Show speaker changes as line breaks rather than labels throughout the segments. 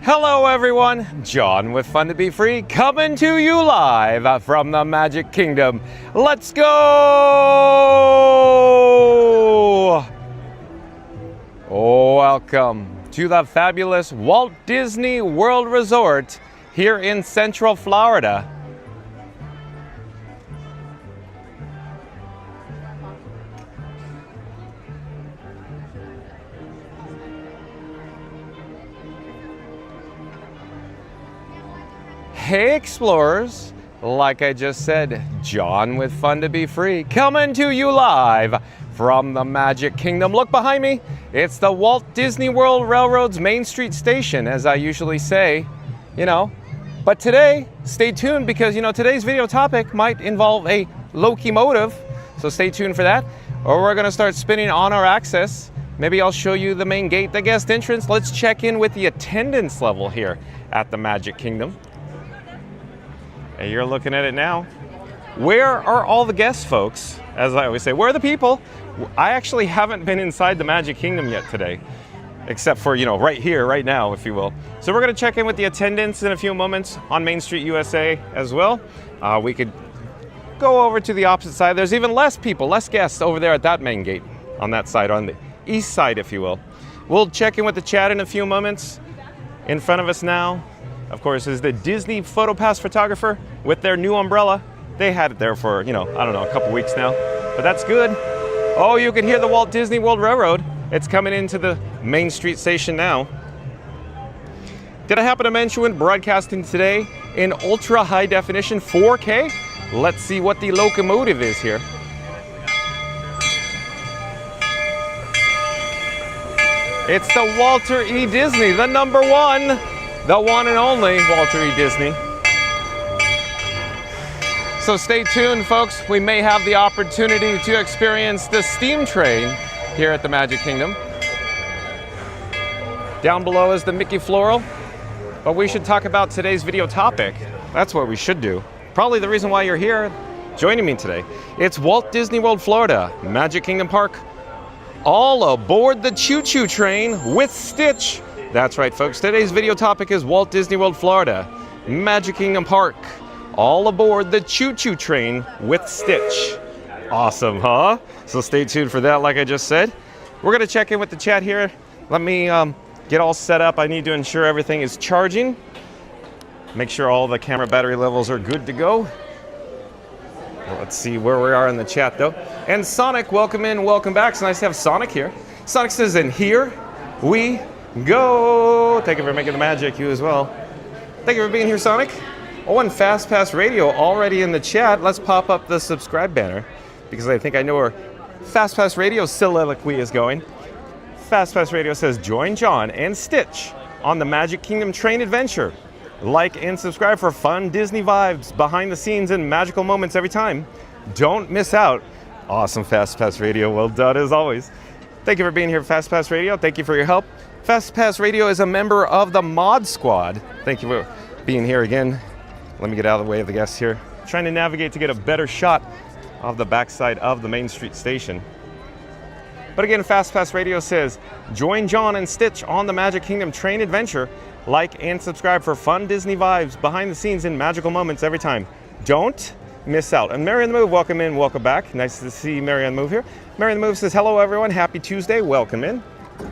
Hello everyone, John with Fun to Be Free coming to you live from the Magic Kingdom. Let's go! Welcome to the fabulous Walt Disney World Resort here in Central Florida. Hey explorers, like I just said, John with Fun to Be Free coming to you live from the Magic Kingdom. Look behind me, it's the Walt Disney World Railroad's Main Street Station, as I usually say, But today, stay tuned because, today's video topic might involve a locomotive, so stay tuned for that. Or we're gonna start spinning on our axis. Maybe I'll show you the main gate, the guest entrance. Let's check in with the attendance level here at the Magic Kingdom. And you're looking at it now. Where are all the guests, folks? As I always say, where are the people? I actually haven't been inside the Magic Kingdom yet today, except for, right here, right now, if you will. So we're gonna check in with the attendants in a few moments on Main Street USA as well. We could go over to the opposite side. There's even less people, less guests over there at that main gate, on that side, on the east side, if you will. We'll check in with the chat in a few moments. In front of us now, of course, is the Disney PhotoPass photographer with their new umbrella. They had it there for, I don't know, a couple weeks now, but that's good. Oh, you can hear the Walt Disney World Railroad. It's coming into the Main Street Station now. Did I happen to mention broadcasting today in ultra high definition 4K? Let's see what the locomotive is here. It's the Walter E. Disney, the number one. The one and only Walter E. Disney. So stay tuned, folks. We may have the opportunity to experience the steam train here at the Magic Kingdom. Down below is the Mickey Floral. But we should talk about today's video topic. That's what we should do. Probably the reason why you're here joining me today. It's Walt Disney World Florida, Magic Kingdom Park. All aboard the Choo Choo train with Stitch. That's right, folks. Today's video topic is Walt Disney World Florida, Magic Kingdom Park. All aboard the Choo Choo train with Stitch. Awesome, huh? So stay tuned for that, like I just said. We're going to check in with the chat here. Let me get all set up. I need to ensure everything is charging. Make sure all the camera battery levels are good to go. Well, let's see where we are in the chat, though. And Sonic, welcome in, welcome back. It's nice to have Sonic here. Sonic says, and here we go. Thank you for making the magic, you as well. Thank you for being here, Sonic. Oh, and Fast Pass Radio already in the chat. Let's pop up the subscribe banner because I think I know where Fast Pass Radio soliloquy is going. Fast Pass Radio says, join John and Stitch on the Magic Kingdom train adventure. Like and subscribe for fun Disney vibes, behind the scenes, and magical moments every time. Don't miss out. Awesome, Fast Pass Radio. Well done, as always. Thank you for being here, Fast Pass Radio. Thank you for your help. Fast Pass Radio is a member of the Mod Squad. Thank you for being here again. Let me get out of the way of the guests here. Trying to navigate to get a better shot of the backside of the Main Street Station. But again, Fast Pass Radio says, join John and Stitch on the Magic Kingdom train adventure. Like and subscribe for fun Disney vibes, behind the scenes, and magical moments every time. Don't miss out. And Mary on the Move, welcome in, welcome back. Nice to see Mary on the Move here. Mary on the Move says, hello everyone, happy Tuesday, welcome in.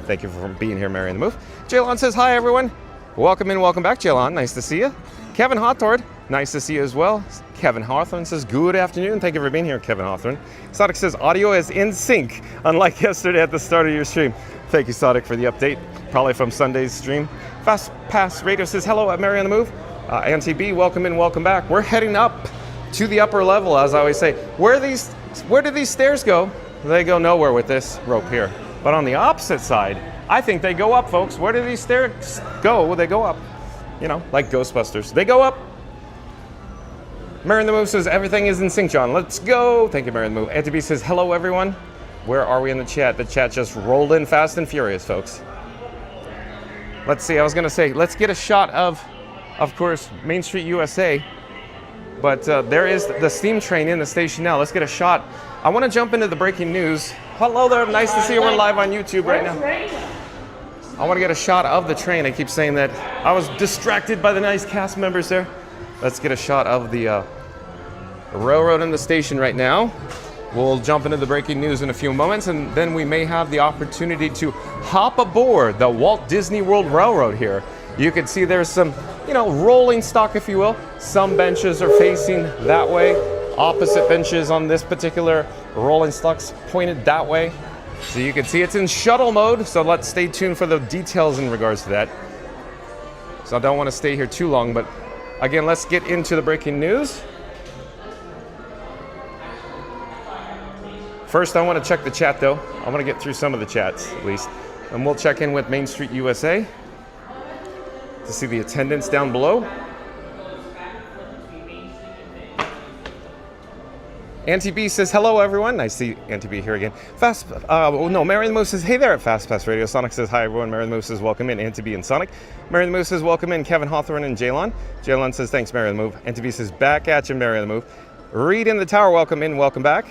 Thank you for being here, Mary on the Move. Jaylon says, hi everyone. Welcome in, welcome back, Jaylon, nice to see you. Kevin Hawthorne, nice to see you as well. Kevin Hawthorne says, good afternoon. Thank you for being here, Kevin Hawthorne. Sonic says, audio is in sync, unlike yesterday at the start of your stream. Thank you, Sonic, for the update, probably from Sunday's stream. Fast Pass Radio says, hello, Mary on the Move. Auntie B, welcome in, welcome back. We're heading up to the upper level, as I always say. Where do these stairs go? They go nowhere with this rope here. But on the opposite side, I think they go up, folks. Where do these stairs go? Well, they go up. Like Ghostbusters. They go up. Mary on the Move says, everything is in sync, John. Let's go. Thank you, Mary on the Move. Auntie B says, hello, everyone. Where are we in the chat? The chat just rolled in fast and furious, folks. Let's see. I was going to say, let's get a shot of course, Main Street USA. But there is the steam train in the station now. Let's get a shot. I want to jump into the breaking news. Hello there. Nice to see you. We're live on YouTube right now. I want to get a shot of the train. I keep saying that. I was distracted by the nice cast members there. Let's get a shot of the railroad and the station right now. We'll jump into the breaking news in a few moments, and then we may have the opportunity to hop aboard the Walt Disney World Railroad here. You can see there's some, rolling stock, if you will. Some benches are facing that way. Opposite benches on this particular rolling stock's pointed that way. So you can see it's in shuttle mode, so let's stay tuned for the details in regards to that. So I don't want to stay here too long, but again, let's get into the breaking news. First, I want to check the chat though. I want to get through some of the chats at least. And we'll check in with Main Street USA to see the attendance down below. Auntie B says, hello everyone. Nice to see Auntie B here again. Mary the Moose says, hey there at Fast Pass Radio. Sonic says, hi everyone. Mary the Moose says, welcome in. Auntie B and Sonic. Mary the Moose says, welcome in. Kevin Hawthorne and Jaylon. Jaylon says, thanks Mary the Move. Auntie B says, back at you Mary the Move. Reed in the Tower, welcome in, welcome back.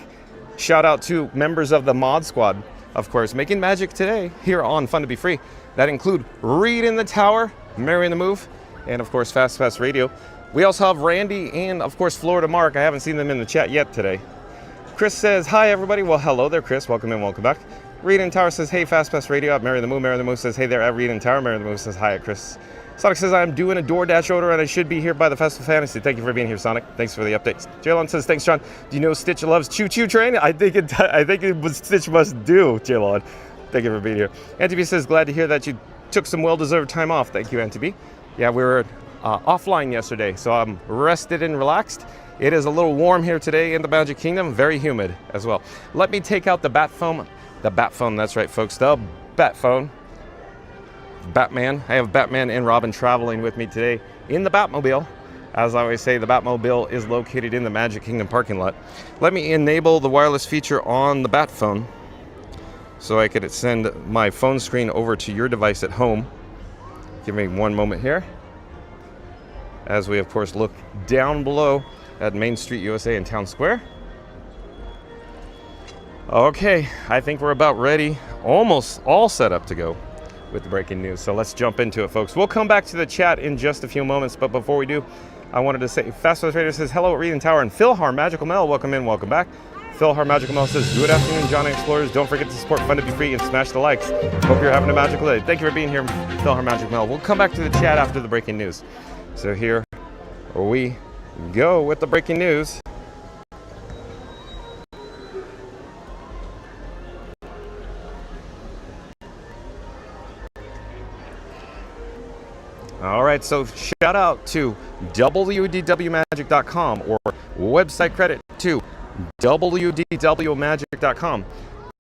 Shout out to members of the Mod Squad, of course, making magic today here on Fun to Be Free. That include Reed in the Tower, Mary in the Move, and of course Fast Pass Radio. We also have Randy and of course Florida Mark. I haven't seen them in the chat yet today. Chris says, hi everybody. Well, hello there, Chris. Welcome in, welcome back. Reed in Tower says, hey, Fast Pass Radio at Mary in the Move. Mary in the Move says, hey there at Reed in Tower. Mary in the Move says, hi at Chris. Sonic says, I'm doing a DoorDash order and I should be here by the Festival Fantasy. Thank you for being here, Sonic. Thanks for the updates. Jaylon says, thanks, John. Do you know Stitch loves Choo Choo Train? I think it was Stitch must do, Jaylon. Thank you for being here. Auntie B says, glad to hear that you took some well-deserved time off. Thank you, Auntie B. Yeah, we were offline yesterday, so I'm rested and relaxed. It is a little warm here today in the Magic Kingdom, very humid as well. Let me take out the bat phone. The bat phone, that's right, folks, the bat phone. Batman. I have Batman and Robin traveling with me today in the Batmobile. As I always say, the Batmobile is located in the Magic Kingdom parking lot. Let me enable the wireless feature on the bat phone so I could send my phone screen over to your device at home. Give me one moment here as we, of course, look down below at Main Street USA in Town Square. Okay, I think we're about ready, almost all set up to go with the breaking news. So let's jump into it, folks. We'll come back to the chat in just a few moments, but before we do, I wanted to say, Fast Pass Radio says, hello at Reed and Tower, and Philhar Magical Mel, welcome in, welcome back. Philhar Magical Mel says, good afternoon, Johnny Explorers. Don't forget to support Fun to Be Free and smash the likes. Hope you're having a magical day. Thank you for being here, Philhar Magical Mel. We'll come back to the chat after the breaking news. So here we go with the breaking news. All right, so shout out to wdwmagic.com or website credit to wdwmagic.com.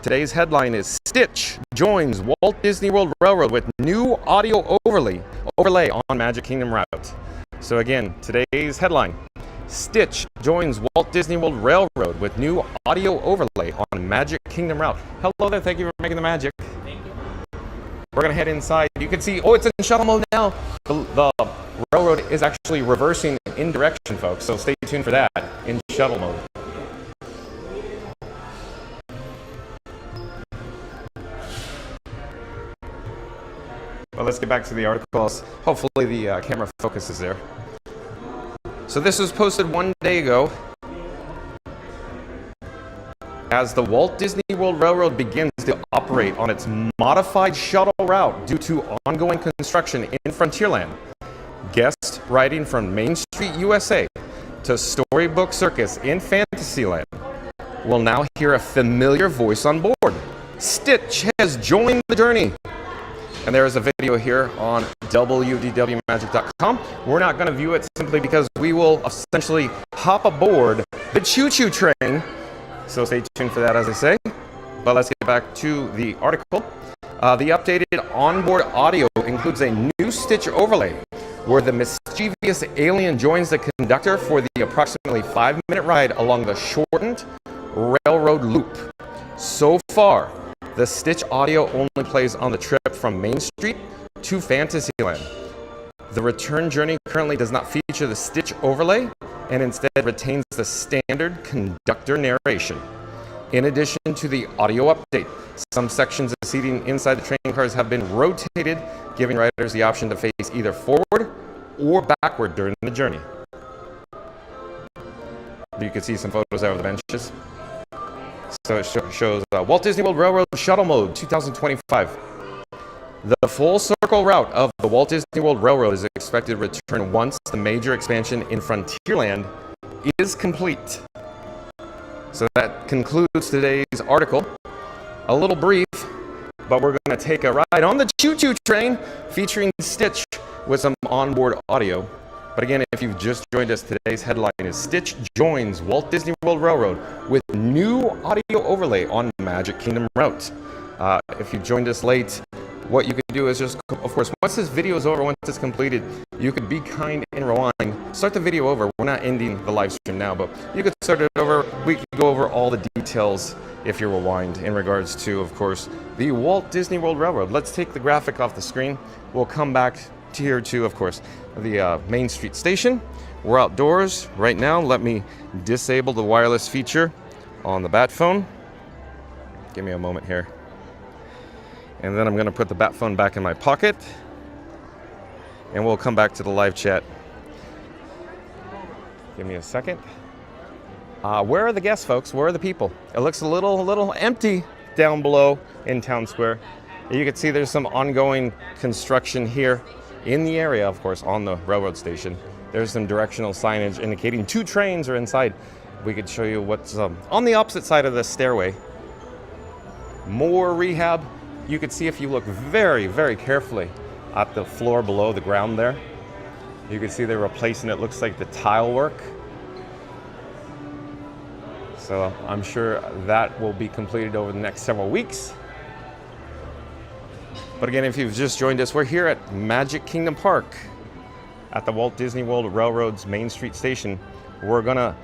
Today's headline is Stitch joins Walt Disney World Railroad with new audio overlay on Magic Kingdom route. So again, today's headline, Stitch joins Walt Disney World Railroad with new audio overlay on Magic Kingdom route. Hello there, thank you for making the magic. We're gonna head inside. You can see, it's in shuttle mode now. The railroad is actually reversing in direction, folks, so stay tuned for that in shuttle mode. Well, let's get back to the articles. Hopefully the camera focuses there. So this was posted one day ago. As the Walt Disney World Railroad begins to operate on its modified shuttle route due to ongoing construction in Frontierland, guests riding from Main Street USA to Storybook Circus in Fantasyland will now hear a familiar voice on board. Stitch has joined the journey. And there is a video here on wdwmagic.com. We're not going to view it simply because we will essentially hop aboard the Choo Choo train. So stay tuned for that, as I say. But let's get back to the article. The updated onboard audio includes a new Stitch overlay where the mischievous alien joins the conductor for the approximately 5-minute ride along the shortened railroad loop. So far, the Stitch audio only plays on the trip from Main Street to Fantasyland. The return journey currently does not feature the Stitch overlay and instead retains the standard conductor narration. In addition to the audio update, some sections of seating inside the train cars have been rotated, giving riders the option to face either forward or backward during the journey. You can see some photos there of the benches. So it shows Walt Disney World Railroad Shuttle Mode 2025. The full circle route of the Walt Disney World Railroad is expected to return once the major expansion in Frontierland is complete. So that concludes today's article. A little brief, but we're going to take a ride on the Choo Choo train featuring Stitch with some onboard audio. But again, if you've just joined us, today's headline is Stitch joins Walt Disney World Railroad with new audio overlay on Magic Kingdom route. If you joined us late, what you could do is just, of course, once this video is over, once it's completed, you could be kind and rewind. Start the video over. We're not ending the live stream now, but you could start it over. We could go over all the details if you rewind in regards to, of course, the Walt Disney World Railroad. Let's take the graphic off the screen. We'll come back to here to, of course, the Main Street Station. We're outdoors right now. Let me disable the wireless feature on the bat phone. Give me a moment here. And then I'm going to put the bat phone back in my pocket. And we'll come back to the live chat. Give me a second. Where are the guests, folks? Where are the people? It looks a little empty down below in Town Square. You can see there's some ongoing construction here in the area, of course, on the railroad station. There's some directional signage indicating 2 trains are inside. We could show you what's on the opposite side of the stairway. More rehab. You could see if you look very, very carefully at the floor below the ground there. You can see they're replacing it, looks like the tile work. So I'm sure that will be completed over the next several weeks. But again, if you've just joined us, we're here at Magic Kingdom Park at the Walt Disney World Railroad's Main Street Station. We're gonna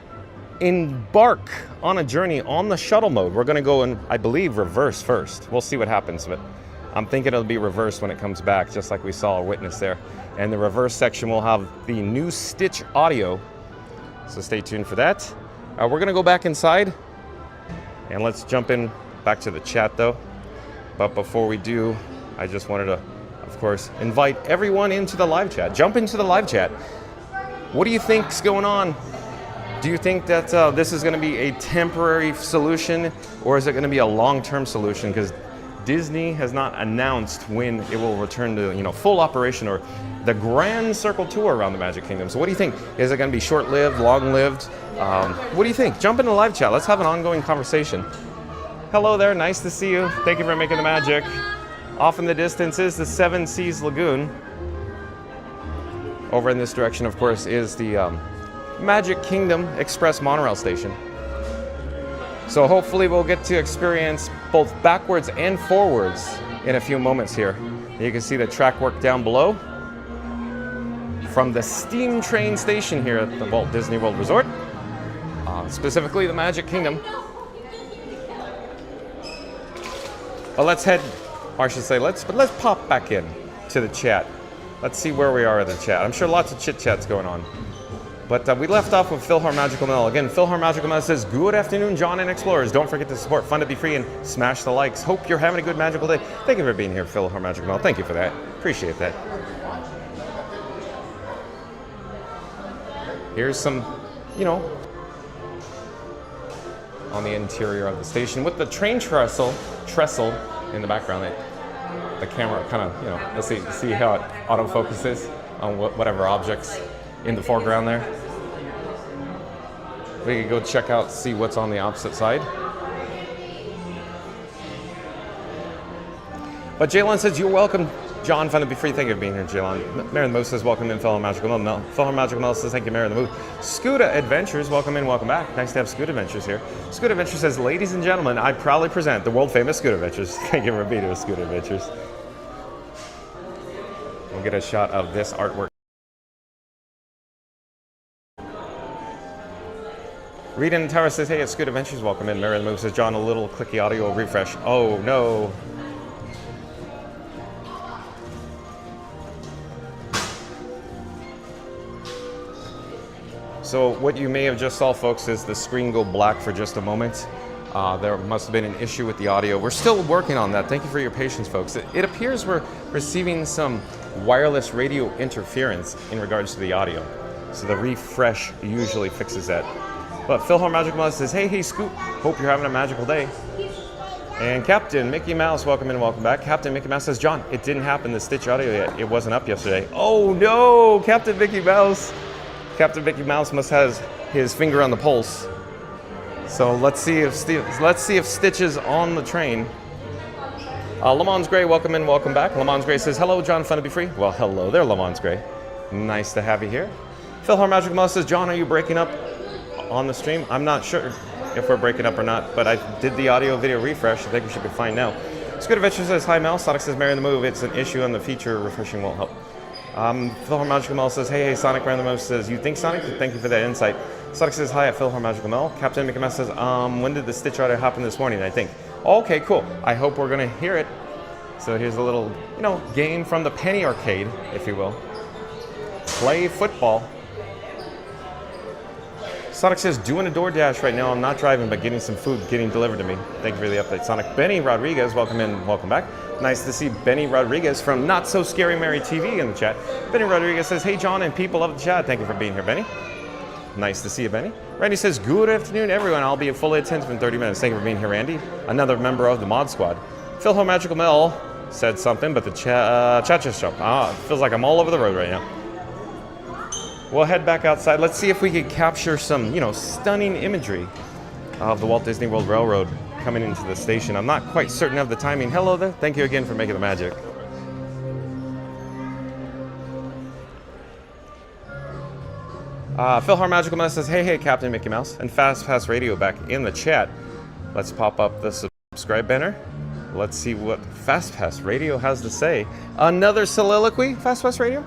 embark on a journey on the shuttle mode. We're gonna go in, I believe, reverse first. We'll see what happens, but I'm thinking it'll be reverse when it comes back, just like we saw or witnessed there. And the reverse section will have the new Stitch audio, so stay tuned for that. We're gonna go back inside, and let's jump in back to the chat though. But before we do, I just wanted to, of course, invite everyone into the live chat. Jump into the live chat. What do you think's going on? Do you think that this is going to be a temporary solution, or is it going to be a long-term solution? Because Disney has not announced when it will return to, full operation or the Grand Circle Tour around the Magic Kingdom. So what do you think? Is it going to be short-lived, long-lived? What do you think? Jump into the live chat. Let's have an ongoing conversation. Hello there. Nice to see you. Thank you for making the magic. Off in the distance is the Seven Seas Lagoon. Over in this direction, of course, is the Magic Kingdom Express monorail station. So hopefully we'll get to experience both backwards and forwards in a few moments here. You can see the track work down below from the steam train station here at the Walt Disney World Resort, specifically the Magic Kingdom. Well, let's head, or I should say, let's pop back in to the chat. Let's see where we are in the chat. I'm sure lots of chit chats going on. But we left off with Philhar Magical Mel. Again, Philhar Magical Mel says, good afternoon, John and Explorers. Don't forget to support Fun to Be Free and smash the likes. Hope you're having a good magical day. Thank you for being here, Philhar Magical Mel. Thank you for that. Appreciate that. Here's some, on the interior of the station with the train trestle in the background. The camera kind of, let's see how it autofocuses on whatever objects in the foreground there. We can go check out, see what's on the opposite side. But Jalen says, you're welcome. John, Fun to Be Free. Thank you for being here, Jalen. Mary the Moose says, welcome in, Philhar Magical Mel. Philhar Magical Mel says, thank you, Mary the Moose. Scuda Adventures, welcome in, welcome back. Nice to have Scuda Adventures here. Scuda Adventures says, ladies and gentlemen, I proudly present the world famous Scuda Adventures. Thank you for being here with Scuda Adventures. We'll get a shot of this artwork. Reed in the Tower says, hey, it's Scoot Adventures, welcome in. Mary the Move says, John, a little clicky audio refresh. Oh, no. So what you may have just saw, folks, is the screen go black for just a moment. There must have been an issue with the audio. We're still working on that. Thank you for your patience, folks. It appears we're receiving some wireless radio interference in regards to the audio. So the refresh usually fixes that. But Philhar Magical Mouse says, hey, Scoop. Hope you're having a magical day. And Captain Mickey Mouse, welcome in, welcome back. Captain Mickey Mouse says, John, it didn't happen to Stitch audio yet. It wasn't up yesterday. Oh no, Captain Mickey Mouse. Captain Mickey Mouse must have his finger on the pulse. So let's see if Stitch is on the train. Lamons Gray, welcome in, welcome back. Lamons Gray says, hello, John, fun to be free. Well, hello there, Lamons Gray. Nice to have you here. Philhar Magical Mouse says, John, are you breaking up on the stream? I'm not sure if we're breaking up or not, but I did the audio video refresh. I think we should be fine now. Scoot Adventure says, hi Mel. Sonic says, Mary in the Move. It's an issue on the feature. Refreshing won't help. Philhar Magical Mel says, hey, Sonic Mary in the Move says, you think Sonic? Thank you for that insight. Sonic says, hi at Philhar Magical Mel. Captain Mickey Mouse says, when did the Stitch audio happen this morning, I think. Okay, cool. I hope we're going to hear it. So here's a little, game from the Penny Arcade, if you will. Play football. Sonic says, doing a DoorDash right now. I'm not driving, but getting some food getting delivered to me. Thank you for the update, Sonic. Benny Rodriguez, welcome in, welcome back. Nice to see Benny Rodriguez from Not So Scary Mary TV in the chat. Benny Rodriguez says, hey, John and people of the chat. Thank you for being here, Benny. Nice to see you, Benny. Randy says, good afternoon, everyone. I'll be fully attentive in 30 minutes. Thank you for being here, Randy. Another member of the Mod Squad. Philhar Magical Mel said something, but the chat just jumped. It feels like I'm all over the road right now. We'll head back outside. Let's see if we could capture some, stunning imagery of the Walt Disney World Railroad coming into the station. I'm not quite certain of the timing. Hello there. Thank you again for making the magic. Philhar Magical Mouse says, hey, Captain Mickey Mouse. And Fast Pass Radio back in the chat. Let's pop up the subscribe banner. Let's see what Fast Pass Radio has to say. Another soliloquy, Fast Pass Radio?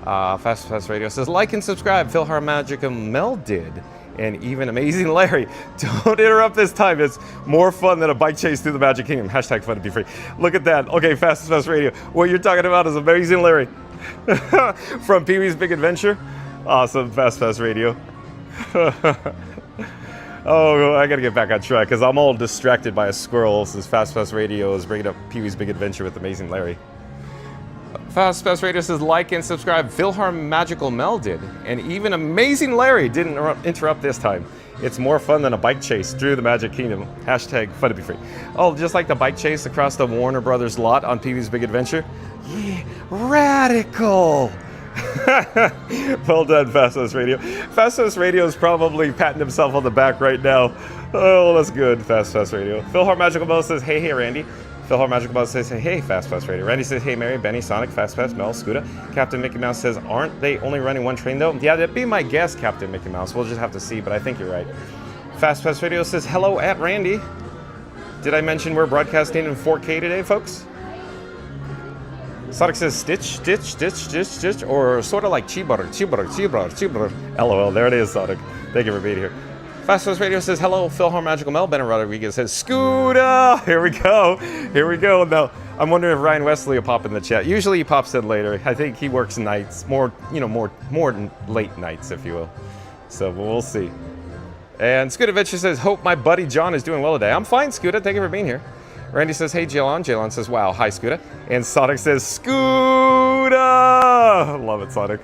Fast Pass Radio says, like and subscribe. Philhar Magical Mel did. And even Amazing Larry. Don't interrupt this time. It's more fun than a bike chase through the Magic Kingdom. Hashtag fun to be free. Look at that. Okay, Fast Pass Radio. What you're talking about is Amazing Larry. From Pee-wee's Big Adventure. Awesome, Fast Pass Radio. Oh, I gotta get back on track because I'm all distracted by a squirrel since Fast Pass Radio is bringing up Pee-wee's Big Adventure with Amazing Larry. Fast Pass Radio says, like and subscribe. Philhar Magical Mel did. And even Amazing Larry didn't interrupt this time. It's more fun than a bike chase through the Magic Kingdom. Hashtag fun to be free. Oh, just like the bike chase across the Warner Brothers lot on Pee-wee's Big Adventure. Yeah, radical. Well done, Fast Pass Radio. Fast Pass Radio is probably patting himself on the back right now. Oh, that's good, Fast Pass Radio. Philhar Magical Mel says, hey, Randy. Philhar Magical Mouse says, hey, Fast Pass Radio. Randy says, hey, Mary, Benny, Sonic, Fast Pass, Mel, Scooter. Captain Mickey Mouse says, aren't they only running one train, though? Yeah, that'd be my guess, Captain Mickey Mouse. We'll just have to see, but I think you're right. Fast Pass Radio says, hello at Randy. Did I mention we're broadcasting in 4K today, folks? Sonic says, stitch, or sort of like cheeseburger. LOL, there it is, Sonic. Thank you for being here. Fast Pass Radio says, hello, Philhar Magical Mel. Ben Rodriguez says, Scooter! Here we go. Now, I'm wondering if Ryan Wesley will pop in the chat. Usually he pops in later. I think he works nights, more late nights, if you will. So we'll see. And Scooter Adventure says, hope my buddy John is doing well today. I'm fine, Scooter. Thank you for being here. Randy says, hey, Jalon. Jalon says, wow, hi, Scooter. And Sonic says, Scooter! Love it, Sonic.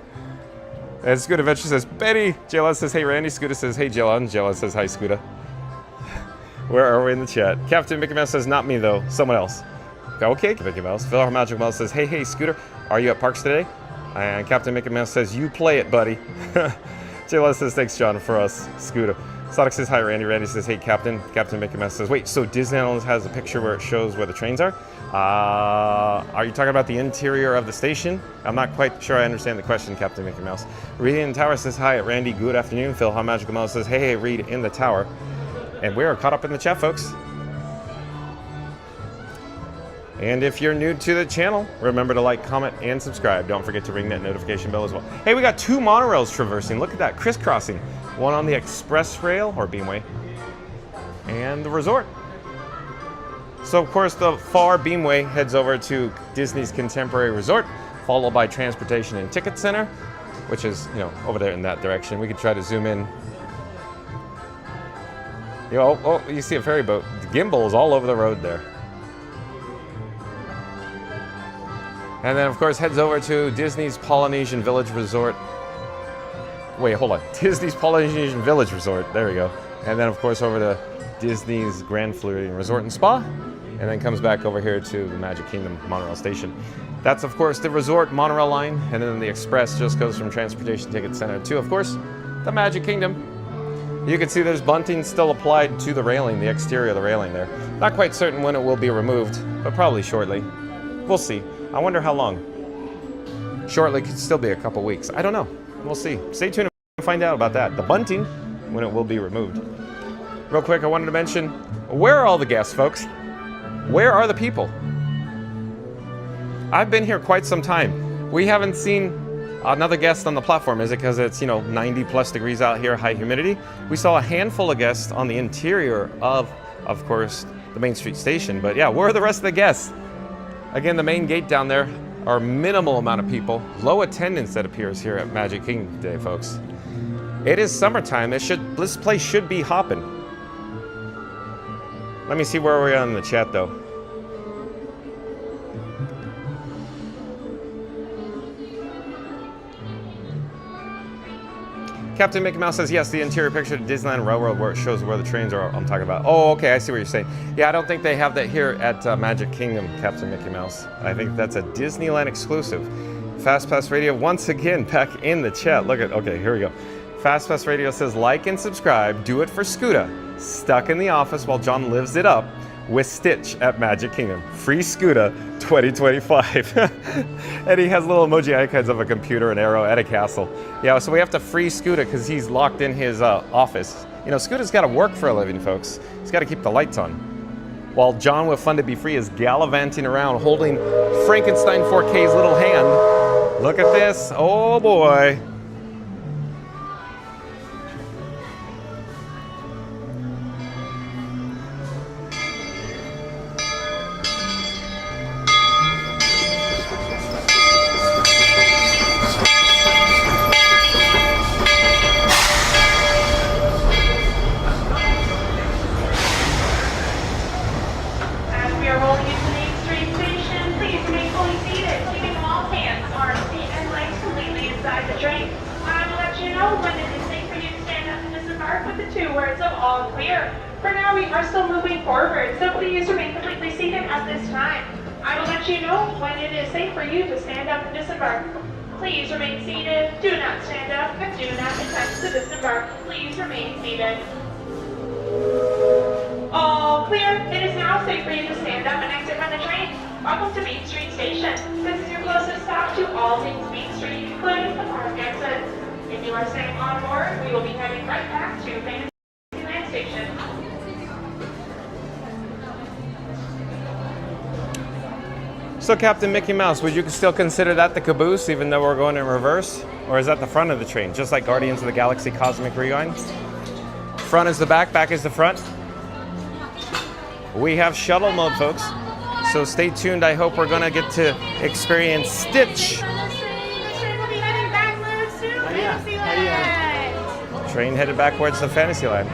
And Scooter Adventure says, Betty. Jalon says, hey, Randy. Scooter says, hey, Jalon. Jalon says, hi, Scooter. Where are we in the chat? Captain Mickey Mouse says, not me, though. Someone else. Okay, Mickey Mouse. Philhar Magical Mouse says, hey, Scooter. Are you at Parks today? And Captain Mickey Mouse says, you play it, buddy. Jalon says, thanks, John, for us, Scooter. Sonic says, hi, Randy. Randy says, hey, Captain. Captain Mickey Mouse says, wait, so Disneyland has a picture where it shows where the trains are? Are you talking about the interior of the station? I'm not quite sure I understand the question, Captain Mickey Mouse. Reed in the Tower says, hi, Randy. Good afternoon. Philhar Magical Mouse says, hey, Reed in the Tower. And we are caught up in the chat, folks. And if you're new to the channel, remember to like, comment, and subscribe. Don't forget to ring that notification bell as well. Hey, we got 2 monorails traversing. Look at that, crisscrossing. One on the express rail, or beamway, and the resort. So, of course, the far beamway heads over to Disney's Contemporary Resort, followed by Transportation and Ticket Center, which is, over there in that direction. We could try to zoom in. You see a ferry boat. The gimbal is all over the road there. And then, of course, heads over to Disney's Polynesian Village Resort. Wait, hold on. Disney's Polynesian Village Resort. There we go. And then, of course, over to Disney's Grand Floridian Resort and Spa. And then comes back over here to the Magic Kingdom monorail station. That's, of course, the resort monorail line. And then the express just goes from Transportation Ticket Center to, of course, the Magic Kingdom. You can see there's bunting still applied to the railing, the exterior of the railing there. Not quite certain when it will be removed, but probably shortly. We'll see. I wonder how long. Shortly could still be a couple weeks. I don't know. We'll see. Stay tuned to find out about that. The bunting, when it will be removed. Real quick, I wanted to mention, where are all the guests, folks? Where are the people? I've been here quite some time. We haven't seen another guest on the platform. Is it because it's, 90 plus degrees out here, high humidity? We saw a handful of guests on the interior of course, the Main Street station. But yeah, where are the rest of the guests? Again, the main gate down there are minimal amount of people. Low attendance that appears here at Magic Kingdom today, folks. It is summertime. This place should be hopping. Let me see where we're at in the chat, though. Captain Mickey Mouse says, yes, the interior picture of Disneyland Railroad where it shows where the trains are, I'm talking about. Oh, okay, I see what you're saying. Yeah, I don't think they have that here at Magic Kingdom, Captain Mickey Mouse. I think that's a Disneyland exclusive. Fast Pass Radio, once again, back in the chat. Look at, okay, here we go. Fast Pass Radio says, like and subscribe, do it for Scooter. Stuck in the office while John lives it up with Stitch at Magic Kingdom. Free Scooter 2025. And he has little emoji icons of a computer, an arrow, and a castle. Yeah, so we have to free Scooter because he's locked in his office. Scooter's got to work for a living, folks. He's got to keep the lights on. While John with Fun to Be Free is gallivanting around holding Frankenstein 4K's little hand. Look at this. Oh boy. So Captain Mickey Mouse, would you still consider that the caboose even though we're going in reverse? Or is that the front of the train, just like Guardians of the Galaxy Cosmic Rewind? Front is the back, back is the front. We have shuttle mode, folks. So stay tuned. I hope we're gonna get to experience Stitch. Train headed backwards to Fantasyland.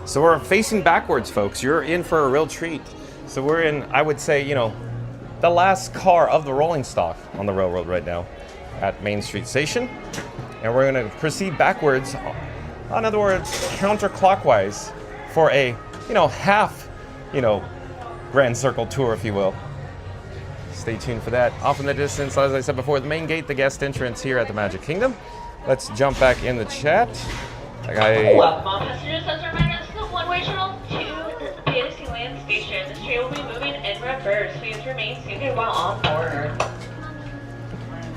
So we're facing backwards, folks. You're in for a real treat. So we're in, I would say, the last car of the rolling stock on the railroad right now at Main Street Station. And we're gonna proceed backwards, in other words, counterclockwise for a, half, grand circle tour, if you will. Stay tuned for that. Off in the distance, as I said before, the main gate, the guest entrance here at the Magic Kingdom. Let's jump back in the chat.
Welcome on passengers, as a reminder, this is a one-way shuttle to Fantasyland station. This train will be moving in reverse. Please remain seated while on board.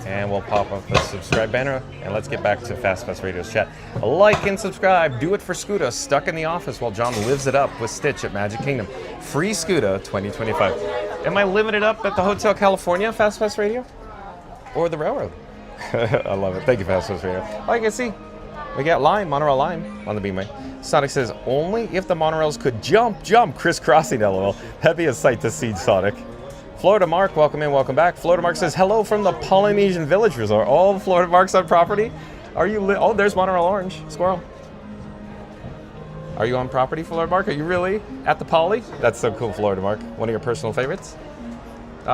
And we'll pop up the subscribe banner, and let's get back to Fast Pass Radio's chat. Like and subscribe, do it for Scooter, stuck in the office while John lives it up with Stitch at Magic Kingdom. Free Scooter 2025. Am I living it up at the Hotel California, Fast Pass Radio? Or the railroad? I love it. Thank you, Fast Pass Radio. Like you can see, we got monorail line on the beamway. Sonic says, only if the monorails could jump, crisscrossing, LOL. That'd be a sight to see, Sonic. Florida Mark, welcome in, welcome back. Florida Mark says, hello from the Polynesian Village Resort. All Florida Marks on property. Are you oh, there's Monorail Orange. Squirrel. Are you on property, Florida Mark? Are you really at the Poly? That's so cool, Florida Mark. One of your personal favorites.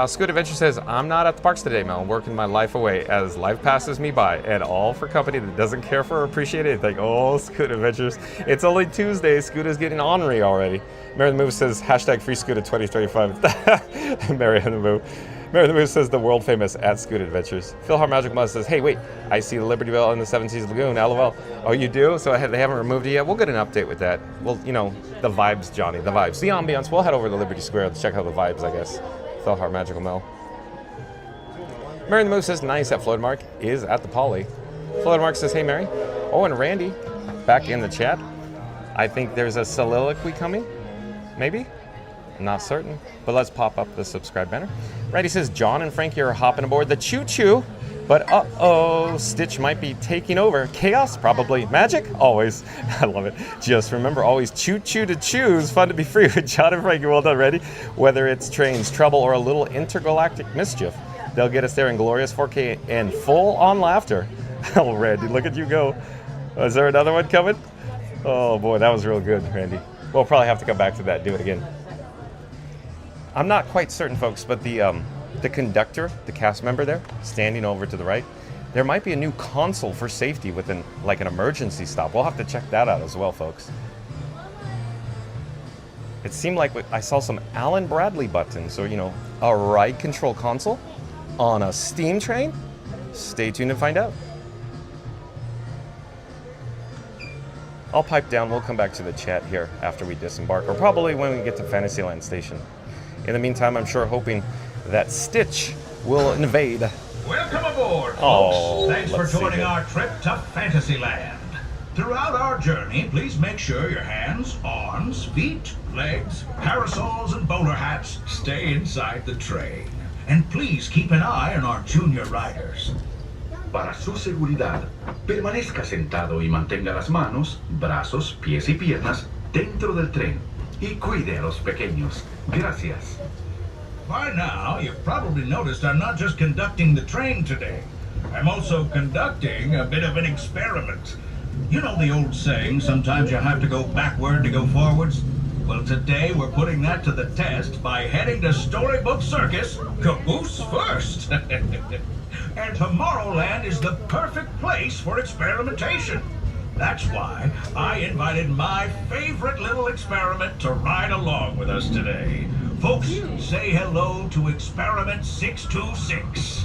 Scoot Adventure says, I'm not at the parks today, Mel. I'm working my life away as life passes me by, and all for company that doesn't care for or appreciate anything. Oh, Scoot Adventures. It's only Tuesday. Scoot is getting ornery already. Mary the Move says, hashtag free Scoot 2035. Mary the Move. Mary the Move says, the world famous at Scoot Adventures. Phil Har Magic Muzz says, hey, wait, I see the Liberty Bell in the Seven Seas Lagoon. LOL. Oh, you do? So they haven't removed it yet? We'll get an update with that. Well, you know, the vibes, Johnny, the vibes. The ambiance. We'll head over to Liberty Square to check out the vibes, I guess. Phil Har Magical Mel. Mary the Move says, nice at Florida Mark is at the Poly. Florida Mark says, hey, Mary. Oh, and Randy, back in the chat. I think there's a soliloquy coming. Maybe? Not certain. But let's pop up the subscribe banner. Randy says, John and Frankie are hopping aboard the Choo Choo. But uh-oh, Stitch might be taking over. Chaos, probably. Magic? Always. I love it. Just remember, always choo-choo to choose. Fun to be free with John and Frankie. Well done, Randy. Whether it's trains, trouble, or a little intergalactic mischief, they'll get us there in glorious 4K and full-on laughter. Oh, Randy, look at you go. Is there another one coming? Oh, boy, that was real good, Randy. We'll probably have to come back to that, do it again. I'm not quite certain, folks, but the conductor, the cast member there, standing over to the right, there might be a new console for safety within, like, an emergency stop. We'll have to check that out as well, folks. It seemed like I saw some Alan Bradley buttons, or, you know, a ride control console on a steam train. Stay tuned and find out. I'll pipe down. We'll come back to the chat here after we disembark, or probably when we get to Fantasyland Station. In the meantime, I'm sure hoping that Stitch will invade.
Welcome aboard, folks.
Oh,
thanks for joining our trip to Fantasyland. Throughout our journey, please make sure your hands, arms, feet, legs, parasols, and bowler hats stay inside the train. And please keep an eye on our junior riders.
Para su seguridad, permanezca sentado y mantenga las manos, brazos, pies y piernas dentro del tren. Y cuide a los pequeños. Gracias.
By now, you've probably noticed I'm not just conducting the train today. I'm also conducting a bit of an experiment. You know the old saying, sometimes you have to go backward to go forwards? Well, today we're putting that to the test by heading to Storybook Circus, caboose first. And Tomorrowland is the perfect place for experimentation. That's why I invited my favorite little experiment to ride along with us today. Folks, say hello to Experiment 626.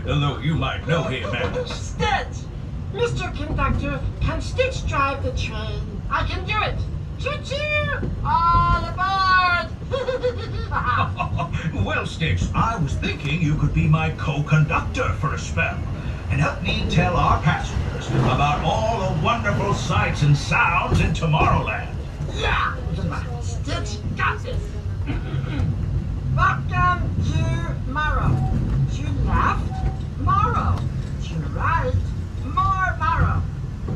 Although you might know him as...
Stitch! Mr. Conductor, can Stitch drive the train? I can do it! Choo-choo! All aboard!
Well, Stitch, I was thinking you could be my co-conductor for a spell and help me tell our passengers about all the wonderful sights and sounds in Tomorrowland.
Yeah! Stitch got this! Welcome to Morrow. To left, Morrow. To right, more Morrow.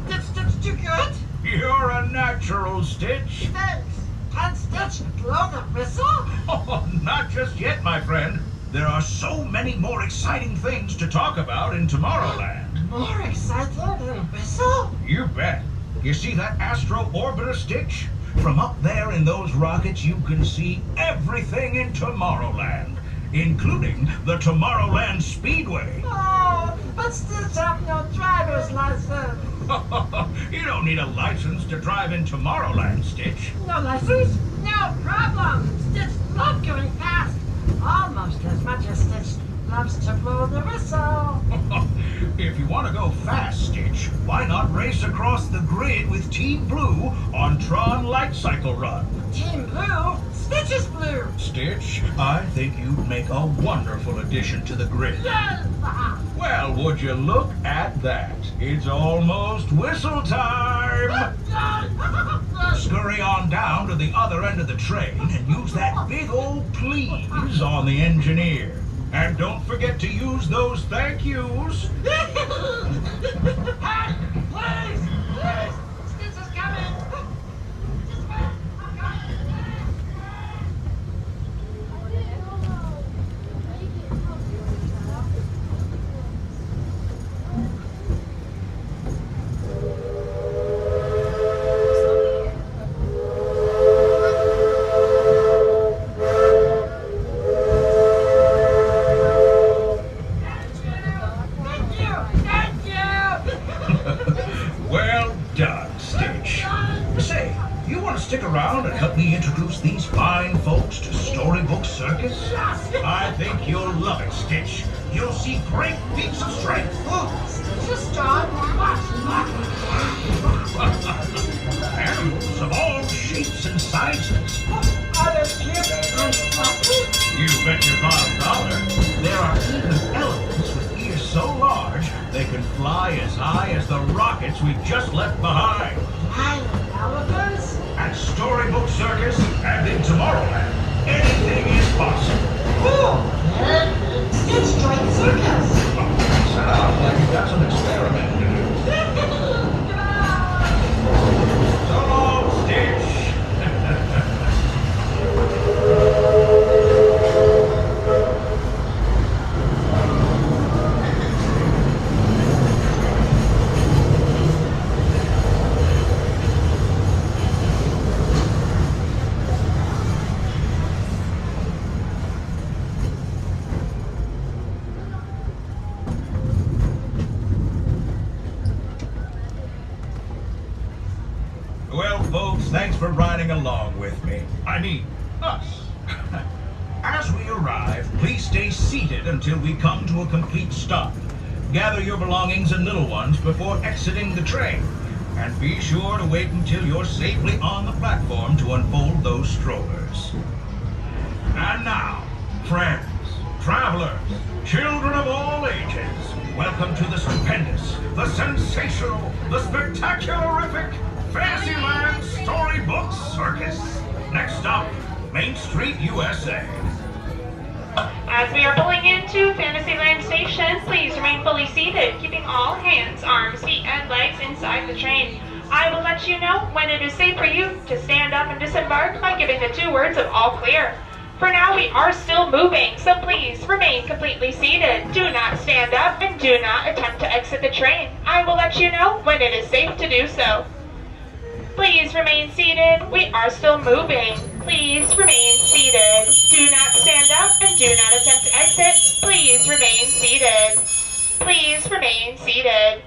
Did Stitch do good?
You're a natural, Stitch.
Thanks. Can Stitch blow the whistle?
Oh, not just yet, my friend. There are so many more exciting things to talk about in Tomorrowland.
More exciting than a whistle?
You bet. You see that Astro Orbiter, Stitch? From up there in those rockets, you can see everything in Tomorrowland, including the Tomorrowland Speedway.
Oh, but Stitch have no driver's license.
You don't need a license to drive in Tomorrowland, Stitch.
No license? No problem. Stitch loves going fast. Almost as much as Stitch loves to blow the whistle.
If you want to go fast, Stitch, why not race across the grid with Team Blue on Tron Light Cycle Run?
Team Blue? Stitch is blue.
Stitch, I think you'd make a wonderful addition to the grid.
Yes!
Well, would you look at that? It's almost whistle time! Scurry on down to the other end of the train and use that big old please on the engineer. And don't forget to use those thank yous.
Hey, please! Please! Stitch is coming!
storybook circus? I think you'll love it, Stitch. You'll see great feats of strength.
Stitch is strong.
Animals of all shapes and sizes.
Are there kids and puppies?
You bet your bottom dollar. There are even elephants with ears so large they can fly as high as the rockets we just left behind.
Island elephants?
At Storybook Circus and in Tomorrowland, anything is possible.
Cool. Stitch joined the circus.
Sounds like you've got some experimenting to do. So long, Stitch. Well, folks, thanks for riding along with me. I mean, us. As we arrive, please stay seated until we come to a complete stop. Gather your belongings and little ones before exiting the train. And be sure to wait until you're safely on the platform to unfold those strollers. And now, friends, travelers, children of all ages, welcome to the stupendous, the sensational, the spectacularific Fantasyland Storybook Circus. Next stop, Main Street, USA.
As we are pulling into Fantasyland Station, please remain fully seated, keeping all hands, arms, feet, and legs inside the train. I will let you know when it is safe for you to stand up and disembark by giving the 2 words of all clear. For now, we are still moving, so please remain completely seated. Do not stand up and do not attempt to exit the train. I will let you know when it is safe to do so. Please remain seated. We are still moving. Please remain seated. Do not stand up and do not attempt to exit. Please remain seated. Please remain seated.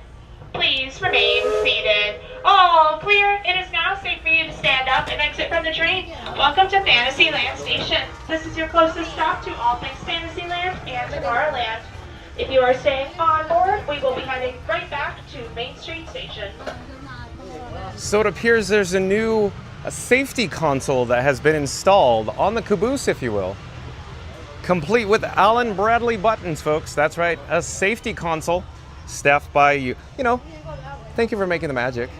Please remain seated. All clear. It is now safe for you to stand up and exit from the train. Welcome to Fantasyland Station. This is your closest stop to all things Fantasyland and Tomorrowland. If you are staying on board, we will be heading right back to Main Street Station.
So it appears there's a safety console that has been installed on the caboose, if you will. Complete with Allen Bradley buttons, folks. That's right, a safety console staffed by you. Thank you for making the magic.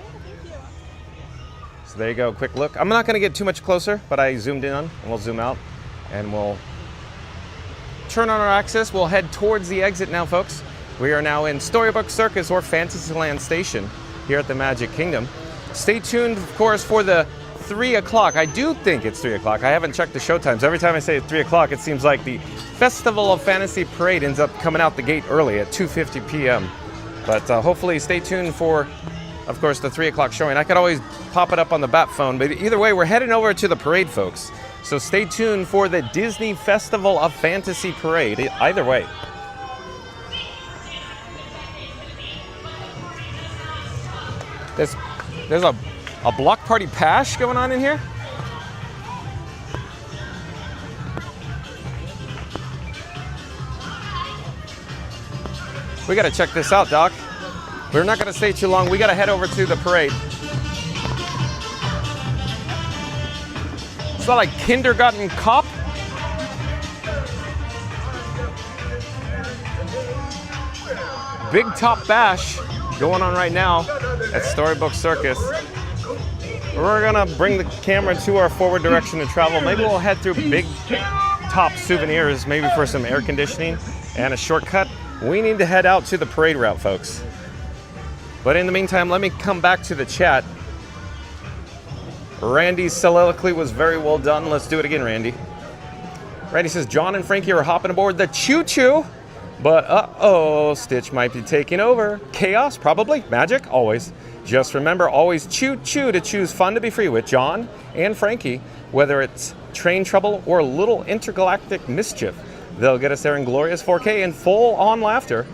So there you go, quick look. I'm not gonna get too much closer, but I zoomed in and we'll zoom out and we'll turn on our axis. We'll head towards the exit now, folks. We are now in Storybook Circus or Fantasyland Station here at the Magic Kingdom. Stay tuned, of course, for the 3 o'clock. I do think it's 3 o'clock. I haven't checked the show times. Every time I say 3 o'clock, it seems like the Festival of Fantasy Parade ends up coming out the gate early at 2:50 p.m. But hopefully stay tuned for, of course, the 3 o'clock showing. I could always pop it up on the bat phone, but either way, we're heading over to the parade, folks. So stay tuned for the Disney Festival of Fantasy Parade, either way. There's a block party pash going on in here? We gotta check this out, Doc. We're not gonna stay too long. We gotta head over to the parade. Is that like Kindergarten Cop? Big Top Bash going on right now at Storybook Circus. We're gonna bring the camera to our forward direction of travel. Maybe we'll head through Big Top Souvenirs, maybe for some air conditioning and a shortcut. We need to head out to the parade route, folks. But in the meantime, let me come back to the chat. Randy's soliloquy was very well done. Let's do it again, Randy. Randy says, John and Frankie are hopping aboard the Choo Choo. But uh-oh, Stitch might be taking over. Chaos, probably. Magic, always. Just remember, always Choo Choo to choose fun to be free with John and Frankie, whether it's train trouble or little intergalactic mischief. They'll get us there in glorious 4K and full-on laughter.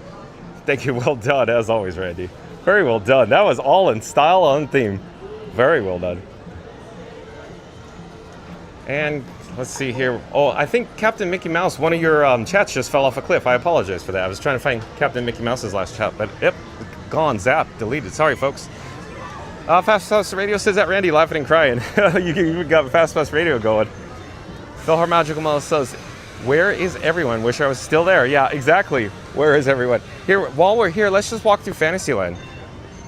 Thank you, well done, as always, Randy. Very well done. That was all in style, on theme. Very well done. And Let's see here. Oh, I think Captain Mickey Mouse, one of your chats just fell off a cliff. I apologize for that. I was trying to find Captain Mickey Mouse's last chat, but yep, gone, zapped, deleted. Sorry, folks. Fast Bus Radio says that Randy laughing and crying. You got Fast Bus Radio going. Philhar Magical Mel says, where is everyone? Wish I was still there. Yeah, exactly. Where is everyone? Here, while we're here, let's just walk through Fantasyland.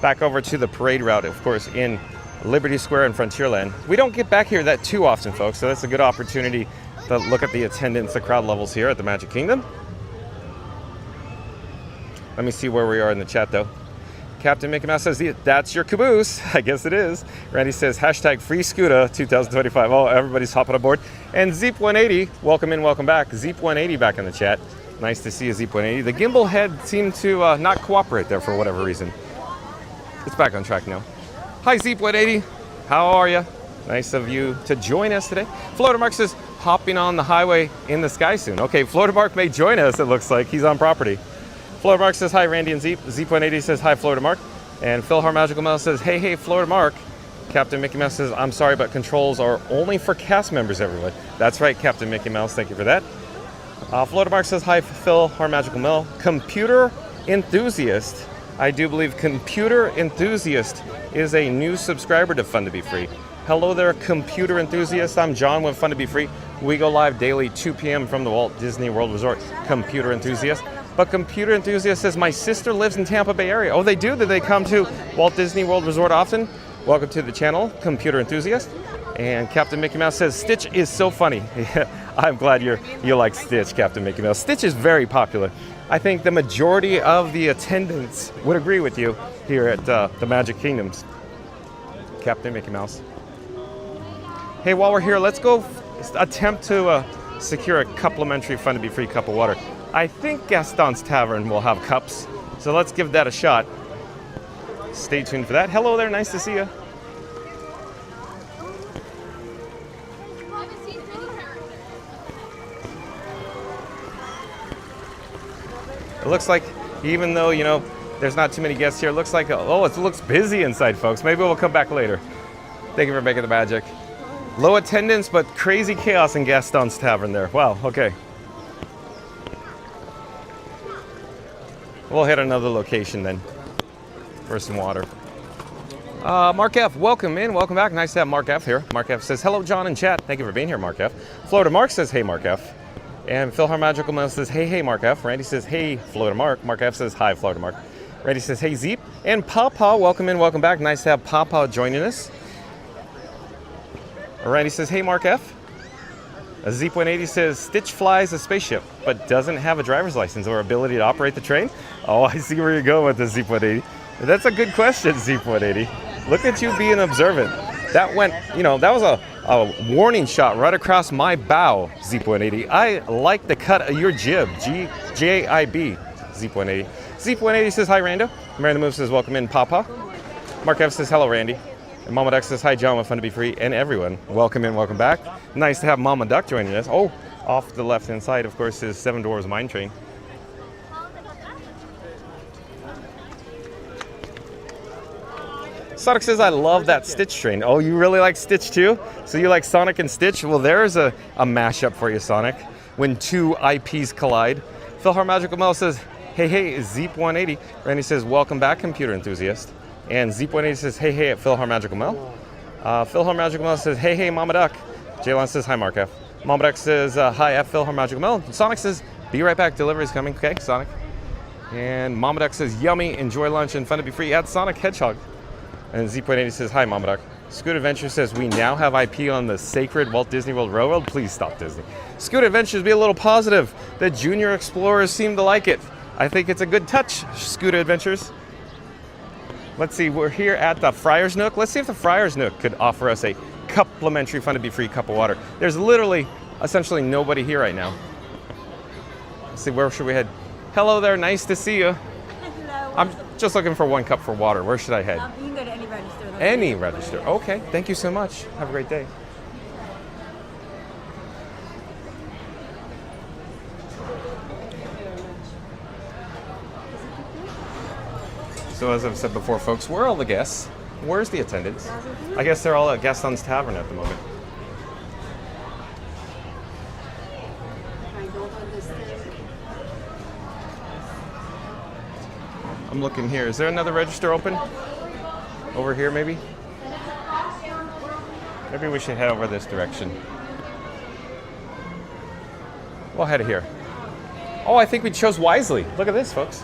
Back over to the parade route, of course, in Liberty Square and Frontierland. We don't get back here that too often, folks, so that's a good opportunity to look at the attendance, the crowd levels here at the Magic Kingdom. Let me see where we are in the chat, though. Captain Mickey Mouse says, that's your caboose. I guess it is. Randy says, hashtag free Scooter 2025. Oh, everybody's hopping aboard. And Zeep180, welcome in, welcome back. Zeep180 back in the chat. Nice to see you, Zeep180. The gimbal head seemed to not cooperate there for whatever reason. It's back on track now. Hi, Zeep180. How are you? Nice of you to join us today. Florida Mark says, hopping on the highway in the sky soon. Okay, Florida Mark may join us, it looks like. He's on property. Florida Mark says, hi, Randy and Zeep. Zeep180 says, hi, Florida Mark. And Philhar Magical Mouse says, hey, hey, Florida Mark. Captain Mickey Mouse says, I'm sorry, but controls are only for cast members, everyone. That's right, Captain Mickey Mouse. Thank you for that. Florida Mark says, hi, Philhar Magical Mill. Computer enthusiast. I do believe computer enthusiast is a new subscriber to Fun to Be Free. Hello there, computer enthusiast. I'm John with Fun to Be Free. We go live daily, 2 p.m. from the Walt Disney World Resort. Computer enthusiast. But computer enthusiast says, my sister lives in Tampa Bay area. Oh, they do? Do they come to Walt Disney World Resort often? Welcome to the channel, computer enthusiast. And Captain Mickey Mouse says, Stitch is so funny. I'm glad you like Stitch, Captain Mickey Mouse. Stitch is very popular. I think the majority of the attendants would agree with you here at the Magic Kingdoms. Captain Mickey Mouse. Hey, while we're here, let's go attempt to secure a complimentary Fun to Be Free cup of water. I think Gaston's Tavern will have cups, so let's give that a shot. Stay tuned for that. Hello there, nice to see you. It looks like, even though, you know, there's not too many guests here, it looks like, oh, it looks busy inside, folks. Maybe we'll come back later. Thank you for making the magic. Low attendance, but crazy chaos in Gaston's Tavern there. Wow, okay. We'll hit another location then for some water. Mark F, welcome in, welcome back. Nice to have Mark F here. Mark F says, hello, John in chat. Thank you for being here, Mark F. Florida Mark says, hey, Mark F. And Philhar Magical Mouse says, hey, hey, Mark F. Randy says, hey, Florida Mark. Mark F says, hi, Florida Mark. Randy says, hey, Zeep. And Papa, welcome in, welcome back. Nice to have Papa joining us. Randy says, hey, Mark F. Zeep180 says, Stitch flies a spaceship, but doesn't have a driver's license or ability to operate the train. Oh, I see where you're going with the Zeep180. That's a good question, Zeep180. Look at you being observant. That went, you know, that was a warning shot right across my bow, Zeep180. I like the cut of your jib, G-J-I-B, Zeep180. Zeep180 says, hi, Rando. Miranda Move says, welcome in, Papa. Mark F says, hello, Randy. And Mama Duck says, hi, John, with Fun to Be Free, and everyone. Welcome in, welcome back. Nice to have Mama Duck joining us. Oh, off the left-hand side, of course, is Seven Dwarfs Mine Train. Sonic says, I love that Stitch train. Oh, you really like Stitch too? So you like Sonic and Stitch? Well, there's a mashup for you, Sonic, when two IPs collide. Philhar Magical Mel says, hey, hey, Zeep180. Randy says, welcome back, computer enthusiast. And Zeep180 says, hey, hey, at Philhar Magical Mel. Philhar Magical Mel says, hey, hey, Mama Duck. Jaylon says, hi, Mark F. Mama Duck says, hi, at Philhar Magical Mel. Sonic says, be right back, delivery's coming. Okay, Sonic. And Mama Duck says, yummy, enjoy lunch and Fun to Be Free at Sonic Hedgehog. And Zeep180 says, hi, Mama Duck. Scoot Adventure says, we now have IP on the sacred Walt Disney World Railroad. Please stop, Disney. Scoot Adventures, be a little positive. The junior explorers seem to like it. I think it's a good touch, Scoot Adventures. Let's see, we're here at the Friar's Nook. Let's see if the Friar's Nook could offer us a complimentary Fun to Be Free cup of water. There's literally, essentially nobody here right now. Let's see, where should we head? Hello there, nice to see you.
Hello.
I'm just looking for one cup for water. Where should I head?
You can go to any register.
Any register. Okay, thank you so much. Have a great day. So as I've said before, folks, where are all the guests? Where's the attendance? I guess they're all at Gaston's Tavern at the moment. I'm looking here. Is there another register open? Over here, maybe? Maybe we should head over this direction. We'll head here. Oh, I think we chose wisely. Look at this, folks.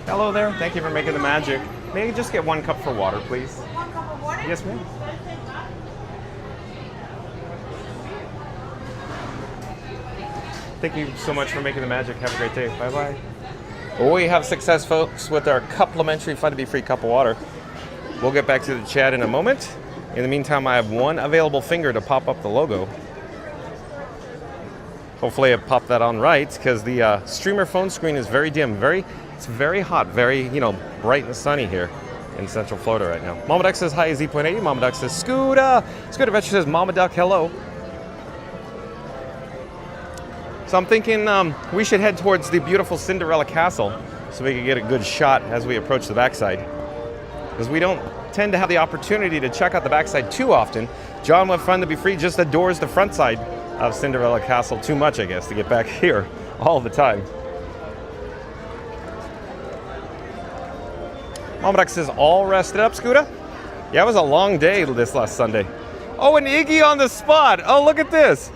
Hello there. Thank you for making the magic. May I just get 1 cup for water, please?
1 cup of water?
Yes, ma'am. Thank you so much for making the magic. Have a great day. Bye-bye. Well, we have success, folks, with our complimentary Fun to Be Free cup of water. We'll get back to the chat in a moment. In the meantime, I have 1 available finger to pop up the logo. Hopefully I popped that on right, because the streamer phone screen is very dim. It's very hot, very, bright and sunny here in Central Florida right now. Mama Duck says hi, Z.8. Mama Duck says Scooter. Scooter Adventure says Mama Duck, hello. So I'm thinking we should head towards the beautiful Cinderella Castle so we can get a good shot as we approach the backside. Because we don't tend to have the opportunity to check out the backside too often. John with Fun to Be Free just adores the front side of Cinderella Castle too much, I guess, to get back here all the time. Mama Duck says, all rested up, Scooter? Yeah, it was a long day this last Sunday. Oh, and Iggy on the spot. Oh, look at this.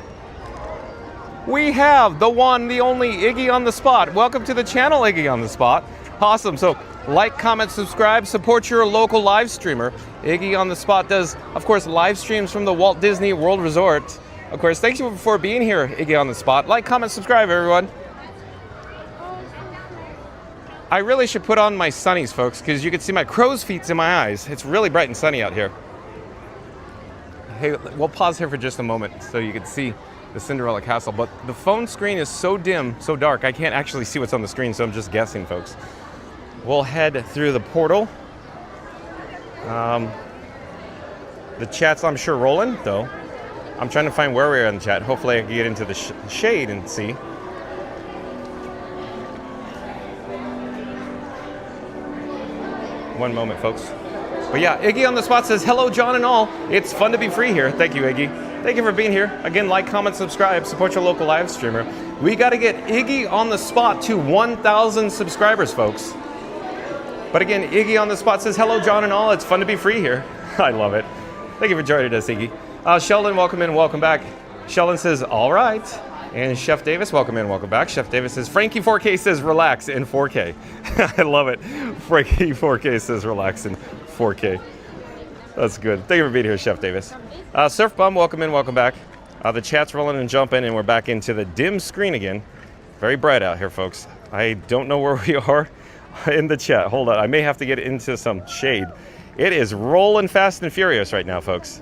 We have the one, the only Iggy on the spot. Welcome to the channel, Iggy on the spot. Awesome. So like, comment, subscribe, support your local live streamer. Iggy on the spot does, of course, live streams from the Walt Disney World Resort. Of course, thank you for being here, Iggy on the spot. Like, comment, subscribe, everyone. I really should put on my sunnies, folks, because you can see my crow's feet in my eyes. It's really bright and sunny out here. Hey, we'll pause here for just a moment so you can see the Cinderella Castle, but the phone screen is so dim, so dark, I can't actually see what's on the screen, so I'm just guessing, folks. We'll head through the portal. The chat's, I'm sure, rolling, though. I'm trying to find where we are in the chat. Hopefully I can get into the shade and see. One moment, folks. But yeah, Iggy on the spot says, hello, John and all. It's fun to be free here. Thank you, Iggy. Thank you for being here. Again, like, comment, subscribe, support your local live streamer. We got to get Iggy on the spot to 1,000 subscribers, folks. But again, Iggy on the spot says, hello, John and all. It's fun to be free here. I love it. Thank you for joining us, Iggy. Sheldon, welcome in, welcome back. Sheldon says, all right. And Chef Davis, welcome in, welcome back. Chef Davis says, Frankie 4K says, relax in 4K. I love it. Frankie 4K says, relax in 4K. That's good. Thank you for being here, Chef Davis. Surf Bum, welcome in, welcome back. The chat's rolling and jumping, and we're back into the dim screen again. Very bright out here, folks. I don't know where we are in the chat. Hold on, I may have to get into some shade. It is rolling fast and furious right now, folks.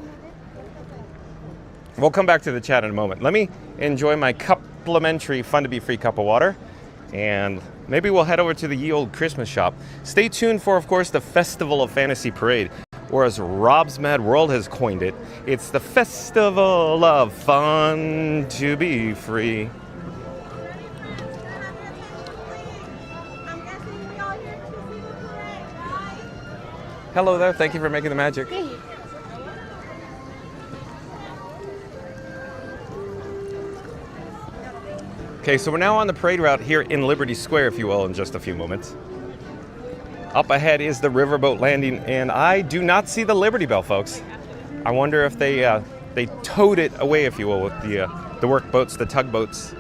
We'll come back to the chat in a moment. Let me enjoy my complimentary Fun to Be Free cup of water, and maybe we'll head over to the Ye Olde Christmas shop. Stay tuned for, of course, the Festival of Fantasy Parade, or as Rob's Mad World has coined it, it's the Festival of Fun to Be Free. Hello there, thank you for making the magic. Okay, so we're now on the parade route here in Liberty Square, if you will, in just a few moments. Up ahead is the riverboat landing, and I do not see the Liberty Bell, folks. I wonder if they towed it away, if you will, with the work boats, the tugboats.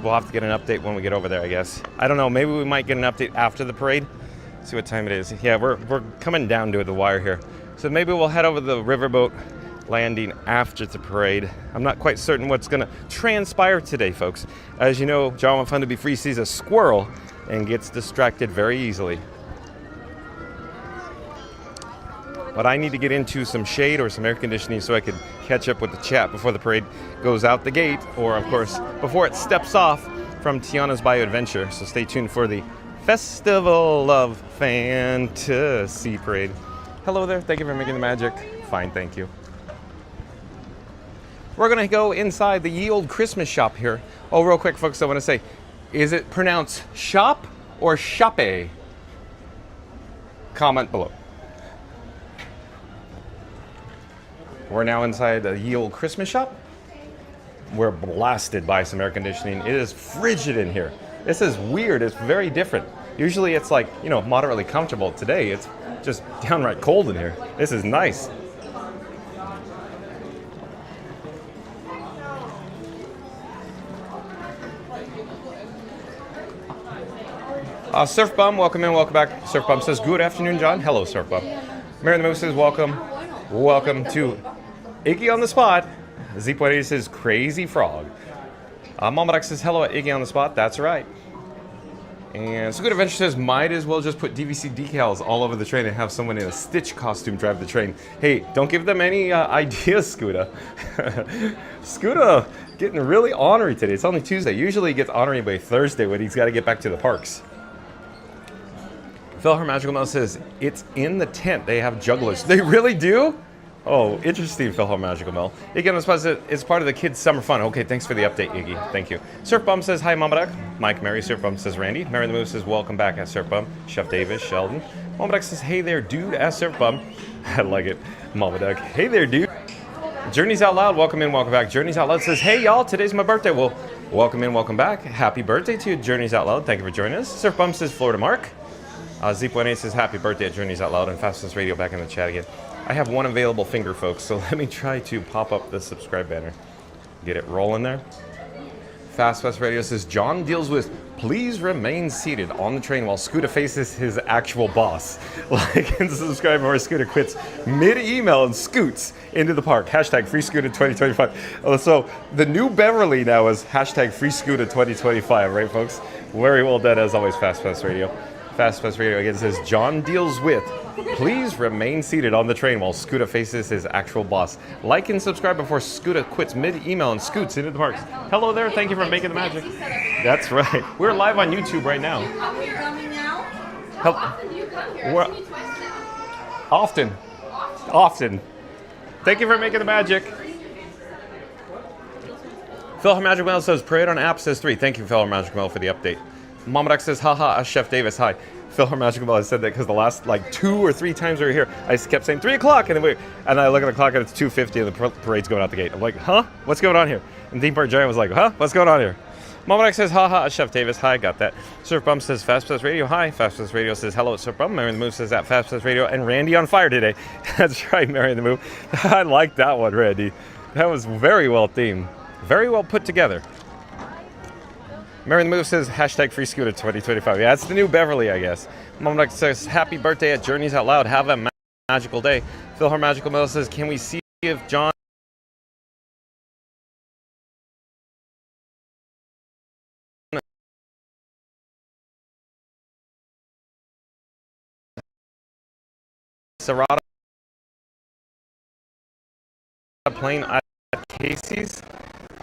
We'll have to get an update when we get over there, I guess. I don't know, maybe we might get an update after the parade. See what time it is. Yeah, we're coming down to the wire here. So maybe we'll head over the riverboat landing after the parade. I'm not quite certain what's going to transpire today, folks. As you know, John with Fun to Be Free sees a squirrel and gets distracted very easily. But I need to get into some shade or some air conditioning so I can catch up with the chat before the parade goes out the gate, or of course, before it steps off from Tiana's Bayou Adventure. So stay tuned for the Festival of Fantasy Parade. Hello there, thank you for making the magic. Fine, thank you. We're gonna go inside the Ye Olde Christmas shop here. Oh, real quick, folks, I wanna say, is it pronounced shop or shoppe? Comment below. We're now inside the ye old Christmas shop. We're blasted by some air conditioning. It is frigid in here. This is weird. It's very different. Usually it's like, you know, moderately comfortable. Today it's just downright cold in here. This is nice. Surf Bum, welcome in, welcome back. Surf Bum says, good afternoon, John. Hello, Surf Bum. Mary the Moose says, welcome. Welcome to Iggy on the Spot. Z.80 says, crazy frog. Mama Duck says, hello at Iggy on the Spot. That's right. And So Good Adventure says, might as well just put DVC decals all over the train and have someone in a Stitch costume drive the train. Hey, don't give them any ideas, Scooter. Scooter getting really ornery today. It's only Tuesday. Usually he gets ornery by Thursday when he's got to get back to the parks. Phil Her Magical Mouse says, it's in the tent. They have jugglers. They really do? Oh, interesting, Phil Her Magical Mel. Iggy on the Spot says, it's part of the kids' summer fun. Okay, thanks for the update, Iggy. Thank you. Surf Bum says, hi, Mama Duck. Mike, Mary. Surf Bum says, Randy. Mary the Moose says, welcome back at Surf Bum. Chef Davis, Sheldon. Mama Duck says, hey there, dude, at Surf Bum. I like it. Mama Duck, hey there, dude. Journeys Out Loud, welcome in, welcome back. Journeys Out Loud says, hey, y'all, today's my birthday. Well, welcome in, welcome back. Happy birthday to you, Journeys Out Loud. Thank you for joining us. Surf Bum says, Florida Mark. Z.80 says, happy birthday at Journeys Out Loud, and Fastest Radio back in the chat again. I have one available finger, folks, so let me try to pop up the subscribe banner. Get it rolling there. Fast Radio says, John deals with, please remain seated on the train while Scooter faces his actual boss. Like and subscribe before Scooter quits mid-email and scoots into the park. Hashtag Free Scooter 2025. So the new Beverly now is hashtag Free Scooter 2025, right, folks? Very well done, as always, Fast Radio. Fast Radio again says, John deals with, please remain seated on the train while Scooter faces his actual boss. Like and subscribe before Scooter quits mid-email and scoots into the parks. Hello there, thank you for making the magic. That's right. We're live on YouTube right now.
Are we coming now?
How
often do you come here? I've seen you twice now.
Often. Thank you for making the magic. Phil Her Magic Mail says, parade on app says 3. Thank you, Phil Her Magic Mail, for the update. Mama Duck says, haha, Chef Davis, hi. Phil Her Magical Bell has said that because the last like 2 or 3 times we were here, I just kept saying 3 o'clock, and I look at the clock and it's 2:50 and the parade's going out the gate. I'm like, huh? What's going on here? And Theme Park Giant was like, huh? What's going on here? Mama Duck says, haha, Chef Davis, hi, got that. Surf Bum says, Fast Radio, hi. Fast Radio says, hello, Surf Bum. Mary the Move says, at Fast Radio, and Randy on fire today. That's right, Mary the Move. I like that one, Randy. That was very well themed. Very well put together. Mary the Move says, hashtag Free Scooter 2025. Yeah, it's the new Beverly, I guess. Mom Duck says, happy birthday at Journeys Out Loud. Have a magical day. Phil Her Magical Mill says, can we see if John Serrata playing at Casey's?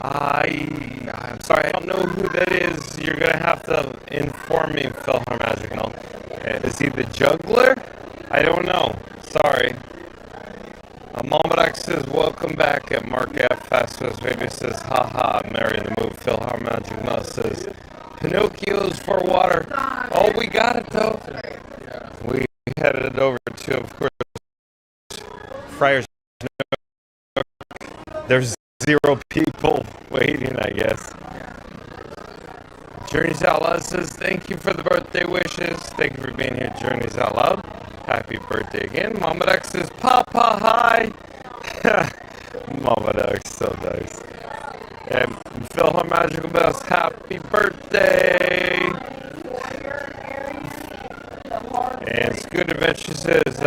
I'm sorry, I don't know who that is. You're going to have to inform me, Phil Her Magical. Is he the juggler? I don't know. Sorry. Mama Duck says, welcome back at Mark F. Fastest Radio says, haha, Mary the Move. Phil Her Magical says, Pinocchio's for water. Oh, we got it, though. We headed it over to, of course, Friar's Nook. There's 0 people waiting, I guess. Journeys Out Loud says, thank you for the birthday wishes. Thank you for being here, Journeys Out Loud. Happy birthday again. Mama Duck says, Papa, hi. Mama Duck, so nice. And Phil Her Magical Bells, happy birthday. And Scoot Adventure says,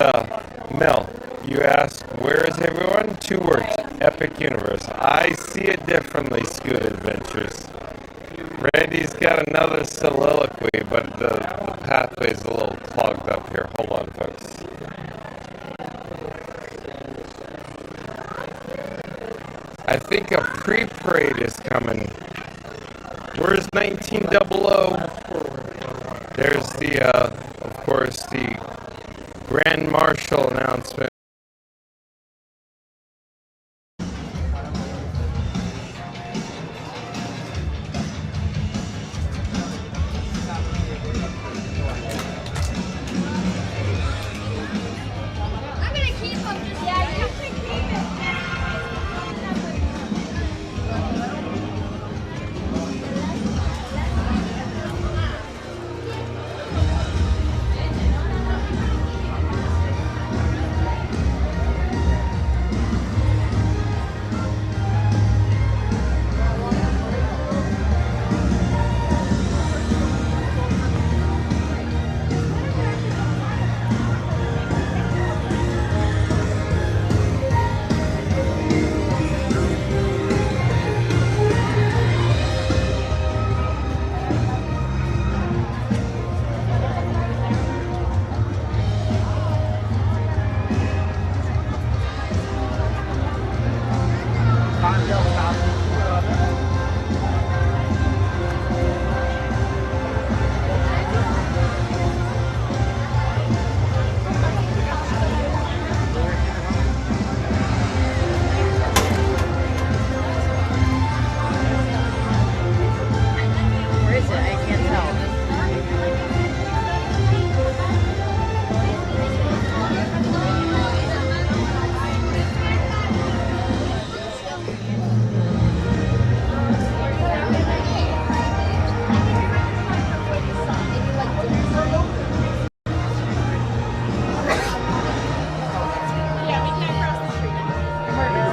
Mel, you ask, where is everyone? 2 words, Epic Universe. I see it differently, Scoot Adventures. Randy's got another soliloquy, but the pathway's a little clogged up here. Hold on, folks. I think a pre-parade is coming. Where's 1900? There's the, of course, the Grand Marshal announcement.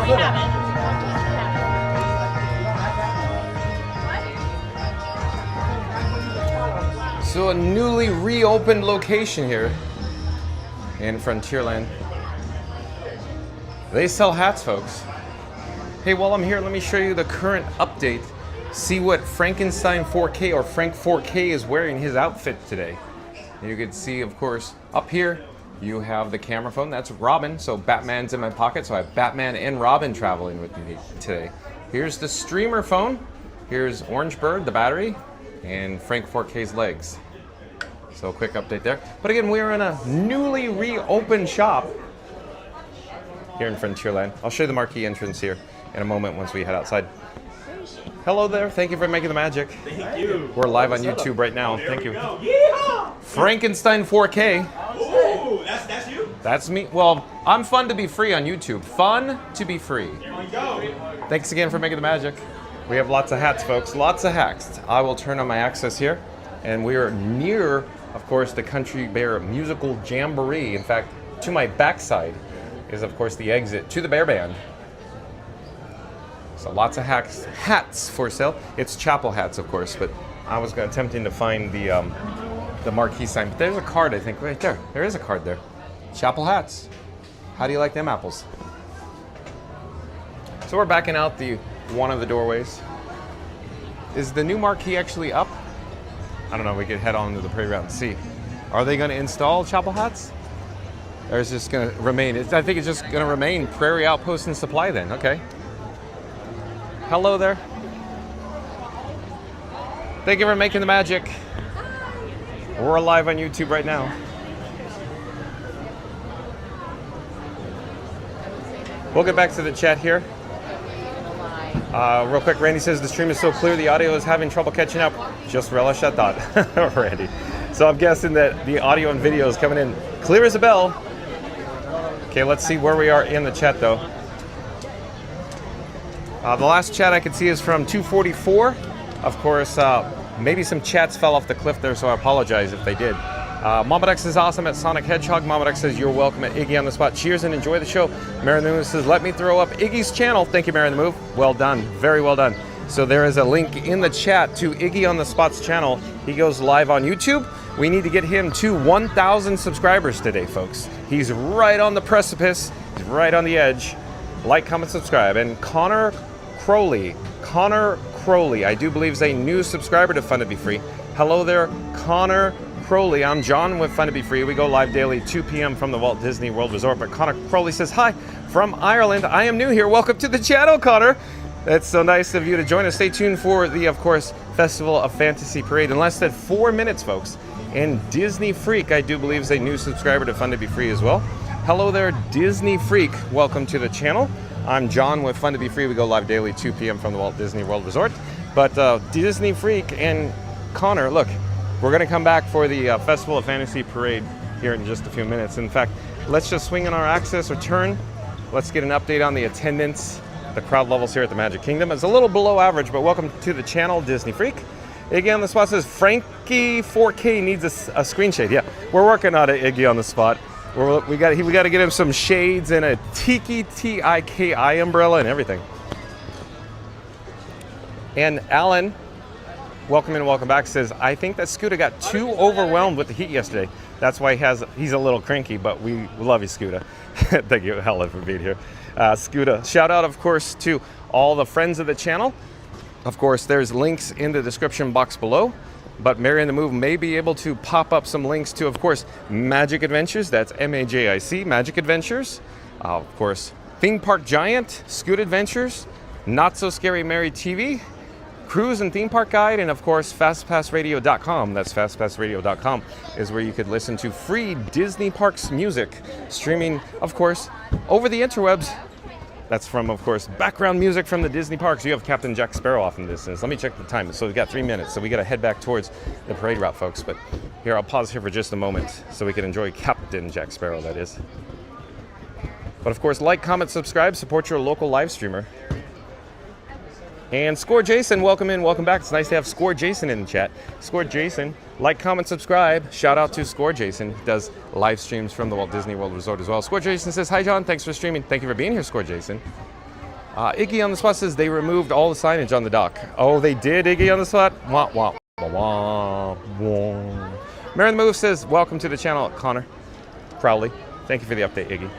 So a newly reopened location here in Frontierland. They sell hats, folks. Hey, while I'm here, let me show you the current update. See what Frankenstein 4K or Frank 4K is wearing his outfit today. You can see, of course, up here, you have the camera phone. That's Robin, so Batman's in my pocket, so I have Batman and Robin traveling with me today. Here's the streamer phone. Here's Orange Bird, the battery, and Frank 4K's legs. So quick update there. But again, we're in a newly reopened shop here in Frontierland. I'll show you the marquee entrance here in a moment once we head outside. Hello there. Thank you for making the magic.
Thank you.
We're live on YouTube right now.
There
Thank
we
you.
go. Yeehaw!
Frankenstein 4K.
Ooh, that's you?
That's me. Well, I'm fun to be free on YouTube. Fun to be free.
Here we go.
Thanks again for making the magic. We have lots of hats, folks. Lots of hats. I will turn on my access here. And we are near, of course, the Country Bear Musical Jamboree. In fact, to my backside is, of course, the exit to the Bear Band. So lots of hats for sale. It's chapel hats, of course, but I was attempting to find the marquee sign. But there's a card, I think, right there. There is a card there. Chapel hats. How do you like them apples? So we're backing out one of the doorways. Is the new marquee actually up? I don't know. We could head on to the parade route and see. Are they going to install chapel hats? Or is this going to remain? I think it's just going to remain Prairie Outpost and Supply then. Okay. Hello there. Thank you for making the magic. We're live on YouTube right now. We'll get back to the chat here. Real quick, Randy says the stream is so clear the audio is having trouble catching up. Just relish that thought, Randy. So I'm guessing that the audio and video is coming in clear as a bell. Okay, let's see where we are in the chat though. The last chat I could see is from 244. Of course, maybe some chats fell off the cliff there, so I apologize if they did. Mamadex is awesome at Sonic Hedgehog. Mamadex says you're welcome at Iggy on the Spot. Cheers and enjoy the show. Mary the Move says let me throw up Iggy's channel. Thank you, Mary the Move. Well done, very well done. So there is a link in the chat to Iggy on the Spot's channel. He goes live on YouTube. We need to get him to 1,000 subscribers today, folks. He's right on the precipice. He's right on the edge. Like, comment, subscribe. And Connor Crowley, I do believe is a new subscriber to Fun to Be Free. Hello there, Connor Crowley. I'm John with Fun to Be Free. We go live daily 2 p.m. from the Walt Disney World Resort. But Connor Crowley says, hi from Ireland. I am new here. Welcome to the channel, Connor. It's so nice of you to join us. Stay tuned for the, of course, Festival of Fantasy Parade in less than 4 minutes, folks. And Disney Freak, I do believe, is a new subscriber to Fun to Be Free as well. Hello there, Disney Freak. Welcome to the channel. I'm John with Fun to Be Free. We go live daily 2 p.m. from the Walt Disney World Resort. But Disney Freak and Connor, look, we're going to come back for the Festival of Fantasy Parade here in just a few minutes. In fact, let's just swing in our access or turn. Let's get an update on the attendance. The crowd levels here at the Magic Kingdom is a little below average, but welcome to the channel, Disney Freak. Iggy on the Spot says Frankie 4K needs a screen shade. Yeah, we're working on it, Iggy on the Spot. We got to get him some shades and a Tiki T-I-K-I umbrella and everything. And Alan, welcome and welcome back, says, I think that Scooter got too overwhelmed with the heat yesterday. That's why he's a little cranky, but we love you, Scooter. Thank you, Helen, for being here. Scooter, shout out, of course, to all the friends of the channel. Of course, there's links in the description box below. But Mary and the Move may be able to pop up some links to, of course, Magic Adventures. That's M-A-J-I-C, Magic Adventures. Of course, Theme Park Giant, Scoot Adventures, Not So Scary Mary TV, Cruise and Theme Park Guide, and of course, FastPassRadio.com. That's FastPassRadio.com is where you could listen to free Disney Parks music, streaming, of course, over the interwebs. That's from, of course, background music from the Disney parks. You have Captain Jack Sparrow off in the distance. Let me check the time. So we've got 3 minutes. So we got to head back towards the parade route, folks. But here, I'll pause here for just a moment so we can enjoy Captain Jack Sparrow, that is. But of course, like, comment, subscribe, support your local live streamer. And Score Jason, welcome in, welcome back. It's nice to have Score Jason in the chat. Score Jason, like, comment, subscribe. Shout out to Score Jason. He does live streams from the Walt Disney World Resort as well. Score Jason says, hi John, thanks for streaming. Thank you for being here, Score Jason. Iggy on the Spot says they removed all the signage on the dock. Oh, they did, Iggy on the Spot? Wah, wah, wah, wah, wah. Mary the Move says, welcome to the channel, Connor. Proudly. Thank you for the update, Iggy.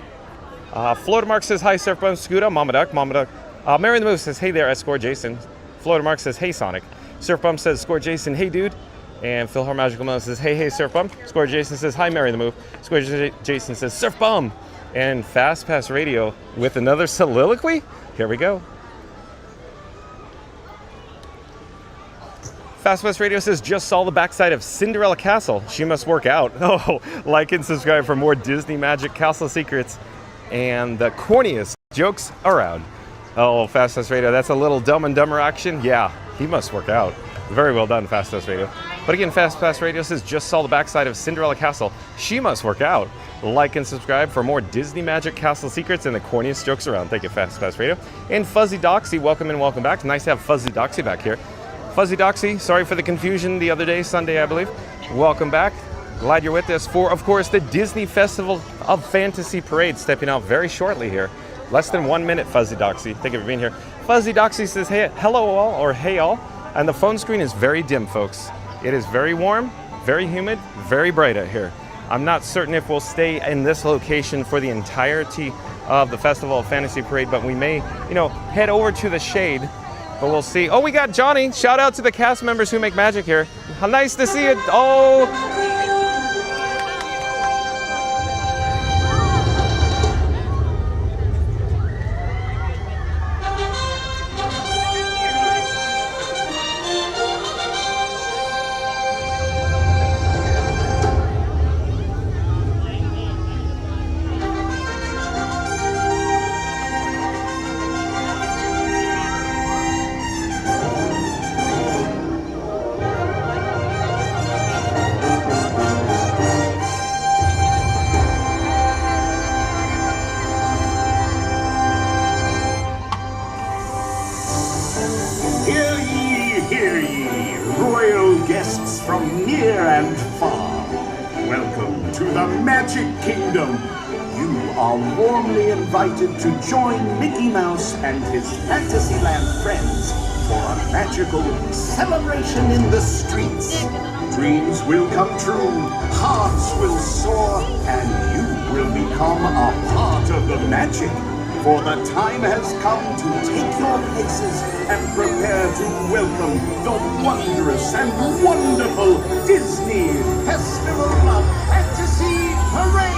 Florida Mark says, hi, Surf Bum, Scooter, Mama Duck, Mama Duck. Mary the Move says, hey there, I score Jason. Florida Mark says, hey, Sonic. Surf Bum says, score Jason, hey, dude. And Phil Har Magical Melon says, hey, hey, Surf Bum. Score Jason says, hi, Mary the Move. Score Jason says, Surf Bum. And Fast Pass Radio with another soliloquy. Here we go. Fast Pass Radio says, just saw the backside of Cinderella Castle. She must work out. Oh, like and subscribe for more Disney Magic Castle secrets and the corniest jokes around. Oh, Fast Pass Radio, that's a little Dumb and Dumber action. Yeah, he must work out. Very well done, Fast Pass Radio. But again, Fast Pass Radio says, just saw the backside of Cinderella Castle. She must work out. Like and subscribe for more Disney Magic Castle secrets and the corniest jokes around. Thank you, Fast Pass Radio. And Fuzzy Doxy, welcome and welcome back. Nice to have Fuzzy Doxy back here. Fuzzy Doxy, sorry for the confusion the other day, Sunday, I believe. Welcome back. Glad you're with us for, of course, the Disney Festival of Fantasy Parade stepping out very shortly here. Less than 1 minute, Fuzzy Doxy. Thank you for being here. Fuzzy Doxy says, hey, hello all, or hey all. And the phone screen is very dim, folks. It is very warm, very humid, very bright out here. I'm not certain if we'll stay in this location for the entirety of the Festival of Fantasy Parade, but we may, head over to the shade, but we'll see. Oh, we got Johnny. Shout out to the cast members who make magic here. How nice to see you. Oh.
Invited to join Mickey Mouse and his Fantasyland friends for a magical celebration in the streets. Dreams will come true, hearts will soar, and you will become a part of the magic. For the time has come to take your places and prepare to welcome the wondrous and wonderful Disney Festival of Fantasy Parade.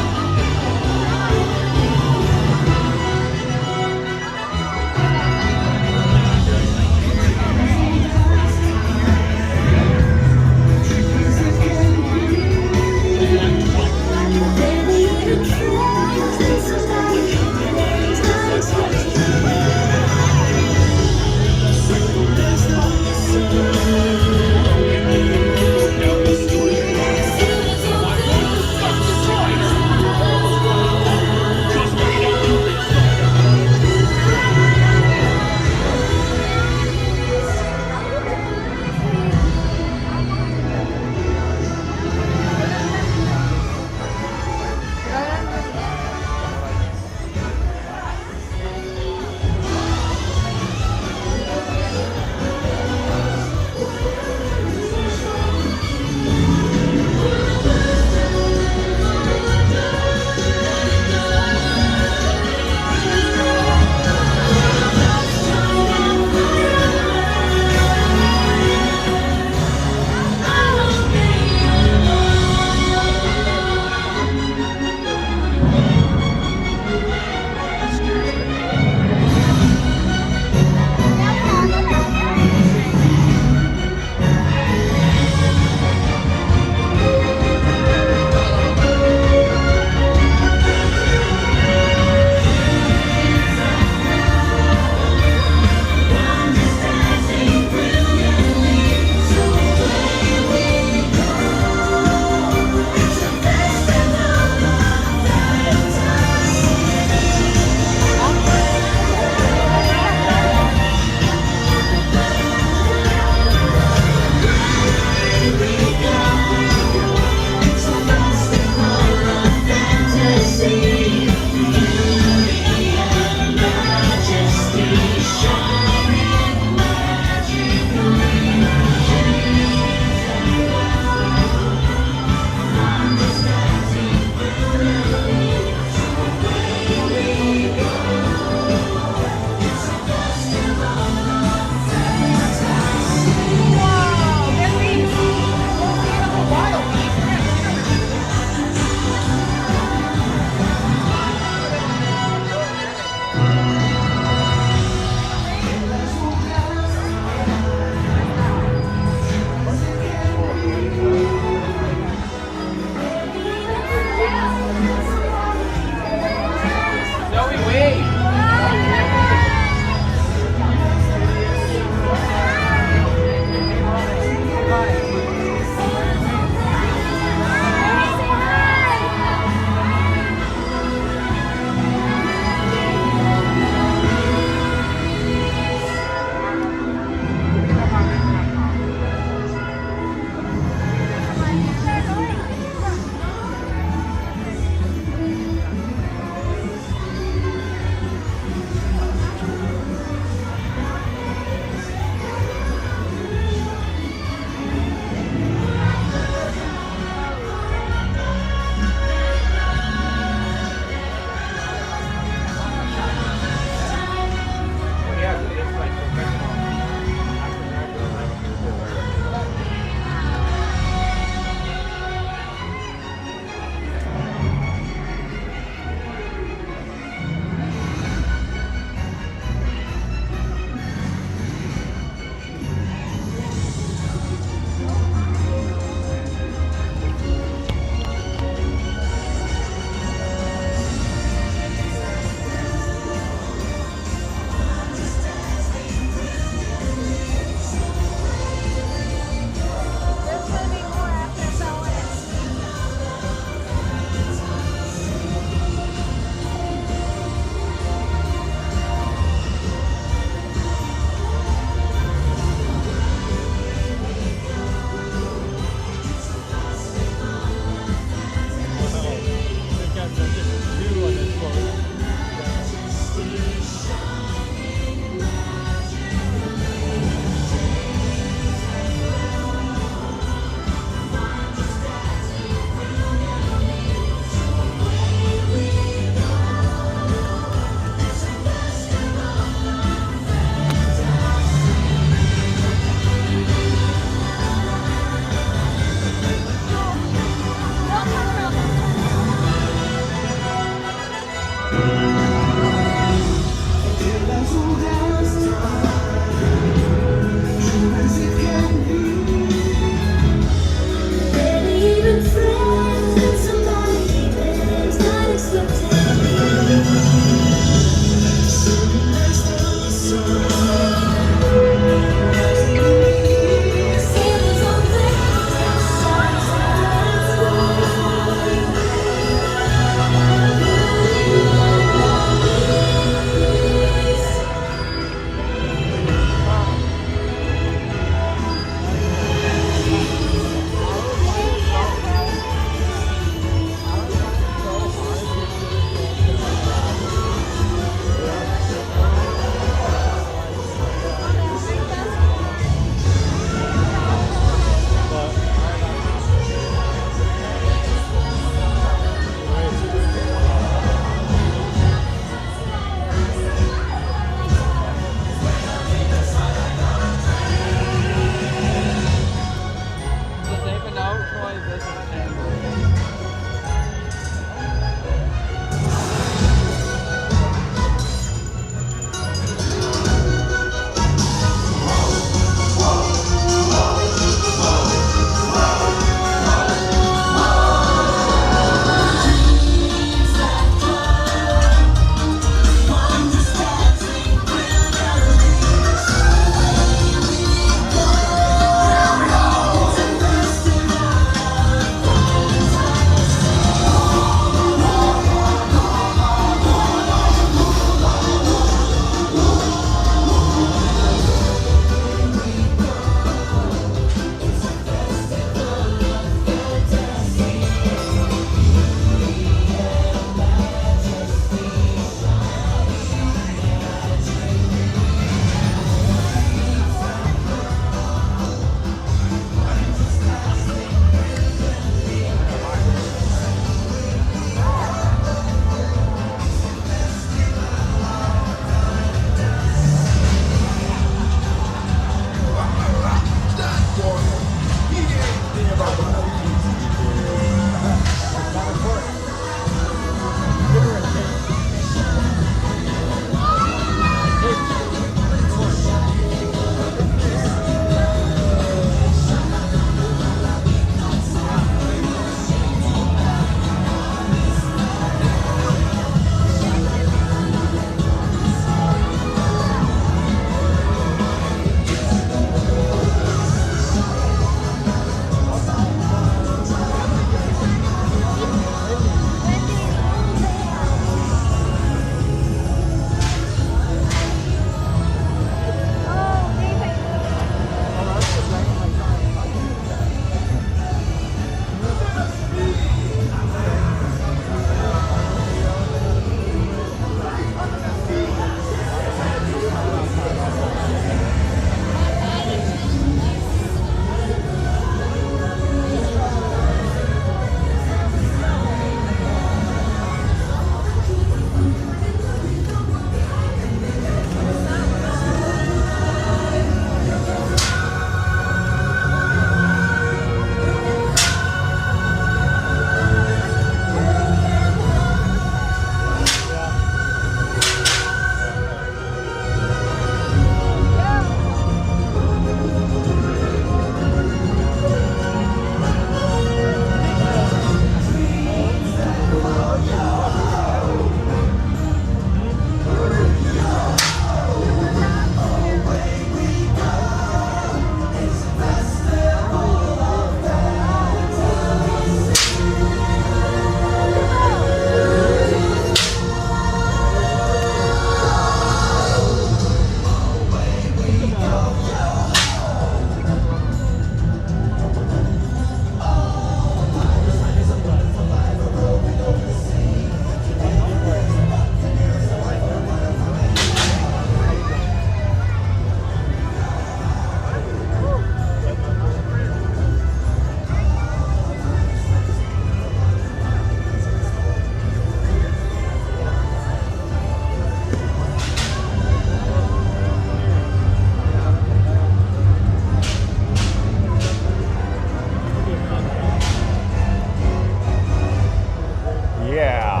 Yeah.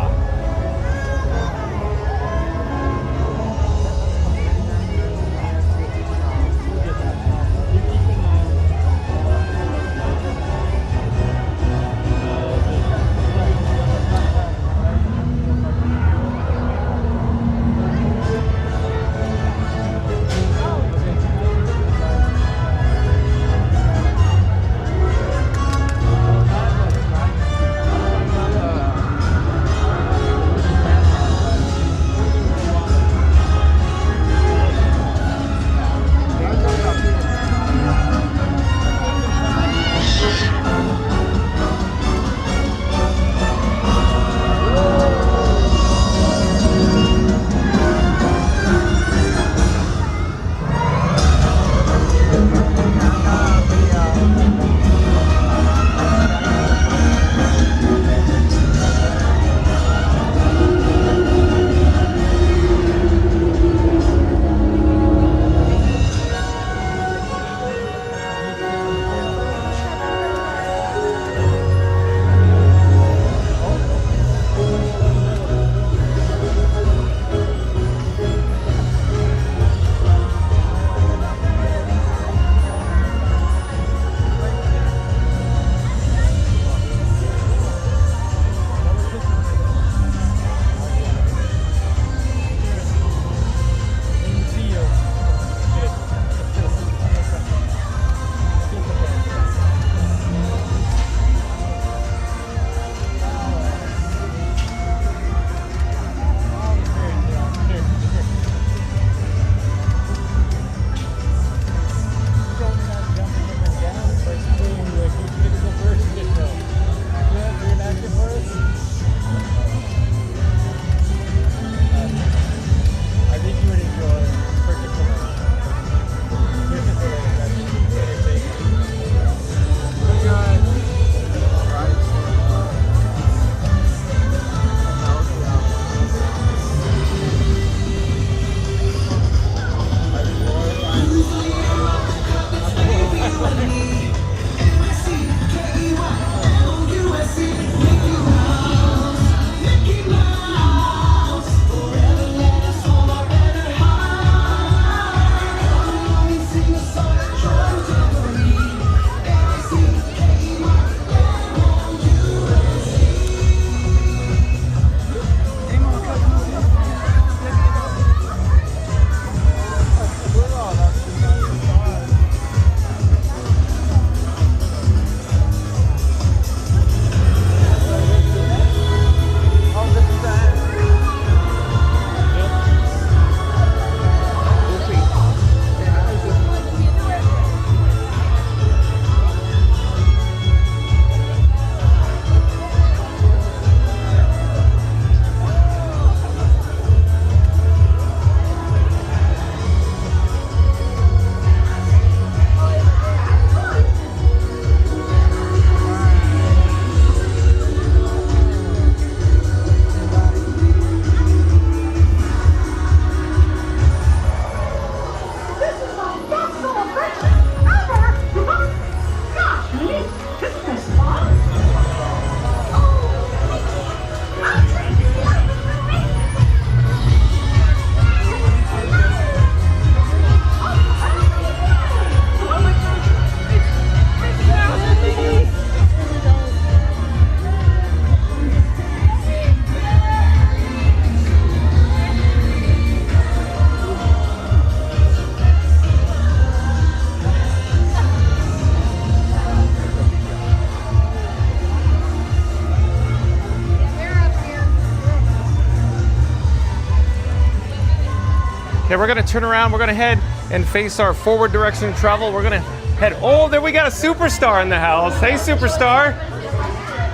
Okay, we're gonna turn around, we're gonna head and face our forward direction of travel. We're gonna head, oh, there we got a superstar in the house. Hey, superstar.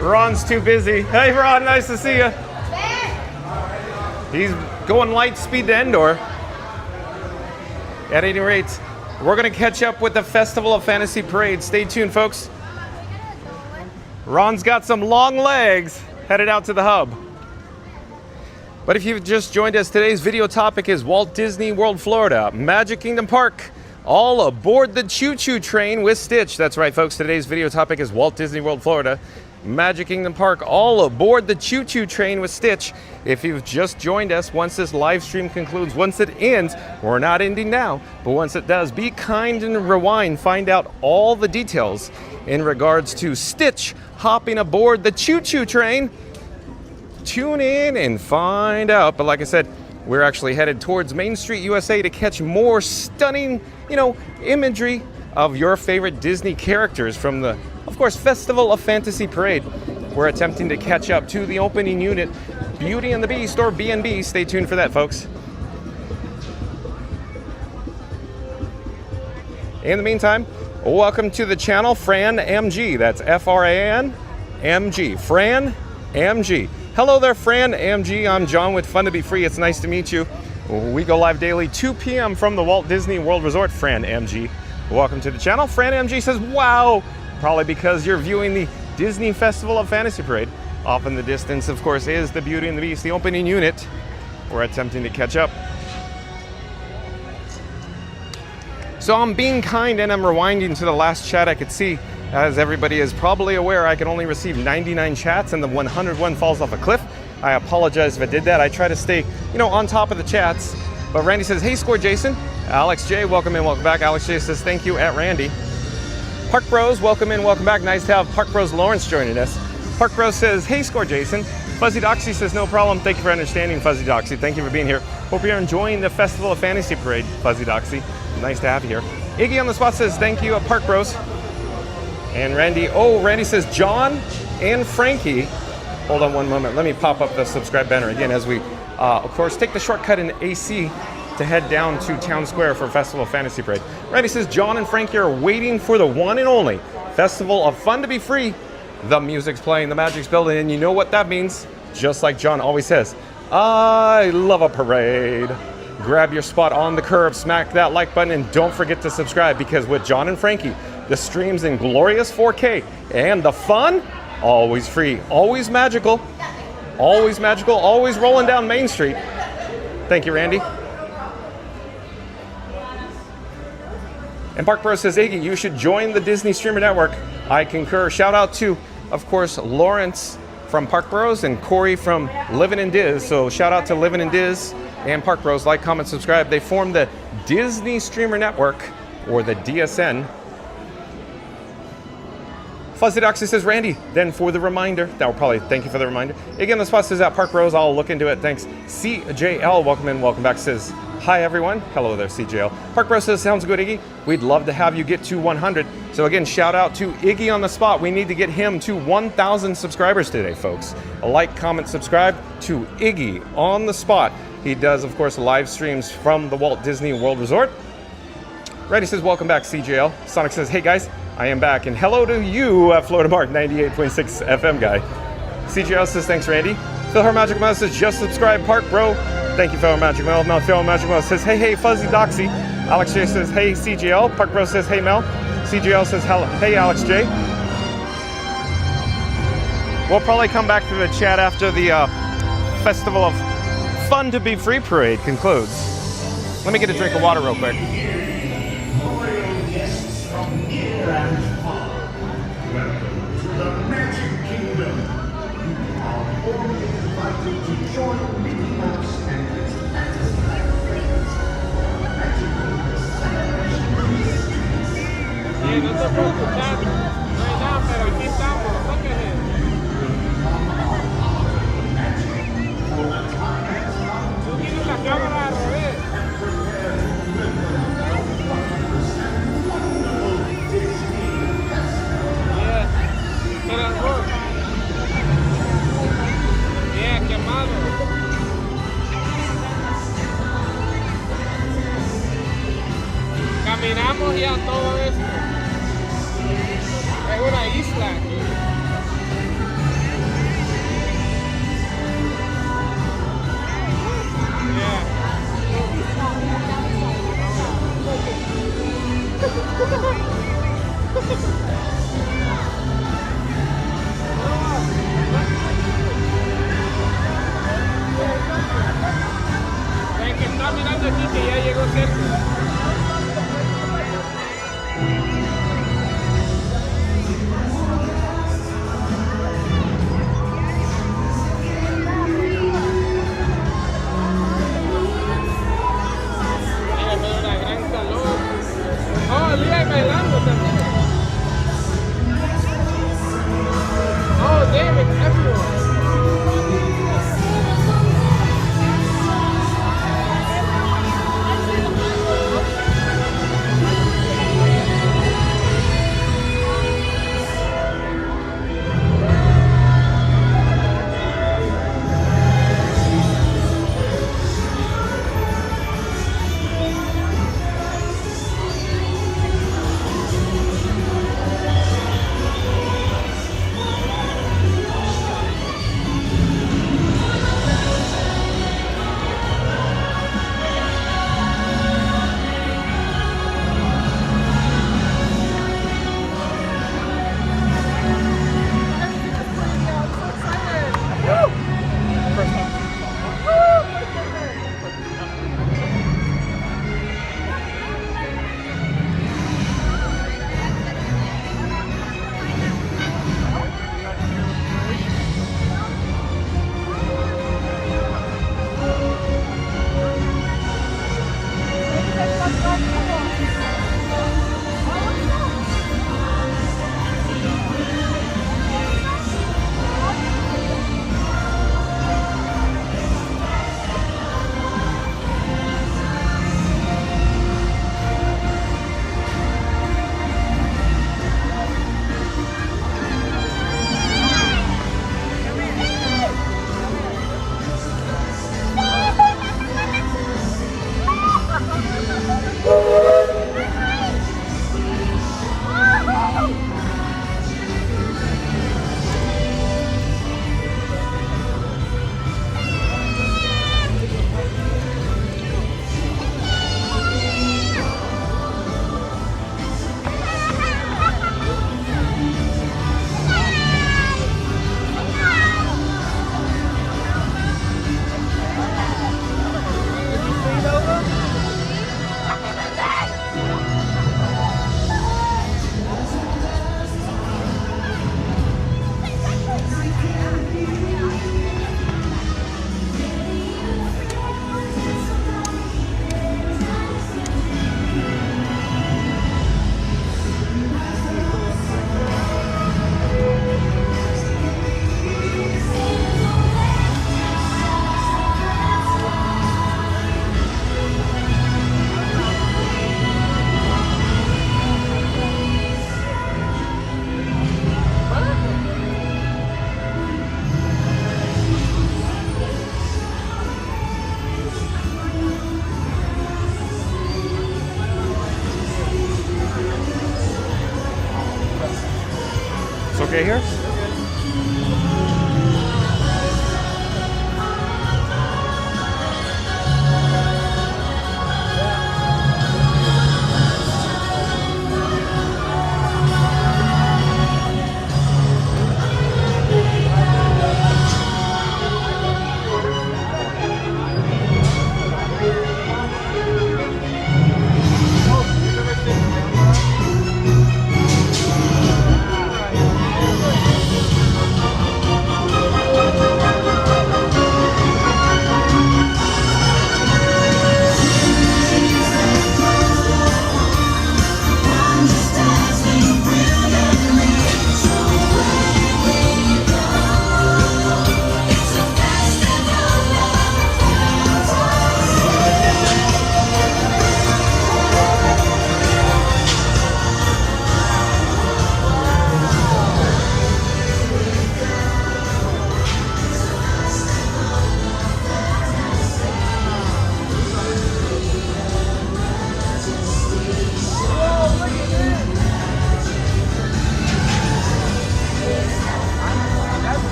Ron's too busy. Hey, Ron, nice to see you. He's going light speed to Endor. At any rate, we're gonna catch up with the Festival of Fantasy Parade. Stay tuned, folks. Ron's got some long legs headed out to the hub. But if you've just joined us, today's video topic is Walt Disney World Florida, Magic Kingdom Park, all aboard the Choo Choo train with Stitch. That's right, folks, today's video topic is Walt Disney World Florida. Magic Kingdom Park, all aboard the Choo Choo train with Stitch. If you've just joined us, once this live stream concludes, once it ends, we're not ending now, but once it does, be kind and rewind, find out all the details in regards to Stitch hopping aboard the Choo Choo train. Tune in and find out. But like I said, we're actually headed towards Main Street, USA to catch more stunning, imagery of your favorite Disney characters from the, of course, Festival of Fantasy Parade. We're attempting to catch up to the opening unit, Beauty and the Beast, or B&B. Stay tuned for that, folks. In the meantime, welcome to the channel, Fran MG. That's F-R-A-N MG. Fran MG. Hello there, Fran MG. I'm John with Fun to Be Free. It's nice to meet you. We go live daily, 2 p.m. from the Walt Disney World Resort. Fran MG. Welcome to the channel. Fran MG says, wow, probably because you're viewing the Disney Festival of Fantasy Parade. Off in the distance, of course, is the Beauty and the Beast, the opening unit. We're attempting to catch up. So I'm being kind and I'm rewinding to the last chat I could see. As everybody is probably aware, I can only receive 99 chats and the 101 falls off a cliff. I apologize if I did that. I try to stay, on top of the chats. But Randy says, hey, Score Jason. Alex J, welcome in, welcome back. Alex J says, thank you at Randy. Park Bros, welcome in, welcome back. Nice to have Park Bros Lawrence joining us. Park Bros says, hey, Score Jason. Fuzzy Doxy says, no problem. Thank you for understanding, Fuzzy Doxy. Thank you for being here. Hope you're enjoying the Festival of Fantasy Parade, Fuzzy Doxy. Nice to have you here. Iggy on the spot says, thank you at Park Bros. And Randy says, John and Frankie. Hold on one moment. Let me pop up the subscribe banner again as we, of course, take the shortcut in AC to head down to Town Square for Festival of Fantasy Parade. Randy says, John and Frankie are waiting for the one and only Festival of Fun to Be Free. The music's playing, the magic's building, and you know what that means? Just like John always says, I love a parade. Grab your spot on the curb, smack that like button, and don't forget to subscribe, because with John and Frankie, the streams in glorious 4K and the fun, always free, always magical, always rolling down Main Street. Thank you, Randy. And Park Bros says, Iggy, you should join the Disney Streamer Network. I concur. Shout out to, of course, Lawrence from Park Bros and Corey from Livin' in Diz. So shout out to Livin' in Diz and Park Bros. Like, comment, subscribe. They form the Disney Streamer Network, or the DSN. Fuzzy Doxy says, Randy, then for the reminder, that will probably, thank you for the reminder. Again, the spot says at Park Rose, I'll look into it, thanks. CJL, welcome in, welcome back, says, hi everyone. Hello there, CJL. Park Rose says, sounds good, Iggy. We'd love to have you get to 100. So again, shout out to Iggy on the spot. We need to get him to 1,000 subscribers today, folks. A like, comment, subscribe to Iggy on the spot. He does, of course, live streams from the Walt Disney World Resort. Randy says, welcome back, CJL. Sonic says, hey guys, I am back, and hello to you, Florida Mark 98.6 FM guy. CGL says, thanks, Randy. Phil Magic Mouse says, just subscribe, Park Bro. Thank you, Phil Magic Mouse. Now, Phil Magic Mouse says, hey, Fuzzy Doxy. Alex J says, hey, CGL. Park Bro says, hey, Mel. CGL says, hello. Hey, Alex J. We'll probably come back to the chat after the Festival of Fun to Be Free parade concludes. Let me get a drink of water real quick.
And far. Welcome to the Magic Kingdom. You are all invited to join Mickey Mouse and his Fantasyland friends for a magical celebration.
Sí, no te puedo escuchar right now, pero aquí estamos, tóquenle. Tú tienes la cámara al revés. Yeah, quemado. Caminamos ya todo esto. Es una isla aquí. Ven que está mirando aquí que ya llegó cerca.
okay here?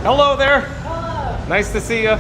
Hello there. Hello. Nice to see you.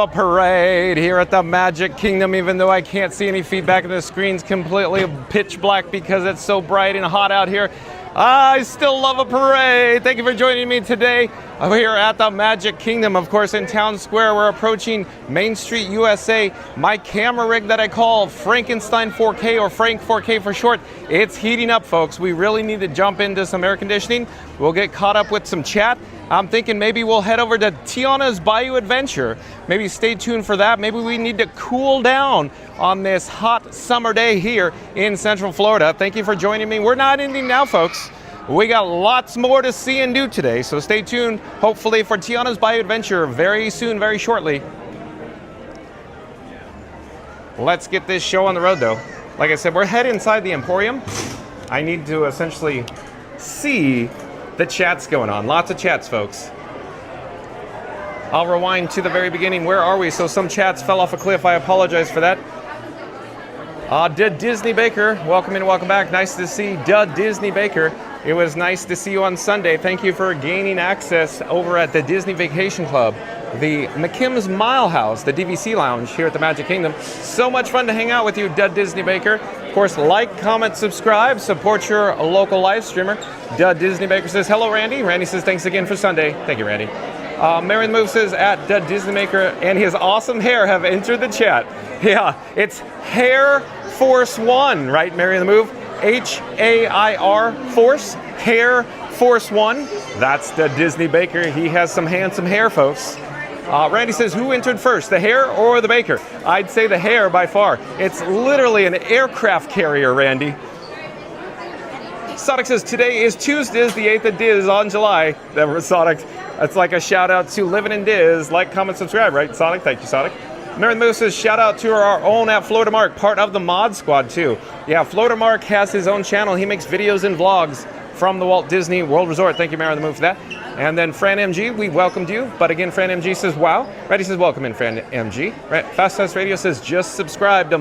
a parade here at the Magic Kingdom, even though I can't see any feedback and the screen's completely pitch black because it's so bright and hot out here. I still love a parade. Thank you for joining me today here at the Magic Kingdom. Of course, in Town Square, we're approaching Main Street, USA. My camera rig that I call Frankenstein 4K, or Frank 4K for short, it's heating up, folks. We really need to jump into some air conditioning. We'll get caught up with some chat. I'm thinking maybe we'll head over to Tiana's Bayou Adventure. Maybe stay tuned for that. Maybe we need to cool down on this hot summer day here in Central Florida. Thank you for joining me. We're not ending now, folks. We got lots more to see and do today, so stay tuned, hopefully, for Tiana's Bayou Adventure very soon, very shortly. Let's get this show on the road, though. Like I said, we're heading inside the Emporium. I need to essentially see the chats going on. Lots of chats, folks. I'll rewind to the very beginning. Where are we? So some chats fell off a cliff. I apologize for that. Disney Baker, welcome in, welcome back. Nice to see Disney Baker. It was nice to see you on Sunday. Thank you for gaining access over at the Disney Vacation Club, the McKim's Mile House, the DVC Lounge here at the Magic Kingdom. So much fun to hang out with you, Disney Baker. Of course, like, comment, subscribe, support your local live streamer. Disney Baker says, hello, Randy. Randy says, thanks again for Sunday. Thank you, Randy. Marion Move says, at Disney Maker and his awesome hair have entered the chat. Yeah, it's Hair Force One, right, Marion Move? H-A-I-R Force, Hair Force One. That's the Disney Baker. He has some handsome hair, folks. Randy says, who entered first, the hair or the baker? I'd say the hair by far. It's literally an aircraft carrier, Randy. Sonic says, today is Tuesday, the 8th of Diz on July. That was Sonic. That's like a shout out to Living in Diz. Like, comment, subscribe, right, Sonic? Thank you, Sonic. Marion Moose says, shout out to our own at Florida Mark, part of the Mod Squad too. Yeah, Florida Mark has his own channel. He makes videos and vlogs from the Walt Disney World Resort. Thank you, Marion the Move, for that. And then Fran MG, we welcomed you. But again, Fran MG says, wow. Reddy says, welcome in, Fran MG. Right. Fast Fast Radio says, just subscribe to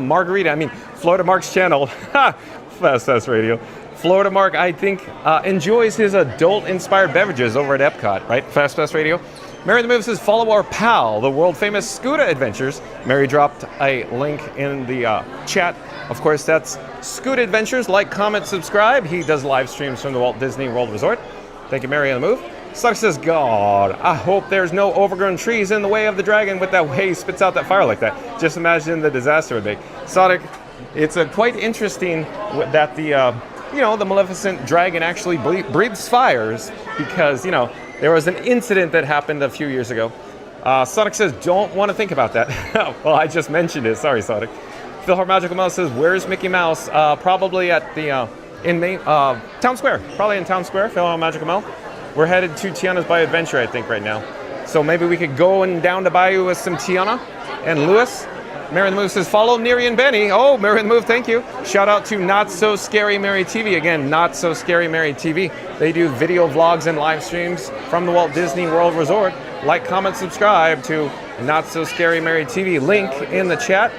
Florida Mark's channel. Fast Fast Radio. Florida Mark, I think, enjoys his adult-inspired beverages over at Epcot, right? Fast Fast Radio. Mary the Move says, follow our pal, the world-famous Scooter Adventures. Mary dropped a link in the chat. Of course, that's Scooter Adventures. Like, comment, subscribe. He does live streams from the Walt Disney World Resort. Thank you, Mary on the Move. Suck says, God, I hope there's no overgrown trees in the way of the dragon with that way he spits out that fire like that. Just imagine the disaster it would make. Sonic, it's quite interesting that the Maleficent dragon actually breathes fires because, there was an incident that happened a few years ago. Sonic says, don't want to think about that. Well, I just mentioned it. Sorry, Sonic. Philhar Magical Mouse says, where's Mickey Mouse? Probably at the Town Square. Probably in Town Square, Philhar Magical Mouse. We're headed to Tiana's Bayou Adventure, I think, right now. So maybe we could go down to Bayou with some Tiana and Lewis. Marion the Move says, follow Neri and Benny. Oh, Marion the Move, thank you. Shout out to Not So Scary Mary TV. Again, Not So Scary Mary TV. They do video vlogs and live streams from the Walt Disney World Resort. Like, comment, subscribe to Not So Scary Mary TV. Link in the chat.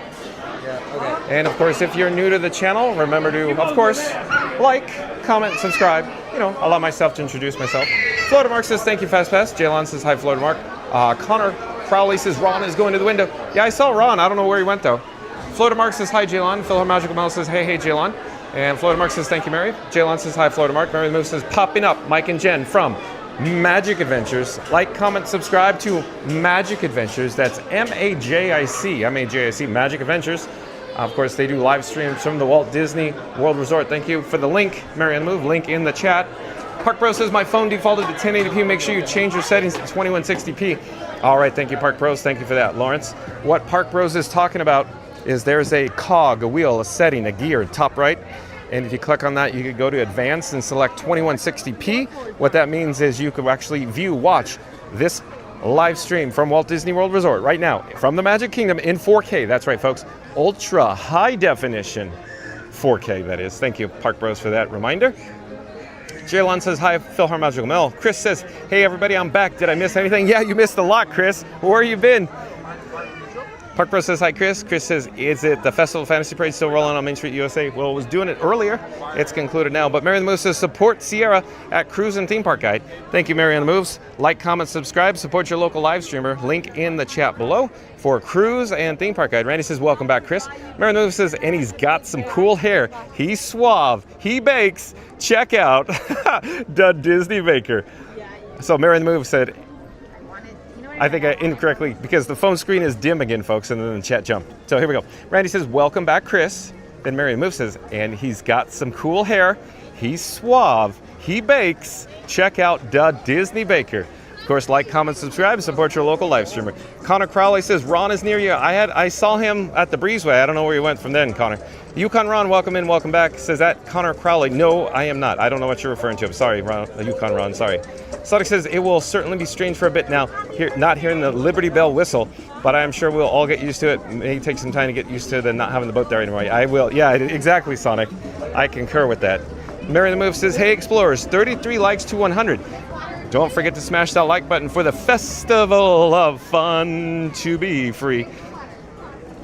And of course, if you're new to the channel, remember to, of course, like, comment, subscribe. Allow myself to introduce myself. Florida Mark says, thank you, Fast Pass. Jaylon says, hi, Florida Mark. Connor Crowley says, Ron is going to the window. Yeah, I saw Ron. I don't know where he went, though. Florida Mark says, hi, Jaylon. Philhar Magical Mouse says, hey, Jaylon. And Florida Mark says, thank you, Mary. Jaylon says, hi, Florida Mark. Mary the Move says, popping up, Mike and Jen from Magic Adventures. Like, comment, subscribe to Magic Adventures. That's M-A-J-I-C, Magic Adventures. Of course, they do live streams from the Walt Disney World Resort. Thank you for the link, Mary on the Move. Link in the chat. Park Bro says, my phone defaulted to 1080p. Make sure you change your settings to 2160p. All right, thank you, Park Bros. Thank you for that, Lawrence. What Park Bros is talking about is there's a cog, a wheel, a setting, a gear, top right. And if you click on that, you could go to advanced and select 2160p. What that means is you could actually watch this live stream from Walt Disney World Resort right now from the Magic Kingdom in 4K. That's right, folks. Ultra high definition 4K, that is. Thank you, Park Bros, for that reminder. Jaylon says, hi, Philhar Magical Mel. Chris says, hey, everybody, I'm back. Did I miss anything? Yeah, you missed a lot, Chris. Where you been? Park Bro says hi, Chris. Chris says, is it the Festival Fantasy Parade still rolling on Main Street, USA? Well, it was doing it earlier. It's concluded now. But Mary on the Move says, support Sierra at Cruise and Theme Park Guide. Thank you, Mary on the Moves. Like, comment, subscribe. Support your local live streamer. Link in the chat below for Cruise and Theme Park Guide. Randy says, welcome back, Chris. Mary on the Move says, and he's got some cool hair. He's suave. He bakes. Check out the Disney Baker. So Mary on the Move said, I think I incorrectly, because the phone screen is dim again, folks, and then the chat jumped. So here we go. Randy says, welcome back, Chris. Then Mary on the Move says, and he's got some cool hair. He's suave. He bakes. Check out the Disney Baker. Of course, like, comment, subscribe, support your local live streamer. Connor Crowley says, Ron is near you. I saw him at the Breezeway. I don't know where he went from then, Connor. Yukon Ron, welcome in, welcome back. Says that Connor Crowley. No, I am not. I don't know what you're referring to. I'm sorry, Ron, Yukon Ron, sorry. Sonic says, it will certainly be strange for a bit now, not hearing the Liberty Bell whistle, but I am sure we'll all get used to it. It may take some time to get used to the not having the boat there anymore. I will. Yeah, exactly, Sonic. I concur with that. Mary the Move says, hey, Explorers, 33 likes to 100. Don't forget to smash that like button for the Festival of Fun to be free.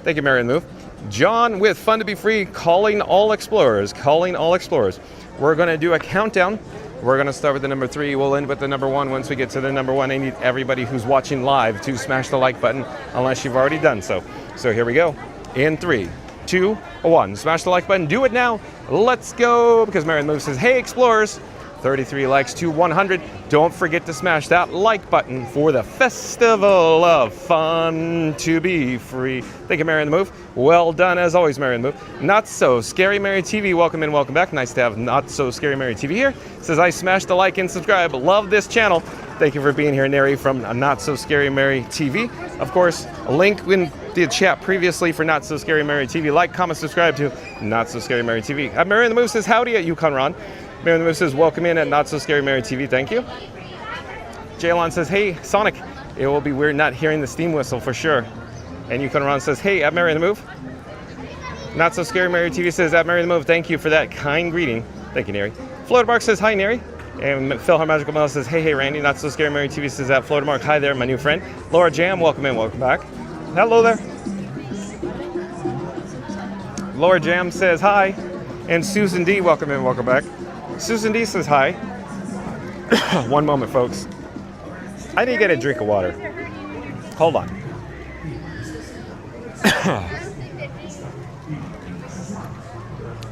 Thank you, Mary the Move. John with Fun to be Free, calling all explorers, calling all explorers. We're going to do a countdown. We're going to start with the number 3. We'll end with the number 1. Once we get to the number 1, I need everybody who's watching live to smash the like button, unless you've already done so. So here we go. In 3, 2, 1. Smash the like button. Do it now. Let's go. Because Mary the Move says, hey, explorers. 33 likes to 100. Don't forget to smash that like button for the Festival of Fun to be free. Thank you, Mary on the Move. Well done, as always, Mary on the Move. Not So Scary Mary TV, welcome in, welcome back. Nice to have Not So Scary Mary TV here. Says, I smashed the like and subscribe. Love this channel. Thank you for being here, Neri, from Not So Scary Mary TV. Of course, a link in the chat previously for Not So Scary Mary TV. Like, comment, subscribe to Not So Scary Mary TV. Mary on the Move says, howdy at Yukon Ron. Mary on the Move says, welcome in at Not So Scary Mary TV. Thank you. Jaylon says, hey, Sonic, it will be weird not hearing the steam whistle for sure. And Yukon Ron says, hey, at Mary on the Move. Not So Scary Mary TV says, at Mary on the Move, thank you for that kind greeting. Thank you, Neri. Florida Mark says, hi, Neri. And Phil Her Magical Mel says, hey, Randy. Not So Scary Mary TV says, at Florida Mark, hi there, my new friend. Laura Jam, welcome in, welcome back. Hello there. Laura Jam says, hi. And Susan D, welcome in, welcome back. Susan D says hi. One moment, folks. I need to get a drink of water. Hold on.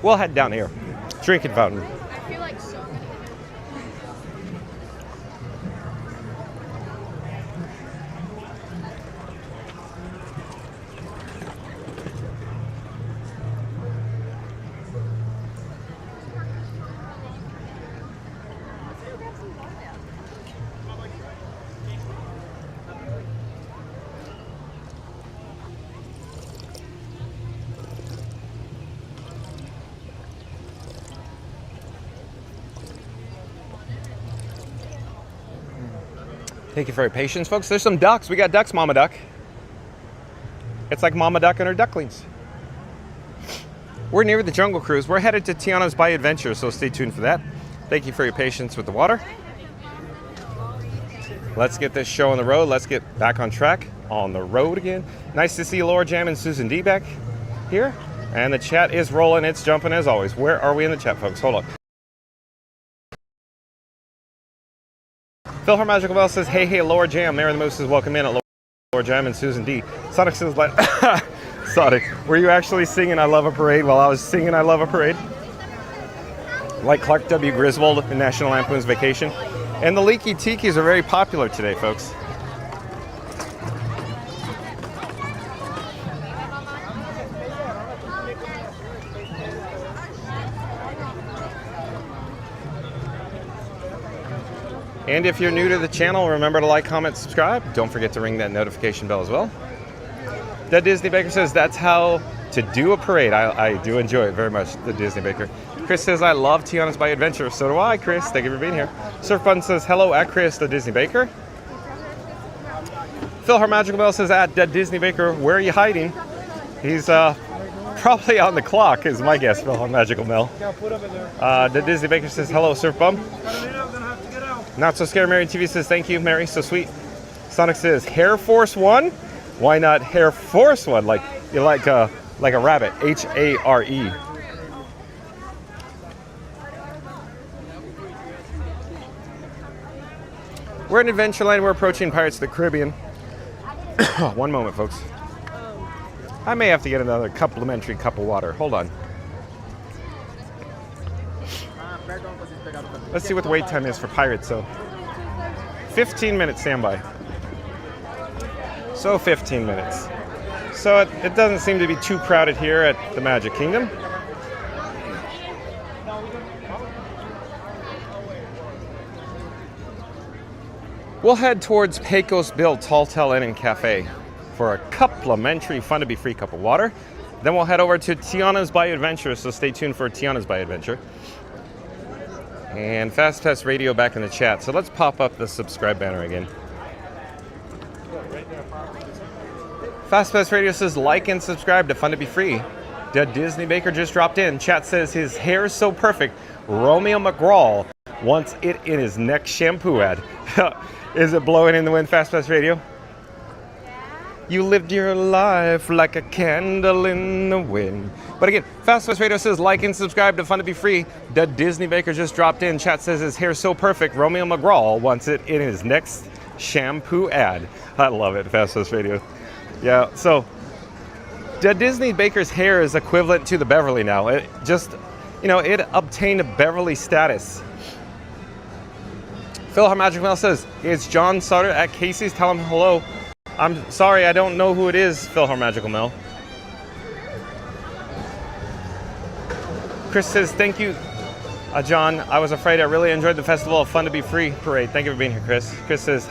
We'll head down here. Drinking fountain. Thank you for your patience, folks. There's some ducks. We got ducks, Mama Duck. It's like Mama Duck and her ducklings. We're near the Jungle Cruise. We're headed to Tiana's Bayou Adventure, so stay tuned for that. Thank you for your patience with the water. Let's get this show on the road. Let's get back on track, on the road again. Nice to see Laura Jam and Susan D back here. And the chat is rolling. It's jumping as always. Where are we in the chat, folks? Hold on. Phil Her Magical Bell says, hey, Laura Jam. Mary the Moose says, welcome in at Laura Jam and Susan D. Sonic says, Sonic, were you actually singing I Love a Parade while I was singing I Love a Parade? Like Clark W. Griswold in National Lampoon's Vacation. And the Leaky Tikis are very popular today, folks. And if you're new to the channel, remember to like, comment, subscribe. Don't forget to ring that notification bell as well. The Disney Baker says that's how to do a parade. I do enjoy it very much, the Disney Baker. Chris says, I love Tiana's Bayou Adventure. So do I, Chris. Thank you for being here. Surf Fun says, hello at Chris, the Disney Baker. Phil Her Magical Bell says, at the Disney Baker, where are you hiding? He's probably on the clock, is my guess, Phil Her Magical Mel. The Disney Baker says, hello, Surf Bum. Not So Scary Mary TV says, thank you, Mary, so sweet. Sonic says, Hair Force One? Why not Hair Force one? Like a rabbit. H-A-R-E. We're in Adventureland. We're approaching Pirates of the Caribbean. One moment, folks. I may have to get another complimentary cup of water. Hold on. Let's see what the wait time is for Pirates. So 15 minutes standby. So 15 minutes. So it doesn't seem to be too crowded here at the Magic Kingdom. We'll head towards Pecos Bill Tall Tale Inn and Cafe for a complimentary fun to be free cup of water. Then we'll head over to Tiana's Bayou Adventure, so stay tuned for Tiana's Bayou Adventure. And Fast Pass Radio back in the chat. So let's pop up the subscribe banner again. Fast Pass Radio says like and subscribe to Fun to Be Free. The Disney Baker just dropped in. Chat says his hair is so perfect. Romeo McGraw wants it in his next shampoo ad. Is it blowing in the wind, Fast Pass Radio? You lived your life like a candle in the wind. But again, Fast Pass Radio says like and subscribe to Fun to Be Free. The Disney Baker just dropped in. Chat says his hair's so perfect. Romeo McGraw wants it in his next shampoo ad. I love it, Fast Pass Radio. Yeah, so the Disney Baker's hair is equivalent to the Beverly now. It just, it obtained a Beverly status. Phil Magic Mel says, it's John Sutter at Casey's. Tell him hello. I'm sorry, I don't know who it is, Phil Magical Mel. Chris says, thank you, John. I was afraid I really enjoyed the Festival of Fun to Be Free parade. Thank you for being here, Chris. Chris says,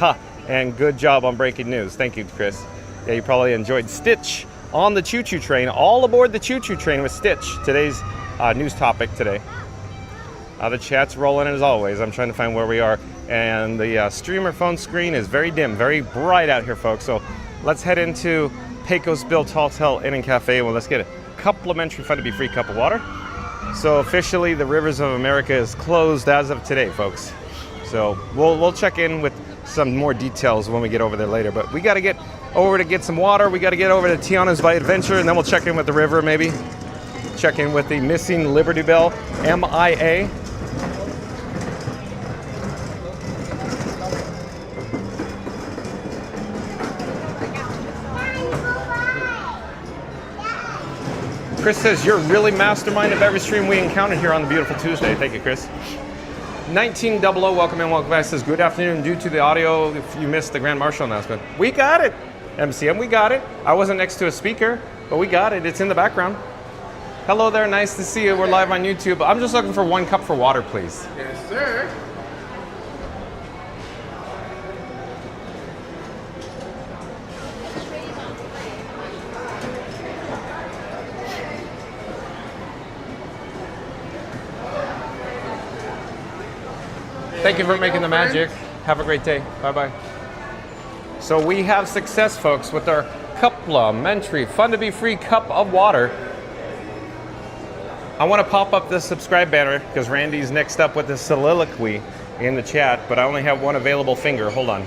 and good job on breaking news. Thank you, Chris. Yeah, you probably enjoyed Stitch on the Choo Choo train. All aboard the Choo Choo train with Stitch. Today's news topic today. The chat's rolling as always. I'm trying to find where we are. And the streamer phone screen is very dim, very bright out here, folks. So let's head into Pecos Bill Tall Tale Inn and Cafe. Well, let's get a complimentary Fun to Be Free cup of water. So officially, the Rivers of America is closed as of today, folks. So we'll check in with some more details when we get over there later. But we got to get over to get some water. We got to get over to Tiana's Bayou Adventure, and then we'll check in with the river, maybe. Check in with the missing Liberty Bell, MIA. Chris says, you're really mastermind of every stream we encountered here on the beautiful Tuesday. Thank you, Chris. 1900, welcome in, welcome back. Says, good afternoon. Due to the audio, if you missed the Grand Marshal announcement. We got it. MCM, we got it. I wasn't next to a speaker, but we got it. It's in the background. Hello there. Nice to see you. We're live on YouTube. I'm just looking for one cup for water, please.
Yes, sir.
Thank you for making the magic. Have a great day. Bye-bye. So we have success, folks, with our complimentary Fun to Be Free cup of water. I want to pop up the subscribe banner because Randy's next up with the soliloquy in the chat, but I only have one available finger. Hold on.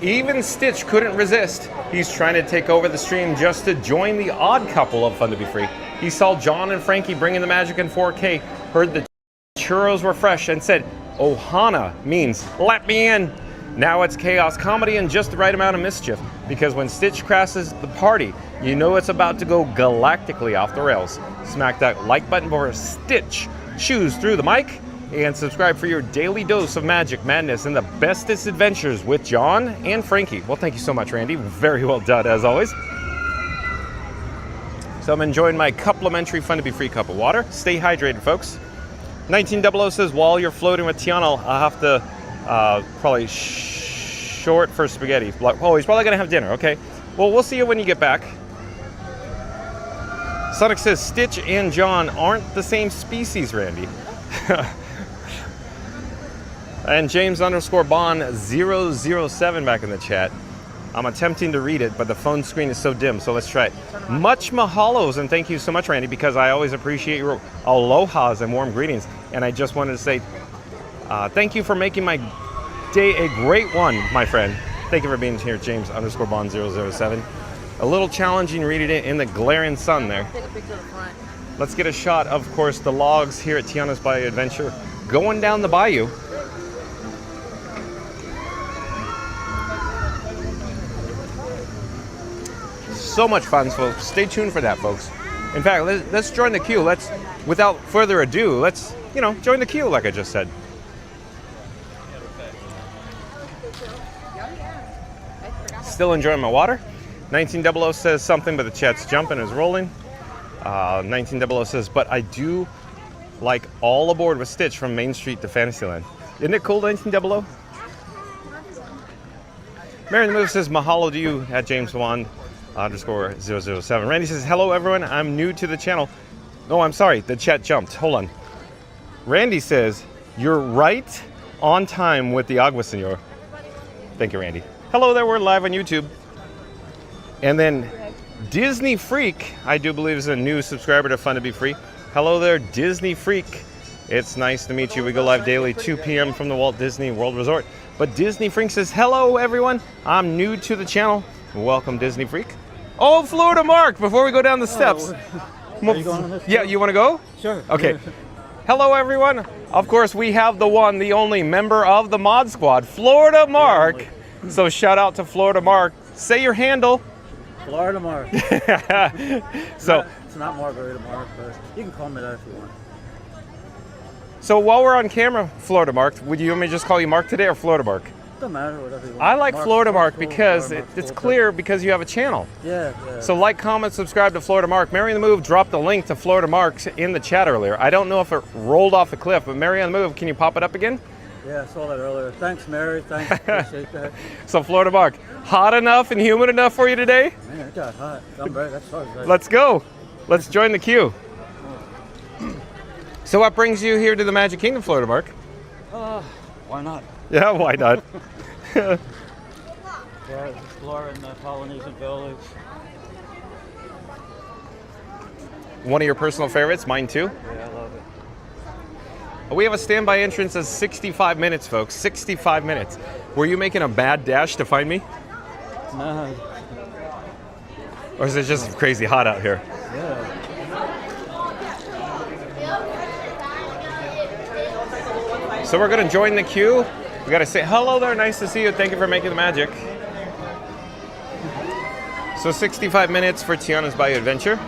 Even Stitch couldn't resist. He's trying to take over the stream just to join the odd couple of Fun to Be Free. He saw John and Frankie bringing the magic in 4K, heard the churros were fresh, and said, Ohana means let me in. Now it's chaos comedy and just the right amount of mischief, because when Stitch crashes the party, you know it's about to go galactically off the rails. Smack that like button for Stitch. Choose through the mic. And subscribe for your daily dose of magic, madness, and the bestest adventures with John and Frankie. Well, thank you so much, Randy. Very well done, as always. So I'm enjoying my complimentary Fun to Be Free cup of water. Stay hydrated, folks. 1900 says, while you're floating with Tiana, I'll have to probably short for spaghetti. Oh, he's probably going to have dinner. Okay. Well, we'll see you when you get back. Sonic says, Stitch and John aren't the same species, Randy. And James _Bond 007 back in the chat. I'm attempting to read it, but the phone screen is so dim, so let's try it. Much mahalos, and thank you so much, Randy, because I always appreciate your alohas and warm greetings. And I just wanted to say, Thank you for making my day a great one, my friend. Thank you for being here, James_Bond007. A little challenging reading it in the glaring sun there.
Take a picture of the front.
Let's get a shot, of course, the logs here at Tiana's Bayou Adventure going down the bayou. So much fun, so stay tuned for that, folks. In fact, let's join the queue. Without further ado, let's, join the queue like I just said. Still enjoying my water. 1900 says something, but the chat's jumping is rolling. 1900 says, but I do like All Aboard with Stitch from Main Street to Fantasyland. Isn't it cool, 1900? Marion Move says, mahalo to you at James_007. Randy says, hello everyone, I'm new to the channel. No, I'm sorry, the chat jumped. Hold on. Randy says, you're right on time with the Agua Senor. Thank you, Randy. Hello there, we're live on YouTube. And then Disney Freak, I do believe is a new subscriber to Fun to Be Free. Hello there, Disney Freak. It's nice to meet you. We go live daily, 2 p.m. from the Walt Disney World Resort. But Disney Freak says, hello everyone, I'm new to the channel. Welcome, Disney Freak. Oh, Florida Mark, before we go down the steps.
Are you going on this?
Yeah, you want to go?
Sure.
Okay. Hello everyone. Of course, we have the one, the only member of the Mod Squad, Florida Mark. So shout out to Florida Mark. Say your handle.
Florida Mark.
So
it's not Margarita Mark, but you can call me that if you want.
So while we're on camera, Florida Mark, would you want me to just call you Mark today or Florida Mark?
Doesn't matter, whatever you want.
I like Florida Mark
cool,
because
Florida Mark's
it's
cool,
clear because you have a channel.
Yeah.
So like, comment, subscribe to Florida Mark. Mary on the Move dropped the link to Florida Mark in the chat earlier. I don't know if it rolled off the cliff, but Mary on the Move, can you pop it up again?
Yeah, I saw that earlier. Thanks, Mary. Thanks. Appreciate that.
So Florida Mark, hot enough and humid enough for you today?
Man, it got hot. I'm ready. That's hard.
Let's go. Let's join the queue. So what brings you here to the Magic Kingdom, Florida Mark?
Why not?
Yeah, why not?
Yeah, exploring the Polynesian village.
One of your personal favorites, mine too.
Yeah, I love it.
We have a standby entrance of 65 minutes, folks. 65 minutes. Were you making a bad dash to find me?
No.
Or is it just crazy hot out here?
Yeah.
So we're going to join the queue. We got to say hello there. Nice to see you. Thank you for making the magic. So 65 minutes for Tiana's Bayou Adventure.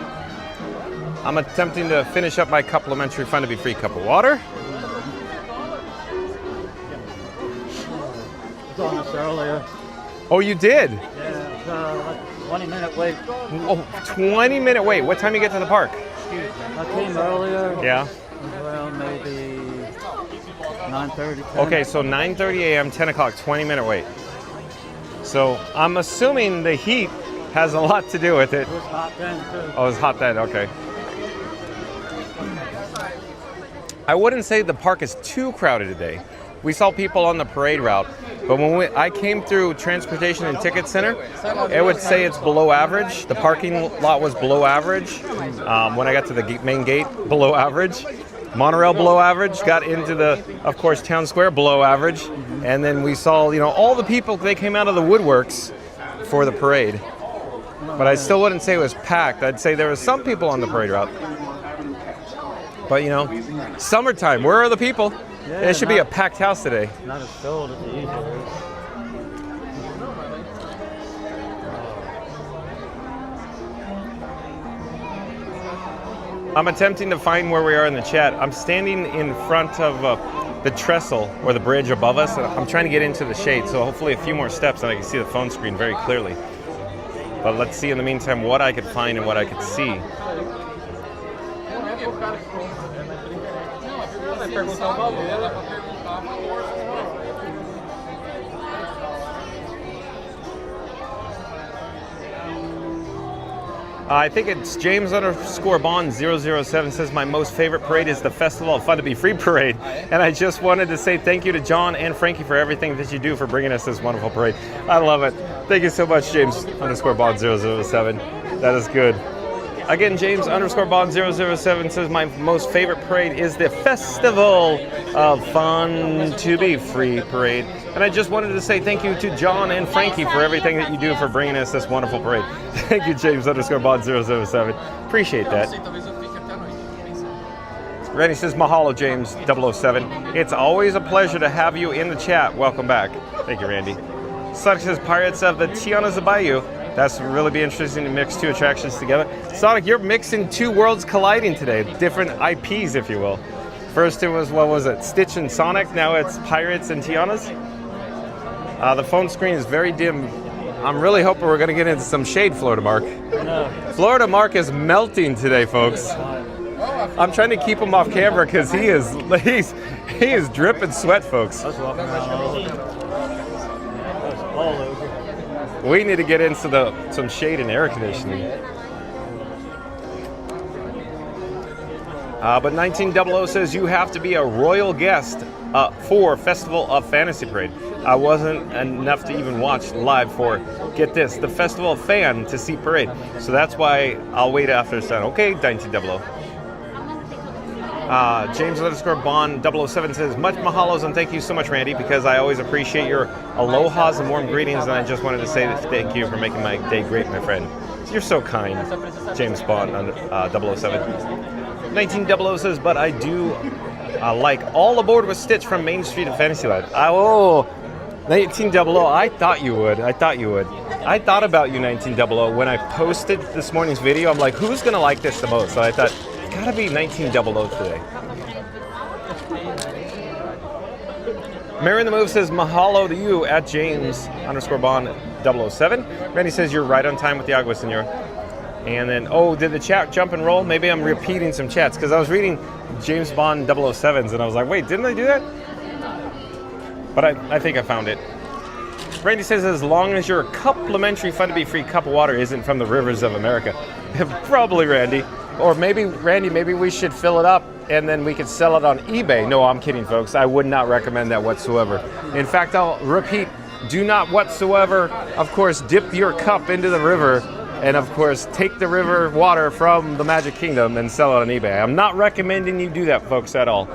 I'm attempting to finish up my complimentary Fun to Be Free cup of water.
I was on this earlier.
Oh, you did?
Yeah, it's like 20-minute wait.
Oh, 20-minute wait. What time you get to the park?
I came earlier.
Yeah.
Around maybe 9:30.
Okay, so 9:30 a.m., 10 o'clock, 20-minute wait. So I'm assuming the heat has a lot to do with it.
It was hot then too.
Oh, it was hot then, okay. I wouldn't say the park is too crowded today. We saw people on the parade route, but when I came through Transportation and Ticket Center, it would say it's below average. The parking lot was below average. When I got to the main gate, below average. Monorail below average. Got into the, of course, Town Square below average. And then we saw, all the people, they came out of the woodworks for the parade. But I still wouldn't say it was packed. I'd say there were some people on the parade route. But summertime, where are the people?
Yeah,
It should be a packed house today.
Not as filled as it usually is.
I'm attempting to find where we are in the chat. I'm standing in front of the trestle or the bridge above us. I'm trying to get into the shade, so hopefully a few more steps and I can see the phone screen very clearly. But let's see in the meantime what I could find and what I could see. I think it's James_Bond007 says my most favorite parade is the Festival of Fun to Be Free parade. And I just wanted to say thank you to John and Frankie for everything that you do for bringing us this wonderful parade. I love it. Thank you so much, James_Bond007. That is good. Again, James underscore Bond 007 says my most favorite parade is the Festival of Fun to Be Free parade. And I just wanted to say thank you to John and Frankie for everything that you do for bringing us this wonderful parade. Thank you, James underscore Bond 007. Appreciate that. Randy says, mahalo, James 007. It's always a pleasure to have you in the chat. Welcome back. Thank you, Randy. Sonic says, Pirates of the Tiana's of Bayou. That's really be interesting to mix two attractions together. Sonic, you're mixing two worlds colliding today. Different IPs, if you will. First it was, what was it, Stitch and Sonic. Now it's Pirates and Tiana's. The phone screen is very dim. I'm really hoping we're going to get into some shade, Florida Mark.
No.
Florida Mark is melting today, folks. I'm trying to keep him off camera because he is dripping sweat, folks.
That's walking around all over.
We need to get into some shade and air conditioning. But 1900 says you have to be a royal guest for Festival of Fantasy Parade. I wasn't enough to even watch live for, get this, the Festival of Fan to see parade. So that's why I'll wait after it's done. Okay, 1900. James underscore Bond 007 says, much mahalos and thank you so much, Randy, because I always appreciate your alohas and warm greetings, and I just wanted to say that thank you for making my day great, my friend. You're so kind, James Bond 007. 1900 says, but I do like All Aboard with Stitch from Main Street of Fantasyland. 1900, I thought you would. I thought about you, 1900, when I posted this morning's video. I'm like, who's going to like this the most? So I thought, it's got to be 1900 today. Mary in the Move says, mahalo to you at James underscore Bond 007. Randy says, you're right on time with the agua, senor. And then, did the chat jump and roll? Maybe I'm repeating some chats because I was reading James Bond 007s and I was like, wait, didn't I do that? But I think I found it. Randy says, as long as your complimentary Fun to Be Free cup of water isn't from the rivers of America. Probably, Randy. Or maybe, Randy, maybe we should fill it up and then we could sell it on eBay. No, I'm kidding, folks. I would not recommend that whatsoever. In fact, I'll repeat, do not whatsoever, of course, dip your cup into the river and, of course, take the river water from the Magic Kingdom and sell it on eBay. I'm not recommending you do that, folks, at all.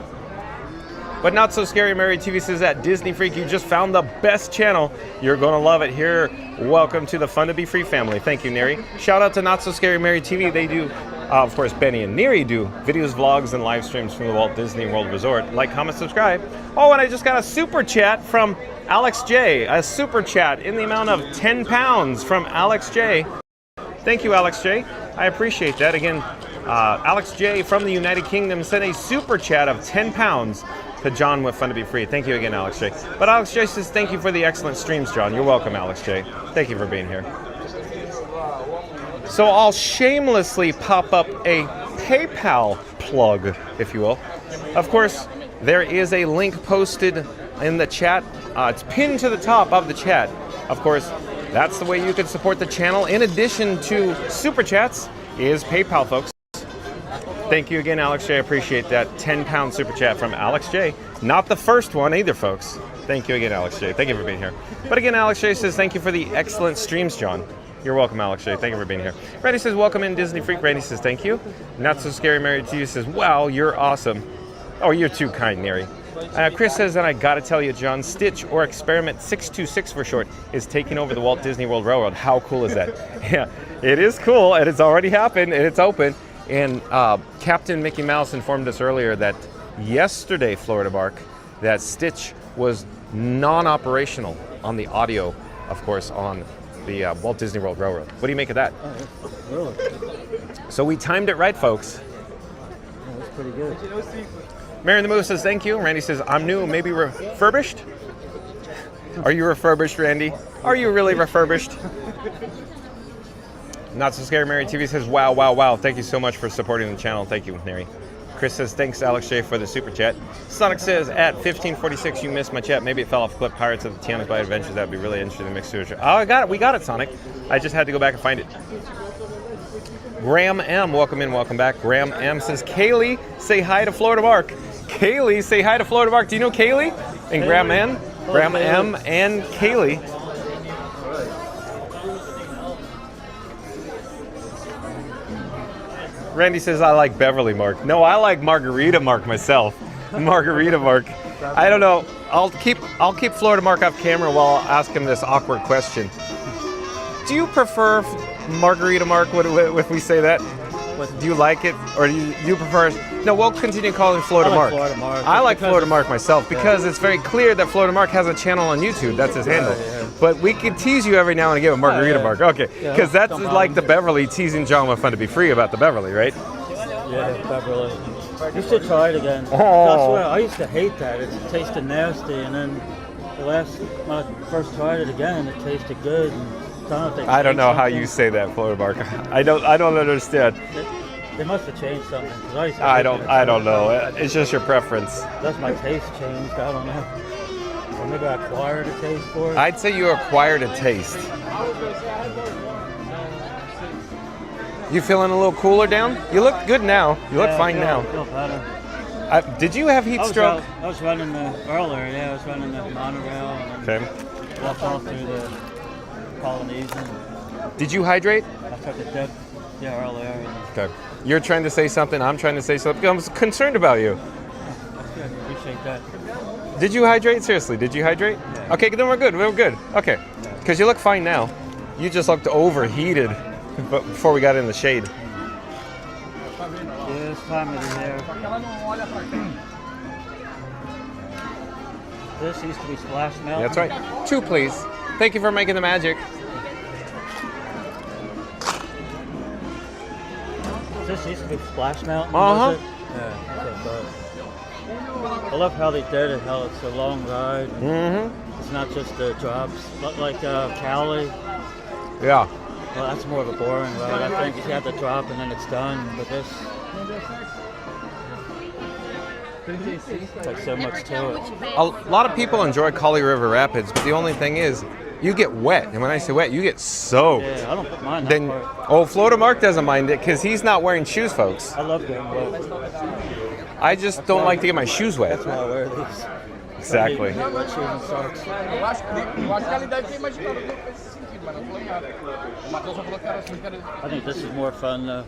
But Not So Scary Mary TV says at Disney Freak, you just found the best channel. You're going to love it here. Welcome to the Fun to Be Free family. Thank you, Neri. Shout out to Not So Scary Mary TV. They do, of course, Benny and Neri do videos, vlogs, and live streams from the Walt Disney World Resort. Like, comment, subscribe. Oh, and I just got a super chat from Alex J. A super chat in the amount of 10 pounds from Alex J. Thank you, Alex J. I appreciate that. Again, Alex J. from the United Kingdom sent a super chat of 10 pounds to John with Fun to Be Free. Thank you again, Alex J. But Alex J says, thank you for the excellent streams, John. You're welcome, Alex J. Thank you for being here. So I'll shamelessly pop up a PayPal plug, if you will. Of course, there is a link posted in the chat. It's pinned to the top of the chat. Of course, that's the way you can support the channel. In addition to super chats is PayPal, folks. Thank you again, Alex J. I appreciate that 10-pound super chat from Alex J. Not the first one either, folks. Thank you again, Alex J. Thank you for being here. But again, Alex J. says, thank you for the excellent streams, John. You're welcome, Alex J. Thank you for being here. Randy says, welcome in, Disney Freak. Randy says, thank you. Not So Scary Mary to you says, wow, you're awesome. Oh, you're too kind, Mary. Chris says, and I gotta tell you, John, Stitch, or Experiment 626 for short, is taking over the Walt Disney World Railroad. How cool is that? Yeah, it is cool, and it's already happened, and it's open. And Captain Mickey Mouse informed us earlier that yesterday, Florida Mark, that Stitch was non-operational on the audio, of course, on the Walt Disney World Railroad. What do you make of that?
Really?
So we timed it right, folks.
Yeah, that's pretty good.
Mary in the Move says, thank you. Randy says, I'm new, maybe refurbished? Are you refurbished, Randy? Are you really refurbished? Not So Scary Mary TV says, wow, wow, wow. Thank you so much for supporting the channel. Thank you, Mary. Chris says, thanks, Alex J, for the super chat. Sonic says, at 1546, you missed my chat. Maybe it fell off clip. Pirates of the Tiana's Bayou Adventures. That'd be really interesting to mix to it. Oh, I got it. We got it, Sonic. I just had to go back and find it. Graham M, welcome in, welcome back. Graham M says, Kaylee, say hi to Florida Mark. Kaylee, say hi to Florida Mark. Do you know Kaylee? And Graham M? Graham M and Kaylee. Randy says I like Beverly Mark. No, I like Margarita Mark myself. Margarita Mark. I don't know. I'll keep Florida Mark off camera while I'll ask him this awkward question. Do you prefer Margarita Mark if we say that? Do you like it, or do you prefer? No, we'll continue calling Florida Mark.
Florida Mark.
I like Florida Mark myself because it's very clear that Florida Mark has a channel on YouTube. That's his handle.
Yeah.
But we can tease you every now and again with Margarita Mark. Okay, because that's like the Beverly teasing John with Fun to Be Free about the Beverly, right?
Yeah, Beverly. You should try it again.
Oh.
I swear, I used to hate that. It tasted nasty, and then when I first tried it again, it tasted good. And
I don't know how you say that, Florida Mark. I don't understand.
They must have changed something. 'Cause I used to
I
hate
don't
it.
know. It's just your preference.
That's my taste changed. I don't know. Or maybe I acquired a taste for it.
I'd say you acquired a taste. You feeling a little cooler down? You look good now. You look fine now.
I feel better.
Did you have heat stroke?
I was running earlier. Yeah, I was running the monorail and then walked off through the Polynesian.
Did you hydrate?
I took a dip. Yeah, earlier.
Okay. You're trying to say something. I'm trying to say something. I'm concerned about you.
That's good. Appreciate that.
Did you hydrate? Seriously, did you hydrate?
Yeah.
Okay, then we're good. We're good. Okay. Because you look fine now. You just looked overheated before we got in the shade.
Yeah, it's time of the year. This used to be Splash Mountain.
That's right. 2, please. Thank you for making the magic.
This used to be Splash Mountain.
Uh-huh.
Was it? Yeah, that's what I thought. I love how they did it, how it's a long ride.
Mm-hmm.
It's not just the drops. But like Cali,
Yeah.
well, that's more of a boring ride. I think you have the drop and then it's done. But this, it's like so much to it.
A lot of people enjoy Kali River Rapids, but the only thing is, you get wet. And when I say wet, you get soaked.
Yeah, I don't mind that
Then,
part.
Florida Mark doesn't mind it because he's not wearing shoes, folks.
I love getting wet.
I just don't like to get my shoes wet.
That's why I wear these.
Exactly.
Wet shoes and socks. I think this is more fun though.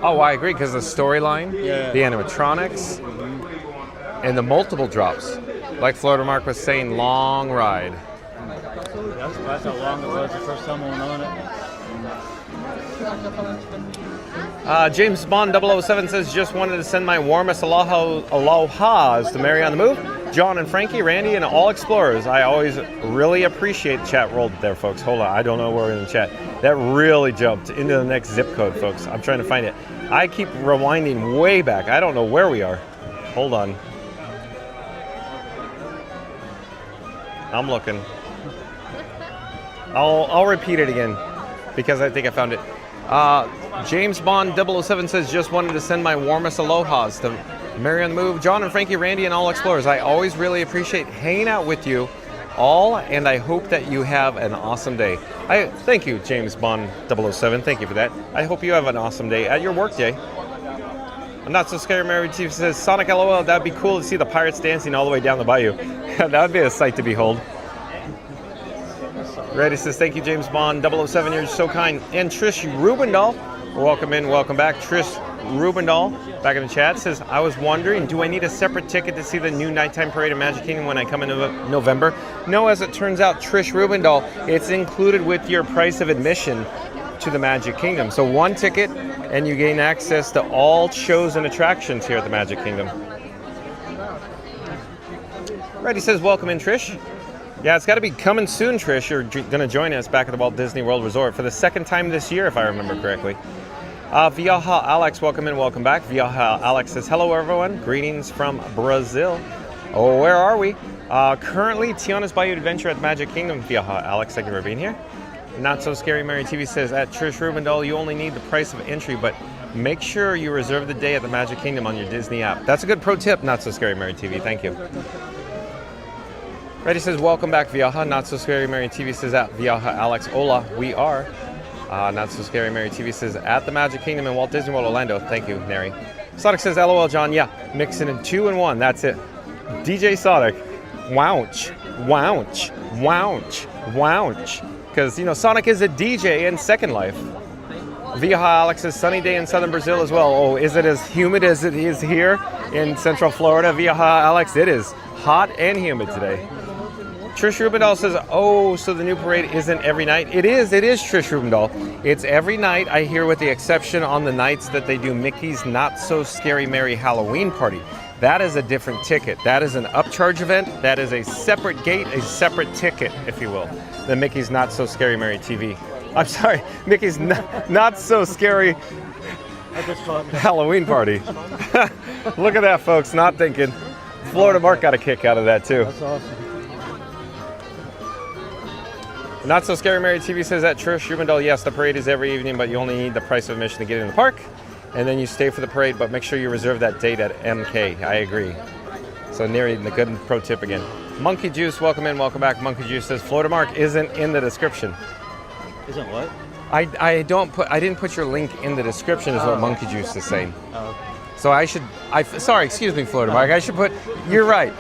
Oh, I agree because the storyline,
Yeah.
the animatronics, and the multiple drops. Like Florida Mark was saying, long ride.
That's how long it was the first time I went on it.
James Bond 007 says, just wanted to send my warmest alohas to Mary on the Move, John and Frankie, Randy, and all explorers. I always really appreciate chat rolled there, folks. Hold on, I don't know where we're in the chat. That really jumped into the next zip code, folks. I'm trying to find it. I keep rewinding way back. I don't know where we are. Hold on. I'm looking. I'll repeat it again because I think I found it. James Bond 007 says, just wanted to send my warmest alohas to Mary on the Move, John and Frankie, Randy, and all explorers. I always really appreciate hanging out with you all, and I hope that you have an awesome day. Thank you, James Bond 007. Thank you for that. I hope you have an awesome day at your work day. I'm Not So Scary Mary Chief says, Sonic LOL, that'd be cool to see the pirates dancing all the way down the bayou. That would be a sight to behold. Reddy says, thank you, James Bond 007. You're so kind. And Trish Rubendahl, welcome in, welcome back. Trish Rubendahl, back in the chat, says, I was wondering, do I need a separate ticket to see the new nighttime parade in Magic Kingdom when I come in November? No, as it turns out, Trish Rubendahl, it's included with your price of admission to the Magic Kingdom. So 1 ticket, and you gain access to all shows and attractions here at the Magic Kingdom. Reddy says, welcome in, Trish. Yeah, it's got to be coming soon, Trish. You're going to join us back at the Walt Disney World Resort for the 2nd time this year, if I remember correctly. Viaja Alex, welcome in, welcome back. Viaja Alex says, hello, everyone. Greetings from Brazil. Oh, where are we? Currently, Tiana's Bayou Adventure at the Magic Kingdom. Viaja Alex, thank you for being here. Not So Scary Mary TV says, at Trish Rubendahl, you only need the price of entry, but make sure you reserve the day at the Magic Kingdom on your Disney app. That's a good pro tip, Not So Scary Mary TV. Thank you. Reddy says, welcome back, Viaja. Not So Scary Mary TV says, at Viaja Alex. Hola, we are. Not So Scary Mary TV says, at the Magic Kingdom in Walt Disney World Orlando. Thank you, Mary. Sonic says, LOL, John. Yeah, mixing in 2 and 1. That's it. DJ Sonic. Wounch. Wounch. Wounch. Wounch. Because, you know, Sonic is a DJ in Second Life. Via Alex's sunny day in southern Brazil as well. Oh, is it as humid as it is here in Central Florida? Via Alex, it is hot and humid today. Trish Rubendahl says, oh, so the new parade isn't every night? It is, Trish Rubendahl. It's every night, I hear, with the exception on the nights that they do Mickey's Not So Scary Merry Halloween Party. That is a different ticket. That is an upcharge event. That is a separate gate, a separate ticket, if you will, than Mickey's Not So Scary Merry TV. I'm sorry, Mickey's Not So Scary Halloween Party. Look at that, folks, not thinking. Florida Mark got a kick out of that, too.
That's awesome.
Not So Scary Mary TV says that. Trish Rubendahl, yes, the parade is every evening, but you only need the price of admission to get in the park. And then you stay for the parade, but make sure you reserve that date at MK. I agree. So nearing the good pro tip again. Monkey Juice, welcome in, welcome back. Monkey Juice says Florida Mark isn't in the description.
Isn't what?
I didn't put your link in the description is what Monkey Juice is saying.
Oh.
So sorry, excuse me, Florida Mark. I should put, you're right,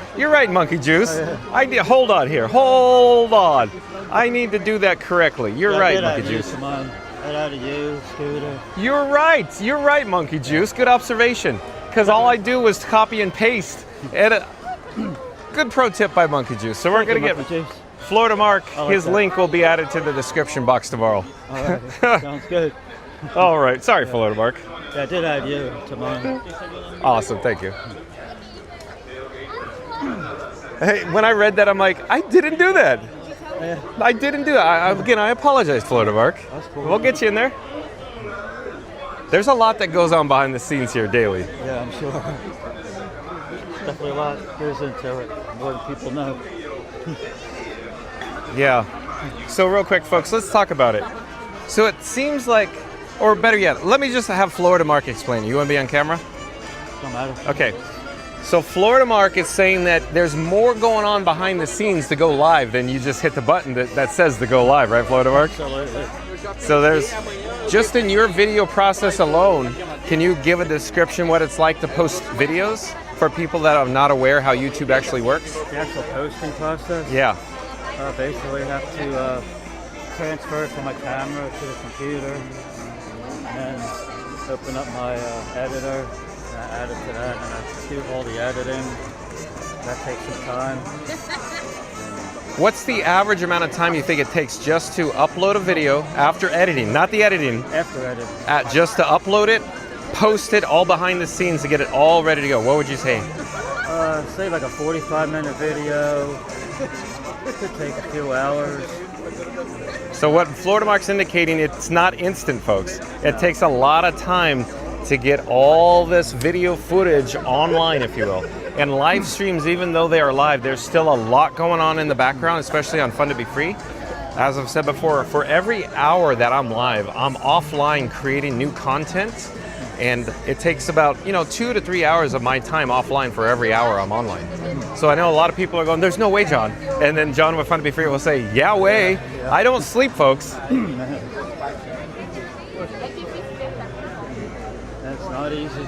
Monkey Juice. Hold on. I need to do that correctly. You're right, Monkey Juice.
Right out of you, Scooter.
You're right, Monkey Juice. Good observation. Because all I do was copy and paste. Good pro tip by Monkey Juice. So we're going to get Florida Mark. His link will be added to the description box tomorrow.
All right. Sounds good.
All right. Sorry, Florida Mark.
Yeah, I did add you tomorrow.
Awesome. Thank you. Hey, when I read that, I'm like, I didn't do that.
Yeah.
I didn't do that. Again, I apologize, Florida Mark.
That's cool.
We'll get you in there. There's a lot that goes on behind the scenes here daily.
Yeah, I'm sure. Definitely a lot goes into it, more than people know.
Yeah. So real quick, folks, let's talk about it. So it seems like, or better yet, let me just have Florida Mark explain. You want to be on camera?
Don't matter.
Okay. So Florida Mark is saying that there's more going on behind the scenes to go live than you just hit the button that says to go live, right, Florida Mark?
Absolutely.
So there's, just in your video process alone, can you give a description what it's like to post videos for people that are not aware how YouTube actually works?
The actual posting process?
Yeah.
Basically I have to transfer it from my camera to the computer and open up my editor. I add it to that and I do all the editing. That takes some time.
What's the average amount of time you think it takes just to upload a video after editing? Not the editing.
After editing.
Just to upload it, post it all behind the scenes to get it all ready to go. What would you say?
Say like a 45-minute video. It could take a few hours.
So what Florida Mark's indicating, it's not instant, folks. It takes a lot of time to get all this video footage online, if you will. And live streams, even though they are live, there's still a lot going on in the background, especially on Fun to Be Free. As I've said before, for every hour that I'm live, I'm offline creating new content. And it takes about 2 to 3 hours of my time offline for every hour I'm online. So I know a lot of people are going, there's no way, John. And then John with Fun to Be Free will say, yeah, way. I don't sleep, folks.
That's not easy.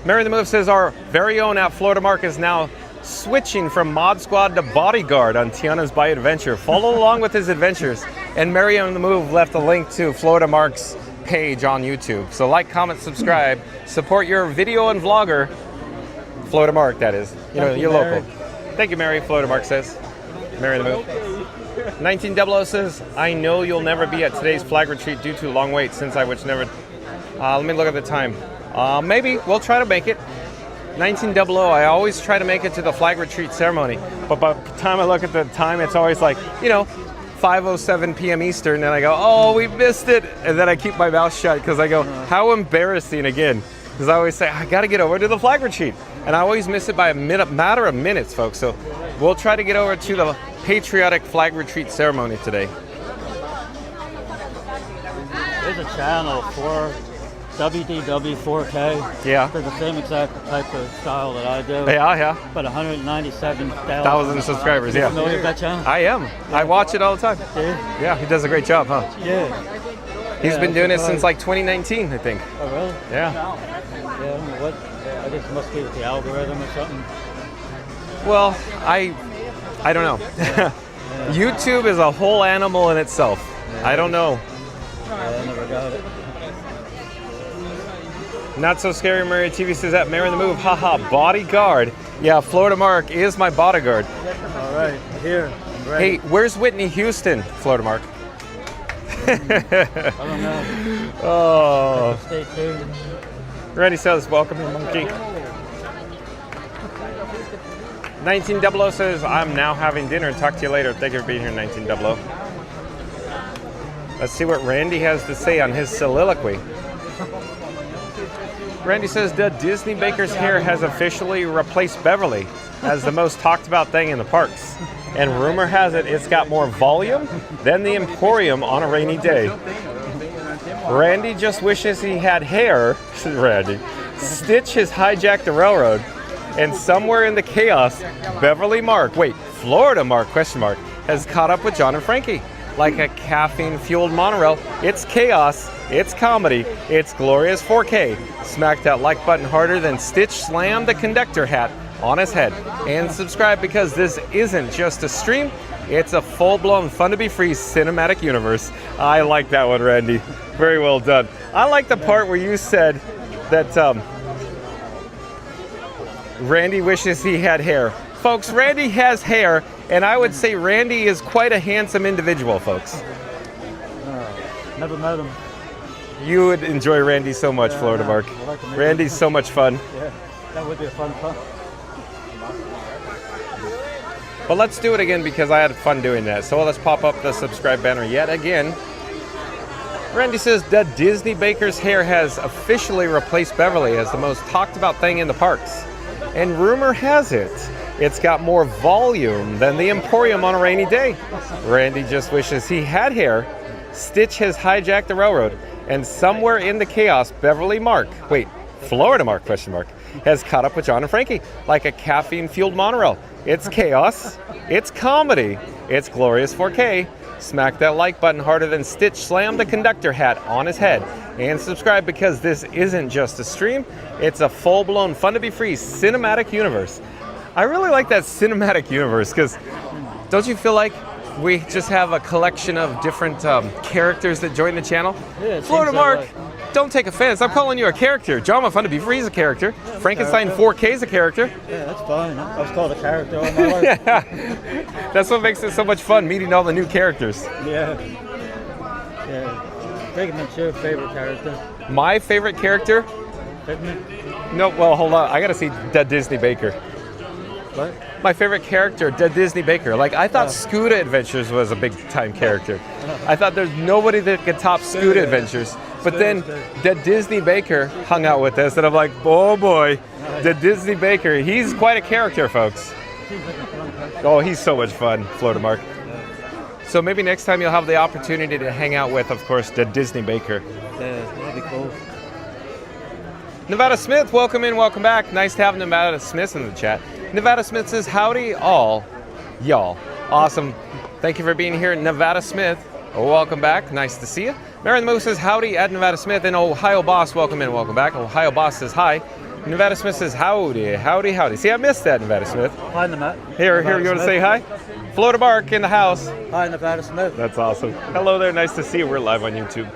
Mary the Move says our very own at Florida Mark is now switching from Mod Squad to Bodyguard on Tiana's Bayou Adventure. Follow along with his adventures. And Mary on the Move left a link to Florida Mark's page on YouTube. So like, comment, subscribe, support your video and vlogger, Florida Mark, that is. You're local. Thank you, Mary. Florida Mark says. Mary the Move. 1900 says, I know you'll never be at today's flag retreat due to long wait since I was never. Let me look at the time. Maybe we'll try to make it. 1900, I always try to make it to the flag retreat ceremony. But by the time I look at the time, it's always like, 5:07 p.m. Eastern, and I go, oh, we missed it. And then I keep my mouth shut because I go, how embarrassing again. Because I always say, I got to get over to the flag retreat. And I always miss it by a matter of minutes, folks. So we'll try to get over to the patriotic flag retreat ceremony today.
There's a channel for WDW 4K.
Yeah.
They're the same exact type of style that I do.
Yeah.
But 197,000
subscribers, yeah.
You familiar with that channel?
I am. Yeah. I watch it all the time. Yeah, he does a great job, huh?
Yeah.
He's been doing it since like 2019, I think.
Oh, really?
Yeah.
Yeah, what? I guess it must be with the algorithm or something.
Well, I don't know. YouTube is a whole animal in itself. I don't know.
I never got it.
Not So Scary Mary TV says that Mary in the Move, haha, bodyguard. Yeah, Florida Mark is my bodyguard.
All right, here. I'm ready.
Hey, where's Whitney Houston, Florida Mark?
I don't know.
Oh.
Stay tuned.
Randy says, welcome here, monkey. 1900 says, I'm now having dinner. Talk to you later. Thank you for being here, 1900. Let's see what Randy has to say on his soliloquy. Randy says, the Disney Baker's hair has officially replaced Beverly as the most talked about thing in the parks. And rumor has it, it's got more volume than the Emporium on a rainy day. Randy just wishes he had hair, Randy. Stitch has hijacked the railroad. And somewhere in the chaos, Beverly Mark, wait, Florida Mark, question mark, has caught up with John and Frankie. Like a caffeine-fueled monorail, it's chaos, it's comedy, it's glorious 4K. Smack that like button harder than Stitch slammed the conductor hat on his head. And subscribe because this isn't just a stream, it's a full-blown fun-to-be-free cinematic universe. I like that one, Randy. Very well done. I like the part where you said that Randy wishes he had hair. Folks, Randy has hair, and I would say Randy is quite a handsome individual, folks.
Never met him.
You would enjoy Randy so much, Florida Mark.
Like him.
Randy's so much fun.
Yeah, that would be a fun fun.
But let's do it again because I had fun doing that. So let's pop up the subscribe banner yet again. Randy says the Disney Baker's hair has officially replaced Beverly as the most talked about thing in the parks. And rumor has it, it's got more volume than the Emporium on a rainy day. Randy just wishes he had hair. Stitch has hijacked the railroad. And somewhere in the chaos, Beverly Mark, wait, Florida Mark, question mark, has caught up with John and Frankie like a caffeine-fueled monorail. It's chaos, it's comedy, it's glorious 4K. Smack that like button harder than Stitch slammed the conductor hat on his head. And subscribe because this isn't just a stream, it's a full-blown fun-to-be-free cinematic universe. I really like that cinematic universe because don't you feel like we just have a collection of different characters that join the channel?
Yeah,
Florida Mark, don't take offense. I'm calling you a character. Drama Fun to Be Free is a character. Frankenstein 4K is a character.
Yeah, that's fine. I was called a character all my life.
That's what makes it so much fun, meeting all the new characters.
Yeah. Figment's your favorite character.
My favorite character?
Figment?
No, well, hold on. I got to see Dead Disney Baker.
What?
My favorite character, Dead Disney Baker. Like, I thought Scooter Adventures was a big-time character. I thought there's nobody that could top Scooter Adventures. But then Dead Disney Baker hung out with us, and I'm like, oh boy, Dead Disney Baker. He's quite a character, folks. Oh, he's so much fun, Florida Mark. So maybe next time you'll have the opportunity to hang out with, of course, Dead Disney Baker.
Yeah, that'd be cool.
Nevada Smith, welcome in, welcome back. Nice to have Nevada Smith in the chat. Nevada Smith says, howdy all, y'all. Awesome. Thank you for being here, Nevada Smith. Welcome back. Nice to see you. Marion Moose says, howdy at Nevada Smith. And Ohio Boss, welcome in, welcome back. Ohio Boss says, hi. Nevada Smith says, howdy, howdy, howdy. See, I missed that, Nevada Smith.
Hi, Nevada.
Here, you want to say hi? Florida Mark in the house.
Hi, Nevada Smith.
That's awesome. Hello there, nice to see you. We're live on YouTube.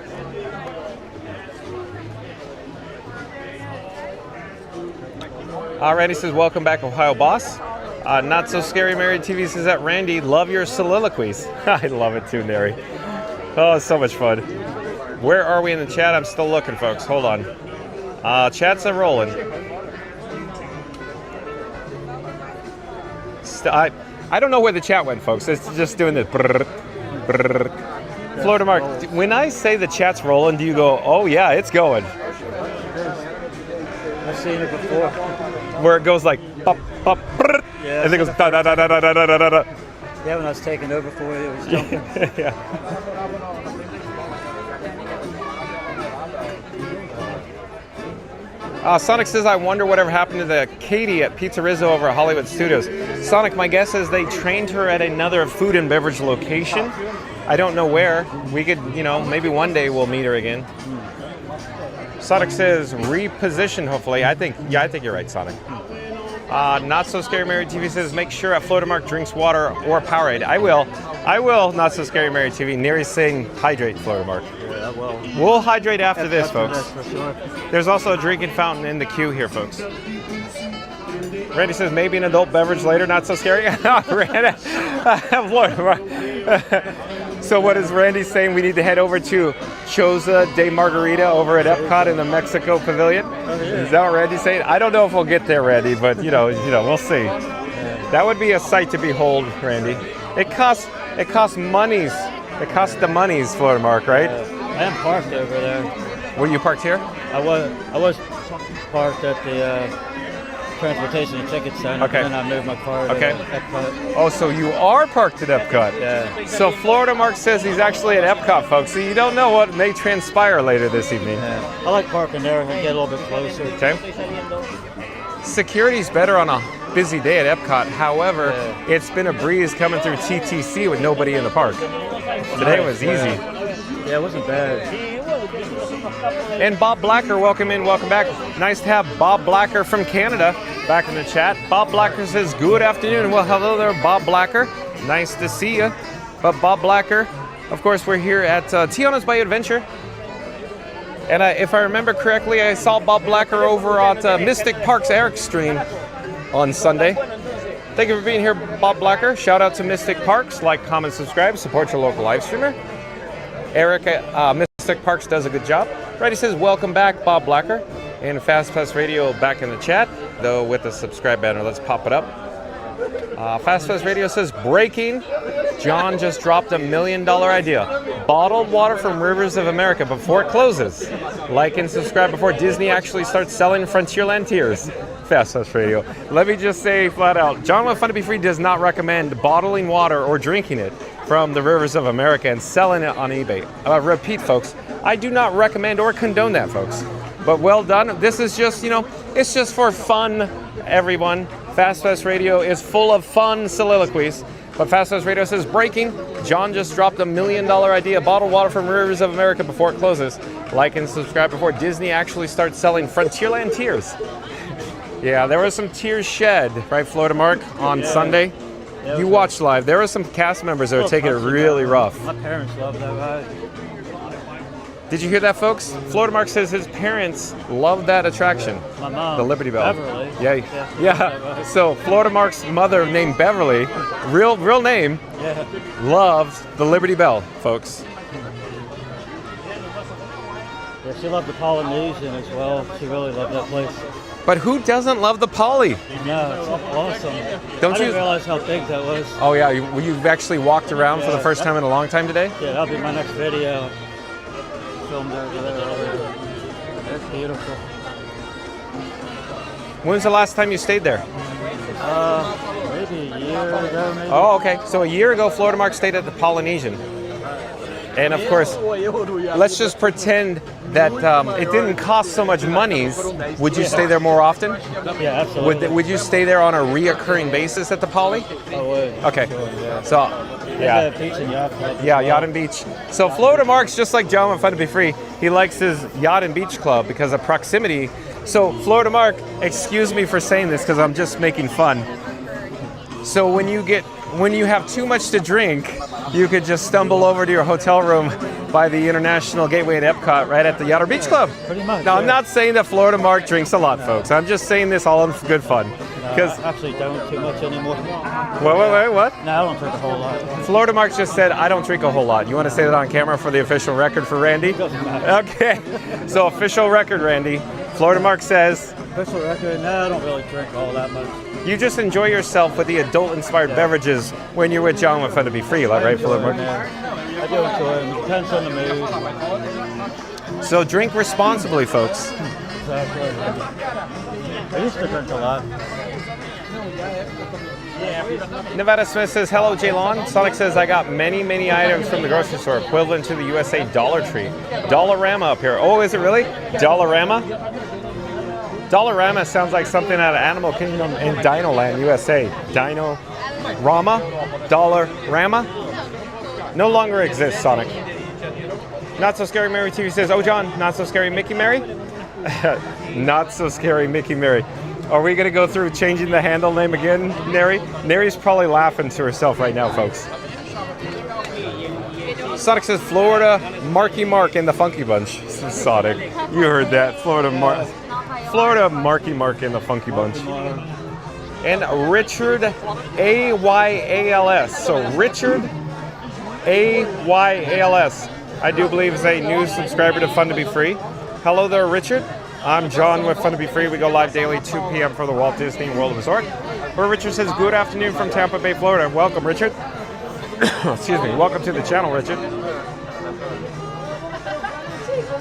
Randy says, welcome back, Ohio Boss. Not So Scary Married TV says that, Randy, love your soliloquies. I love it too, Nary. Oh, it's so much fun. Where are we in the chat? I'm still looking, folks. Hold on. Chats are rolling. I don't know where the chat went, folks. It's just doing this. Florida Mark, when I say the chat's rolling, do you go, oh yeah, it's going?
I've seen it before.
Where it goes like, pop, pop,
Yeah,
and then it goes da da da da da da da da da.
Yeah, when I was taking over for it, it was jumping.
Yeah. Sonic says, I wonder whatever happened to the Katie at Pizza Rizzo over at Hollywood Studios. Sonic, my guess is they trained her at another food and beverage location. I don't know where. We could, maybe one day we'll meet her again. Sonic says, reposition, hopefully. I think you're right, Sonic. Not So Scary Married TV says, make sure at Florida Mark drinks water or Powerade. I will. I will. Not so scary, Mary TV. Neri's saying hydrate, Florida Mark.
Yeah, well.
We'll hydrate after this, folks.
For sure.
There's also a drinking fountain in the queue here, folks. Randy says maybe an adult beverage later. Not so scary. Florida Mark. So what is Randy saying? We need to head over to Choza de Margarita over at Epcot in the Mexico Pavilion. Is that what Randy's saying? I don't know if we'll get there, Randy, but you know, we'll see. That would be a sight to behold, Randy. It costs monies. It costs the monies, Florida Mark, right?
I am parked over there.
Were you parked here?
I was parked at the transportation and ticket center.
Okay.
And then I moved my car to Epcot.
Oh, so you are parked at Epcot.
Yeah.
So Florida Mark says he's actually at Epcot, folks. So you don't know what may transpire later this evening.
Yeah. I like parking there and get a little bit closer.
Okay. Security's better on a busy day at Epcot. However, it's been a breeze coming through TTC with nobody in the park. Today was easy.
Yeah, it wasn't bad.
And Bob Blacker, welcome in, welcome back. Nice to have Bob Blacker from Canada back in the chat. Bob Blacker says, good afternoon. Well, hello there, Bob Blacker. Nice to see you. But Bob Blacker, of course, we're here at Tiana's Bayou Adventure. And if I remember correctly, I saw Bob Blacker over at Mystic Park's Eric stream on Sunday. Thank you for being here, Bob Blacker. Shout out to Mystic Parks. Like, comment, subscribe. Support your local live streamer. Eric at Mystic Parks does a good job. Right, he says, welcome back, Bob Blacker. And Fast Pass Radio back in the chat, though with the subscribe banner. Let's pop it up. Fast Pass Radio says, breaking. John just dropped $1 million idea. Bottled water from Rivers of America before it closes. Like and subscribe before Disney actually starts selling Frontierland tiers. Fast Pass Radio. Let me just say flat out, John with Fun to Be Free does not recommend bottling water or drinking it from the Rivers of America and selling it on eBay. I repeat, folks, I do not recommend or condone that, folks. But well done. This is just, it's just for fun, everyone. Fast Pass Radio is full of fun soliloquies. But Fast Pass Radio says, breaking. John just dropped $1 million idea. Bottled water from Rivers of America before it closes. Like and subscribe before Disney actually starts selling Frontierland tiers. Yeah, there was some tears shed, right, Florida Mark, on Sunday. Yeah, you watched live. There were some cast members that were taking it really rough.
My parents love that ride.
Did you hear that, folks? Florida Mark says his parents love that attraction.
My mom.
The Liberty Bell.
Beverly.
Yeah. So Florida Mark's mother, named Beverly, real name, loved the Liberty Bell, folks.
Yeah, she loved the Polynesian as well. She really loved that place.
But who doesn't love the Poly?
No, it's awesome.
I
didn't realize how big that was.
Oh yeah, you've actually walked around for the first time in a long time today?
Yeah, that'll be my next video. Filmed over there earlier. It's beautiful.
When's the last time you stayed there?
Maybe a year ago, maybe.
Oh, okay. So a year ago, Florida Mark stayed at the Polynesian. And of course, let's just pretend that it didn't cost so much monies. Would you stay there more often?
Yeah, absolutely.
Would you stay there on a reoccurring basis at the Poly?
I would.
Okay.
Sure, yeah.
So, yeah.
Beach and yacht club.
Yeah, Yacht and Beach. So Florida Mark's just like John with Fun to Be Free. He likes his Yacht and Beach Club because of proximity. So Florida Mark, excuse me for saying this because I'm just making fun. So when you have too much to drink, you could just stumble over to your hotel room by the International Gateway at Epcot right at the Yacht or Beach Club.
Pretty much.
Now, I'm not saying that Florida Mark drinks a lot, folks. I'm just saying this all in good fun.
I actually don't too much anymore.
Wait, what?
No, I don't drink a whole lot.
Florida Mark just said, I don't drink a whole lot. You want to say that on camera for the official record for Randy?
Doesn't matter.
Okay. So official record, Randy. Florida Mark says,
Official record? No, I don't really drink all that much.
you just enjoy yourself with the adult-inspired beverages when you're with John with Fun to Be Free, right, Florida Mark?
I do enjoy it. It depends on the mood.
So drink responsibly, folks.
Exactly. I used to drink a lot.
Nevada Smith says, hello, Jaylon. Sonic says, I got many items from the grocery store, equivalent to the USA Dollar Tree. Dollarama up here. Oh, is it really? Dollarama? Dollarama sounds like something out of Animal Kingdom in Dinoland, USA. Dino-Rama? Dollarama? No longer exists, Sonic. Not So Scary Mary TV says, oh, John, Not So Scary Mickey Mary? Not So Scary Mickey Mary. Are we going to go through changing the handle name again, Neri? Neri's probably laughing to herself right now, folks. Sonic says Florida Marky Mark in the Funky Bunch. Sonic, you heard that. Florida Marky Mark in the Funky Bunch. And Richard AYALS. So Richard AYALS, I do believe is a new subscriber to Fun to Be Free. Hello there, Richard. I'm John with Fun to Be Free. We go live daily 2 p.m. for the Walt Disney World Resort. Where Richard says, good afternoon from Tampa Bay, Florida. Welcome, Richard. Excuse me. Welcome to the channel, Richard.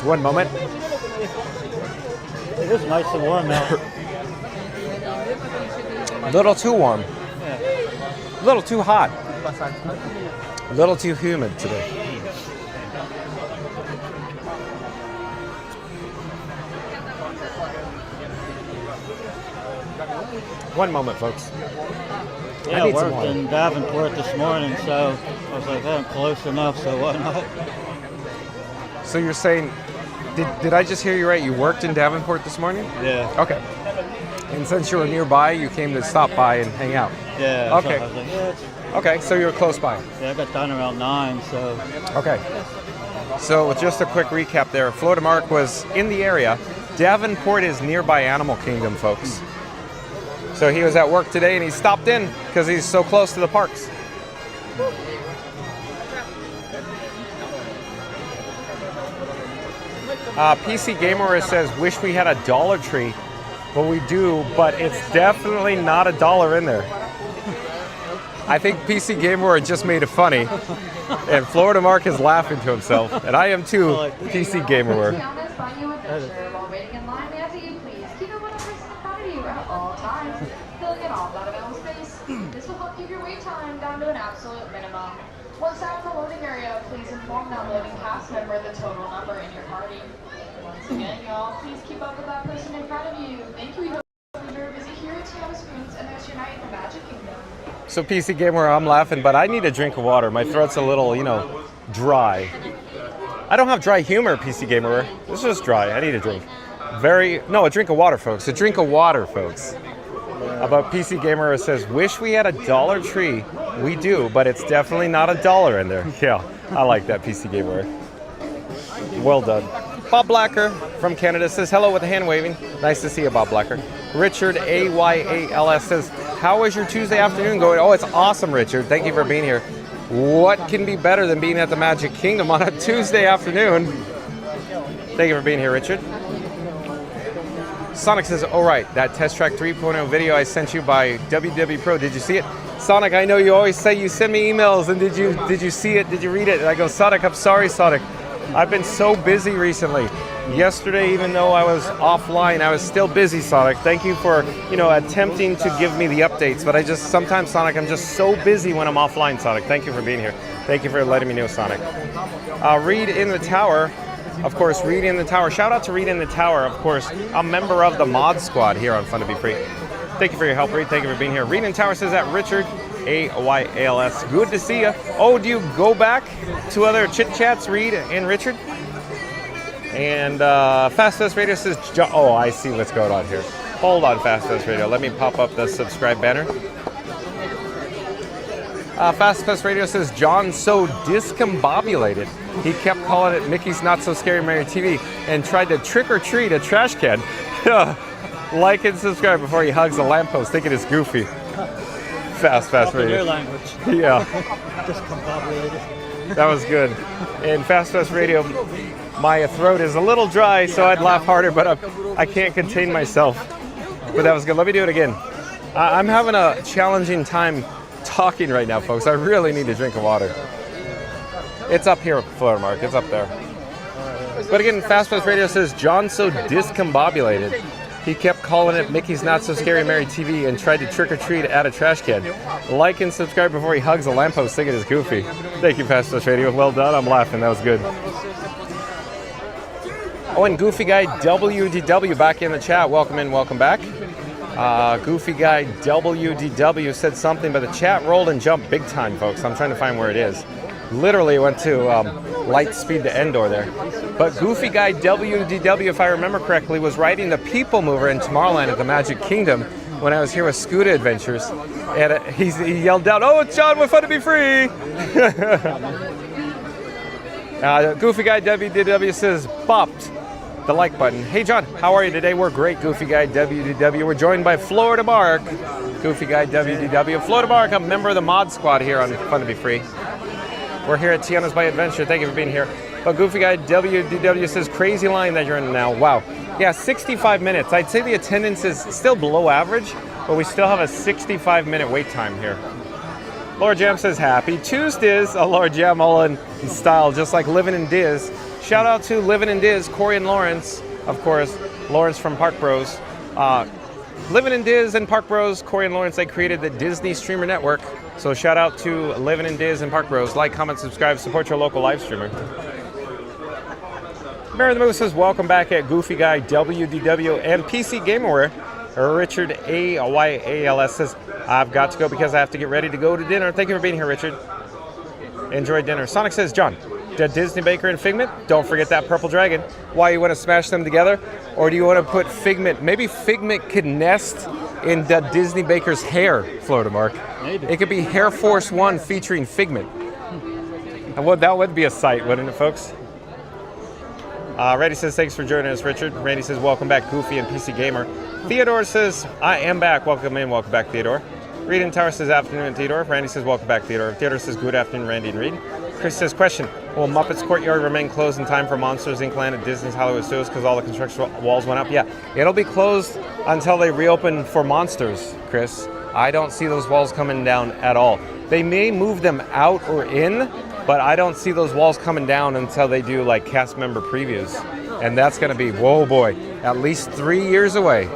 One moment.
It is nice and warm now.
A little too warm.
Yeah.
A little too hot. A little too humid today. One moment, folks.
Yeah, I worked in Davenport this morning, so I was like, I'm close enough, so why not?
So you're saying, did I just hear you right? You worked in Davenport this morning?
Yeah.
Okay. And since you were nearby, you came to stop by and hang out?
Yeah.
Okay.
So I was like, yeah,
okay, so you were close by?
Yeah, I got done around 9, so.
Okay. So just a quick recap there. Florida Mark was in the area. Davenport is nearby Animal Kingdom, folks. So he was at work today and he stopped in because he's so close to the parks. PC Gamer says, wish we had a Dollar Tree. Well, we do, but it's definitely not $1 in there. I think PC Gamer just made it funny. And Florida Mark is laughing to himself. And I am too, PC Gamer.
This will help keep your wait time down to an absolute minimum. Once out in the loading area, please inform that loading cast member the total number in your party. Once again, y'all, please keep up with that person in front of you. Thank you. We hope you're busy here at Tiana Spoons, and there's your night in the Magic Kingdom.
So PC Gamer, I'm laughing, but I need a drink of water. My throat's a little, dry. I don't have dry humor, PC Gamer. This is just dry. I need a drink. A drink of water, folks. A drink of water, folks. About PC Gamer says, wish we had a Dollar Tree. We do, but it's definitely not $1 in there. Yeah, I like that, PC Gamer. Well done. Bob Blacker from Canada says, hello with the hand waving. Nice to see you, Bob Blacker. Richard AYALS says, how is your Tuesday afternoon going? Oh, it's awesome, Richard. Thank you for being here. What can be better than being at the Magic Kingdom on a Tuesday afternoon? Thank you for being here, Richard. Sonic says, oh right, that Test Track 3.0 video I sent you by WW Pro, did you see it? Sonic, I know you always say you send me emails, and did you see it? Did you read it? And I go, Sonic, I'm sorry, Sonic. I've been so busy recently. Yesterday, even though I was offline, I was still busy, Sonic. Thank you for, attempting to give me the updates, but sometimes, Sonic, I'm just so busy when I'm offline, Sonic. Thank you for being here. Thank you for letting me know, Sonic. Reed in the Tower. Of course, Reed in the Tower. Shout out to Reed in the Tower, of course, a member of the mod squad here on Fun to Be Free. Thank you for your help, Reed. Thank you for being here. Reed in the Tower says that Richard, AYALS. Good to see you. Oh, do you go back to other chit chats, Reed and Richard? And Fast Radio says, oh, I see what's going on here. Hold on, Fast Radio. Let me pop up the subscribe banner. Fast Radio says, John so discombobulated. He kept calling it Mickey's Not So Scary Mary TV and tried to trick or treat a trash can. Like and subscribe before he hugs a lamppost, thinking it's goofy. Fast Radio.
Their language.
Yeah.
Discombobulated.
That was good. And Fast Radio, my throat is a little dry, so I'd laugh harder, but I can't contain myself. But that was good. Let me do it again. I'm having a challenging time talking right now, folks. I really need a drink of water. It's up here, Florida Mark. It's up there. But again, Fast Radio says, John so discombobulated. He kept calling it Mickey's Not So Scary Mary TV and tried to trick or treat at a trash can. Like and subscribe before he hugs a lamppost, thinking it's goofy. Thank you, Fast Radio. Well done. I'm laughing. That was good. Oh, and Goofy Guy WDW back in the chat. Welcome in, welcome back. Goofy Guy WDW said something, but the chat rolled and jumped big time, folks. I'm trying to find where it is. Literally went to light speed to Endor there. But Goofy Guy WDW, if I remember correctly, was riding the PeopleMover in Tomorrowland at the Magic Kingdom when I was here with Scooter Adventures. And he yelled out, oh, it's John with Fun to Be Free! Goofy Guy WDW says, bopped the like button. Hey John, how are you today? We're great, Goofy Guy WDW. We're joined by Florida Mark, Goofy Guy WDW. Florida Mark, a member of the mod squad here on Fun to Be Free. We're here at Tiana's by Adventure. Thank you for being here. But Goofy Guy WDW says, crazy line that you're in now. Wow. Yeah, 65 minutes. I'd say the attendance is still below average, but we still have a 65-minute wait time here. Laura Jam says, happy Tuesdays. Laura Jam all in style, just like Livin' in Diz. Shout out to Livin' in Diz, Corey and Lawrence. Of course, Lawrence from Park Bros. Livin' in Diz and Park Bros, Corey and Lawrence, they created the Disney Streamer Network. So shout out to Livin' in Diz and Park Bros. Like, comment, subscribe, support your local live streamer. Mary the Moose says, welcome back at Goofy Guy WDW and PC Gamerware. Richard AYALS says, I've got to go because I have to get ready to go to dinner. Thank you for being here, Richard. Enjoy dinner. Sonic says, John, the Disney Baker and Figment, don't forget that purple dragon. Why, you want to smash them together? Or do you want to put Figment? Maybe Figment could nest in the Disney Baker's hair, Florida Mark.
Maybe.
It could be Hair Force 1 featuring Figment. And that would be a sight, wouldn't it, folks? Randy says, thanks for joining us, Richard. Randy says, welcome back, Goofy and PC Gamer. Theodore says, I am back. Welcome in. Welcome back, Theodore. Reed and Tower says, afternoon, Theodore. Randy says, welcome back, Theodore. Theodore says, good afternoon, Randy and Reed. Chris says, question, will Muppets Courtyard remain closed in time for Monsters Inc. Land at Disney's Hollywood Studios because all the construction walls went up? Yeah, it'll be closed until they reopen for Monsters, Chris. I don't see those walls coming down at all. They may move them out or in, but I don't see those walls coming down until they do like cast member previews. And that's going to be, whoa boy, at least 3 years away.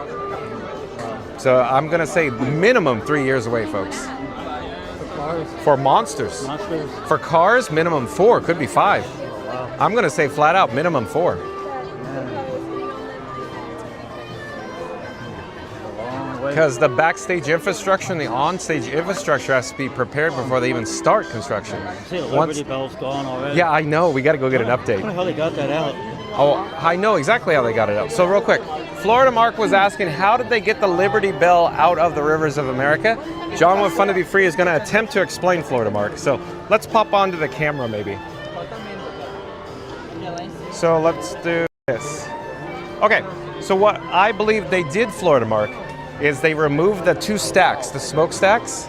So I'm going to say minimum 3 years away, folks. For Monsters. For Cars, minimum 4, could be 5. Wow. I'm going to say flat out minimum 4. Because the backstage infrastructure and the onstage infrastructure has to be prepared before they even start construction.
See, the Liberty Bell's gone already.
Yeah, I know. We got to go get an update.
I don't know how they got that out.
Oh, I know exactly how they got it out. So real quick, Florida Mark was asking, how did they get the Liberty Bell out of the rivers of America? John with Fun to Be Free is going to attempt to explain, Florida Mark. So let's pop onto the camera maybe. So let's do this. Okay, so what I believe they did, Florida Mark, is they removed the 2 stacks, the smokestacks.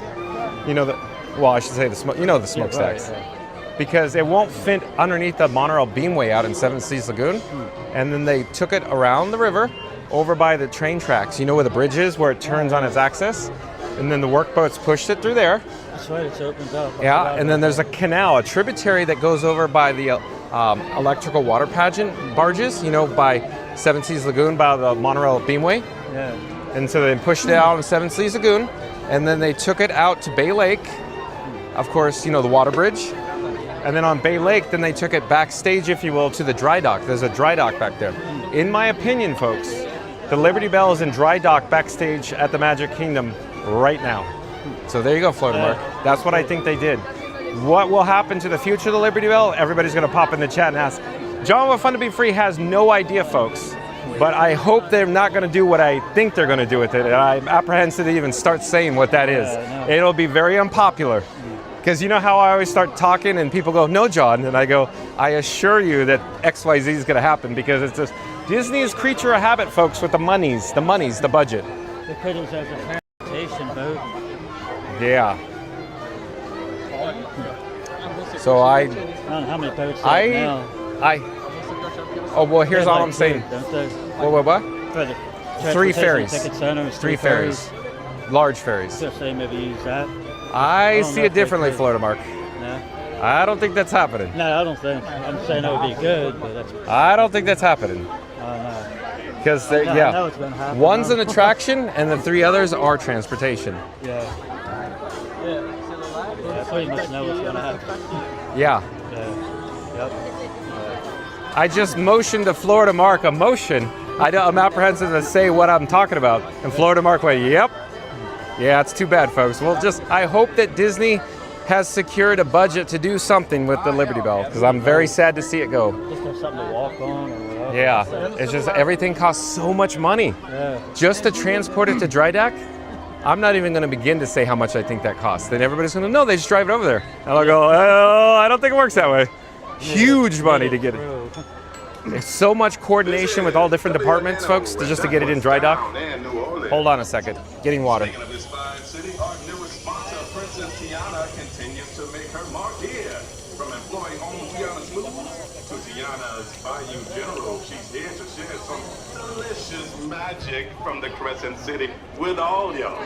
You know, I should say the smoke. You know the smokestacks.
Right.
Because it won't fit underneath the monorail beamway out in Seven Seas Lagoon. And then they took it around the river over by the train tracks. You know where the bridge is, where it turns on its axis? And then the workboats pushed it through there.
That's right, it opens up.
Yeah, and then there's a canal, a tributary that goes over by the electrical water pageant barges, you know, by Seven Seas Lagoon, by the monorail beamway.
Yeah.
And so they pushed it out in Seven Seas Lagoon, and then they took it out to Bay Lake. Of course, you know, the water bridge. And then on Bay Lake, then they took it backstage, if you will, to the dry dock. There's a dry dock back there. In my opinion, folks, the Liberty Bell is in dry dock backstage at the Magic Kingdom right now. So there you go, Florida Mark. That's what I think they did. What will happen to the future of the Liberty Bell? Everybody's going to pop in the chat and ask. John with Fun to Be Free has no idea, folks. But I hope they're not going to do what I think they're going to do with it. And I'm apprehensive to even start saying what that is. It'll be very unpopular. Because you know how I always start talking and people go, no, John. And I go, I assure you that XYZ is going to happen because it's just Disney's creature of habit, folks, with the monies, the budget.
They put it as a transportation boat.
Yeah. So I
don't know how many boats
oh, well, here's all I'm saying. What?
For the
3 ferries.
Ticket centers,
3 ferries. Large ferries.
Just say maybe use that.
I see it differently, Florida Mark.
No?
I don't think that's happening.
No, I don't think. I'm saying that would be good, but that's...
I don't think that's happening.
No.
Because,
I know it's gonna happen.
One's an attraction, and the 3 others are transportation.
Yeah. I pretty much know what's going to happen.
Yeah.
Yep.
I just motioned to Florida Mark a motion. I'm apprehensive to say what I'm talking about. And Florida Mark went, yep. Yeah, it's too bad, folks. Well, I hope that Disney has secured a budget to do something with the Liberty Bell, because I'm very sad to see it go.
Just have something to walk on or whatever.
Yeah, it's just everything costs so much money.
Yeah.
Just to transport it to dry dock, I'm not even going to begin to say how much I think that costs. Then everybody's going to know, they just drive it over there. And I'll go, oh, I don't think it works that way. huge money to get it.
through.
There's so much coordination with all different departments, folks, just to get it in dry dock. Hold on a second. Getting water.
Speaking of this fine city, our newest sponsor, Princess Tiana, continues to make her mark here. From employing home Tiana's moves to Tiana's Bayou General, she's here to share some delicious magic from the Crescent City with all y'all.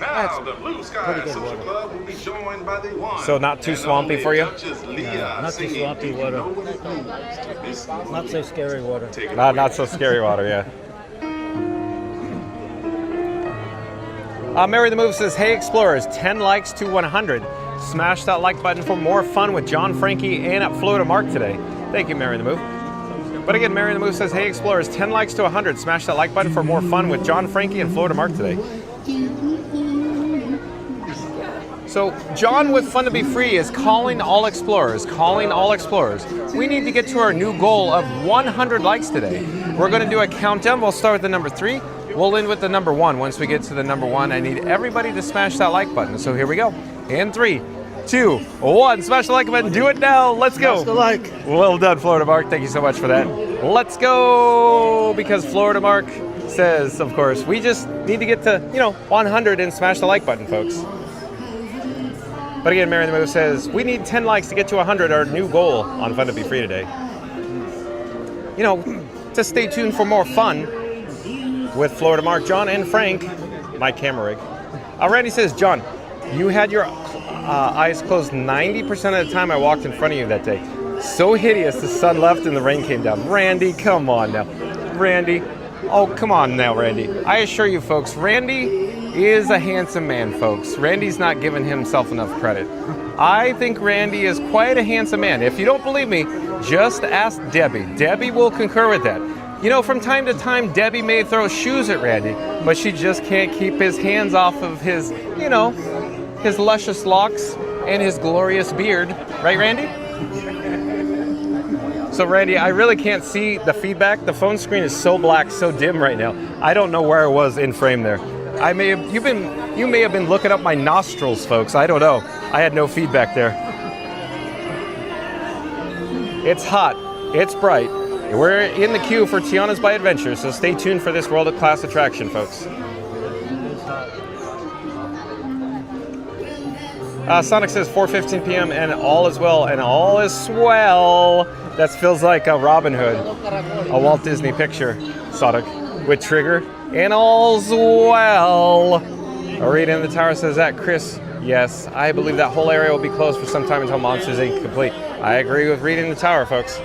Now, the Blue Sky Social Club will be joined by the one.
So not too swampy for you?
Not too swampy water. Not so scary water.
Not so scary water, yeah. Mary the Move says, hey explorers, 10 likes to 100. Smash that like button for more fun with John, Frankie, and at Florida Mark today. Thank you, Mary the Move. But again, Mary the Move says, hey explorers, 10 likes to 100. Smash that like button for more fun with John, Frankie, and Florida Mark today. So John with Fun to Be Free is calling all explorers, We need to get to our new goal of 100 likes today. We're going to do a countdown. We'll start with the number 3. We'll end with the number 1. Once we get to the number 1, I need everybody to smash that like button. So here we go. In 3, 2, 1. Smash the like button. Do it now. Let's go.
Smash the like.
Well done, Florida Mark. Thank you so much for that. Let's go. Because Florida Mark says, of course, we just need to get to, 100 and smash the like button, folks. But again, Mary the Move says, we need 10 likes to get to 100, our new goal on Fun to Be Free today. To stay tuned for more fun with Florida Mark, John, and Frank, my camera rig. Randy says, John, you had your eyes closed 90% of the time I walked in front of you that day. So hideous, the sun left and the rain came down. Randy, come on now. Randy, oh, come on now, Randy. I assure you, folks, Randy is a handsome man, folks. Randy's not giving himself enough credit. I think Randy is quite a handsome man. If you don't believe me, just ask Debbie. Debbie will concur with that. From time to time, Debbie may throw shoes at Randy, but she just can't keep his hands off of his, his luscious locks and his glorious beard. Right, Randy? So, Randy, I really can't see the feedback. The phone screen is so black, so dim right now. I don't know where I was in frame there. You may have been looking up my nostrils, folks. I don't know. I had no feedback there. It's hot. It's bright. We're in the queue for Tiana's by Adventure, so stay tuned for this world-class attraction, folks. Sonic says 4:15 p.m. and all is well and all is swell. That feels like a Robin Hood, a Walt Disney picture, Sonic, with Trigger. And all's well. Rita in the tower says that. Chris, yes, I believe that whole area will be closed for some time until Monsters Inc. complete. I agree with Rita in the tower, folks.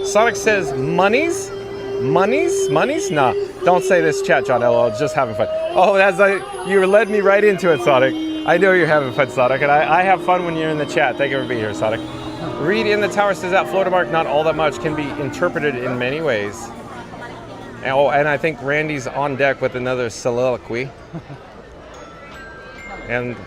Sonic says, monies? Nah, don't say this, chat, John. LOL, just having fun. Oh, you led me right into it, Sonic. I know you're having fun, Sonic, and I have fun when you're in the chat. Thank you for being here, Sonic. Rita in the tower says that Florida Mark, not all that much, can be interpreted in many ways. And I think Randy's on deck with another soliloquy. And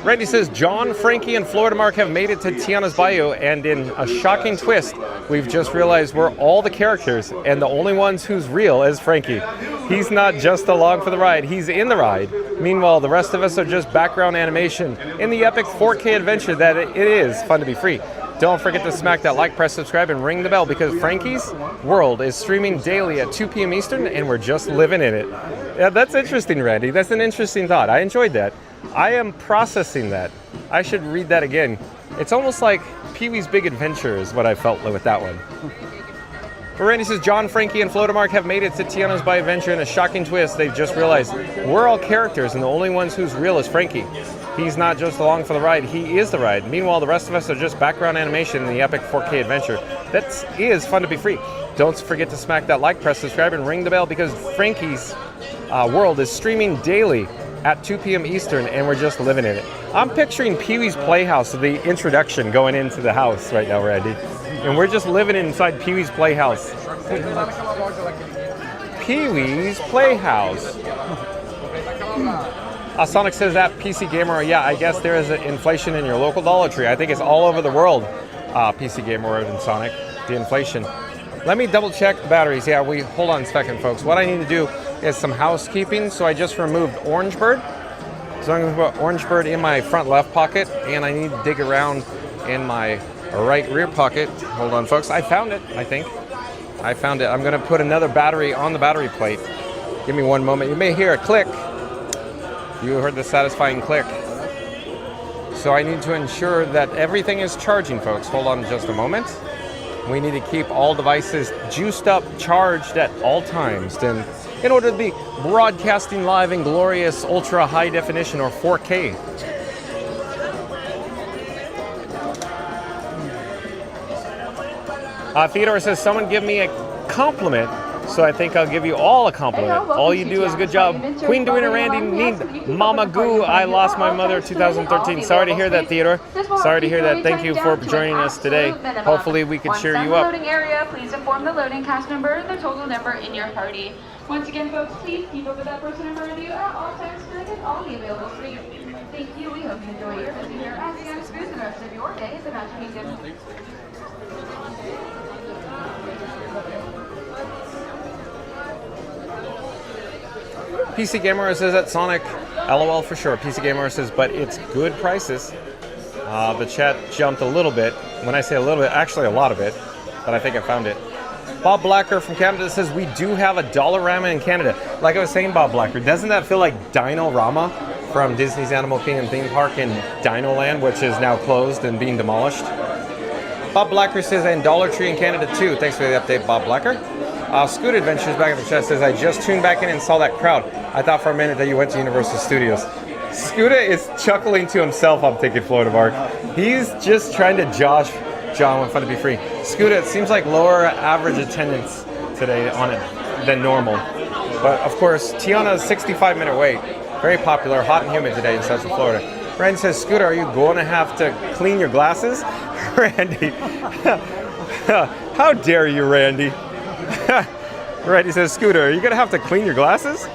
Randy says, John, Frankie, and Florida Mark have made it to Tiana's Bayou, and in a shocking twist, we've just realized we're all the characters, and the only ones who's real is Frankie. He's not just along for the ride, he's in the ride. Meanwhile, the rest of us are just background animation in the epic 4K adventure that it is Fun to Be Free. Don't forget to smack that like, press subscribe, and ring the bell because Frankie's World is streaming daily at 2 p.m. Eastern, and we're just living in it. Yeah, that's interesting, Randy. That's an interesting thought. I enjoyed that. I am processing that. I should read that again. It's almost like Pee-wee's Big Adventure is what I felt with that one. But Randy says, John, Frankie, and Florida Mark have made it to Tiana's by Adventure in a shocking twist. They've just realized we're all characters, and the only ones who's real is Frankie. He's not just along for the ride, he is the ride. Meanwhile, the rest of us are just background animation in the epic 4K adventure. That is Fun to Be Free. Don't forget to smack that like, press subscribe, and ring the bell because Frankie's World is streaming daily at 2 p.m. Eastern, and we're just living in it. I'm picturing Pee-wee's Playhouse, the introduction going into the house right now, Randy. And we're just living inside Pee-wee's Playhouse. Pee-wee's Playhouse. Sonic says that PC Gamer, yeah, I guess there is an inflation in your local Dollar Tree. I think it's all over the world, PC Gamer and Sonic, the inflation. Let me double check the batteries. Yeah, hold on a second, folks. What I need to do is some housekeeping. So I just removed Orange Bird. So I'm going to put Orange Bird in my front left pocket, and I need to dig around in my right rear pocket. Hold on, folks. I found it, I think. I found it. I'm going to put another battery on the battery plate. Give me one moment. You may hear a click. You heard the satisfying click. So I need to ensure that everything is charging, folks. Hold on just a moment. We need to keep all devices juiced up, charged at all times. Then, in order to be broadcasting live in glorious ultra high definition or 4K. Theodore says, someone give me a compliment. So I think I'll give you all a compliment. All you do is a good job. Queen Doing Randy need Mama Goo. I lost my mother 2013. Sorry to hear that, Theodore. Sorry to hear that. Thank you for joining us today. Hopefully we could cheer you up.
Loading area, please inform the loading cast number and the total number in your party. Once again, folks, please keep up with that person in front of you at all times so all be available for you. Thank you. We hope you enjoy your visit here as you experience the rest of your day at the Magic Kingdom.
PC Gamer says at Sonic, LOL for sure. PC Gamer says, but it's good prices. The chat jumped a little bit. When I say a little bit, actually a lot of it, but I think I found it. Bob Blacker from Canada says, we do have a Dollarama in Canada. Like I was saying, Bob Blacker, doesn't that feel like Dino-Rama from Disney's Animal Kingdom theme park in Dino Land, which is now closed and being demolished? Bob Blacker says, and Dollar Tree in Canada too. Thanks for the update, Bob Blacker. Scoot Adventures back in the chat says, I just tuned back in and saw that crowd. I thought for a minute that you went to Universal Studios. Scooter is chuckling to himself, I'm thinking, Florida Mark. He's just trying to josh John with Fun to Be Free. Scooter, it seems like lower average attendance today on it than normal. But of course, Tiana's 65-minute wait. Very popular, hot and humid today in Central Florida. Randy says, Scooter, are you going to have to clean your glasses? Randy, how dare you, Randy? Randy says, Scooter, are you going to have to clean your glasses?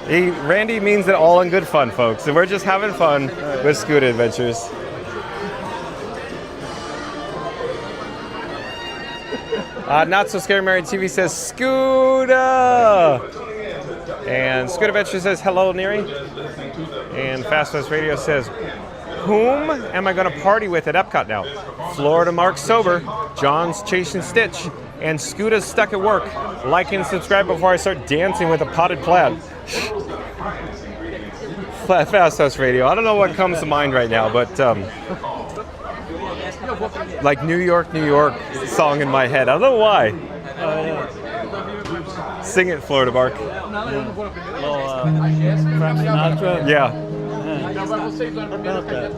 Randy means it all in good fun, folks. And we're just having fun with Scooter Adventures. Not So Scary Married TV says, Scooter! And Scooter Adventures says, hello, Neri. And Fast West Radio says, whom am I going to party with at Epcot now? Florida Mark Sober, John's Chasing Stitch, and Scooter's stuck at work. Like and subscribe before I start dancing with a potted plant. Fast House Radio. I don't know what comes to mind right now, but like New York, New York song in my head. I don't know why. Sing it, Florida Mark.
Frank Sinatra?
Yeah.
About that.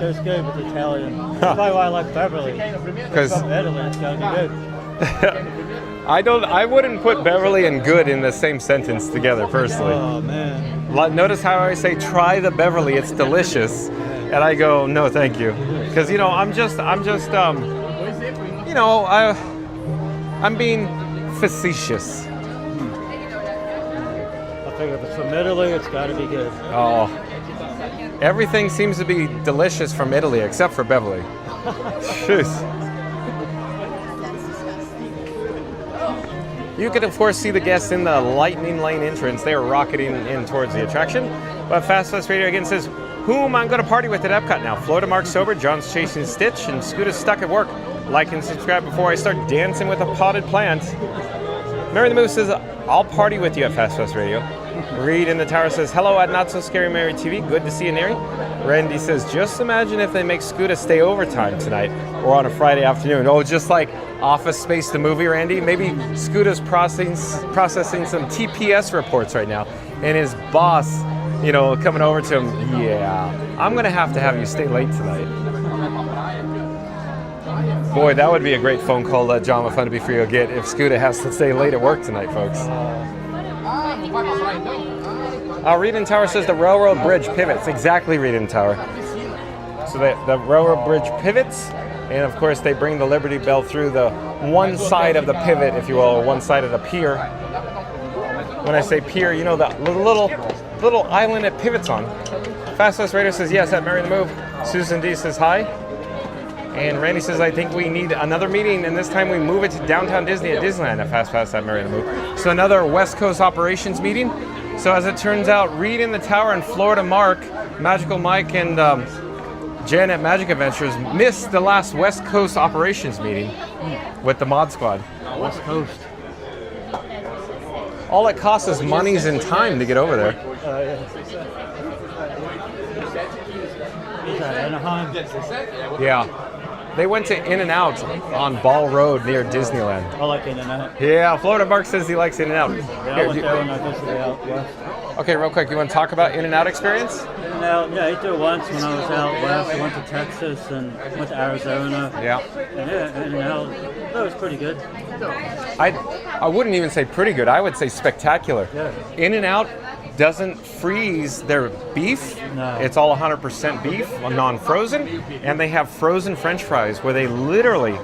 Goes good with Italian. That's why I like Beverly.
Because
from Italy, it's gotta be good.
I wouldn't put Beverly and good in the same sentence together personally.
Oh man.
Notice how I say try the Beverly, it's delicious. And I go, no, thank you. Because I'm being facetious.
I figure if it's from Italy, it's gotta be good.
Oh. Everything seems to be delicious from Italy except for Beverly. Jeez. You could, of course, see the guests in the Lightning Lane entrance. They are rocketing in towards the attraction. But Fast West Radio again says, whom I'm going to party with at Epcot now? Florida Mark Sober, John's Chasing Stitch, and Scooter's stuck at work. Like and subscribe before I start dancing with a potted plant. Mary the Moose says, I'll party with you at Fast West Radio. Reed in the tower says, hello at Not So Scary Mary TV. Good to see you, Neri. Randy says, just imagine if they make Scooter stay overtime tonight or on a Friday afternoon. Oh, just like Office Space the movie, Randy. Maybe Scooter's processing some TPS reports right now. And his boss, coming over to him, yeah, I'm going to have you stay late tonight. Boy, that would be a great phone call that John with Fun to Be Free will get if Scooter has to stay late at work tonight, folks. Reed and Tower says the railroad bridge pivots. Exactly, Reed and Tower. So the railroad bridge pivots, and of course they bring the Liberty Bell through the one side of the pivot, if you will, or one side of the pier. When I say pier, the little island it pivots on. Fast West Radio says yes at Mary the Move. Susan D says hi. And Randy says, I think we need another meeting, and this time we move it to downtown Disney at Disneyland at Fast at Mary the Move. So another West Coast operations meeting. So as it turns out, Reed in the tower and Florida Mark, Magical Mike, and Jan at Magic Adventures missed the last West Coast operations meeting with the Mod Squad.
West Coast.
All it costs is monies and time to get over there.
Is that Anaheim?
Yeah. They went to In-N-Out on Ball Road near Disneyland.
I like In-N-Out.
Yeah, Florida Mark says he likes In-N-Out.
Yeah, I went there when I visited out west.
Okay, real quick, you want to talk about In-N-Out experience?
In-N-Out, yeah, I ate there once when I was out west. I went to Texas and went to Arizona.
Yeah.
And yeah, In-N-Out, that was pretty good.
I wouldn't even say pretty good. I would say spectacular.
Yeah.
In-N-Out doesn't freeze their beef.
No.
It's all 100% beef, non-frozen, and they have frozen French fries where they literally,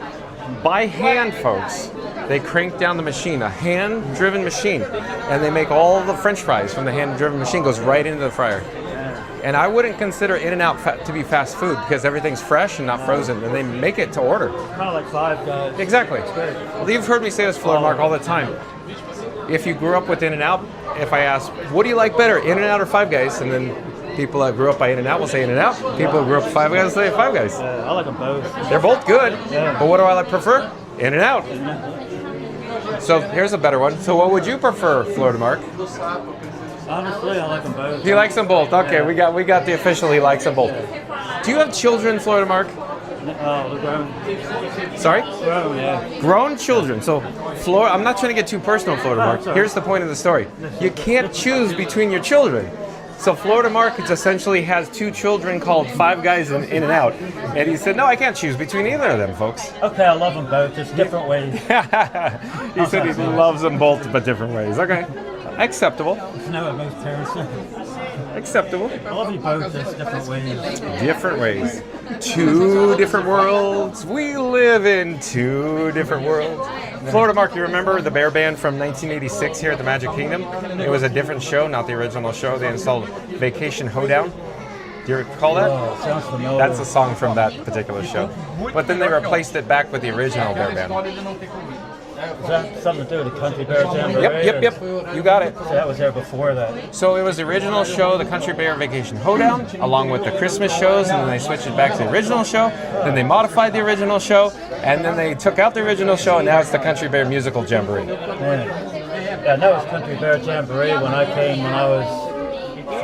by hand, folks, they crank down the machine, a hand-driven machine, and they make all the French fries from the hand-driven machine goes right into the fryer. And I wouldn't consider In-N-Out to be fast food because everything's fresh and not frozen, and they make it to order.
Kind of like Five Guys.
Exactly.
It's great.
Well, you've heard me say this, Florida Mark, all the time. If you grew up with In-N-Out, if I ask, what do you like better, In-N-Out or Five Guys? And then people that grew up by In-N-Out will say In-N-Out. People who grew up with Five Guys will say Five Guys.
I like them both.
They're both good,
Yeah.
but what do I prefer? In-N-Out. So here's a better one. So what would you prefer, Florida Mark?
Honestly, I like them both.
He likes them both. Okay, we got the official. He likes them both. Do you have children, Florida Mark?
Oh, grown.
Sorry?
Grown, yeah.
Grown children. So, I'm not trying to get too personal, Florida Mark.
sorry.
Here's the point of the story. You can't choose between your children. So Florida Mark essentially has two children called Five Guys and In-N-Out. And he said, no, I can't choose between either of them, folks.
Okay, I love them both, just different ways.
He said he loves them both, but different ways. Okay. Acceptable.
No, both Terrence.
Acceptable.
I love you both, just different ways.
Different ways. Two different worlds. We live in two different worlds. Florida Mark, you remember the Bear Band from 1986 here at the Magic Kingdom? It was a different show, not the original show. They installed Vacation Hoedown. Do you recall that?
Oh, sounds familiar.
That's a song from that particular show. But then they replaced it back with the original Bear Band.
Is that something to do with the Country Bear Jamboree?
Yep. You got it.
So that was there before that.
So it was the original show, the Country Bear Vacation Hoedown, along with the Christmas shows, and then they switched it back to the original show. Then they modified the original show, and then they took out the original show, and now it's the Country Bear Musical Jamboree.
Yeah, that was Country Bear Jamboree when I came when I was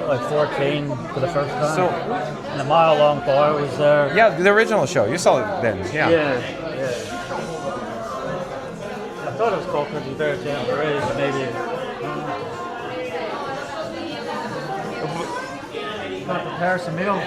like 14 for the first time.
So,
and the Mile Long Bar was there.
Yeah, the original show. You saw it then. Yeah.
Yeah. I thought it was called Country Bear Jamboree, but maybe. Gonna prepare some meal.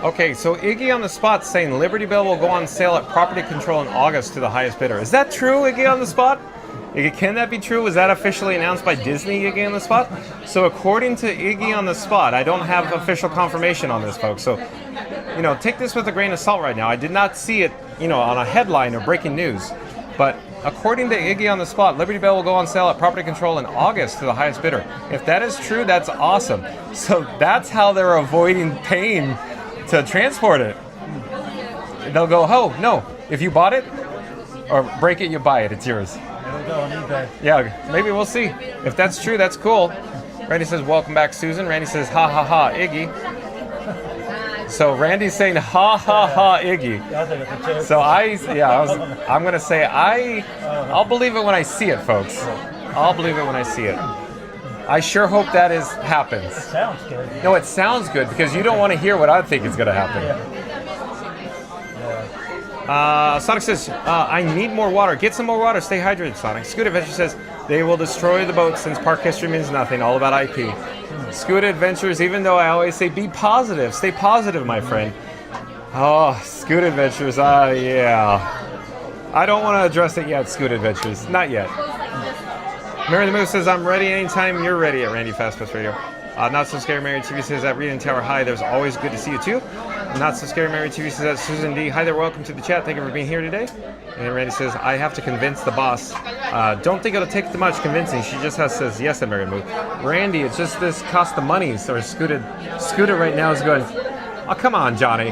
Okay, so Iggy on the spot saying Liberty Bell will go on sale at property control in August to the highest bidder. Is that true, Iggy on the spot? Iggy, can that be true? Was that officially announced by Disney, Iggy on the spot? So according to Iggy on the spot, I don't have official confirmation on this, folks. So, take this with a grain of salt right now. I did not see it, on a headline or breaking news. But according to Iggy on the spot, Liberty Bell will go on sale at property control in August to the highest bidder. If that is true, that's awesome. So that's how they're avoiding paying to transport it. They'll go, oh, no, if you bought it or break it, you buy it, it's yours.
It'll go on eBay.
Yeah, maybe we'll see. If that's true, that's cool. Randy says, welcome back, Susan. Randy says, ha ha ha, Iggy. So Randy's saying, ha ha ha, Iggy. So I'm gonna say I'll believe it when I see it, folks. I'll believe it when I see it. I sure hope that happens.
It sounds good.
No, it sounds good because you don't want to hear what I think is going to happen. Sonic says, I need more water. Get some more water. Stay hydrated, Sonic. Scoot Adventure says, they will destroy the boat since park history means nothing. All about IP. Scoot Adventures, even though I always say be positive. Stay positive, my friend. Oh, Scoot Adventures. Yeah. I don't want to address it yet, Scoot Adventures. Not yet. Mary the Moose says, I'm ready anytime you're ready at Randy Fastpass Radio. Not So Scary Mary TV says at Reading Tower, hi, there's always good to see you too. Not So Scary Mary TV says at Susan D, hi there, welcome to the chat, thank you for being here today. And Randy says, I have to convince the boss. Don't think it'll take too much convincing, she just says yes at Mary the Moose. Randy, it's just this cost of money, so Scooter right now is going, oh, come on, Johnny.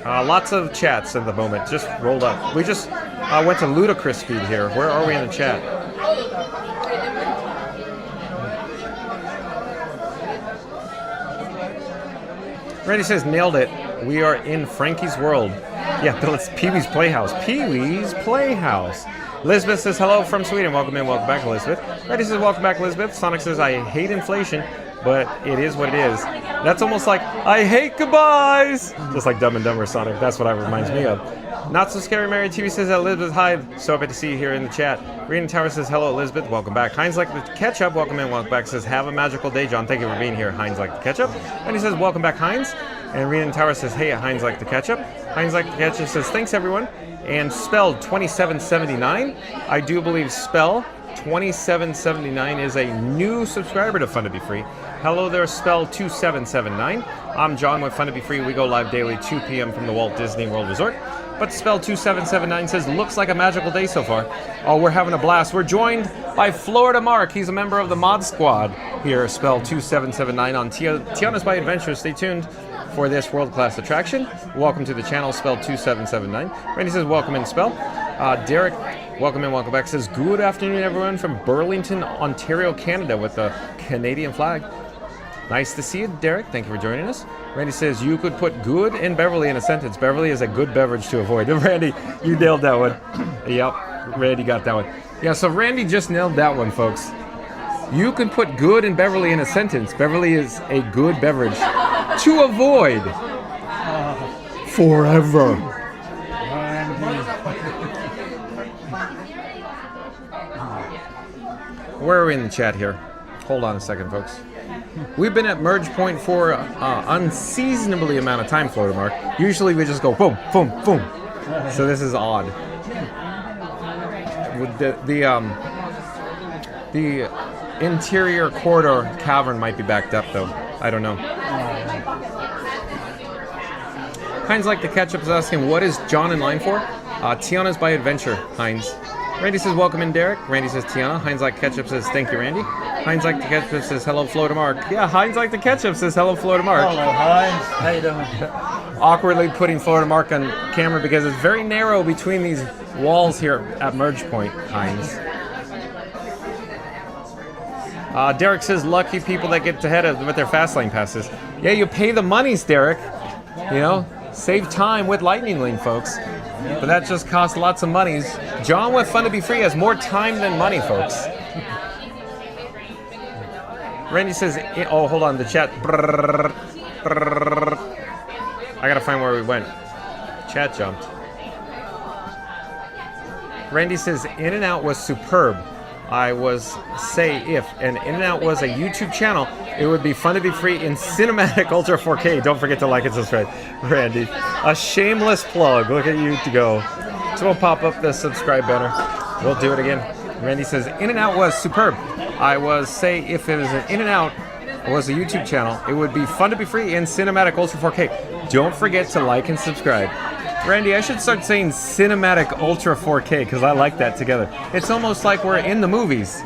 Lots of chats at the moment, just rolled up. We just went to ludicrous speed here. Where are we in the chat? Randy says, nailed it. We are in Frankie's World. Yeah, Bill, it's Pee-wee's Playhouse. Pee-wee's Playhouse. Elizabeth says, hello from Sweden. Welcome in, welcome back, Elizabeth. Randy says, welcome back, Elizabeth. Sonic says, I hate inflation, but it is what it is. That's almost like, I hate goodbyes. Just like Dumb and Dumber Sonic. That's what it reminds me of. Not So Scary Mary TV says, Elizabeth, hi. So happy to see you here in the chat. Rena Tower says, hello, Elizabeth. Welcome back. Heinz Like the Ketchup. Welcome in, welcome back. Says, have a magical day, John. Thank you for being here, Heinz Like the Ketchup. And he says, welcome back, Heinz. And Rena Tower says, hey, Heinz Like the Ketchup. Heinz Like the Ketchup says, thanks, everyone. And spelled 2779. I do believe spell 2779 is a new subscriber to Fun to Be Free. Hello there, spell 2779. I'm John with Fun to Be Free. We go live daily 2 p.m. from the Walt Disney World Resort. But spell 2779 says, looks like a magical day so far. Oh, we're having a blast. We're joined by Florida Mark. He's a member of the Mod Squad here, spell 2779 on Tiana's Bayou Adventures. Stay tuned for this world-class attraction. Welcome to the channel, spell 2779. Randy says, welcome in, spell. Derek, welcome in, welcome back. Says, good afternoon, everyone, from Burlington, Ontario, Canada, with the Canadian flag. Nice to see you, Derek. Thank you for joining us. Randy says, you could put good and Beverly in a sentence. Beverly is a good beverage to avoid. Randy, you nailed that one. Yep, Randy got that one. Yeah, so Randy just nailed that one, folks. You can put good and Beverly in a sentence. Beverly is a good beverage to avoid forever. Where are we in the chat here? Hold on a second, folks. We've been at Merge Point for unseasonably amount of time, Florida Mark. Usually we just go boom, boom, boom. So this is odd. With the interior corridor cavern might be backed up, though. I don't know. Heinz Like the Ketchup is asking, what is John in line for? Tiana's Bayou Adventure, Heinz. Randy says, welcome in, Derek. Randy says, Tiana. Heinz Like Ketchup says, thank you, Randy. Heinz Like the Ketchup says, hello, Florida Mark. Yeah, Heinz Like the Ketchup says, hello, Florida Mark.
Hello, Heinz. How you doing?
Awkwardly putting Florida Mark on camera because it's very narrow between these walls here at Merge Point, Heinz. Derek says, lucky people that get ahead of with their Fastlane passes. Yeah, you pay the monies, Derek. You know, save time with Lightning Lane, folks. But that just costs lots of monies. John with Fun to Be Free has more time than money, folks. Randy says, oh, hold on, the chat. I gotta find where we went. Chat jumped. Randy says, In-N-Out was superb. I was say if an In-N-Out was a YouTube channel, it would be Fun to Be Free in cinematic Ultra 4K. Don't forget to like and subscribe, Randy. A shameless plug. Look at you to go. So we'll pop up the subscribe banner. We'll do it again. Randy says, In-N-Out was superb. I was say if it was an In-N-Out was a YouTube channel, it would be Fun to Be Free in cinematic Ultra 4K. Don't forget to like and subscribe. Randy, I should start saying Cinematic Ultra 4K because I like that together. It's almost like we're in the movies.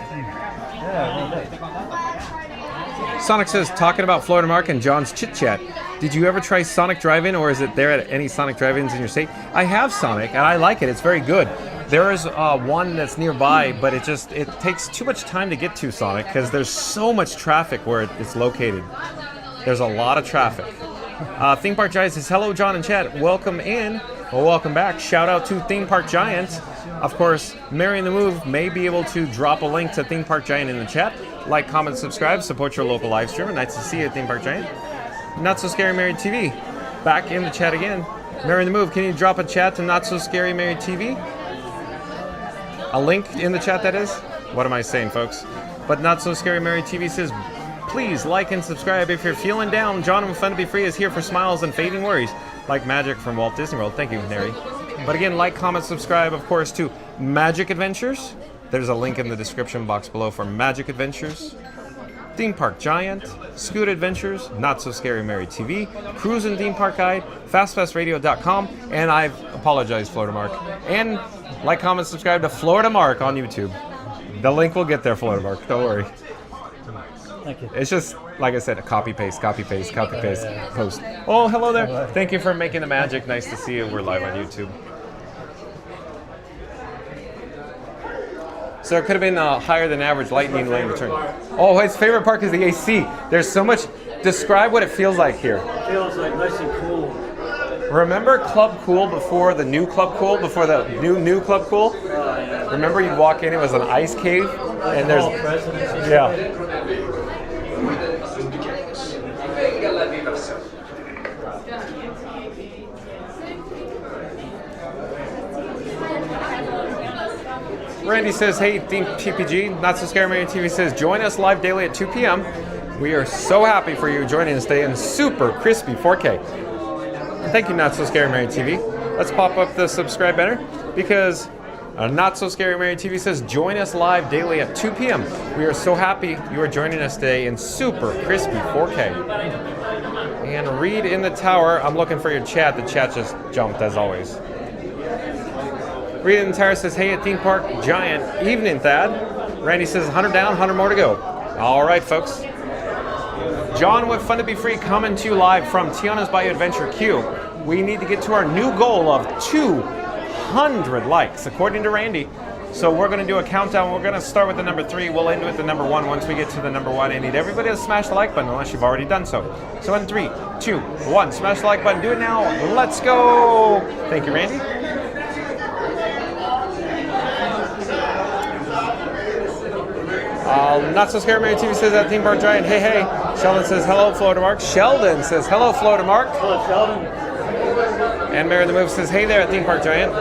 Sonic says, talking about Florida Mark and John's Chit Chat. Did you ever try Sonic Drive-In, or is it there at any Sonic Drive-Ins in your state? I have Sonic, and I like it. It's very good. There is one that's nearby, but it takes too much time to get to Sonic because there's so much traffic where it's located. There's a lot of traffic. Theme Park Giant says, hello, John and Chad. Welcome in. Well, welcome back. Shout out to Theme Park Giant. Of course, Mary in the Move may be able to drop a link to Theme Park Giant in the chat. Like, comment, subscribe, support your local live streamer. Nice to see you, Theme Park Giant. Not So Scary Mary TV. Back in the chat again. Mary in the Move, can you drop a chat to Not So Scary Mary TV? A link in the chat, that is? What am I saying, folks? But Not So Scary Mary TV says, please like and subscribe if you're feeling down. John and Fun to Be Free is here for smiles and fading worries, like magic from Walt Disney World. Thank you, Neri. But again, like, comment, subscribe, of course, to Magic Adventures. There's a link in the description box below for Magic Adventures, Theme Park Giant, Scoot Adventures, Not So Scary Mary TV, Cruise and Theme Park Guide, FastFastRadio.com, and I apologize, Florida Mark. And like, comment, subscribe to Florida Mark on YouTube. The link will get there, Florida Mark. Don't worry.
Thank you.
It's just, like I said, a copy paste, copy paste, copy paste, post. Oh, hello there. Thank you for making the magic. Nice to see you. We're live on YouTube. So it could have been a higher than average lightning lane return. Oh, his favorite part is the AC. There's so much. Describe what it feels like here.
It feels like nice and cool.
Remember Club Cool before the new Club Cool, before the new Club Cool?
Yeah.
Remember you'd walk in, it was an ice cave, and there's yeah. Randy says, hey, Team PPG, Not So Scary Mary TV says, join us live daily at 2 p.m. We are so happy for you joining us today in super crispy 4K. Thank you, Not So Scary Mary TV. Let's pop up the subscribe banner because Not So Scary Mary TV says, join us live daily at 2 p.m. We are so happy you are joining us today in super crispy 4K. And Reed in the tower, I'm looking for your chat. The chat just jumped as always. Reed in the tower says, hey, at Theme Park Giant, evening, Thad. Randy says, 100 down, 100 more to go. All right, folks. John with Fun to Be Free coming to you live from Tiana's Bayou Adventure Queue. We need to get to our new goal of 200 likes, according to Randy. So we're going to do a countdown. We're going to start with the number 3. We'll end with the number 1. Once we get to the number 1, I need everybody to smash the like button unless you've already done so. So in 3, 2, 1, smash the like button. Do it now. Let's go. Thank you, Randy. Not So Scary Mary TV says at Theme Park Giant, hey, hey. Sheldon says, hello, Florida Mark. Sheldon says, hello, Florida Mark.
Hello, Sheldon.
And Mary the Move says, hey there at Theme Park Giant.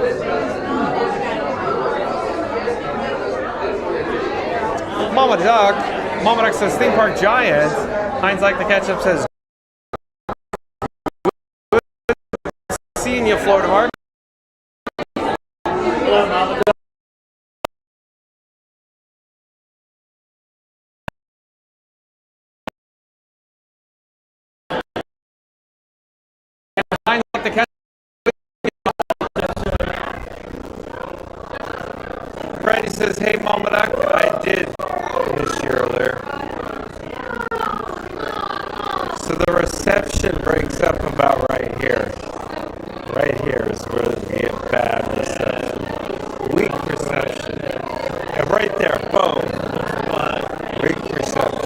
Mama Duck says, Theme Park Giant. Heinz Like the Ketchup says, seeing you, Florida Mark.
Hello, Mama Duck.
Heinz Like the Ketchup. Brandy says, hey, Mama Duck, I did miss you earlier. So the reception breaks up about right here. Right here is where we get bad reception. Weak reception. And right there, boom. Weak reception.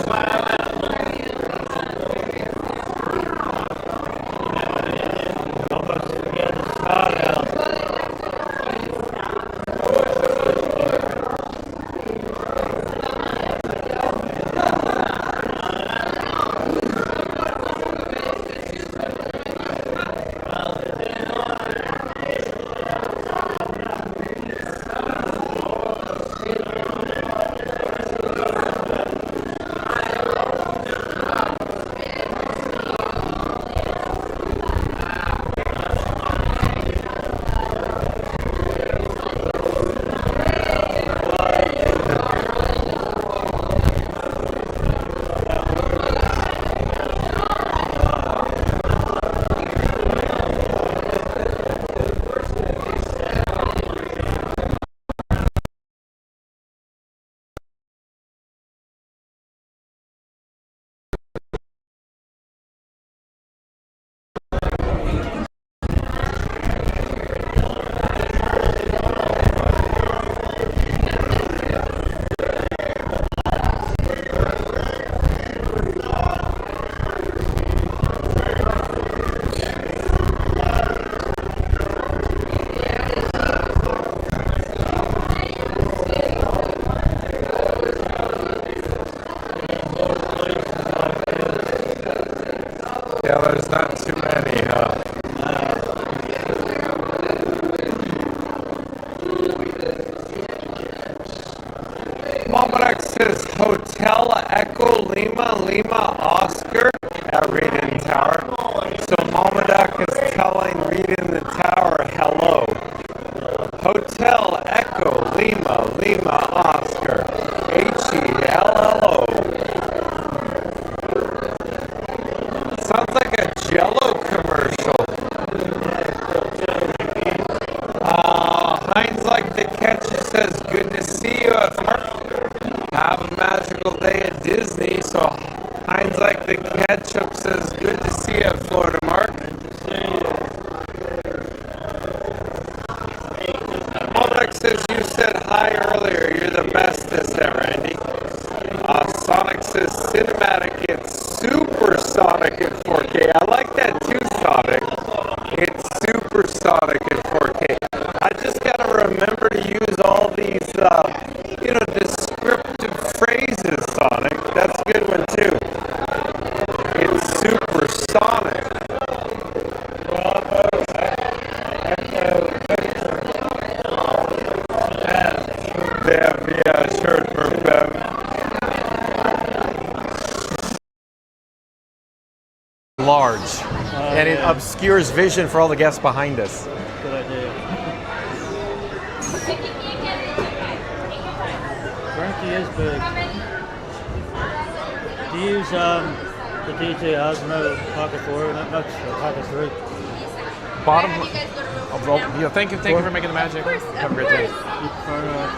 Yeah, there's not too many, huh? Mama says Hotel Echo Lima Oscar at Reed Tower. So Mama Duck is telling Reed in the Tower hello. Hotel Echo Lima Oscar. HELLO. Sounds like a Jello commercial. Heinz Like the Ketchup says, good to see you at Park. Have a magical day at Disney. So Heinz like the ketchup says, good to see you, Florida Mark. Alex says you said hi earlier. You're the bestest ever, Andy. Sonic says cinematic. It's supersonic in 4K. I like that too, Sonic. It's supersonic in 4K. I just gotta remember to use all these, descriptive phrases, Sonic. That's a good one too. It's supersonic. Bev, yeah, shirt for Bev. Large, and it obscures vision for all the guests behind us.
Good idea. Frankie is big. Do you use the DJ Osmo Pocket 4 that much, or Pocket 3?
Bottom. Thank you for making the magic. Have a great day.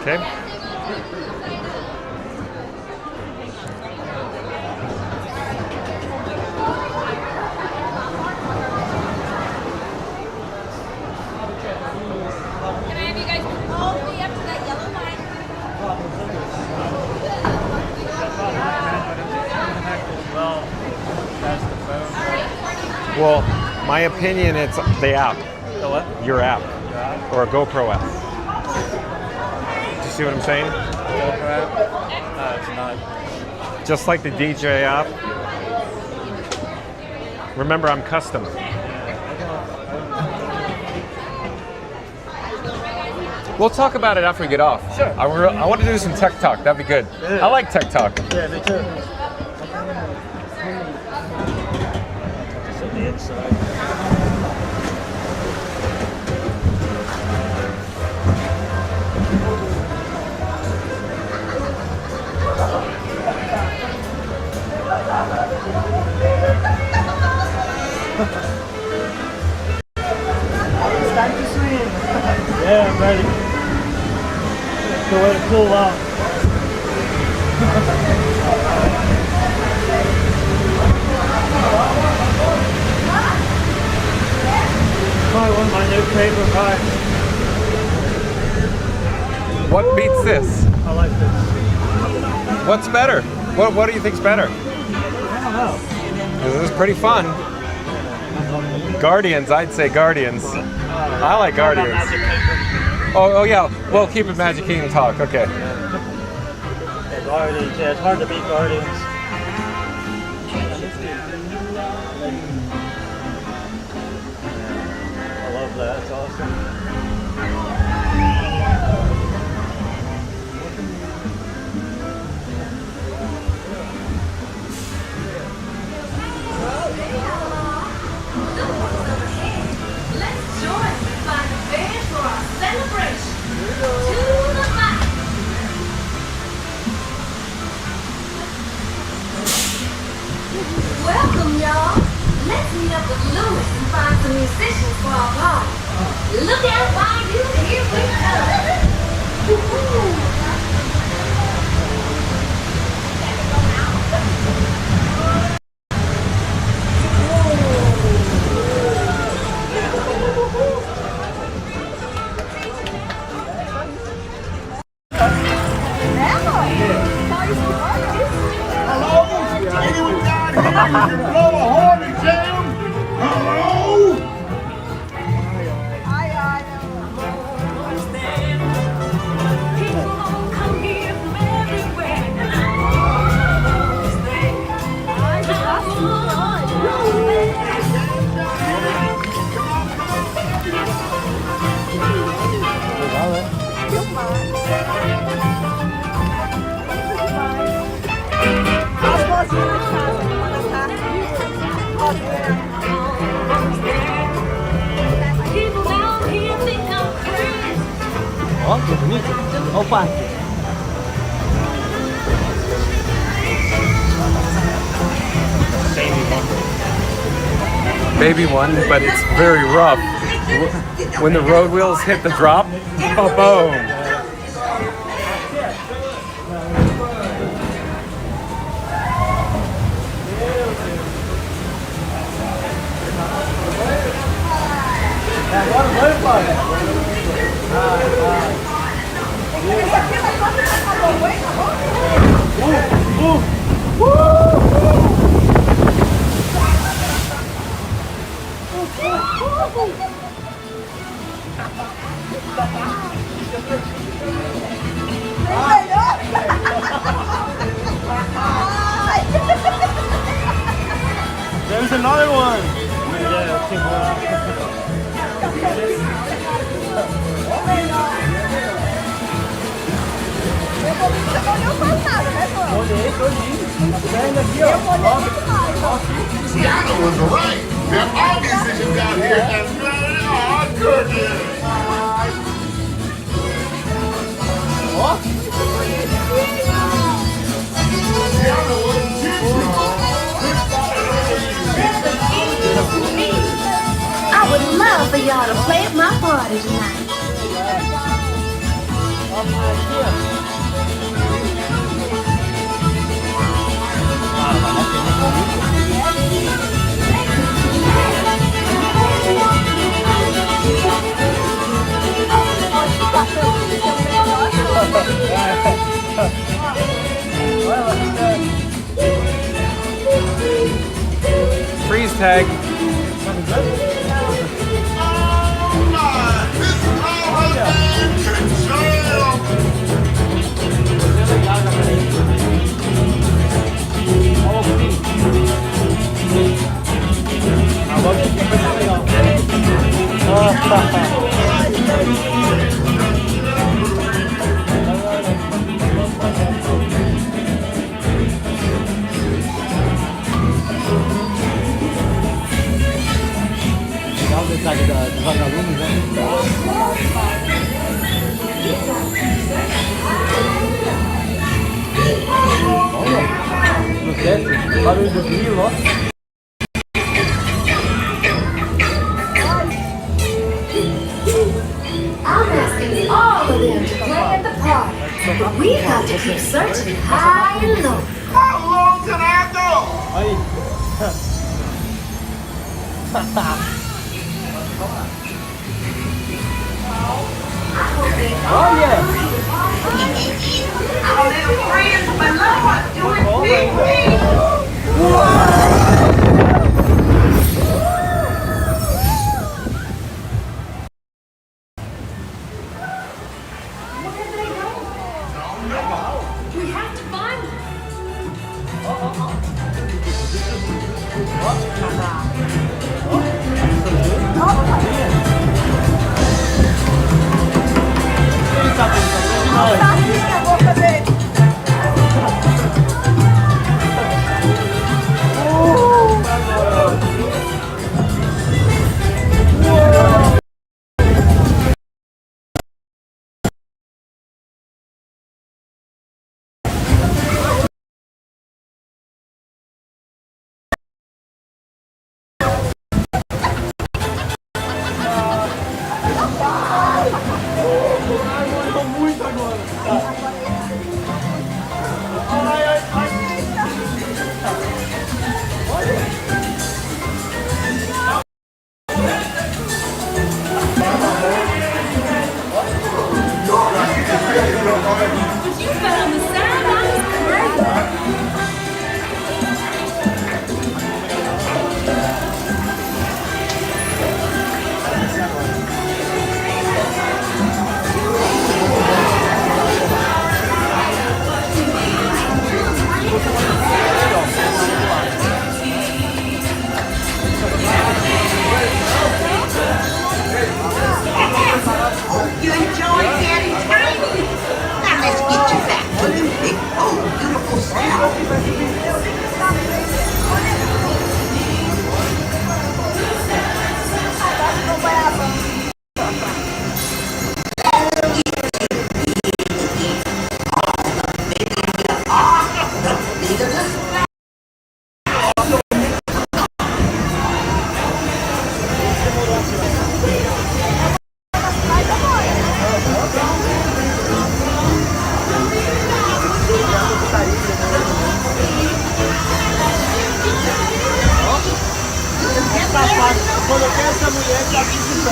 Okay. Well, my opinion, it's the app.
The what?
Your app. Or a GoPro app. Do you see what I'm saying?
GoPro app? No, it's not.
Just like the DJ app. Remember, I'm custom. We'll talk about it after we get off.
Sure.
I want to do some tech talk. That'd be good.
Yeah.
I like tech talk.
Yeah, me too. Just on the inside.
It's time to swim.
Yeah, I'm ready. Go way to cool off. Probably one of my new favorite rides.
What beats this?
I like this.
What's better? What do you think's better?
I don't know.
This is pretty fun. Guardians, I'd say Guardians. I like Guardians. Oh yeah. Well, keep it Magic Kingdom talk. Okay.
Yeah, Guardians. Yeah, it's hard to beat Guardians. I love that. It's awesome.
Let's join by the band for our celebration. To the back. Welcome, y'all. Let's meet up with Louis and find some musicians for our party. Look out, Bayou, here we come. Woo-hoo.
Anyone down here who can blow a horn and jam? Hello?
Oh, que bonito. Opa.
Baby one, but it's very rough. When the road wheels hit the drop, boom.
Agora vai, pai. There's another one.
Tiana was right. There are musicians out here, and they are gorgeous. Tiana was
I would love for y'all to play at my party tonight.
Freeze tag.
Dos vagalumes, né? Olha, no teto, barulho do rio, ó.
I'm asking all of them to play at the park, but we have to keep searching high and low.
How long can I go?
Aí. Olha!
Our little friends below are doing big things.
We have to find them.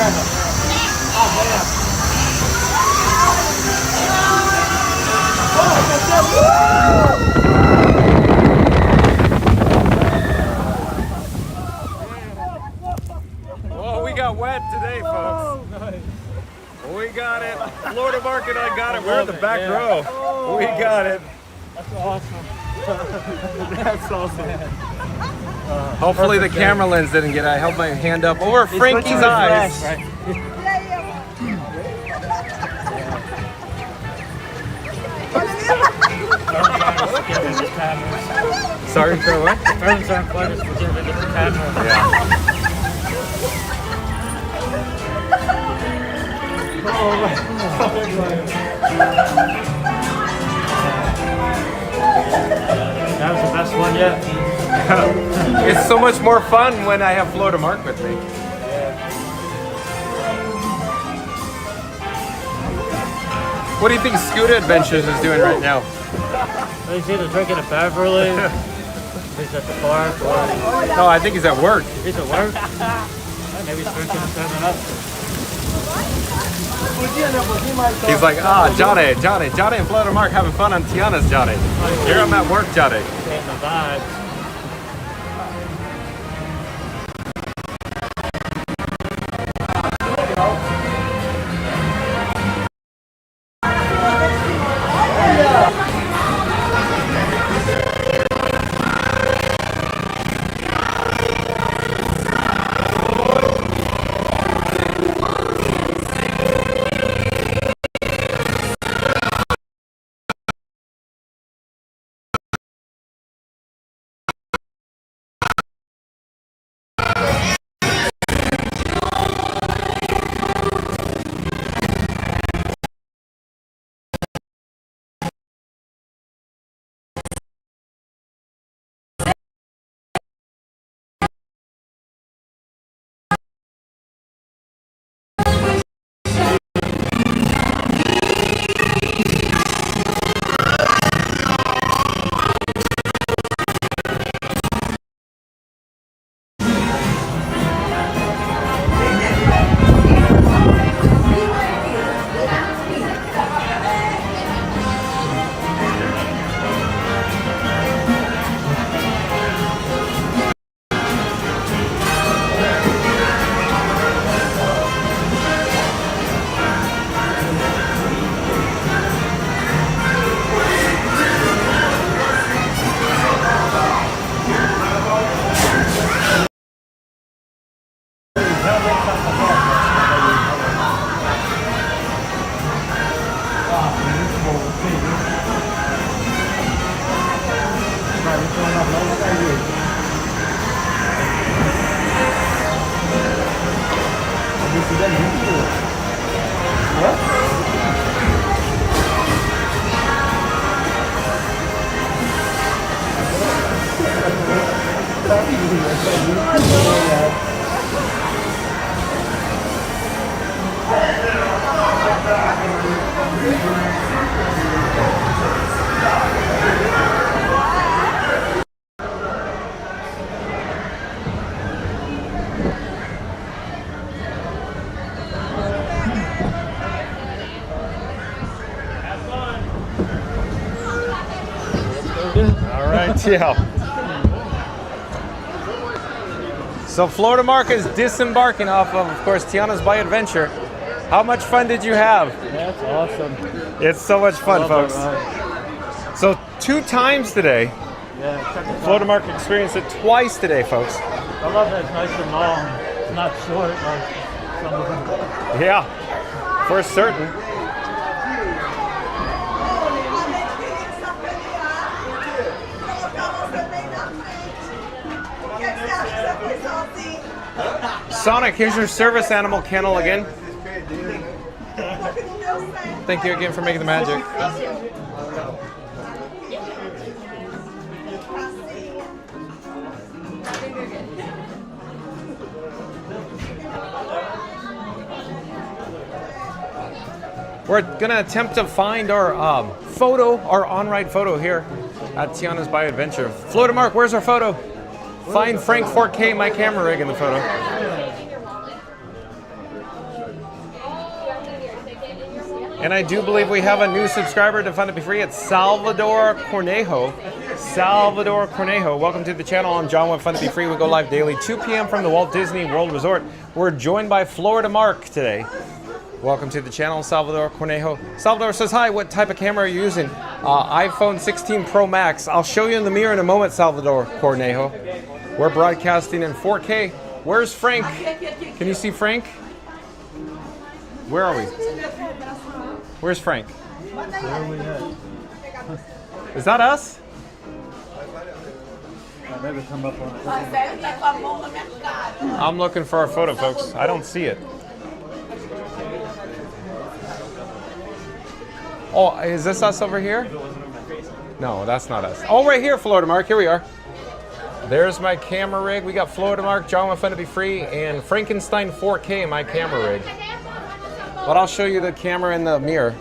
Well, we got wet today, folks. We got it. Florida Mark and I got it. We're in the back row. We got it.
That's awesome. That's awesome.
Hopefully the camera lens didn't get it. I held my hand up over Frankie's eyes. Sorry for what?
Phones aren't quite as forgiving as the camera.
Yeah.
That was the best one yet.
It's so much more fun when I have Florida Mark with me. What do you think Scooter Adventures is doing right now?
He's either drinking a Beverly, he's at the bar, or
No, I think he's at work.
he's at work. Maybe he's drinking a 7-Up.
He's like, Johnny and Florida Mark having fun on Tiana's Johnny. Here I'm at work, Johnny.
Getting the vibes.
All right, yeah. So Florida Mark is disembarking off of course, Tiana's Bayou Adventure. How much fun did you have?
That's awesome.
It's so much fun, folks. So 2 times today.
Yeah,
Florida Mark experienced it twice today, folks.
I love that it's nice and long. It's not short like some of them.
Yeah, for certain. Sonic, here's your service animal kennel again. Thank you again for making the magic. We're gonna attempt to find our photo, our on-ride photo here at Tiana's Bayou Adventure. Florida Mark, where's our photo? Find Frank 4K, my camera rig in the photo. And I do believe we have a new subscriber to Fun to Be Free. It's Salvador Cornejo. Salvador Cornejo, welcome to the channel. I'm John with Fun to Be Free. We go live daily, 2 p.m. from the Walt Disney World Resort. We're joined by Florida Mark today. Welcome to the channel, Salvador Cornejo. Salvador says, hi, what type of camera are you using? iPhone 16 Pro Max. I'll show you in the mirror in a moment, Salvador Cornejo. We're broadcasting in 4K. Where's Frank? Can you see Frank? Where are we? Where's Frank?
Where are we at?
Is that us?
Maybe come up on it.
I'm looking for our photo, folks. I don't see it. Oh, is this us over here? No, that's not us. Oh, right here, Florida Mark. Here we are. There's my camera rig. We got Florida Mark, John with Fun to Be Free, and Frankenstein 4K in my camera rig. But I'll show you the camera in the mirror.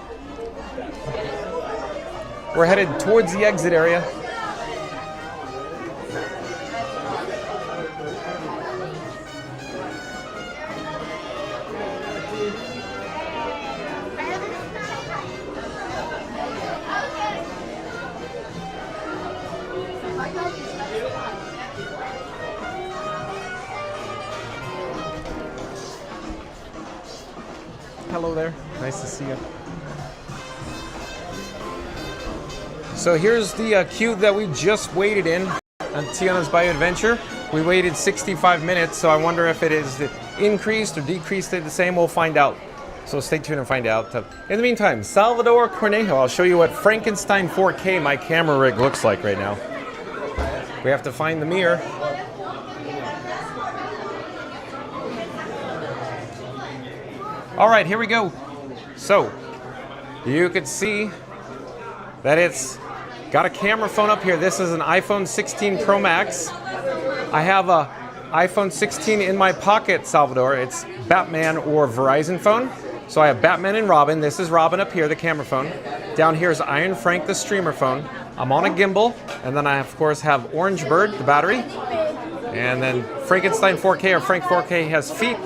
We're headed towards the exit area. Hello there. Nice to see you. So here's the queue that we just waited in on Tiana's Bayou Adventure. We waited 65 minutes, so I wonder if it is increased or decreased, stayed the same. We'll find out. So stay tuned and find out. In the meantime, Salvador Cornejo, I'll show you what Frankenstein 4K, my camera rig, looks like right now. We have to find the mirror. All right, here we go. So, you can see that it's got a camera phone up here. This is an iPhone 16 Pro Max. I have a iPhone 16 in my pocket, Salvador. It's Batman or Verizon phone. So I have Batman and Robin. This is Robin up here, the camera phone. Down here is Iron Frank, the streamer phone. I'm on a gimbal. And then I, of course, have Orange Bird, the battery. And then Frankenstein 4K or Frank 4K has feet,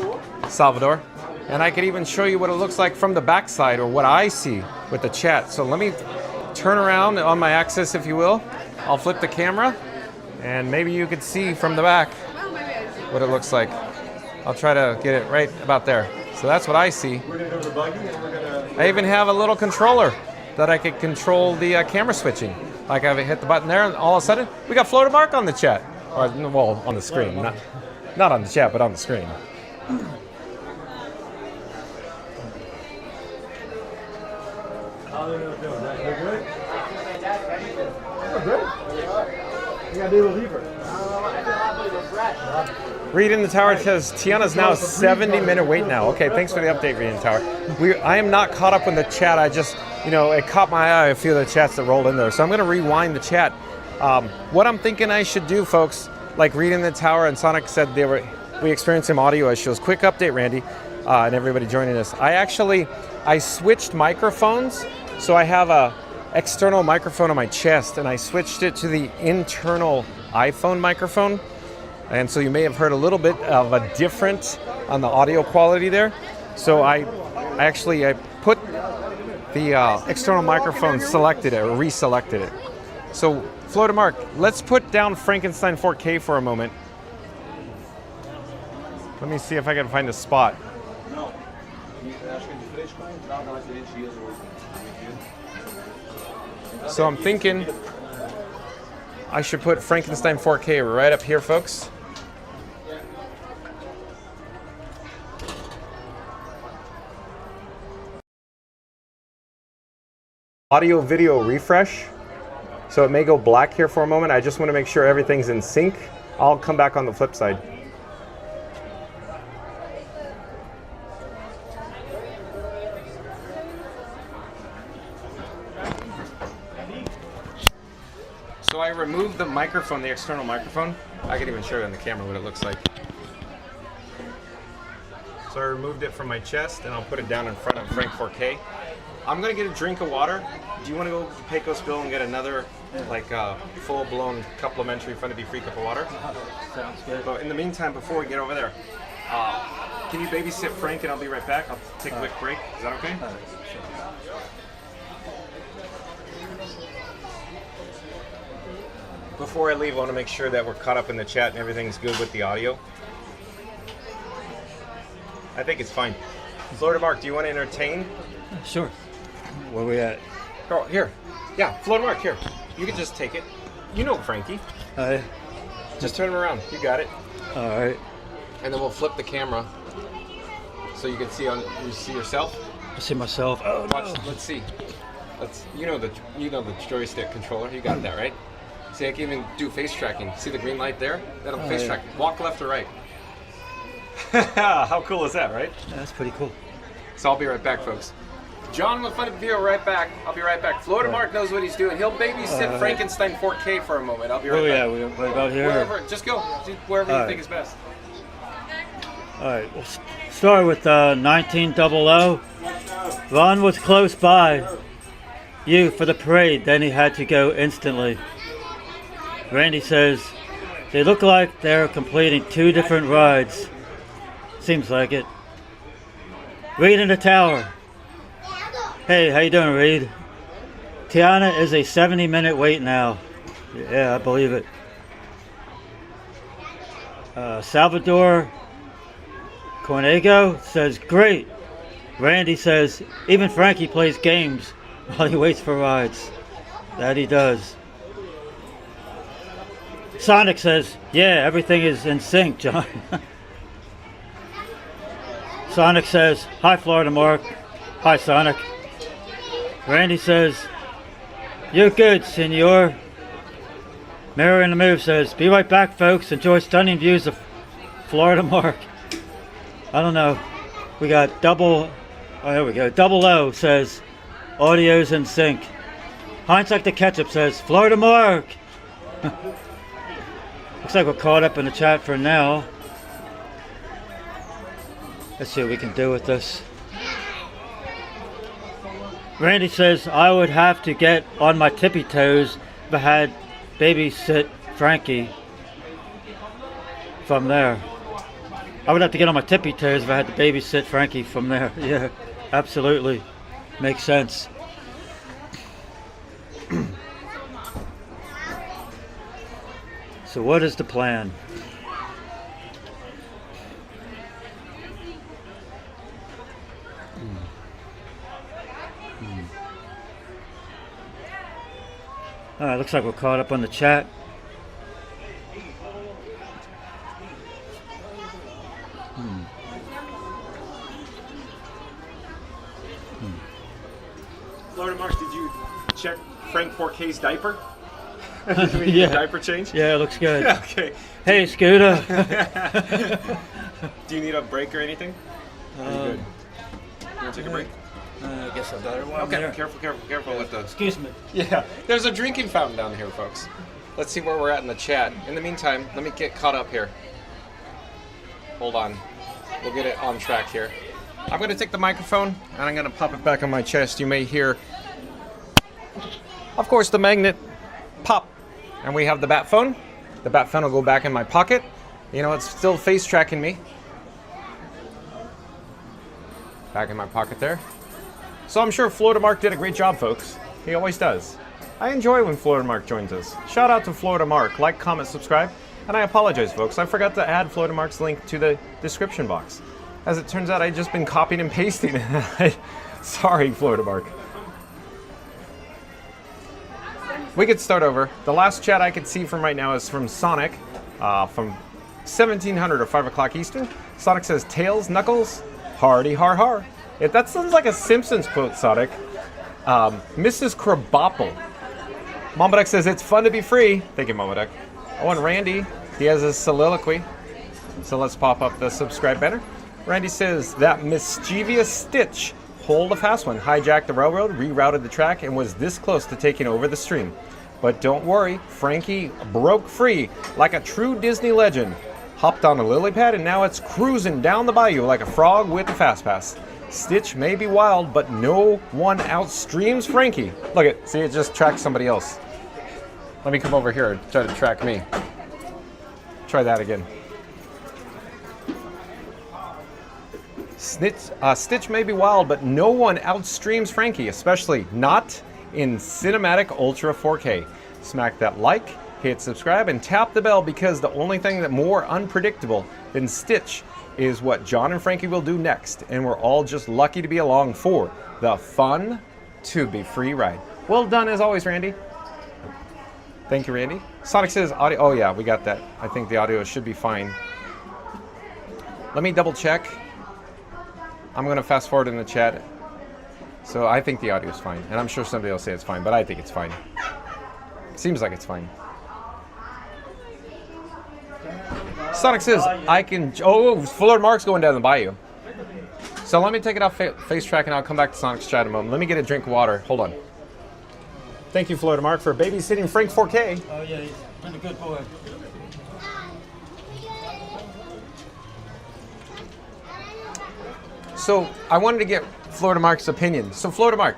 Salvador. And I could even show you what it looks like from the backside, or what I see with the chat. So let me turn around on my axis, if you will. I'll flip the camera, and maybe you could see from the back what it looks like. I'll try to get it right about there. So that's what I see. I even have a little controller that I could control the camera switching. Like I hit the button there, and all of a sudden, we got Florida Mark on the chat. Or, well, on the screen. Not on the chat, but on the screen. Reed in the tower says Tiana's now a 70-minute wait now. Okay, thanks for the update, Reed in the tower. I am not caught up with the chat. I just, it caught my eye a few of the chats that rolled in there. So I'm going to rewind the chat. What I'm thinking I should do, folks, like Reed in the tower and Sonic said, we experienced some audio issues. Quick update, Randy, and everybody joining us. I switched microphones. So I have a external microphone on my chest, and I switched it to the internal iPhone microphone. And so you may have heard a little bit of a difference on the audio quality there. So I put the external microphone, selected it, or reselected it. So Florida Mark, let's put down Frankenstein 4K for a moment. Let me see if I can find a spot. So I'm thinking I should put Frankenstein 4K right up here, folks. Audio video refresh. So it may go black here for a moment. I just want to make sure everything's in sync. I'll come back on the flip side. So I removed the microphone, the external microphone. I can even show you on the camera what it looks like. So I removed it from my chest, and I'll put it down in front of Frank 4K. I'm gonna get a drink of water. Do you want to go to Pecos Bill and get another, full-blown complimentary Fun to Be Free cup of water?
Sounds good.
But in the meantime, before we get over there, can you babysit Frank, and I'll be right back? I'll take a quick break. Is that okay? Before I leave, I want to make sure that we're caught up in the chat and everything's good with the audio. I think it's fine. Florida Mark, do you want to entertain?
Sure. Where we at?
Oh, here. Yeah, Florida Mark, here. You can just take it. You know Frankie. Just turn him around. You got it.
All right.
And then we'll flip the camera so you can see you see yourself.
I see myself. Oh,
Watch,
no.
Let's see. You know the joystick controller. You got that, right? See, I can even do face tracking. See the green light there? That'll face track. Walk left or right. How cool is that, right?
Yeah, that's pretty cool.
So I'll be right back, folks. John with Fun Video right back. I'll be right back. Florida Mark knows what he's doing. He'll babysit Frankenstein 4K for a moment. I'll be right back.
Oh yeah, we're about here.
Wherever, just go. Wherever you think is best.
All right, we'll start with 1900. Ron was close by you for the parade, then he had to go instantly. Randy says, they look like they're completing 2 different rides. Seems like it. Reed in the tower. Hey, how you doing, Reed? Tiana is a 70-minute wait now. Yeah, I believe it. Salvador Cornego says, great. Randy says, even Frankie plays games while he waits for rides. That he does. Sonic says, yeah, everything is in sync, John. Sonic says, hi, Florida Mark. Hi, Sonic. Randy says, you're good, senor. Mirror in the Move says, be right back, folks. Enjoy stunning views of Florida Mark. I don't know. We got double. Oh, there we go. Double O says, audio's in sync. Heinz like the ketchup says, Florida Mark. Looks like we're caught up in the chat for now. Let's see what we can do with this. Randy says, I would have to get on my tippy toes if I had babysit Frankie from there. I would have to get on my tippy toes if I had to babysit Frankie from there. Yeah, absolutely. Makes sense. So what is the plan? Alright, looks like we're caught up on the chat.
Florida Mark, did you check Frank 4K's diaper? Did we
Yeah.
get a diaper change?
Yeah, it looks good.
Okay.
Hey, Scooter.
Do you need a break or anything? Are you good? You want to take a break?
I guess I better one.
Okay,
there.
careful with the...
Excuse me.
Yeah, there's a drinking fountain down here, folks. Let's see where we're at in the chat. In the meantime, let me get caught up here. Hold on. We'll get it on track here. I'm going to take the microphone, and I'm going to pop it back on my chest. You may hear, of course, the magnet pop. And we have the bat phone. The bat phone will go back in my pocket. You know, it's still face tracking me. Back in my pocket there. So I'm sure Florida Mark did a great job, folks. He always does. I enjoy when Florida Mark joins us. Shout out to Florida Mark. Like, comment, subscribe. And I apologize, folks. I forgot to add Florida Mark's link to the description box. As it turns out, I've just been copying and pasting it. Sorry, Florida Mark. We could start over. The last chat I could see from right now is from Sonic, from 1700 or 5 o'clock Eastern. Sonic says, tails, knuckles, hardy, har har. That sounds like a Simpsons quote, Sonic. Mrs. Krabopple. Mombadek says, it's fun to be free. Thank you, Mombadek. Oh, and Randy, he has a soliloquy. So let's pop up the subscribe banner. Randy says, that mischievous Stitch pulled a fast one, hijacked the railroad, rerouted the track, and was this close to taking over the stream. But don't worry, Frankie broke free like a true Disney legend. Hopped on a lily pad, and now it's cruising down the bayou like a frog with a fast pass. Stitch may be wild, but no one outstreams Frankie. Look at, see, it just tracked somebody else. Let me come over here and try to track me. Try that again. Stitch may be wild, but no one outstreams Frankie, especially not in Cinematic Ultra 4K. Smack that like hit subscribe, and tap the bell, because the only thing that more unpredictable than Stitch is what John and Frankie will do next. And we're all just lucky to be along for the fun to be free ride. Well done as always, Randy. Thank you, Randy. Sonic says audio. Oh yeah, we got that. I think the audio should be fine. Let me double check. I'm going to fast forward in the chat. So I think the audio is fine. And I'm sure somebody will say it's fine, but I think it's fine. Seems like it's fine. Sonic says, I can... Oh, Florida Mark's going down the bayou. So let me take it off face track and I'll come back to Sonic's chat in a moment. Let me get a drink of water. Hold on. Thank you, Florida Mark, for babysitting Frank 4K.
Oh, yeah, he's been a good boy.
So I wanted to get Florida Mark's opinion. So Florida Mark,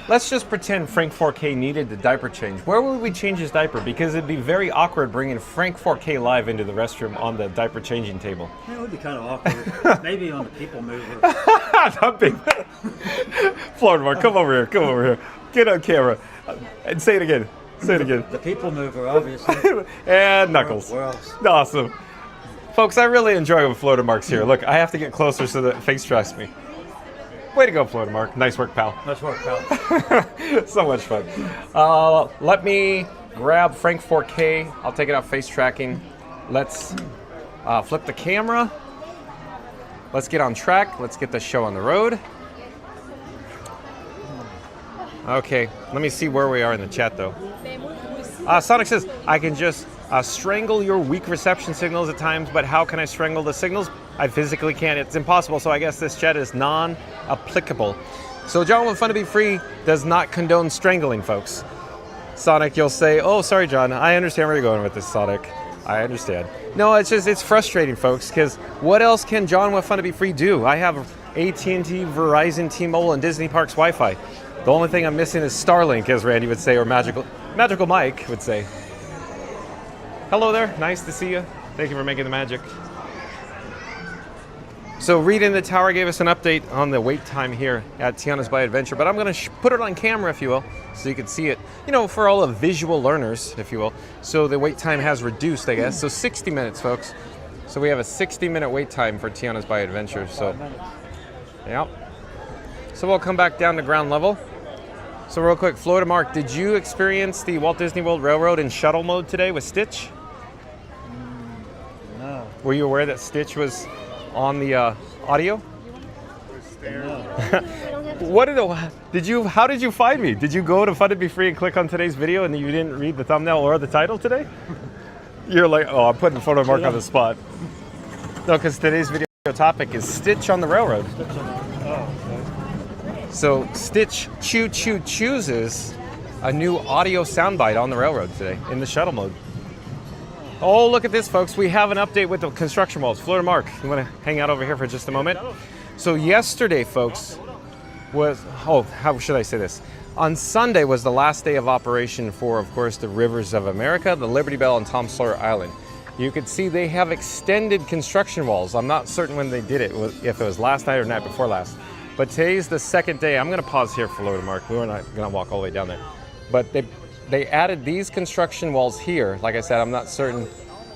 let's just pretend Frank 4K needed the diaper change. Where would we change his diaper? Because it'd be very awkward bringing Frank 4K live into the restroom on the diaper changing table.
Yeah, it would be kind of awkward. Maybe on the PeopleMover.
Not big. Florida Mark, come over here. Come over here. Get on camera. And say it again. Say it again.
The PeopleMover, obviously.
And Knuckles.
Where else?
Awesome. Folks, I really enjoy when Florida Mark's here. Look, I have to get closer so that face trusts me. Way to go, Florida Mark. Nice work, pal.
Nice work, pal.
So much fun. Let me grab Frank 4K. I'll take it off face tracking. Let's flip the camera. Let's get on track. Let's get the show on the road. Okay, let me see where we are in the chat, though. Sonic says, I can just strangle your weak reception signals at times, but how can I strangle the signals? I physically can't. It's impossible, so I guess this chat is non-applicable. So John with Fun to Be Free does not condone strangling, folks. Sonic, you'll say, oh, sorry, John. I understand where you're going with this, Sonic. I understand. No, it's frustrating, folks, because what else can John with Fun to Be Free do? I have AT&T, Verizon, T-Mobile, and Disney Parks Wi-Fi. The only thing I'm missing is Starlink, as Randy would say, or Magical Mike would say. Hello there. Nice to see you. Thank you for making the magic. So Reed in the tower gave us an update on the wait time here at Tiana's Bayou Adventure, but I'm going to put it on camera, if you will, so you can see it, you know, for all the visual learners, if you will. So the wait time has reduced, I guess. So 60 minutes, folks. So we have a 60-minute wait time for Tiana's Bayou Adventure. So, yeah. So we'll come back down to ground level. So real quick, Florida Mark, did you experience the Walt Disney World Railroad in shuttle mode today with Stitch?
No.
Were you aware that Stitch was on the audio? How did you find me? Did you go to Fun to Be Free and click on today's video and you didn't read the thumbnail or the title today? You're like, oh, I'm putting Florida Mark on the spot. No, because today's video topic is Stitch on the railroad. So Stitch Choo Choo chooses a new audio soundbite on the railroad today in the shuttle mode. Oh, look at this, folks. We have an update with the construction walls. Florida Mark, you want to hang out over here for just a moment? So yesterday, folks, how should I say this? On Sunday was the last day of operation for, of course, the Rivers of America, the Liberty Bell, and Tom Sawyer Island. You can see they have extended construction walls. I'm not certain when they did it, if it was last night or night before last. But today's the second day. I'm going to pause here for Florida Mark. We're not going to walk all the way down there. But they added these construction walls here. Like I said, I'm not certain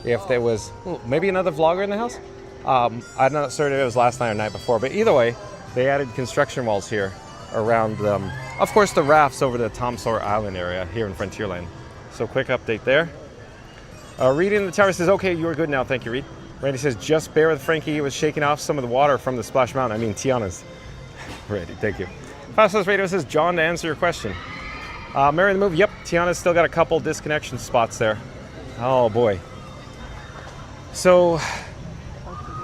if there was maybe another vlogger in the house. I'm not certain if it was last night or night before. But either way, they added construction walls here around, of course, the rafts over the Tom Sawyer Island area here in Frontierland. So quick update there. Reed in the tower says, okay, you're good now. Thank you, Reed. Randy says, just bear with Frankie. He was shaking off some of the water from the Splash Mountain. I mean, Tiana's. Randy, thank you. Fastest Radio says, John, to answer your question. Mary the Move, yep, Tiana's still got a couple disconnection spots there. Oh, boy. So,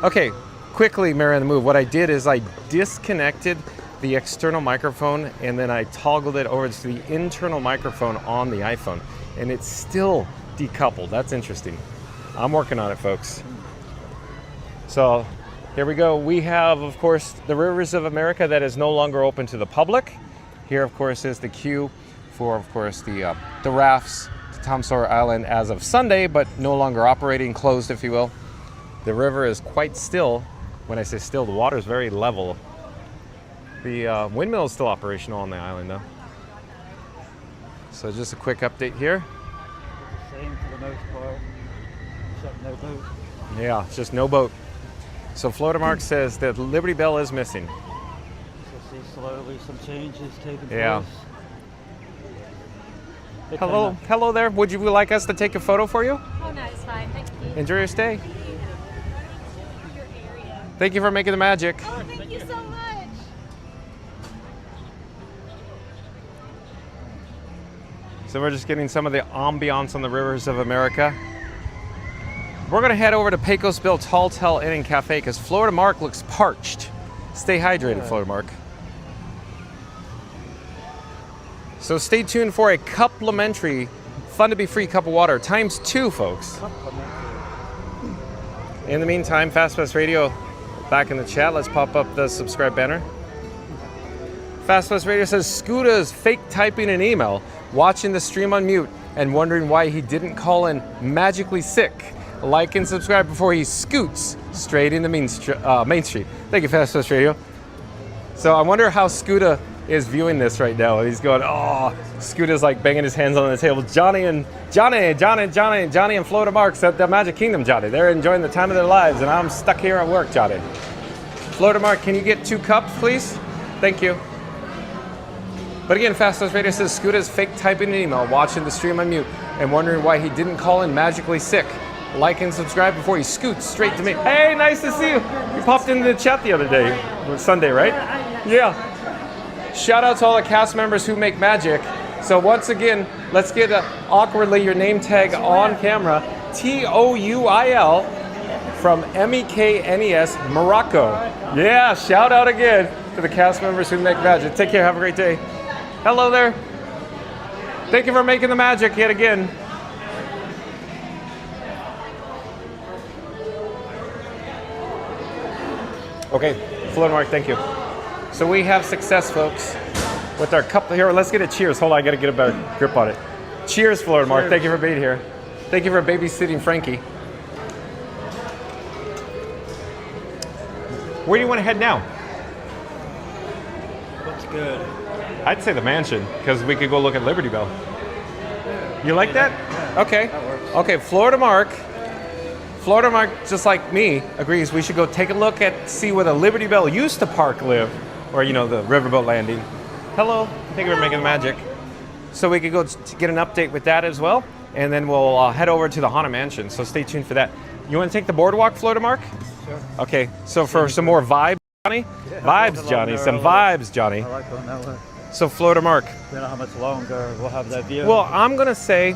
okay, quickly, Mary the Move, what I did is I disconnected the external microphone and then I toggled it over to the internal microphone on the iPhone. And it's still decoupled. That's interesting. I'm working on it, folks. So, here we go. We have, of course, the Rivers of America that is no longer open to the public. Here, of course, is the queue for, of course, the rafts to Tom Sawyer Island as of Sunday, but no longer operating, closed, if you will. The river is quite still. When I say still, the water is very level. The windmill is still operational on the island, though. So just a quick update here.
same for the most part, except no boat.
Yeah, it's just no boat. So Florida Mark says that Liberty Bell is missing.
So see slowly some changes taking
Yeah.
place. It
Hello,
kinda-
hello there. Would you like us to take a photo for you?
Oh, no, it's fine. Thank you.
Enjoy your stay. Thank you for making the magic.
Oh, thank you so much.
So we're just getting some of the ambiance on the rivers of America. We're gonna head over to Pecos Bill Tall Tale Inn and Cafe because Florida Mark looks parched. Stay hydrated, Florida Mark. So stay tuned for a complimentary, fun to be free cup of water, ×2, folks. In the meantime, Fast Pass Radio back in the chat. Let's pop up the subscribe banner. Fast Pass Radio says Scooter is fake typing an email, watching the stream on mute, and wondering why he didn't call in magically sick. Like and subscribe before he scoots straight into Main Street. Thank you, Fast Pass Radio. So I wonder how Scooter is viewing this right now. He's going, oh, Scooter's like banging his hands on the table. Johnny and Florida Marks at the Magic Kingdom, Johnny. They're enjoying the time of their lives, and I'm stuck here at work, Johnny. Florida Mark, can you get 2 cups, please? Thank you. But again, Fast Pass Radio says Scooter's fake typing an email, watching the stream on mute, and wondering why he didn't call in magically sick. Like and subscribe before he scoots straight to me. Hey, nice to see you. You popped into the chat the other day. It was Sunday, right? Yeah. Shout out to all the cast members who make magic. So once again, let's get awkwardly your name tag on camera. TOUIL from MEKNES, Morocco. Yeah, shout out again to the cast members who make magic. Take care, have a great day. Hello there. Thank you for making the magic yet again. Okay, Florida Mark, thank you. So we have success, folks, with our cup here. Let's get a cheers. Hold on, I gotta get a better grip on it. Cheers, Florida Mark. Thank you for being here. Thank you for babysitting Frankie. Where do you want to head now?
Looks good.
I'd say the mansion, because we could go look at Liberty Bell. You like that?
Yeah,
okay.
that works.
Okay, Florida Mark, just like me, agrees we should go take a look at, see where the Liberty Bell used to park live, or, you know, the riverboat landing. Hello, thank you for making the magic. So we could go get an update with that as well, and then we'll head over to the Haunted Mansion, so stay tuned for that. You want to take the boardwalk, Florida Mark?
Sure.
Okay, so for some more vibes, Johnny?
Yeah,
Vibes, Johnny, some vibes, Johnny.
I like going that way.
So Florida Mark.
Don't know how much longer we'll have that view.
Well, I'm gonna say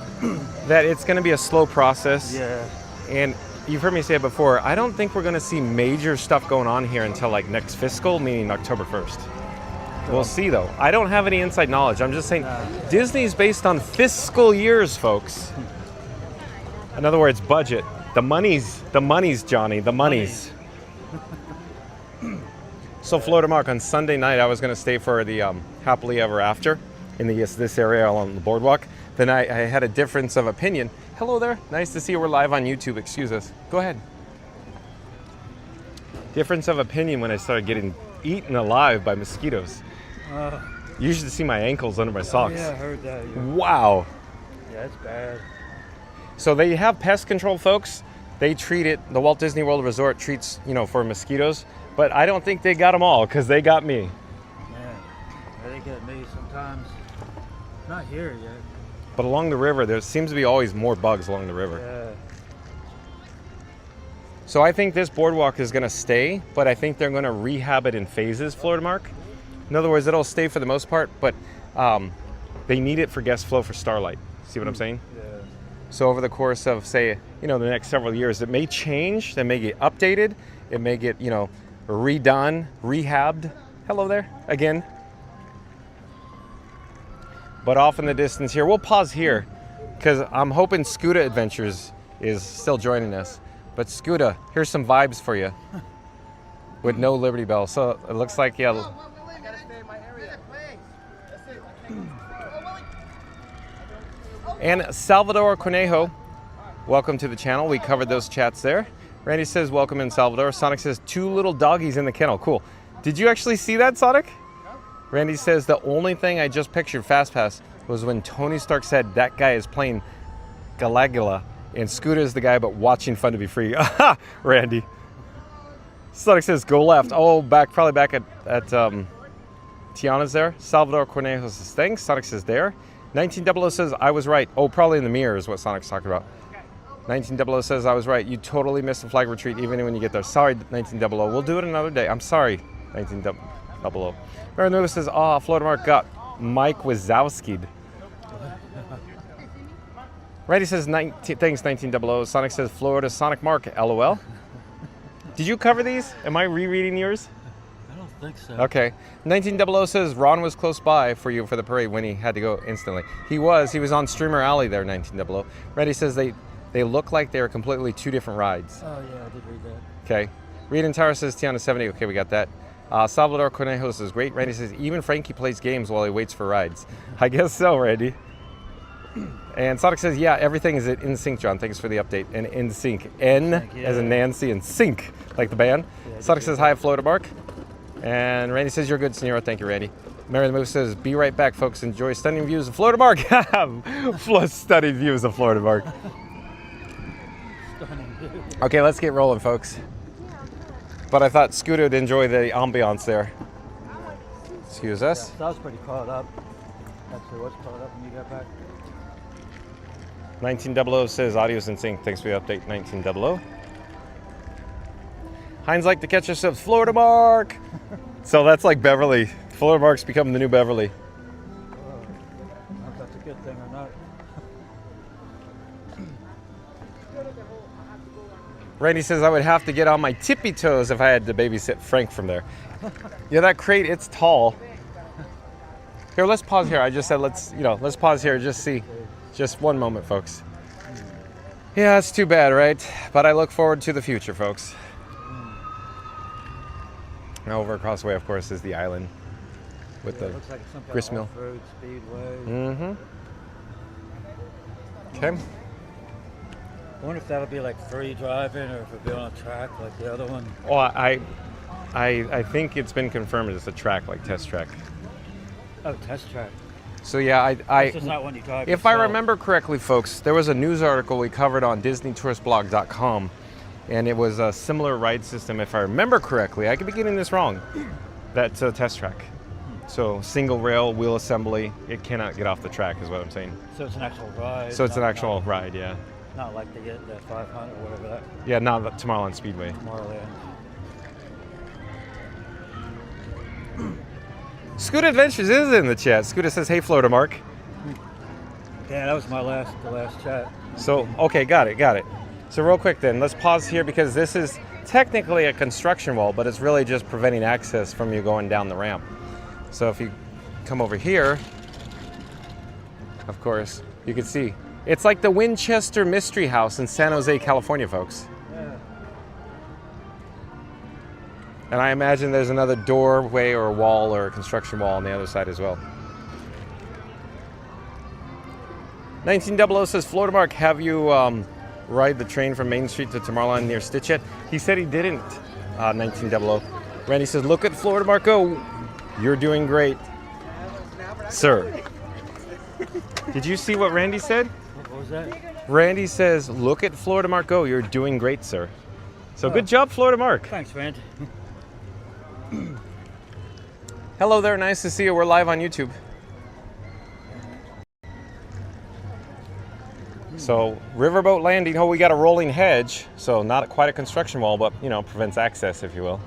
that it's gonna be a slow process.
Yeah.
And you've heard me say it before, I don't think we're gonna see major stuff going on here until like next fiscal, meaning October 1st. We'll see though. I don't have any inside knowledge. I'm just saying Disney's based on fiscal years, folks. In other words, budget. The money's, Johnny, the money's. So Florida Mark, on Sunday night, I was going to stay for the Happily Ever After in this area along the boardwalk. Then I had a difference of opinion. Hello there. Nice to see you. We're live on YouTube. Excuse us. Go ahead. Difference of opinion when I started getting eaten alive by mosquitoes. You should see my ankles under my socks.
Yeah, I heard that. Yeah.
Wow.
Yeah, it's bad.
So they have pest control folks. They treat it, the Walt Disney World Resort treats, you know, for mosquitoes. But I don't think they got them all, because they got me.
Yeah, they get me sometimes. Not here yet.
But along the river, there seems to be always more bugs along the river.
Yeah.
So I think this boardwalk is going to stay, but I think they're going to rehab it in phases, Florida Mark. In other words, it'll stay for the most part, but they need it for guest flow for Starlight. See what I'm saying?
Yeah.
So over the course of, say, you know, the next several years, it may change, it may get updated, it may get, you know, redone, rehabbed. Hello there, again. But off in the distance here, we'll pause here, because I'm hoping Scooter Adventures is still joining us. But Scooter, here's some vibes for you, with no Liberty Bell. So it looks like, yeah. And Salvador Conejo, welcome to the channel. We covered those chats there. Randy says, welcome in, Salvador. Sonic says, 2 little doggies in the kennel. Cool. Did you actually see that, Sonic? No. Randy says, the only thing I just pictured Fast Pass was when Tony Stark said that guy is playing Galagula. And Scooter is the guy about watching fun to be free. Aha, Randy. Sonic says go left. Oh, probably back at Tiana's there. Salvador Cornejo says thanks. Sonic says there. 1900 says I was right. Oh, probably in the mirror is what Sonic's talking about. 1900 says I was right. You totally missed the flag retreat even when you get there. Sorry, 1900. We'll do it another day. I'm sorry, 1900. Mary Lewis says, Florida Mark got Mike Wazowski'd. Randy says, thanks, 1900. Sonic says, Florida Sonic Mark, LOL. Did you cover these? Am I rereading yours?
I don't think so.
Okay. 1900 says, Ron was close by for you for the parade when he had to go instantly. He was on Streamer Alley there, 1900. Randy says they look like they are completely two different rides.
Oh, yeah, I did read that.
Okay. Reed and Tara says, Tiana 70. Okay, we got that. Salvador Cornejo says, great. Randy says, even Frankie plays games while he waits for rides. I guess so, Randy. And Sonic says, yeah, everything is in sync, John. Thanks for the update. And in sync. N as in Nancy and sync, like the band. Yeah, Sonic says, hi, Florida Mark. And Randy says, you're good, Senora. Thank you, Randy. Mary the Moose says, be right back, folks. Enjoy stunning views of Florida Mark. Stunning views of Florida Mark. Okay, let's get rolling, folks. But I thought Scooter would enjoy the ambiance there. Excuse us.
Yeah, that was pretty caught up. Actually, what's caught up when you got back?
1900 says audio's in sync. Thanks for the update, 1900. Heinz like to catch us up, Florida Mark. So that's like Beverly. Florida Mark's become the new Beverly.
Oh, if that's a good thing or not.
Randy says I would have to get on my tippy toes if I had to babysit Frank from there. Yeah, that crate, it's tall. Here, let's pause here. I just said let's pause here, just see. Just one moment, folks. Yeah, it's too bad, right? But I look forward to the future, folks. Now over across the way, of course, is the island with the
looks like some kind
grist
of
mill.
off-road speedway.
Mm-hmm. Okay.
I wonder if that'll be like free driving or if it'll be on a track like the other one.
Well, I think it's been confirmed it's a track, like test track.
Oh, test track.
So yeah,
This is not when you drive
if I
yourself.
remember correctly, folks, there was a news article we covered on DisneyTouristBlog.com, and it was a similar ride system, if I remember correctly. I could be getting this wrong. That's a test track. So single rail, wheel assembly, it cannot get off the track is what I'm saying.
So it's an actual ride.
So it's an actual ride, yeah.
Not like they get that 500 or whatever that.
Yeah, not the Tomorrowland Speedway.
Tomorrowland.
Scooter Adventures is in the chat. Scooter says, hey, Florida Mark.
Yeah, that was the last chat.
So, okay, got it. So real quick then, let's pause here because this is technically a construction wall, but it's really just preventing access from you going down the ramp. So if you come over here, of course, you can see. It's like the Winchester Mystery House in San Jose, California, folks.
Yeah.
And I imagine there's another doorway or a wall or a construction wall on the other side as well. 1900 says, Florida Mark, have you ride the train from Main Street to Tomorrowland near Stitch yet? He said he didn't, 1900. Randy says, look at Florida Mark go. You're doing great, sir. Did you see what Randy said?
What was that?
Randy says, look at Florida Mark go. You're doing great, sir. So good job, Florida Mark.
Thanks, Randy.
Hello there, nice to see you. We're live on YouTube. So Riverboat Landing, we got a rolling hedge, so not quite a construction wall, but prevents access, if you will.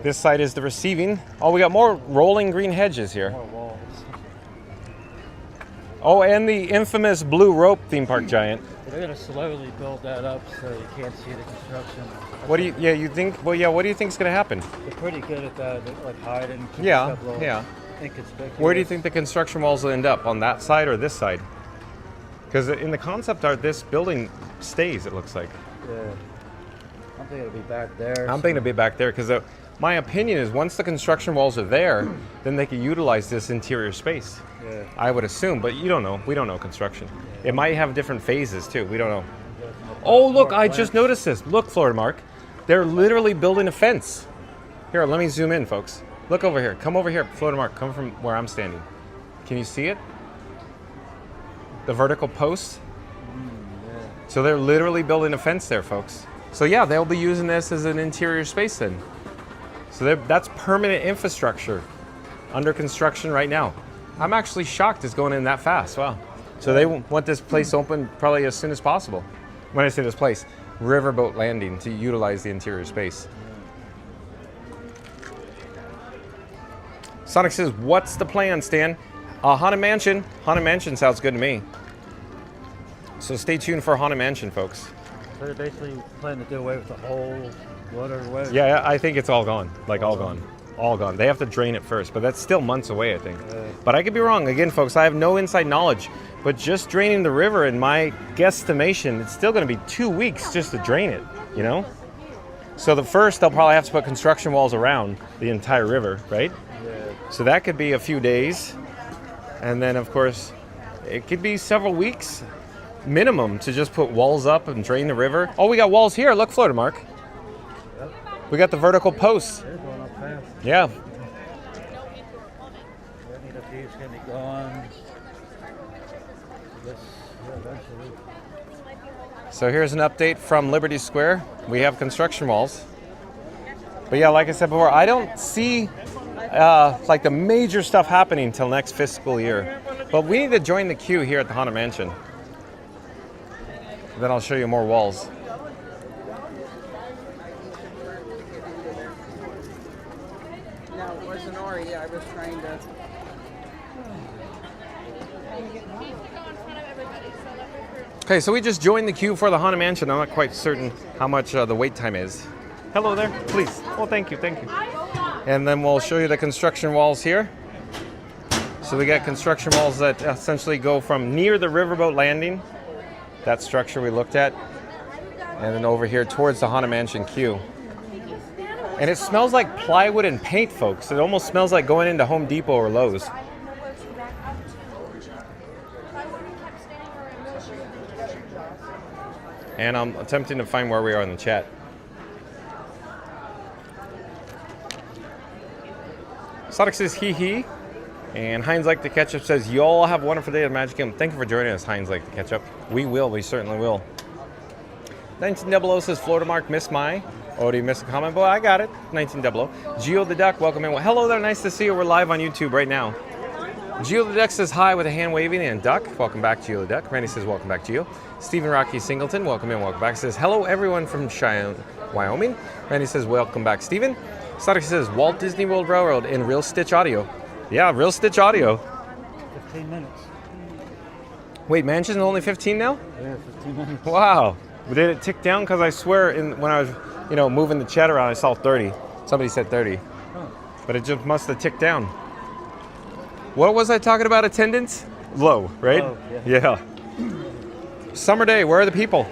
This side is the receiving. Oh, we got more rolling green hedges here.
More walls.
Oh, and the infamous blue rope theme park giant.
They're gonna slowly build that up so you can't see the construction.
What do you think? Well, yeah. What do you think is going to happen?
They're pretty good at that, like hiding.
Yeah,
stuff low,
yeah.
Inconspicuous.
Where do you think the construction walls will end up? On that side or this side? Because in the concept art, this building stays. It looks like.
Yeah. I'm thinking it'll be back there.
I'm thinking it'll be back there because my opinion is once the construction walls are there, then they can utilize this interior space.
Yeah.
I would assume, but you don't know. We don't know construction. It might have different phases too. We don't know. Oh, look, I just noticed this. Look, Florida Mark. They're literally building a fence. Here, let me zoom in, folks. Look over here. Come over here, Florida Mark. Come from where I'm standing. Can you see it? the vertical posts. So they're literally building a fence there, folks. So yeah, they'll be using this as an interior space then. So that's permanent infrastructure under construction right now. I'm actually shocked it's going in that fast. Wow. So they want this place open probably as soon as possible. When I say this place, riverboat landing to utilize the interior space. Sonic says, what's the plan, Stan? Haunted Mansion. Haunted Mansion sounds good to me. So stay tuned for Haunted Mansion, folks.
So they're basically planning to do away with the whole waterway?
Yeah, I think it's all gone. Like all gone. All gone. They have to drain it first, but that's still months away, I think. But I could be wrong. Again, folks, I have no inside knowledge. But just draining the river, in my guesstimation, it's still going to be 2 weeks just to drain it, you know? So the first, they'll probably have to put construction walls around the entire river, right? Yeah. So that could be a few days. And then, of course, it could be several weeks minimum to just put walls up and drain the river. Oh, we got walls here. Look, Florida Mark. Yep. We got the vertical posts.
They're going up fast.
Yeah.
It's going to be gone.
So here's an update from Liberty Square. We have construction walls. But yeah, like I said before, I don't see like the major stuff happening till next fiscal year. But we need to join the queue here at the Haunted Mansion. Then I'll show you more walls.
No, it wasn't Ori. I was trying to...
Okay, so we just joined the queue for the Haunted Mansion. I'm not quite certain how much the wait time is. Hello there, please. Oh, thank you, thank you. And then we'll show you the construction walls here. So we got construction walls that essentially go from near the riverboat landing, that structure we looked at, and then over here towards the Haunted Mansion queue. And it smells like plywood and paint, folks. It almost smells like going into Home Depot or Lowe's. And I'm attempting to find where we are in the chat. Sonic says hee hee. And Heinz Like the Ketchup says, you all have a wonderful day at Magic Kingdom. Thank you for joining us, Heinz Like the Ketchup. We will, we certainly will. 1900 says, Florida Mark, miss my. Oh, do you miss a comment? Boy, I got it. 1900. Geo the Duck, welcome in. Well, hello there, nice to see you. We're live on YouTube right now. Geo the Duck says hi with a hand waving and duck. Welcome back, Geo the Duck. Randy says, welcome back, Geo. Stephen Rocky Singleton, welcome in, welcome back. Says, hello everyone from Cheyenne, Wyoming. Randy says, welcome back, Stephen. Sonic says, Walt Disney World Railroad in Real Stitch Audio. Yeah, Real Stitch Audio.
15 minutes.
Wait, Mansion's only 15 now?
Yeah, 15 minutes.
Wow. Did it tick down? Because I swear when I was, moving the chat around, I saw 30. Somebody said 30. Oh. But it just must have ticked down. What was I talking about attendance? Low, right?
Low,
yeah. Summer day, where are the people?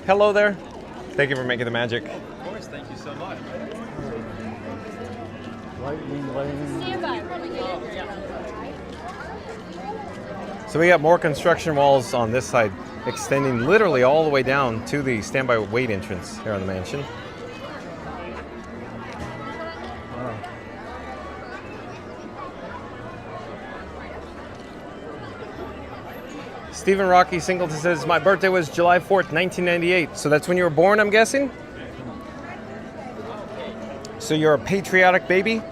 Hello there. Thank you for making the magic.
Of course, thank you so much.
Lightning lane.
So we got more construction walls on this side, extending literally all the way down to the standby wait entrance here on the mansion. Stephen Rocky Singleton says, my birthday was July 4th, 1998. So that's when you were born, I'm guessing? So you're a patriotic baby?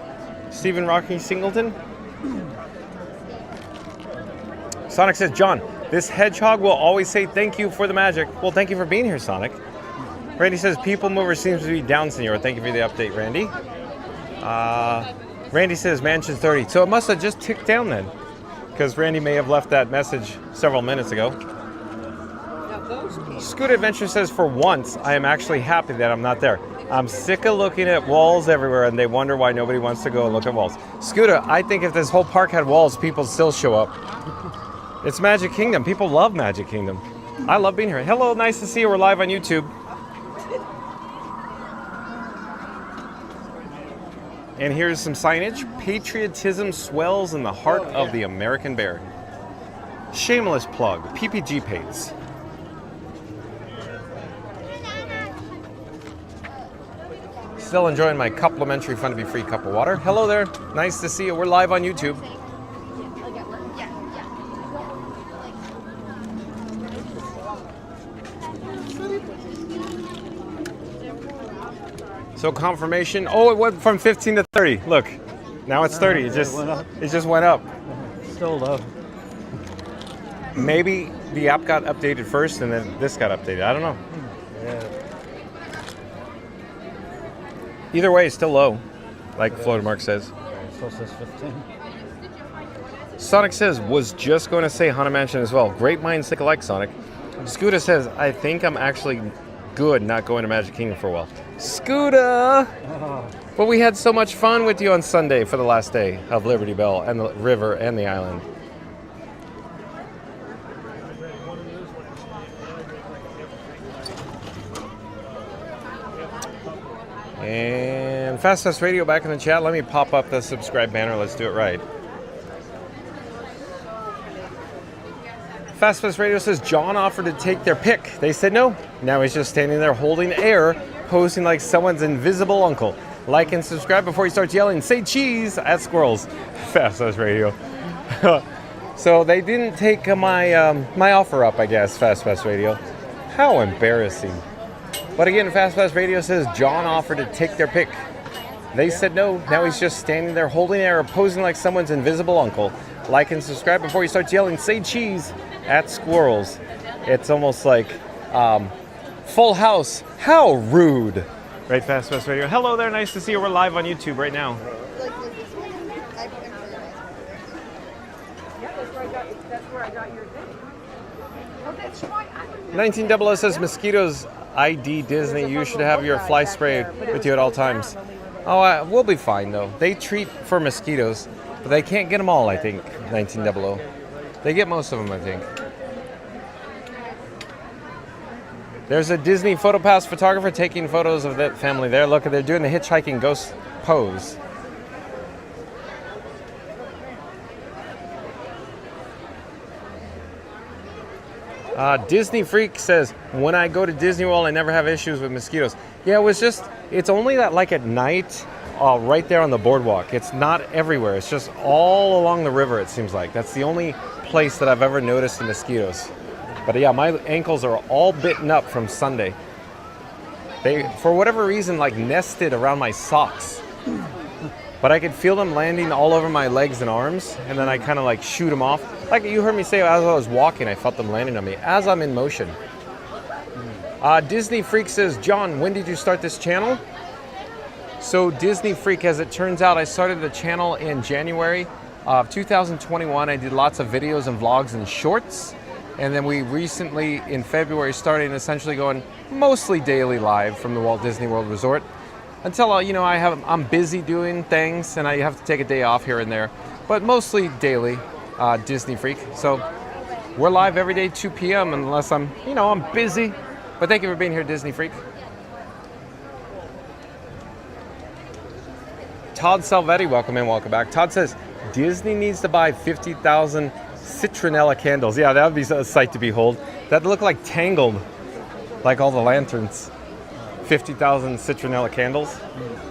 Stephen Rocky Singleton? Sonic says, John, this hedgehog will always say thank you for the magic. Well, thank you for being here, Sonic. Randy says, PeopleMover seems to be down, senor. Thank you for the update, Randy. Randy says, Mansion 30. So it must have just ticked down then, because Randy may have left that message several minutes ago. Scoot Adventure says, for once, I am actually happy that I'm not there. I'm sick of looking at walls everywhere, and they wonder why nobody wants to go and look at walls. Scooter, I think if this whole park had walls, people still show up. It's Magic Kingdom. People love Magic Kingdom. I love being here. Hello, nice to see you. We're live on YouTube. And here's some signage. Patriotism swells in the heart of the American bear. Shameless plug. PPG pays. Still enjoying my complimentary fun to be free cup of water. Hello there. Nice to see you. We're live on YouTube. So confirmation. Oh, it went from 15 to 30. Look, now it's 30. It just went up.
Still low.
Maybe the app got updated first and then this got updated. I don't know.
Yeah.
Either way, it's still low, like Florida Mark says.
So it says 15.
Sonic says, was just going to say Haunted Mansion as well. Great minds think alike, Sonic. Scooter says, I think I'm actually good not going to Magic Kingdom for a while. Scooter! But we had so much fun with you on Sunday for the last day of Liberty Bell and the river and the island. And Fast Radio back in the chat. Let me pop up the subscribe banner. Let's do it right. Fast Radio says John offered to take their pic. They said no. Now he's just standing there holding air, posing like someone's invisible uncle. Like and subscribe before he starts yelling, say cheese at squirrels. Fast Radio. So they didn't take my my offer up, I guess, Fast Radio. How embarrassing. But again, Fast Radio says John offered to take their pic. They said no. Now he's just standing there holding air, posing like someone's invisible uncle. Like and subscribe before he starts yelling, say cheese at squirrels. It's almost like Full House. How rude. Right, Fast Radio. Hello there. Nice to see you. We're live on YouTube right now.
Yeah, that's where I got your thing. Oh, that's right.
1900 says mosquitoes ID Disney. You should have your fly spray with you at all times. Oh, we'll be fine though. They treat for mosquitoes, but they can't get them all, I think, 1900. They get most of them, I think. There's a Disney PhotoPass photographer taking photos of that family there. Look, they're doing the hitchhiking ghost pose. Disney Freak says, when I go to Disney World, I never have issues with mosquitoes. Yeah, it's only that like at night, right there on the boardwalk. It's not everywhere. It's just all along the river, it seems like. That's the only place that I've ever noticed the mosquitoes. But yeah, my ankles are all bitten up from Sunday. They, for whatever reason, like nested around my socks. But I could feel them landing all over my legs and arms, and then I kind of like shoot them off. Like you heard me say, as I was walking, I felt them landing on me as I'm in motion. Disney Freak says, John, when did you start this channel? So Disney Freak, as it turns out, I started the channel in January of 2021. I did lots of videos and vlogs and shorts. And then we recently, in February, started essentially going mostly daily live from the Walt Disney World Resort. Until, I'm busy doing things and I have to take a day off here and there. But mostly daily, Disney Freak. So we're live every day, 2 p.m. unless I'm busy. But thank you for being here, Disney Freak. Todd Salvetti, welcome in, welcome back. Todd says, Disney needs to buy 50,000 citronella candles. Yeah, that would be a sight to behold. That'd look like Tangled, like all the lanterns. 50,000 citronella candles.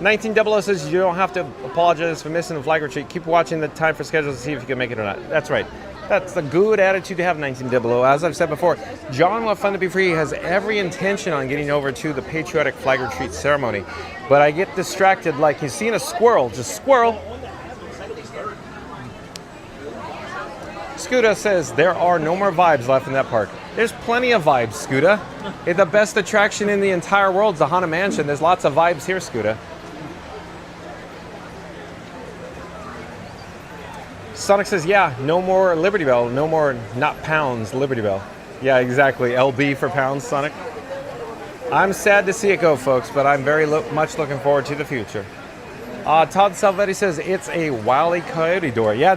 1900 says you don't have to apologize for missing the flag retreat. Keep watching the time for schedules to see if you can make it or not. That's right. That's a good attitude to have, 1900. As I've said before, John, What Fun to Be Free, has every intention on getting over to the patriotic flag retreat ceremony. But I get distracted like you've seen a squirrel. Just squirrel. Scooter says there are no more vibes left in that park. There's plenty of vibes, Scooter. It's the best attraction in the entire world is the Haunted Mansion. There's lots of vibes here, Scooter. Sonic says, yeah, no more Liberty Bell. No more not pounds, Liberty Bell. Yeah, exactly. LB for pounds, Sonic. I'm sad to see it go, folks, but I'm very much looking forward to the future. Todd Salvetti says it's a Wile E. Coyote door. Yeah,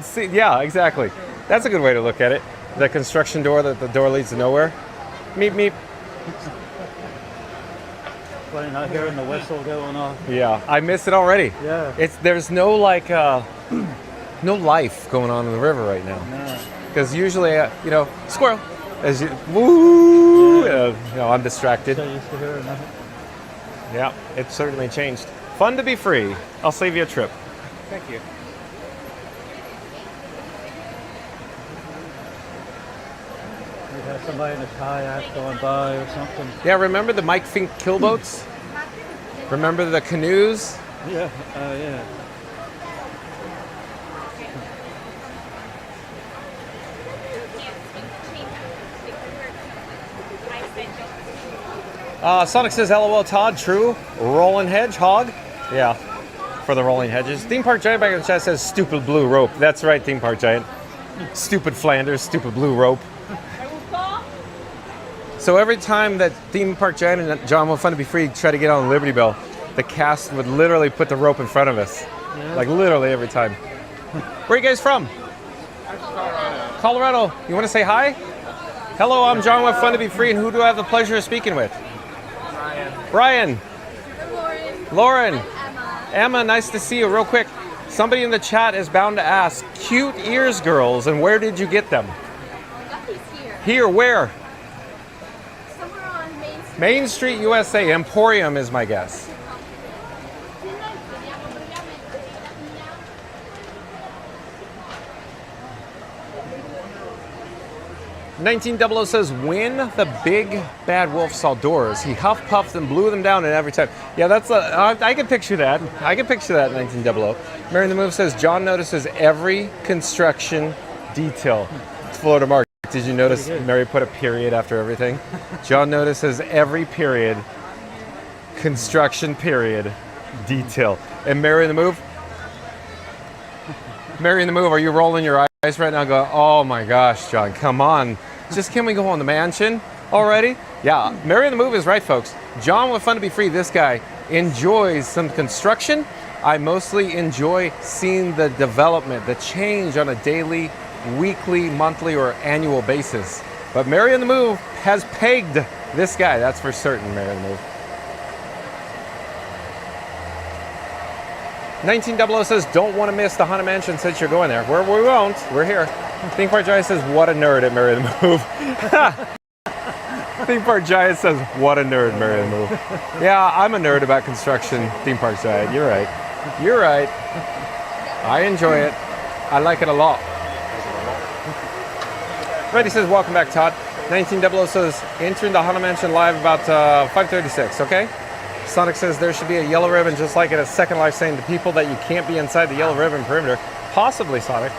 exactly. That's a good way to look at it. The construction door, that the door leads to nowhere. Meep, meep.
Funny not hearing the whistle going off.
Yeah, I miss it already.
Yeah.
There's no no life going on in the river right now. Because usually, squirrel. As you, woo! Yeah. I'm distracted.
So used to hearing that.
Yeah, it's certainly changed. Fun to be free. I'll save you a trip. Thank you.
Somebody in a kayak going by or something.
Yeah, remember the Mike Fink kill boats? Remember the canoes?
Yeah, yeah.
Sonic says, LOL, Todd, true. Rolling hedgehog. Yeah, for the rolling hedges. Theme Park Giant back in the chat says, stupid blue rope. That's right, Theme Park Giant. Stupid Flanders, stupid blue rope. So every time that Theme Park Giant and John Will Fun to Be Free try to get on Liberty Bell, the cast would literally put the rope in front of us. Yeah. Like literally every time. Where are you guys from? Colorado. You want to say hi? Hello, I'm John with Fun to Be Free, and who do I have the pleasure of speaking with? Brian. Lauren. Emma, nice to see you. Real quick, somebody in the chat is bound to ask, cute ears girls, and where did you get them?
I got these here.
Here, where?
Somewhere on Main Street.
Main Street, USA. Emporium is my guess. 1900 says, when the big bad wolf saw doors, he huff puffed and blew them down, and every time. Yeah, that's I can picture that. I can picture that, 1900. Mary the Move says, John notices every construction detail. It's Florida Mark. Did you notice Mary put a period after everything? John notices every period, construction period, detail. And Mary the Move? Mary the Move, are you rolling your eyes right now? Go, oh my gosh, John, come on. Just can we go on the mansion already? Yeah, Mary the Move is right, folks. John with Fun to Be Free, this guy, enjoys some construction. I mostly enjoy seeing the development, the change on a daily, weekly, monthly, or annual basis. But Mary the Move has pegged this guy, that's for certain, Mary the Move. 1900 says, don't want to miss the Haunted Mansion since you're going there. We won't. We're here. Theme Park Giant says, what a nerd at Mary the Move. Theme Park Giant says, what a nerd, Mary the Move. Yeah, I'm a nerd about construction, Theme Park Giant. You're right. You're right. I enjoy it. I like it a lot. Randy says, welcome back, Todd. 1900 says, entering the Haunted Mansion live about 5:36, okay? Sonic says there should be a yellow ribbon just like at a Second Life saying to people that you can't be inside the yellow ribbon perimeter. Possibly, Sonic.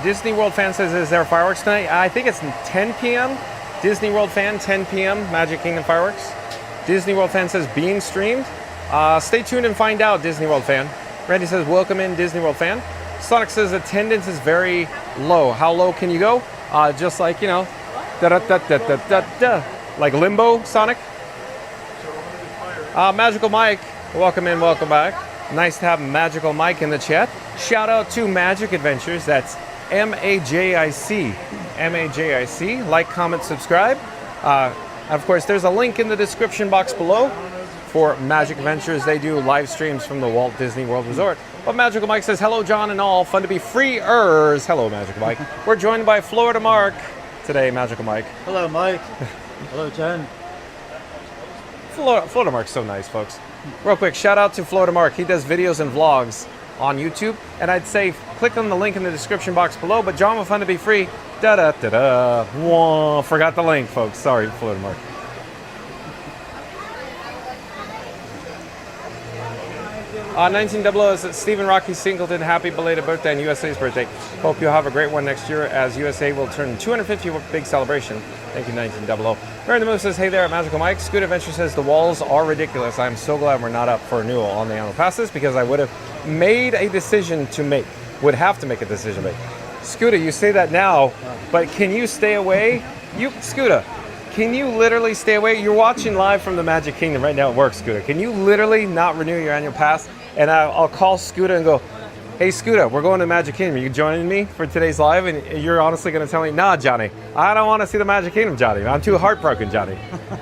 Disney World Fan says, is there fireworks tonight? I think it's 10 p.m. Disney World Fan, 10 p.m. Magic Kingdom fireworks. Disney World Fan says, being streamed. Stay tuned and find out, Disney World Fan. Randy says, welcome in, Disney World Fan. Sonic says, attendance is very low. How low can you go? Just like, you know, da-da-da-da-da-da-da. Like Limbo, Sonic. Magical Mike, welcome in, welcome back. Nice to have Magical Mike in the chat. Shout out to Magic Adventures, that's M-A-J-I-C. M-A-J-I-C. Like, comment, subscribe. Of course, there's a link in the description box below for Magic Adventures. They do live streams from the Walt Disney World Resort. But Magical Mike says, hello, John and all. Fun to be freeers. Hello, Magical Mike. We're joined by Florida Mark today, Magical Mike.
Hello, Mike. Hello, John.
Florida Mark's so nice, folks. Real quick, shout out to Florida Mark. He does videos and vlogs on YouTube. And I'd say click on the link in the description box below. But John with Fun to Be Free. Da-da-da-da. Whoa, forgot the link, folks. Sorry, Florida Mark. 1900 says, Stephen Rocky Singleton, happy belated birthday and USA's birthday. Hope you'll have a great one next year as USA will turn 250 with a big celebration. Thank you, 1900. Mary the Moon says, hey there at Magical Mike. Scoot Adventure says, the walls are ridiculous. I'm so glad we're not up for renewal on the annual passes because I would have made a decision to make. Would have to make a decision to make. Scooter, you say that now, but can you stay away? Scooter, can you literally stay away? You're watching live from the Magic Kingdom right now at work, Scooter. Can you literally not renew your annual pass? And I'll call Scooter and go, hey, Scooter, we're going to Magic Kingdom. Are you joining me for today's live? And you're honestly going to tell me, nah, Johnny, I don't want to see the Magic Kingdom, Johnny. I'm too heartbroken, Johnny.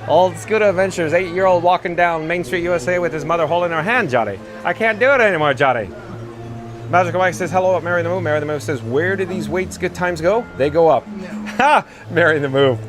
Old Scooter Adventures, 8-year-old walking down Main Street, USA with his mother holding her hand, Johnny. I can't do it anymore, Johnny. Magical Mike says, hello at Mary the Move. Mary the Move says, where do these weights good times go? They go up. Ha! Mary the Move.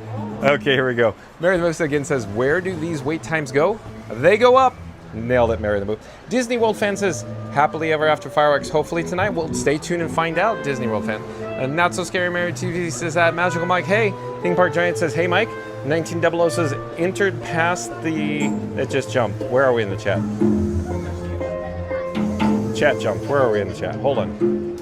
Okay, here we go. Mary the Move again says, where do these wait times go? They go up. Nailed it, Mary the Move. Disney World Fan says, happily ever after fireworks, hopefully tonight. We'll stay tuned and find out, Disney World Fan. And Not So Scary Mary TV says, Magical Mike, hey. Theme Park Giant says, hey, Mike. 1900 says, entered past the... It just jumped. Where are we in the chat? chat jumped. Where are we in the chat? Hold on.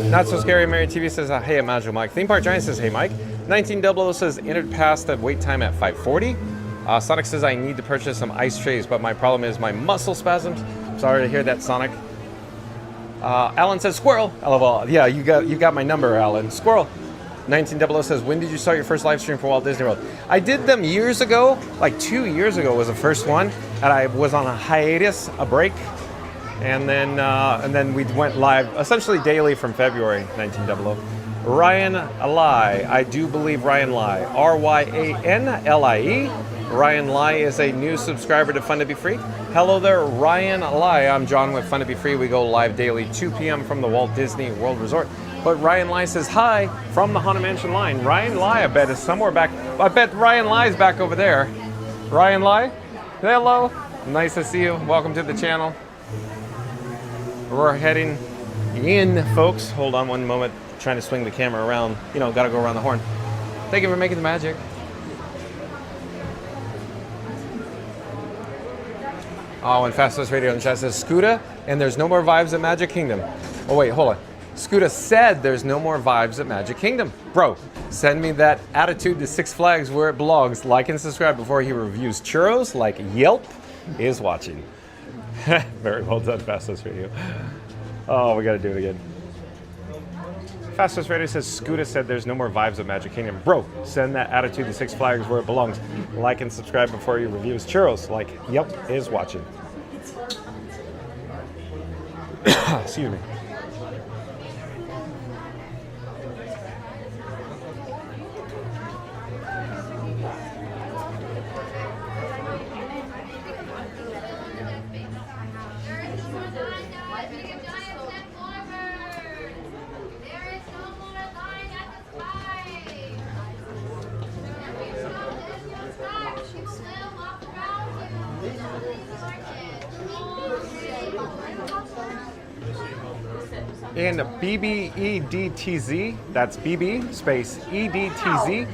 Not So Scary Mary TV says, hey, Imagine Mike. Theme Park Giant says, hey, Mike. 1900 says, entered past the wait time at 5:40. Sonic says, I need to purchase some ice trays, but my problem is my muscle spasms. Sorry to hear that, Sonic. Alan says, squirrel. LOL. Yeah, you got my number, Alan. Squirrel. 1900 says, when did you start your first live stream for Walt Disney World? I did them years ago. Like 2 years ago was the first one. And I was on a hiatus, a break. And then we went live essentially daily from February 1900. Ryan Lai. I do believe Ryan Lai. RYANLIE. Ryan Lai is a new subscriber to Fun to Be Free. Hello there, Ryan Lai. I'm John with Fun to Be Free. We go live daily 2 p.m. from the Walt Disney World Resort. But Ryan Lai says hi from the Haunted Mansion line. Ryan Lai, I bet, is somewhere back. I bet Ryan Lai's back over there. Ryan Lai, hello. Nice to see you. Welcome to the channel. We're heading in, folks. Hold on one moment. Trying to swing the camera around. You know, gotta go around the horn. Thank you for making the magic. Oh, and Fastest Radio in the chat says, Scooter, and there's no more vibes at Magic Kingdom. Oh, wait, hold on. Scooter said there's no more vibes at Magic Kingdom. Bro, send me that attitude to Six Flags where it belongs. Like and subscribe before he reviews churros like Yelp is watching. Very well done, Fastest Radio. Oh, we got to do it again. Fastest Radio says, Scooter said there's no more vibes at Magic Kingdom. Bro, send that attitude to Six Flags where it belongs. Like and subscribe before he reviews churros like Yelp is watching. Excuse me. In BBEDTZ, that's BB space EDTZ.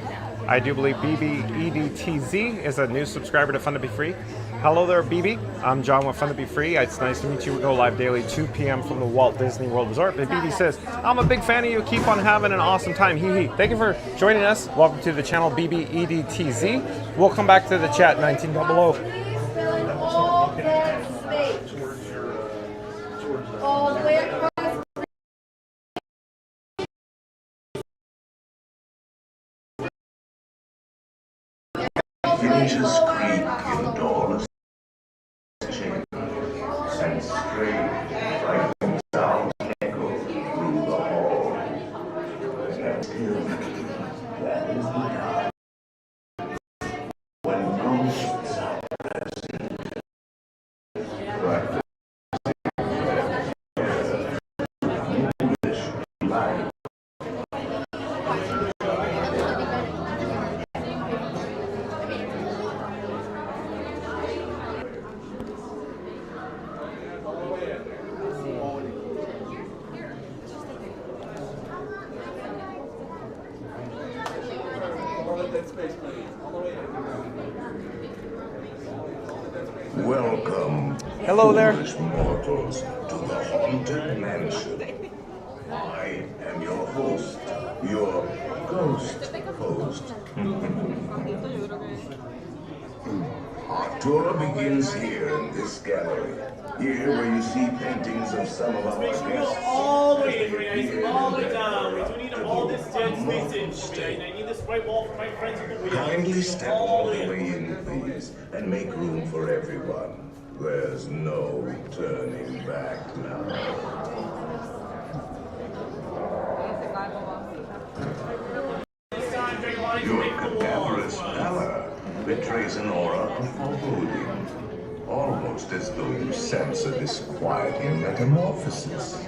I do believe BBEDTZ is a new subscriber to Fun to Be Free. Hello there, BB. I'm John with Fun to Be Free. It's nice to meet you. We go live daily 2 p.m. from the Walt Disney World Resort. But BB says, I'm a big fan of you. Keep on having an awesome time. Hee hee. Thank you for joining us. Welcome to the channel BBEDTZ. We'll come back to the chat 1900.
All the way across.
Villages creak in doorless chambers, and strange, frightening sounds echo through the hall. And still, that is the time when ghosts are present. Right. Welcome,
hello there,
foolish mortals, to the Haunted Mansion. I am your host, your ghost host. Our tour begins here in this gallery. Here where you see paintings of some of our guests.
All the way in, all the way down. We do need all this dead space in. I need this right wall for my friends in the wheel.
Kindly step all the way in, please, and make room for everyone. There's no turning back now. Your cadaverous pallor betrays an aura of foreboding, almost as though you sense a disquieting metamorphosis.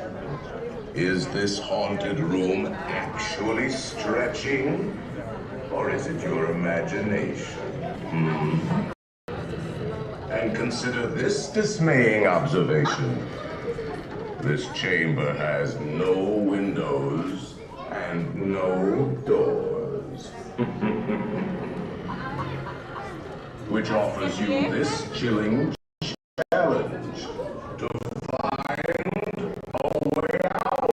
Is this haunted room actually stretching, or is it your imagination? And consider this dismaying observation. This chamber has no windows and no doors. Which offers you this chilling challenge to find a way out.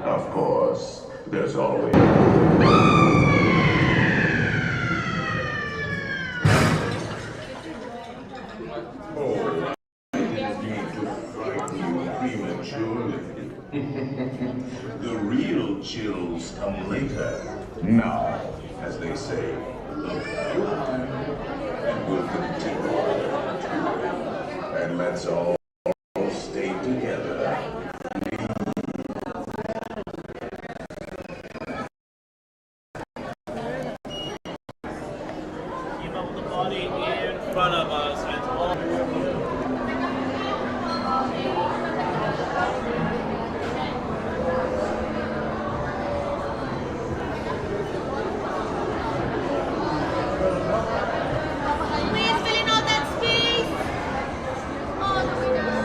Of course, there's always... Oh, I didn't mean to frighten you prematurely. The real chills come later. Now, as they say, look behind, and we'll continue. And let's all stay together.
Keep up the body in front of us. It's all...
Please fill in all that space. Oh, the winner.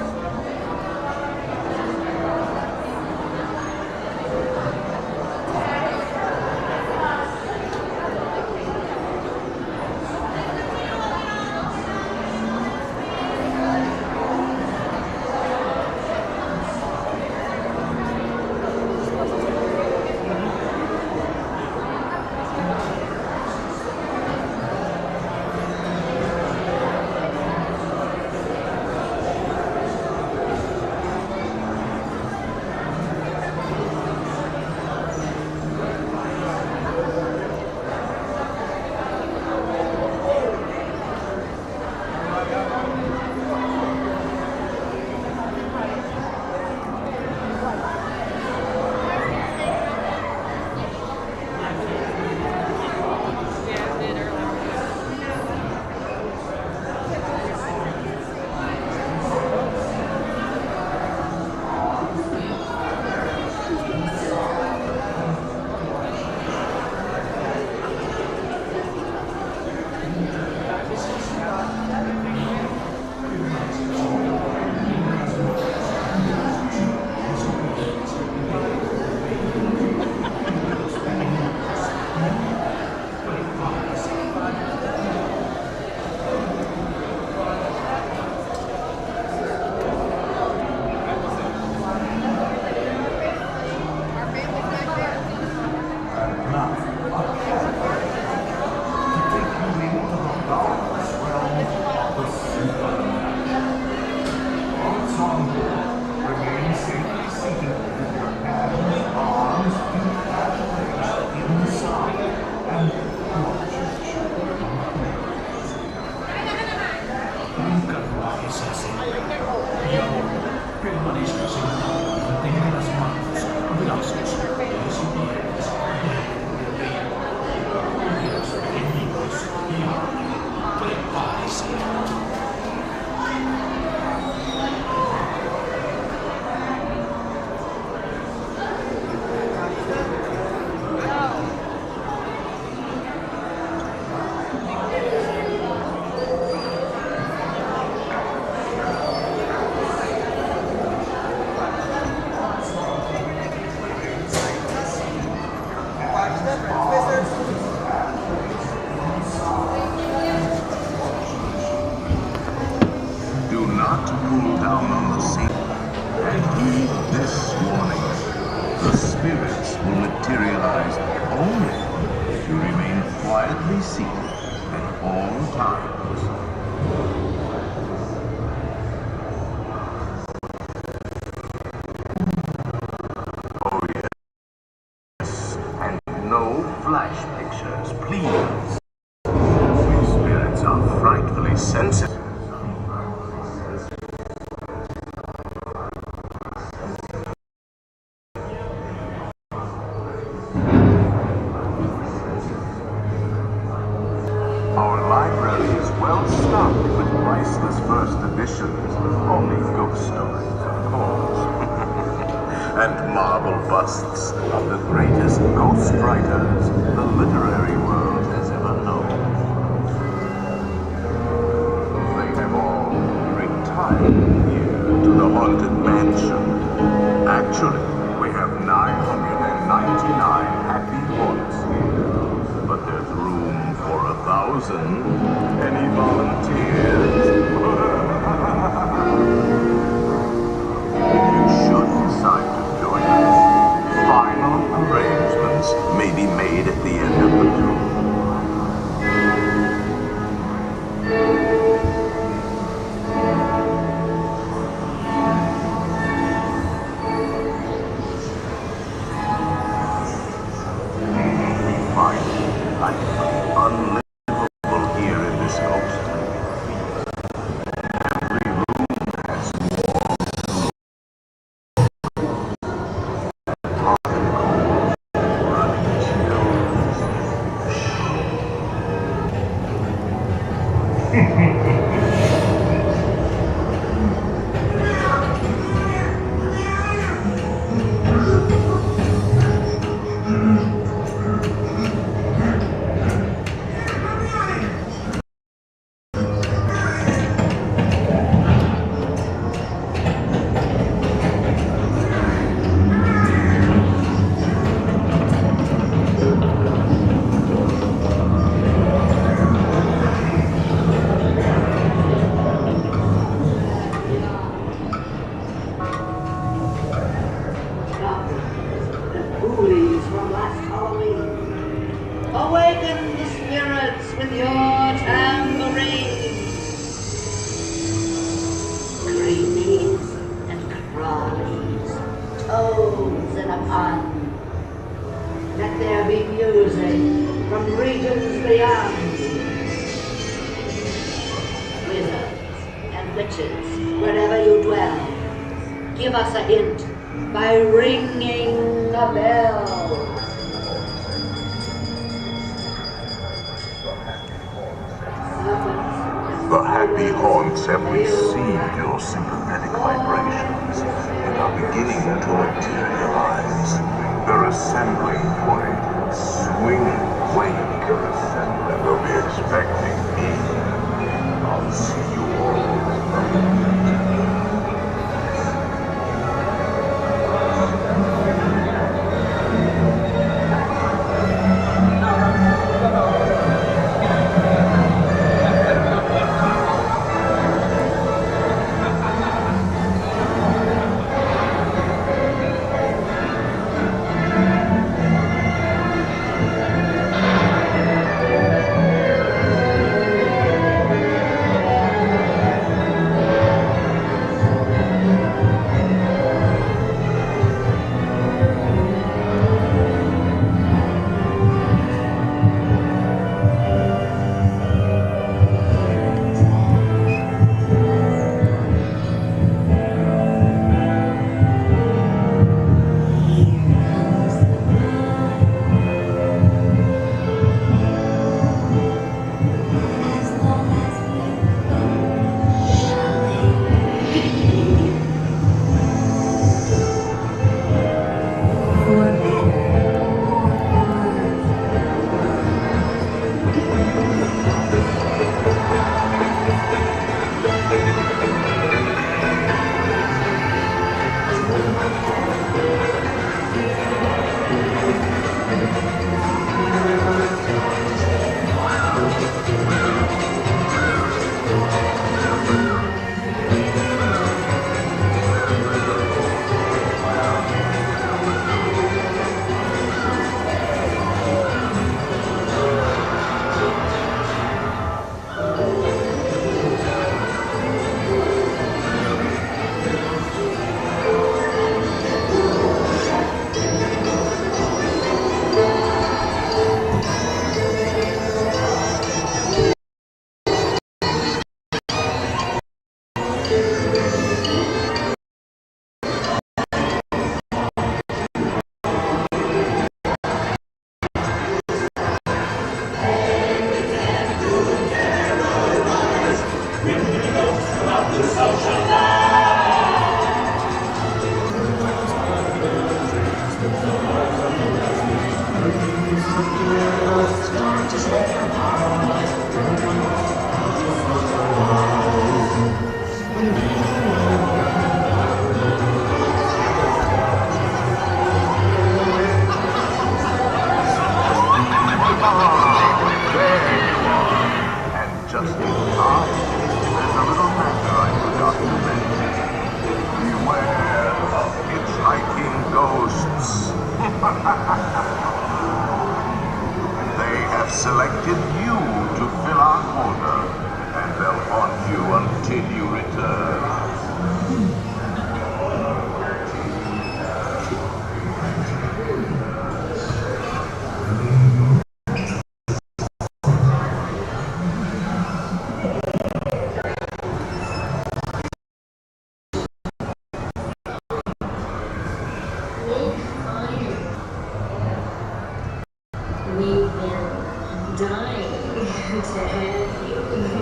Do not pull down on the seat. And heed this warning. The spirits will materialize only if you remain quietly seated at all times. Oh yes. And no flash pictures, please. Spirits are frightfully sensitive. Our library is well stocked with priceless first editions, only ghost stories, of course, and marble busts of the greatest ghost writers the literary world has ever known. They have all retired here to the haunted mansion. Actually, we have 999 happy haunts here. chosen any volunteers? If you should decide to join us, final arrangements may be made at the end of the tour. Unlivable here in this ghost. Every room has walls and hot and cold running
Ghoulies from last Halloween. Awaken the spirits with your tambourines. Creepies and crawlies, toads in a pond. Let there be music from regions beyond. Wizards and witches, wherever you dwell, give us a hint by ringing the bell.
The happy haunts have received your sympathetic vibrations and are beginning to materialize. They're assembling for a swinging wake, and they'll be expecting me. I'll see you all.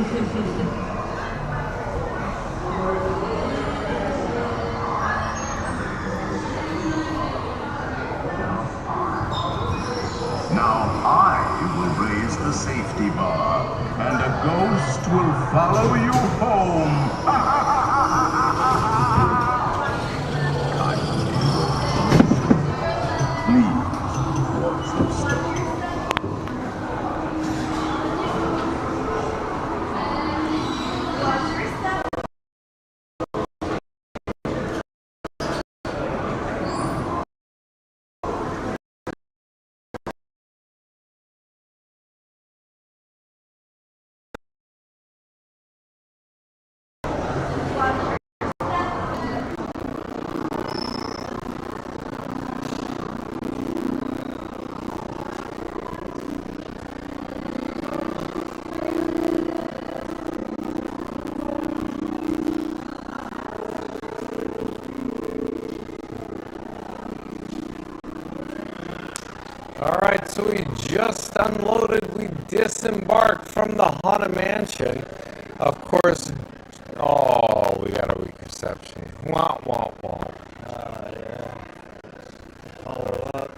Now I will raise the safety bar, and a ghost will follow you home. Please watch the step.
Alright, so we just unloaded, we disembarked from the Haunted Mansion. Of course, oh, we got a weak reception. Wah, wah, wah.
Yeah. Follow up.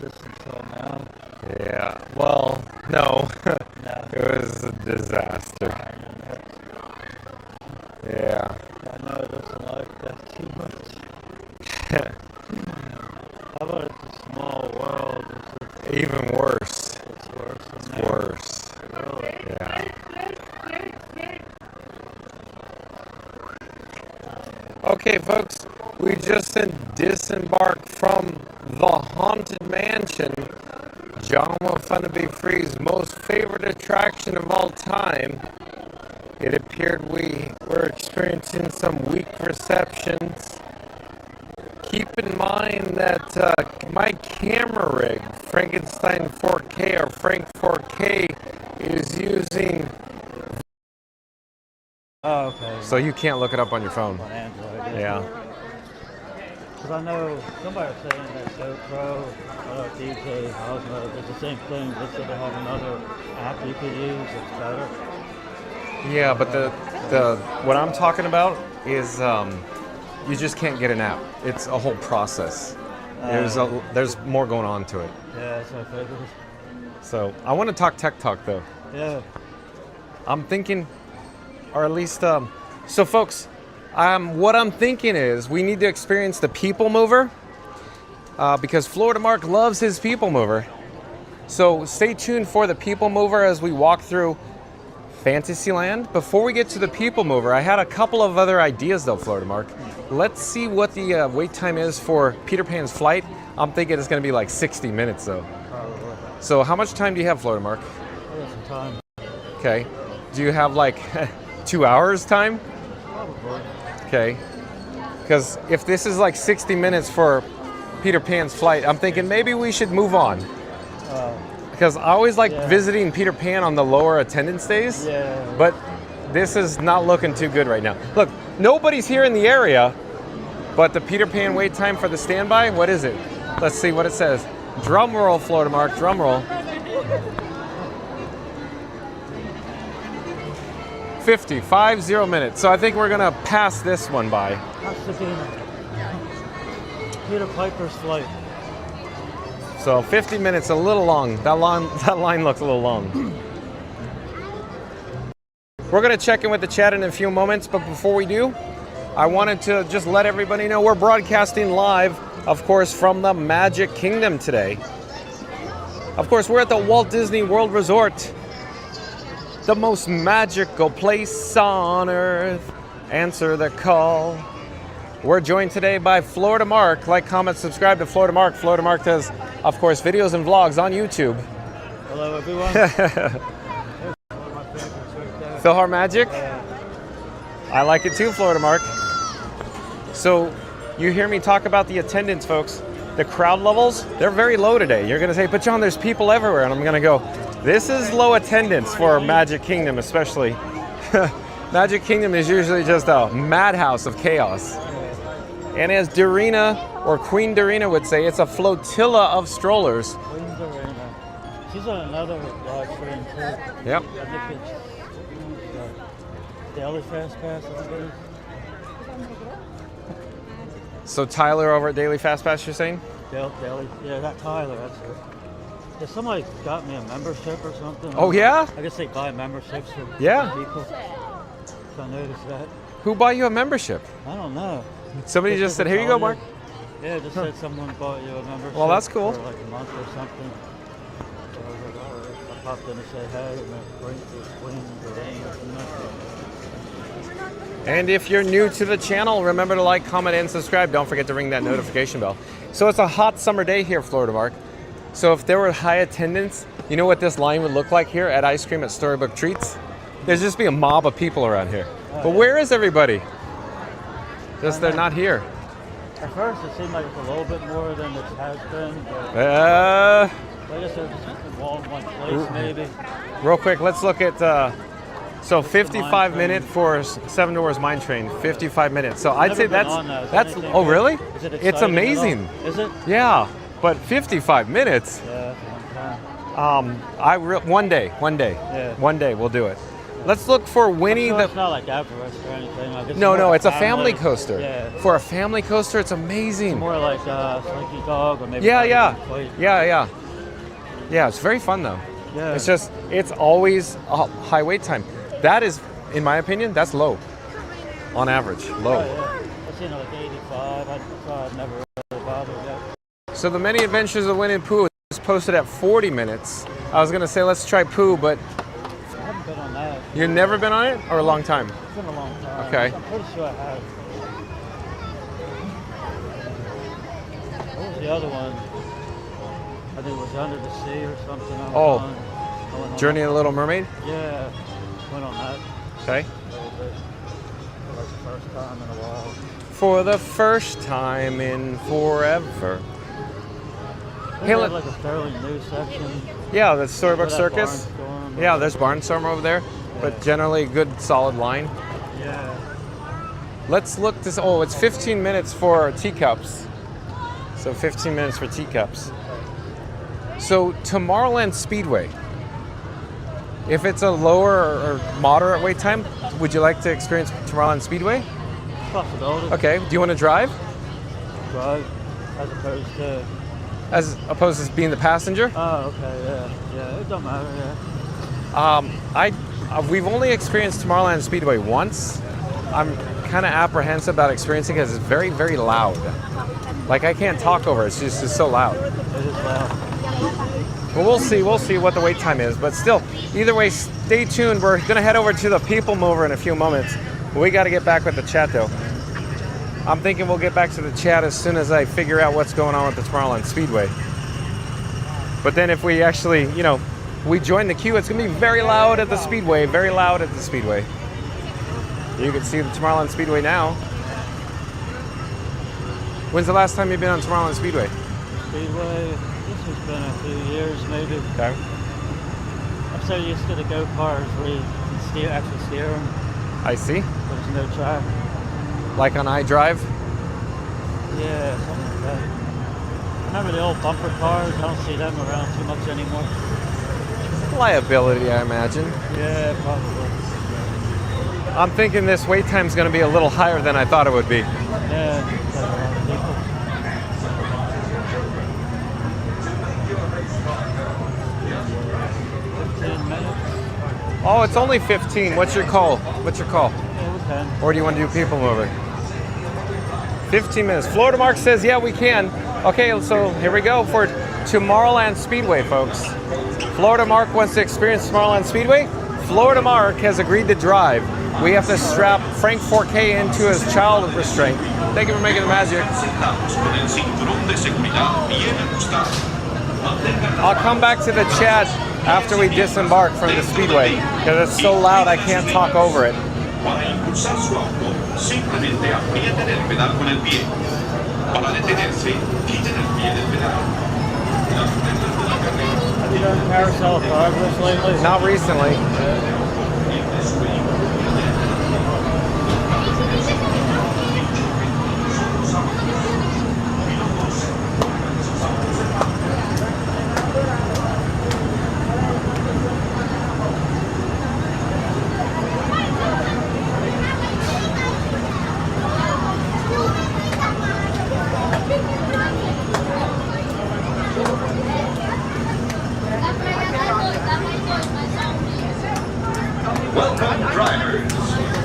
Just until now.
Yeah, well, no.
No.
It was a disaster. Yeah.
I know it doesn't like that too much. How about it's a small world?
Even worse.
It's worse.
It's worse.
Really?
Yeah. Okay, folks, we just disembarked from the Haunted Mansion, Jama Funna Be Free's most favorite attraction of all time. It appeared we were experiencing some weak receptions. Keep in mind that my camera rig, Frankenstein 4K or Frank 4K, is using...
Oh, okay.
So you can't look it up on your phone.
On Android.
Yeah.
Because I know somebody was saying that GoPro, DJ, Osmo, it's the same thing. They said they have another app you could use that's better.
Yeah, but the what I'm talking about is you just can't get an app. It's a whole process. There's more going on to it.
Yeah, that's what I figured.
So I want to talk tech talk though.
Yeah.
I'm thinking, or at least so folks, what I'm thinking is we need to experience the PeopleMover because Florida Mark loves his PeopleMover. So stay tuned for the PeopleMover as we walk through Fantasyland. Before we get to the PeopleMover, I had a couple of other ideas though, Florida Mark. Let's see what the wait time is for Peter Pan's flight. I'm thinking it's going to be like 60 minutes though.
Probably.
So how much time do you have, Florida Mark?
I got some time.
Okay. Do you have like 2 hours time?
Probably.
Okay. Because if this is like 60 minutes for Peter Pan's flight, I'm thinking maybe we should move on. Because I always like visiting Peter Pan on the lower attendance days.
Yeah.
But this is not looking too good right now. Look, nobody's here in the area, but the Peter Pan wait time for the standby, what is it? Let's see what it says. Drum roll, Florida Mark, drum roll. 50 minutes. So I think we're gonna pass this one by.
Has to be Peter Piper's flight.
So 50 minutes, a little long. That line looks a little long. We're gonna check in with the chat in a few moments, but before we do, I wanted to just let everybody know we're broadcasting live, of course, from the Magic Kingdom today. Of course, we're at the Walt Disney World Resort, the most magical place on earth. Answer the call. We're joined today by Florida Mark. Like, comment, subscribe to Florida Mark. Florida Mark does, of course, videos and vlogs on YouTube.
Hello, everyone.
Philhar Magic? I like it too, Florida Mark. So, you hear me talk about the attendance, folks. The crowd levels, they're very low today. You're gonna say, but John, there's people everywhere. And I'm gonna go, this is low attendance for Magic Kingdom, especially. Magic Kingdom is usually just a madhouse of chaos. And as Dorina, or Queen Dorina would say, it's a flotilla of strollers.
Queen Dorina. She's on another live stream too.
Yep.
I think it's Daily Fast Pass, I think it is.
So Tyler over at Daily Fast Pass, you're saying?
Daily, yeah, that Tyler, that's it. Yeah, somebody got me a membership or something.
Oh, yeah?
I guess they buy memberships for
Yeah.
people. So I noticed that.
Who bought you a membership?
I don't know.
Somebody just said, here you go, Mark.
Yeah, just said someone bought you a membership.
Well, that's cool.
For like a month or something. So I was like, all right. I popped in to say hey, and then bring this wing or
And if you're new to the channel, remember to like, comment, and subscribe. Don't forget to ring that notification bell. So it's a hot summer day here, Florida Mark. So if there were high attendance, you know what this line would look like here at Ice Cream at Storybook Treats? There's just be a mob of people around here. But where is everybody? Just they're not here.
At first, it seemed like it's a little bit more than it has been. But I guess they're just all in one place, maybe.
Real quick, let's look at, so 55 minute for Seven Dwarfs Mine Train, 55 minutes. So I'd say that's, oh really? It's amazing.
Is it?
Yeah, but 55 minutes.
Yeah,
one day,
Yeah.
one day we'll do it. Let's look for Winnie the...
It's not like Everest or anything. Like
No, it's a family coaster.
Yeah.
For a family coaster, it's amazing.
It's more like Slinky Dog or maybe...
Yeah, it's very fun though.
Yeah.
It's just, it's always a high wait time. That is, in my opinion, that's low. On average, low.
Oh, yeah. I've seen it like 85. I've never really bothered yet.
So the Many Adventures of Winnie the Pooh is posted at 40 minutes. I was gonna say let's try Pooh, but
I haven't been on that.
you've never been on it, or a long time?
It's been a long time.
Okay.
I'm pretty sure I have. What was the other one? I think it was Under the Sea or something. I went on
Journey of the Little Mermaid?
Yeah, went on that.
Okay.
A little bit. That was the first time in a while.
For the first time in forever.
They have like a fairly new section.
Yeah, the Storybook
That
Circus.
Barnstorm.
Yeah, there's Barnstorm over there, but generally good solid line.
Yeah.
Let's look this. Oh, it's 15 minutes for teacups. So 15 minutes for teacups. So Tomorrowland Speedway. If it's a lower or moderate wait time, would you like to experience Tomorrowland Speedway?
Possibility.
Okay. Do you want to drive?
Drive, as opposed to
being the passenger?
Oh, okay, yeah, it don't matter, yeah.
We've only experienced Tomorrowland Speedway once. I'm kind of apprehensive about experiencing it because it's very, very loud. Like I can't talk over it. It's just so loud.
It is loud.
Well, we'll see what the wait time is. But still, either way, stay tuned. We're gonna head over to the PeopleMover in a few moments. We got to get back with the chat though. I'm thinking we'll get back to the chat as soon as I figure out what's going on with the Tomorrowland Speedway. But then if we actually, we join the queue, it's going to be very loud at the Speedway, very loud at the Speedway. You can see the Tomorrowland Speedway now. When's the last time you've been on Tomorrowland Speedway?
Speedway, this has been a few years maybe.
Okay.
I'm so used to the go-karts where you can actually steer them.
I see.
There's no track.
Like on iDrive?
Yeah, something like that. Remember the old bumper cars? I don't see them around too much anymore.
Liability, I imagine.
Yeah, probably.
I'm thinking this wait time is going to be a little higher than I thought it would be.
Yeah, it's like a lot of people. 15 minutes.
Oh, it's only 15. What's your call?
Yeah, we can.
Or do you want to do PeopleMover? 15 minutes. Florida Mark says, yeah, we can. Okay, so here we go for Tomorrowland Speedway, folks. Florida Mark wants to experience Tomorrowland Speedway. Florida Mark has agreed to drive. We have to strap Frank 4K into his child restraint. Thank you for making the magic. I'll come back to the chat after we disembark from the Speedway, because it's so loud I can't talk over it.
Para impulsar su auto, simplemente aprieten el pedal con el pie. Para detenerse, quiten el pie del pedal.
Have you done carousel progress lately?
Not recently.
Welcome, drivers.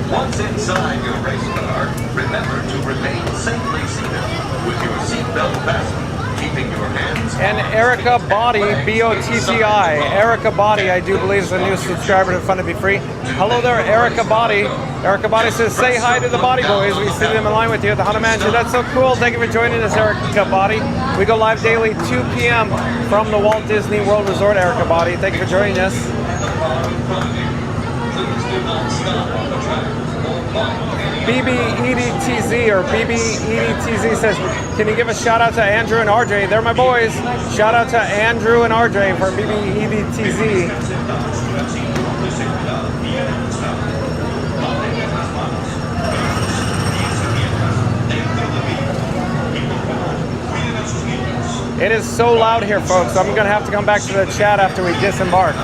Once inside your race car, remember to remain safely seated with your seatbelt fastened, keeping your hands
And Erica Body, B-O-T-T-I. Erica Body, I do believe, is a new subscriber to Fun to Be Free. Hello there, Erica Body. Erica Body says, say hi to the Body Boys. We see them in line with you at the Haunted Mansion. That's so cool. Thank you for joining us, Erica Body. We go live daily, 2 p.m. from the Walt Disney World Resort, Erica Body. Thank you for joining us. BBEDTZ or BBEDTZ says, can you give a shout out to Andrew and RJ? They're my boys. Shout out to Andrew and RJ for BBEDTZ. It is so loud here, folks. I'm going to have to come back to the chat after we disembark.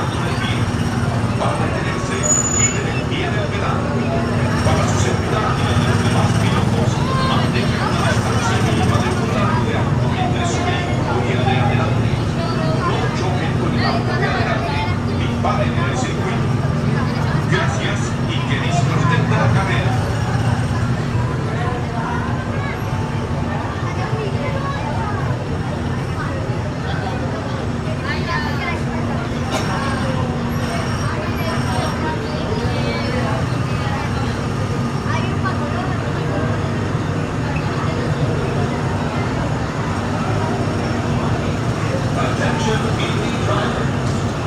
Gracias y que disfruten de la carrera. Attention EV drivers.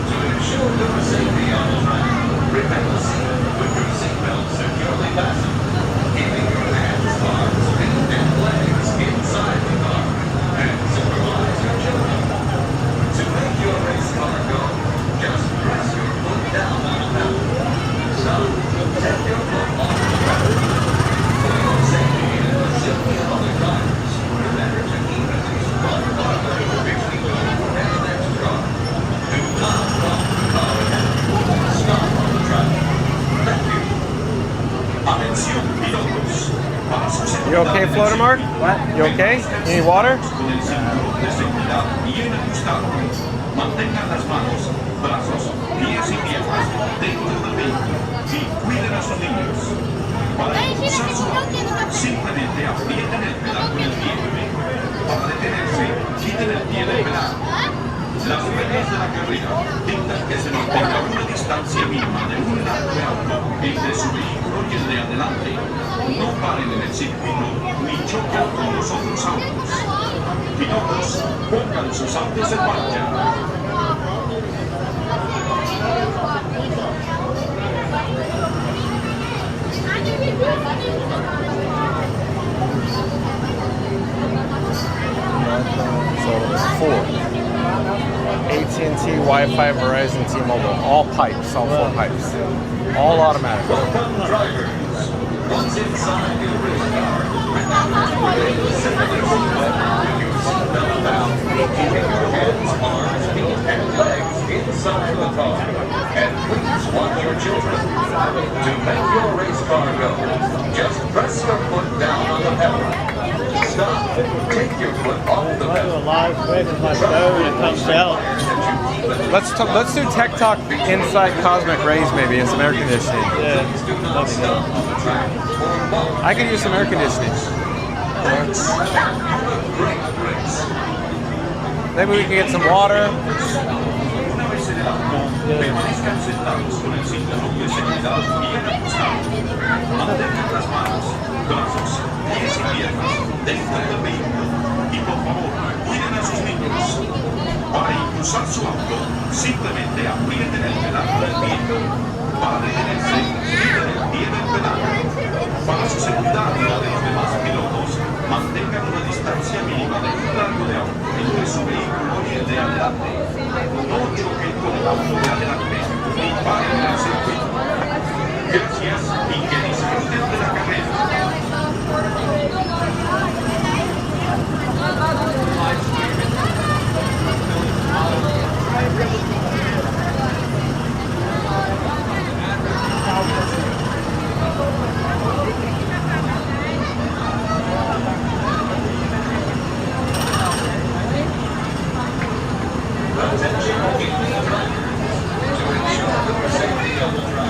To ensure your safety on the track, remain seated with your seatbelt securely fastened, keeping your hands, arms, feet, and legs inside the car, and supervise your children. To make your race car go, just press your foot down on the pedal. Stop. Take your foot off the pedal. For your safety and the safety of other drivers, remember to keep at least 1 car length between you and the next car. Do not block the car ahead. Stop on the track. Thank you. Atención, pilotos. Para su
You
seguridad
okay,
en el
Floater Mark?
circuito,
You okay? You need water?
con el cinturón de seguridad bien ajustado. Mantengan las manos, brazos, pies y piernas dentro del vehículo y cuiden a sus niños. Para impulsar su auto, simplemente aprieten el pedal con el pie. Para detenerse, quiten el pie del pedal. Las reglas de la carrera dictan que se mantenga una distancia mínima de 1 lado de auto entre su vehículo y el de adelante. No paren en el circuito ni choquen con los otros autos. Pilotos, pongan sus autos en marcha.
So it's 4. AT&T, Wi-Fi, Verizon, T-Mobile. All pipes, all 4 pipes. All automatic.
Welcome, drivers. Once inside your race car, remember to remain safely seated with your seatbelt fastened, keeping your hands, arms, feet, and legs inside the car. And please watch your children. To make your race car go, just press your foot down on the pedal. Stop. Take your foot off the pedal.
Live with my phone when it comes out.
Let's do Tech Talk inside Cosmic Rays maybe and some air conditioning.
Yeah.
I could use some air conditioning. Maybe we can get some water.
Permanezcan sentados con el cinturón de seguridad bien ajustado. Mantengan las manos, brazos, pies y piernas dentro del vehículo. Y por favor, cuiden a sus niños. Para impulsar su auto, simplemente aprieten el pedal del pie. Para detenerse, quiten el pie del pedal. Para su seguridad y la de los demás pilotos, mantengan una distancia mínima de 1 largo de auto entre su vehículo y el de adelante. No choquen con el auto de adelante, ni paren en el circuito. Gracias y que disfruten de la carrera. Attention, EV drivers. To ensure your safety on the track,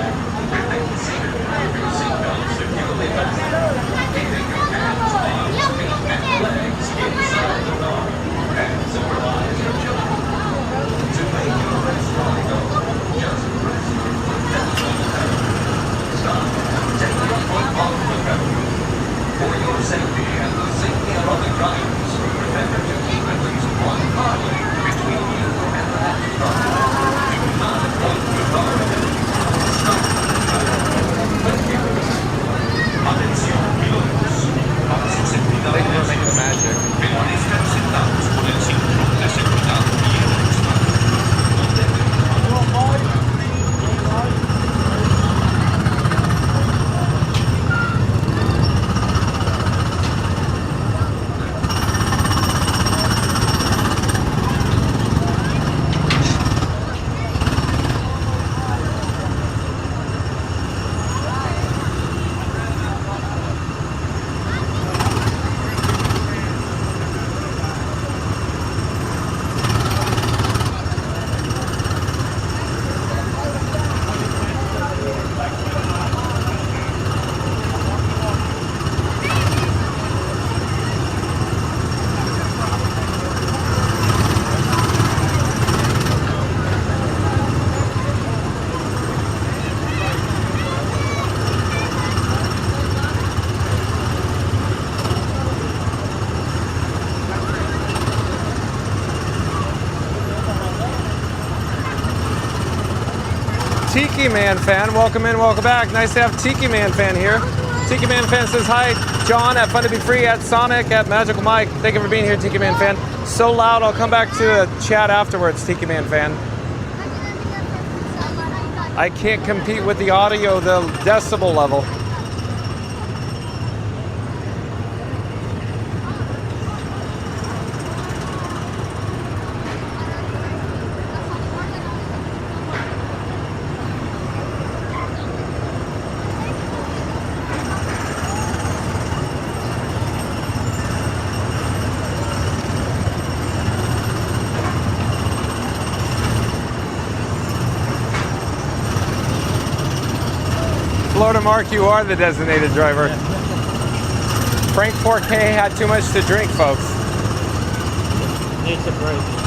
Tiki Man Fan. Welcome in, welcome back. Nice to have Tiki Man Fan here. Tiki Man Fan says hi. John at Fun to Be Free, at Sonic, at Magical Mike. Thank you for being here, Tiki Man Fan. So loud, I'll come back to the chat afterwards, Tiki Man Fan. I can't compete with the audio, the decibel level. Florida Mark, you are the designated driver. Frank 4K had too much to drink, folks.
Needs a break.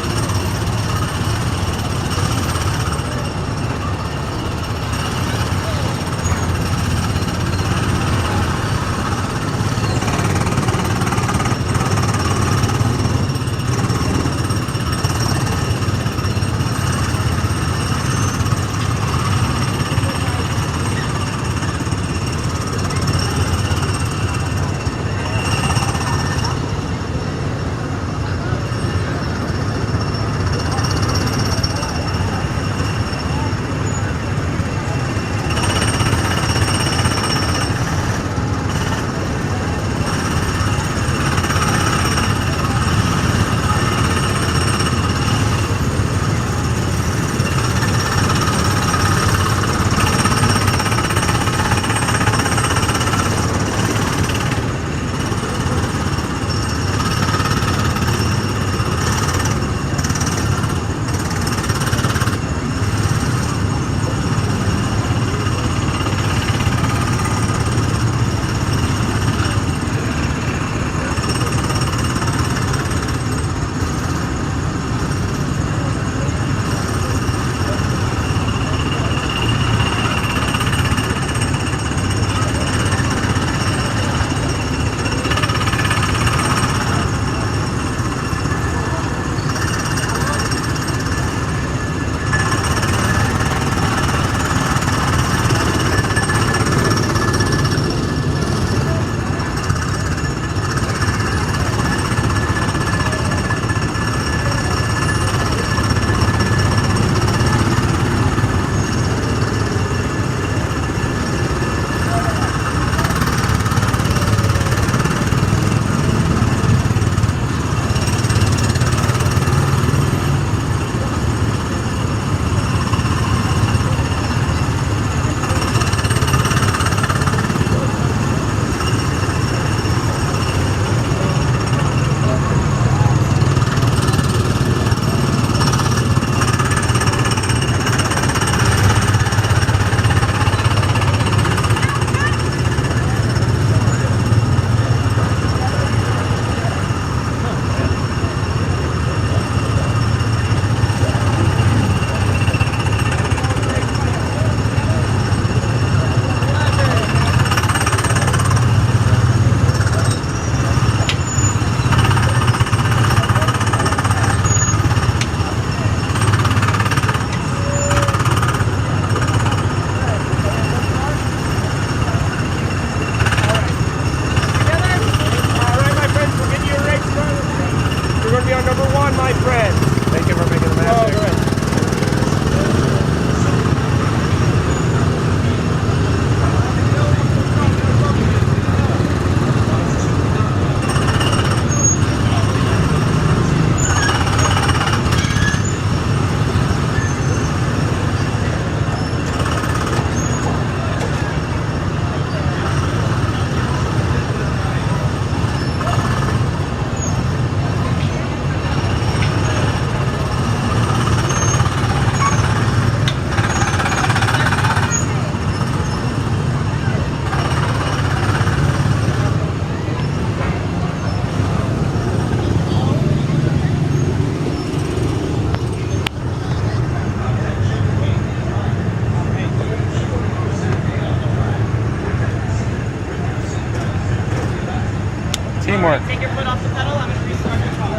Teamwork.
Take your foot off the pedal. I'm going to restart the car.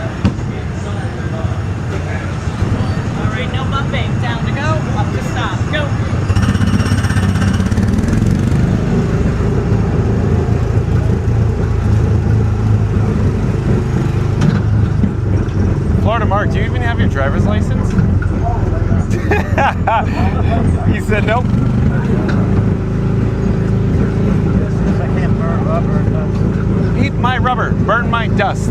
All right, no bumping. Down to go, up to stop. Go.
driver's license? He said nope.
I can't burn rubber.
Eat my rubber, burn my dust.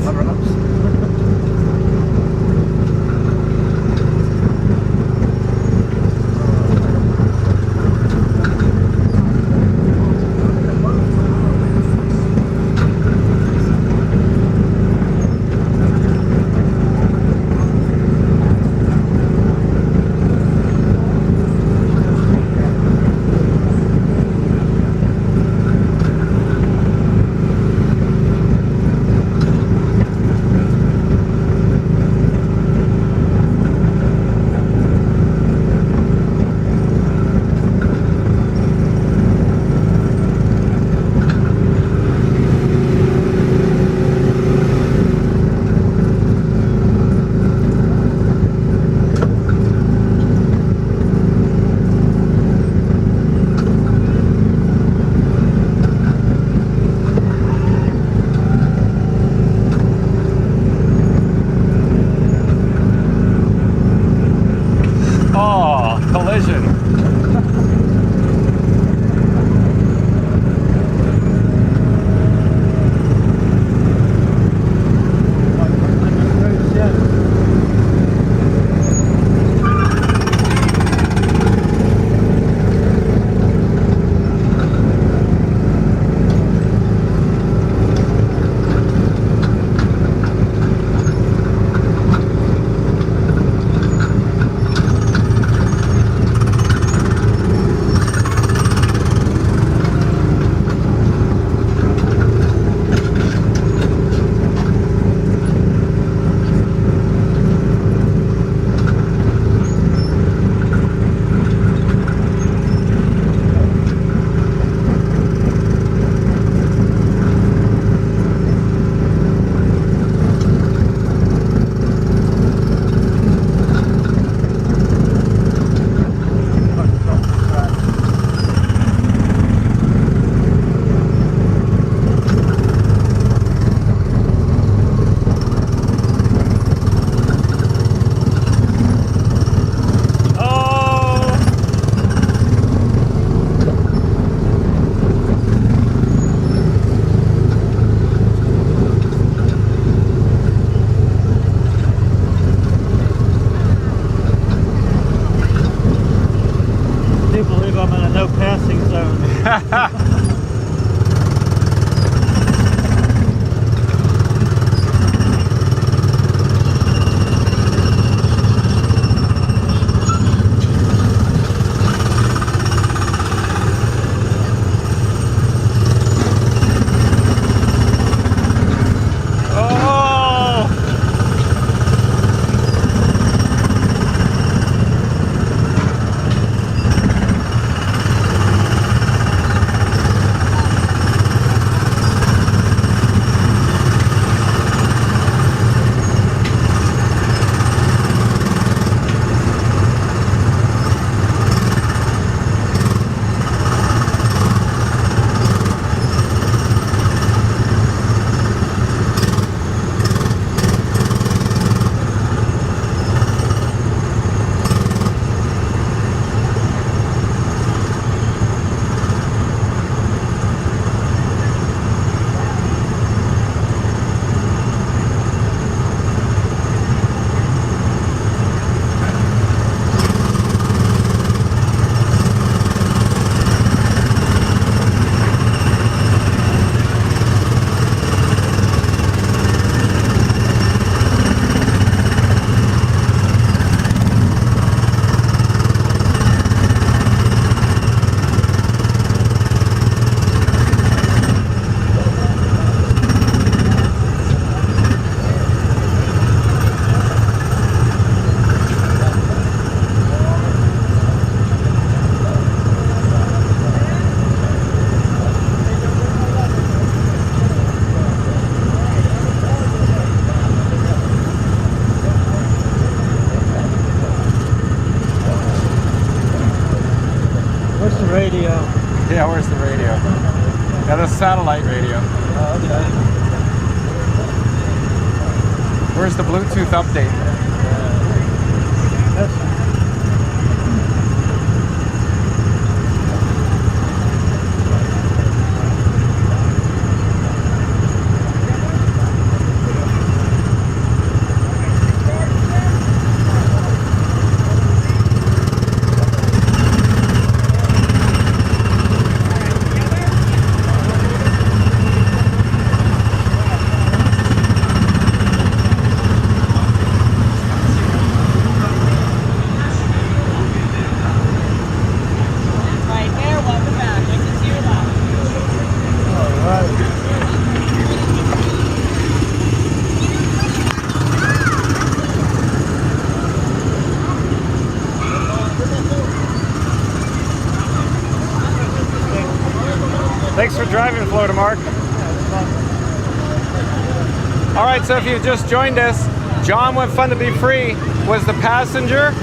Yeah, where's the radio? Got a satellite radio.
Oh, okay.
Where's the Bluetooth update? Thanks for driving, Florida Mark. All right, so if you've just joined us, John with Fun to Be Free was the passenger.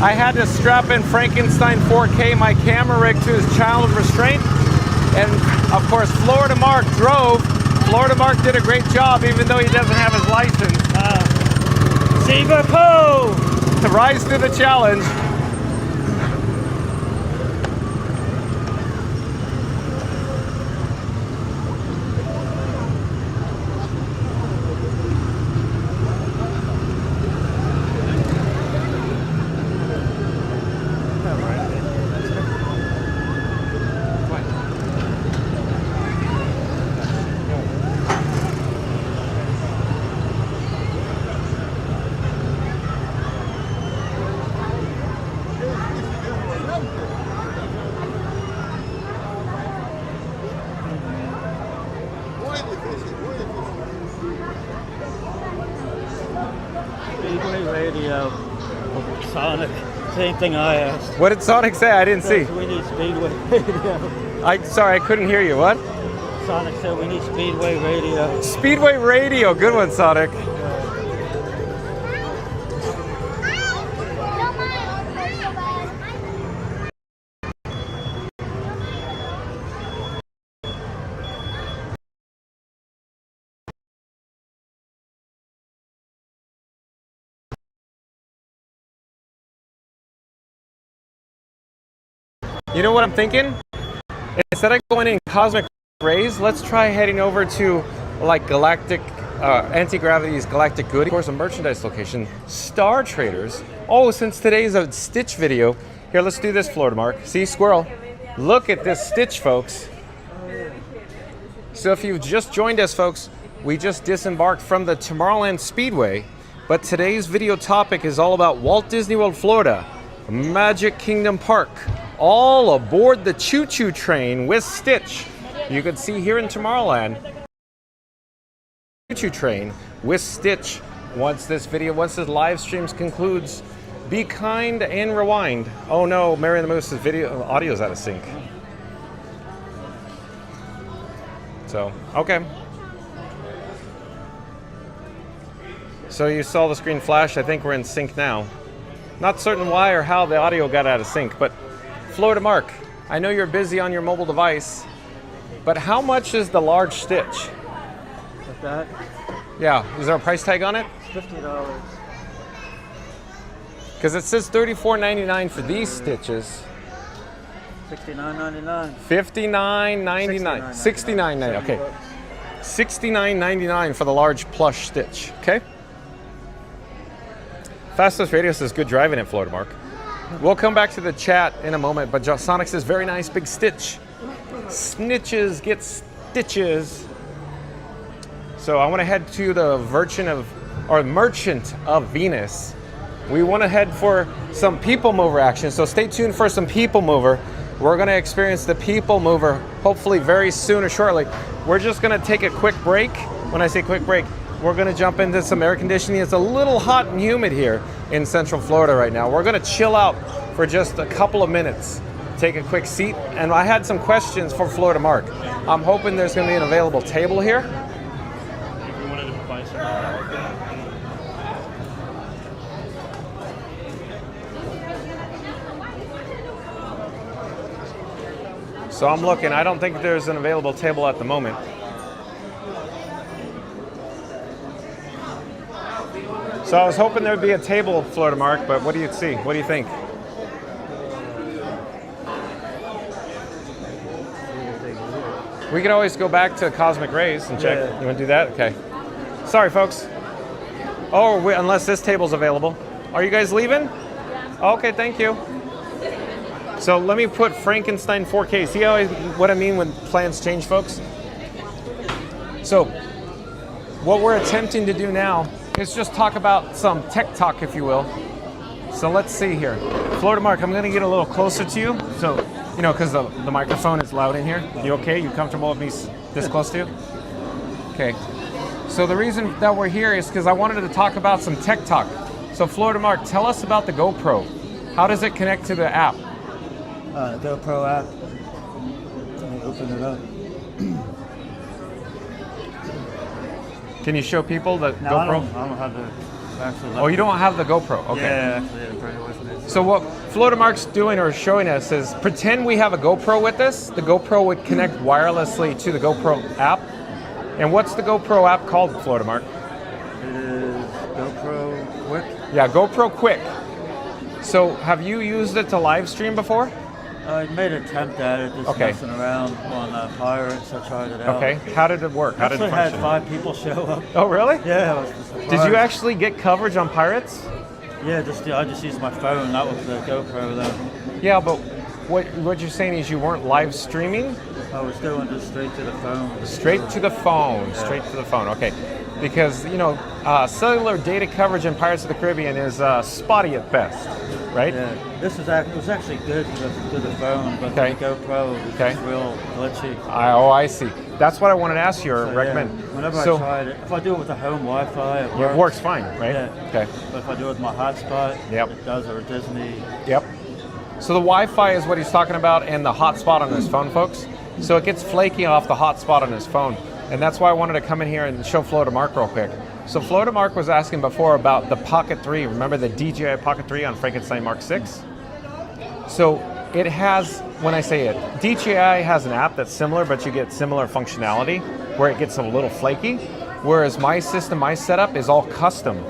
I had to strap in Frankenstein 4K, my camera rig, to his child restraint. And of course, Florida Mark drove. Florida Mark did a great job, even though he doesn't have his license. Zebra Poo! To rise to the challenge.
Speedway radio. Sonic. Same thing I asked.
What did Sonic say? I didn't see.
We need Speedway radio.
Sorry, I couldn't hear you. What?
Sonic said we need Speedway radio.
Speedway radio. Good one, Sonic. You know what I'm thinking? Instead of going in cosmic rays, let's try heading over to like galactic, anti-gravity's galactic good. Of course, a merchandise location, Star Traders. Oh, since today's a Stitch video, here, let's do this, Florida Mark. See, squirrel. Look at this Stitch, folks. So if you've just joined us, folks, we just disembarked from the Tomorrowland Speedway, but today's video topic is all about Walt Disney World, Florida, Magic Kingdom Park. All aboard the Choo Choo train with Stitch. You can see here in Tomorrowland, Choo Choo train with Stitch. Once this live stream concludes, be kind and rewind. Oh no, Mary and the Moose's audio is out of sync. So, okay. So you saw the screen flash. I think we're in sync now. Not certain why or how the audio got out of sync, but Florida Mark, I know you're busy on your mobile device, but how much is the large Stitch?
Like that?
Yeah, is there a price tag on it?
It's $50.
Because it says $34.99 for these stitches.
$69.99.
$59.99. $69.99. Okay. $69.99 for the large plush Stitch. Okay. Fastest Radio says good driving at Florida Mark. We'll come back to the chat in a moment, but Sonic says very nice big Stitch. Snitches get stitches. So I want to head to the Merchant of Venus. We want to head for some PeopleMover action, so stay tuned for some PeopleMover. We're going to experience the PeopleMover hopefully very soon or shortly. We're just going to take a quick break. When I say quick break, we're going to jump into some air conditioning. It's a little hot and humid here in Central Florida right now. We're going to chill out for just a couple of minutes, take a quick seat, and I had some questions for Florida Mark. I'm hoping there's going to be an available table here.
If we wanted to buy some.
So I'm looking. I don't think there's an available table at the moment. So I was hoping there would be a table, Florida Mark, but what do you see? What do you think? We can always go back to Cosmic Rays and check.
Yeah.
You want to do that? Okay. Sorry, folks. Oh, unless this table's available. Are you guys leaving? Yeah. Okay, thank you. So let me put Frankenstein 4K. See what I mean when plans change, folks? So what we're attempting to do now is just talk about some tech talk, if you will. So let's see here. Florida Mark, I'm going to get a little closer to you. So, you know, because the microphone is loud in here. You okay? You comfortable with me this close to you? Okay. So the reason that we're here is because I wanted to talk about some tech talk. So Florida Mark, tell us about the GoPro. How does it connect to the app?
GoPro app. Let me open it up.
Can you show people the
No,
GoPro?
I don't have the actual.
Oh, you don't have the GoPro? Okay.
Yeah, actually, I bring it with me.
So what Florida Mark's doing or showing us is pretend we have a GoPro with us. The GoPro would connect wirelessly to the GoPro app. And what's the GoPro app called, Florida Mark?
It is GoPro Quick.
Yeah, GoPro Quick. So have you used it to live stream before?
I made an attempt at it, just messing around on Pirates. I tried it out.
Okay. How did it work? How did it
Actually had
function?
5 people show up.
Oh, really?
Yeah, I was surprised.
Did you actually get coverage on Pirates?
Yeah, I just used my phone. That was the GoPro though.
Yeah, but what you're saying is you weren't live streaming?
I was doing just straight to the phone.
Straight to the phone.
Yeah.
Straight to the phone. Okay. Because cellular data coverage in Pirates of the Caribbean is spotty at best, right?
Yeah. This was actually good to the phone, but
Okay.
the GoPro is real glitchy.
I see. That's what I wanted to ask you or
So,
recommend.
yeah, whenever
So-
I tried it, if I do it with the home Wi-Fi, it works.
It works fine, right?
Yeah.
Okay.
But if I do it with my hotspot,
Yep.
it does, or Disney.
Yep. So the Wi-Fi is what he's talking about and the hotspot on his phone, folks. So it gets flaky off the hotspot on his phone. And that's why I wanted to come in here and show Florida Mark real quick. So Florida Mark was asking before about the Pocket 3. Remember the DJI Pocket 3 on Frankenstein Mark 6? So it has, when I say it, DJI has an app that's similar, but you get similar functionality where it gets a little flaky. Whereas my system, my setup is all custom.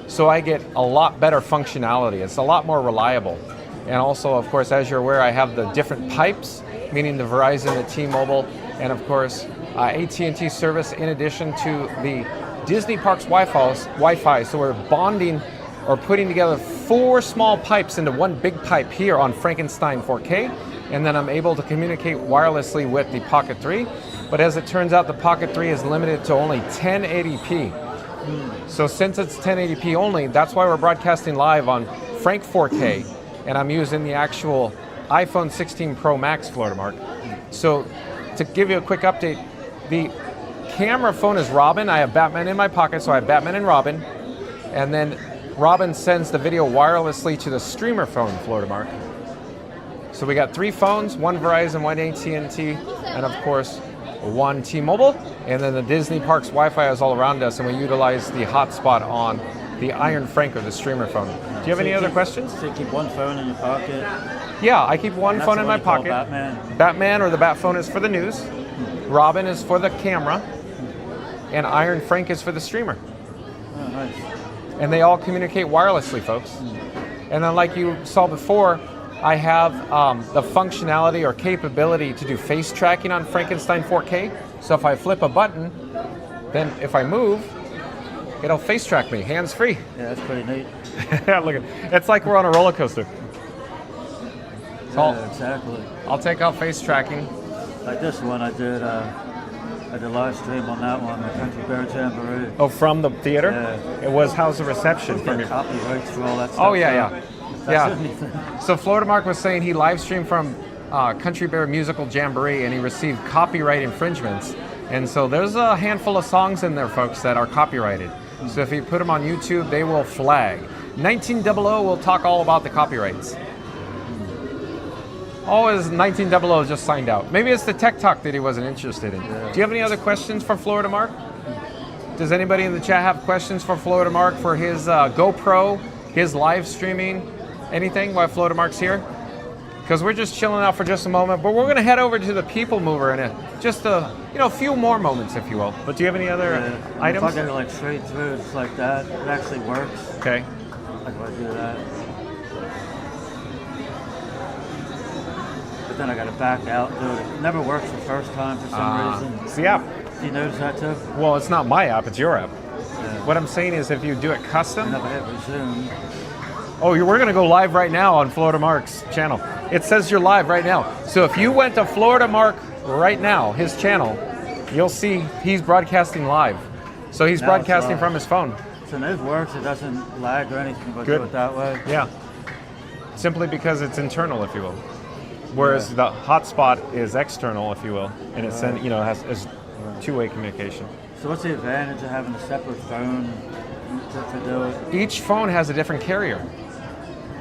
So I get a lot better functionality. It's a lot more reliable. And also, of course, as you're aware, I have the different pipes, meaning the Verizon, the T-Mobile, and of course, AT&T service in addition to the Disney Parks Wi-Fi. So we're bonding or putting together 4 small pipes into one big pipe here on Frankenstein 4K. And then I'm able to communicate wirelessly with the Pocket 3. But as it turns out, the Pocket 3 is limited to only 1080p. So since it's 1080p only, that's why we're broadcasting live on Frank 4K. And I'm using the actual iPhone 16 Pro Max, Florida Mark. So to give you a quick update, the camera phone is Robin. I have Batman in my pocket, so I have Batman and Robin. And then Robin sends the video wirelessly to the streamer phone, Florida Mark. So we got 3 phones, 1 Verizon, 1 AT&T, and of course, 1 T-Mobile. And then the Disney Parks Wi-Fi is all around us, and we utilize the hotspot on the Iron Frank or the streamer phone. Do you have any other questions?
So you keep one phone in your pocket?
Yeah, I keep one
That's
phone
the
in
one
my
you call
pocket.
Batman?
Batman or the Bat phone is for the news. Robin is for the camera. And Iron Frank is for the streamer.
Oh, nice.
And they all communicate wirelessly, folks. And then like you saw before, I have the functionality or capability to do face tracking on Frankenstein 4K. So if I flip a button, then if I move, it'll face track me, hands free.
Yeah, that's pretty neat.
Look at it's like we're on a roller coaster.
Yeah, exactly.
I'll take out face tracking.
Like this one, I did live stream on that one, the Country Bear Jamboree.
Oh, from the theater?
Yeah.
It was, how's the reception from your...
Copyrights for all that stuff.
Oh, yeah.
That's anything.
So Florida Mark was saying he live streamed from Country Bear Musical Jamboree and he received copyright infringements. And so there's a handful of songs in there, folks, that are copyrighted. So if you put them on YouTube, they will flag. 1900 will talk all about the copyrights. Always 1900 just signed out. Maybe it's the tech talk that he wasn't interested in.
Yeah.
Do you have any other questions for Florida Mark? Does anybody in the chat have questions for Florida Mark for his GoPro, his live streaming, anything while Florida Mark's here? Because we're just chilling out for just a moment, but we're going to head over to the PeopleMover in just a few more moments, if you will. But do you have any other items?
If I go like straight through, just like that, it actually works.
Okay.
Like if I do that. But then I got to back out, do it. It never works the first time for some reason.
It's the app.
Do you notice that too?
Well, it's not my app, it's your app.
Yeah.
What I'm saying is if you do it custom...
I never hit resume.
Oh, we're going to go live right now on Florida Mark's channel. It says you're live right now. So if you went to Florida Mark right now, his channel, you'll see he's broadcasting live. So he's
Now
broadcasting
it's
from his phone.
So it works, it doesn't lag or anything, but
Good.
do it that way.
Yeah. Simply because it's internal, if you will. Whereas the hotspot is external, if you will, and it's has two-way communication.
So what's the advantage of having a separate phone to do it?
Each phone has a different carrier.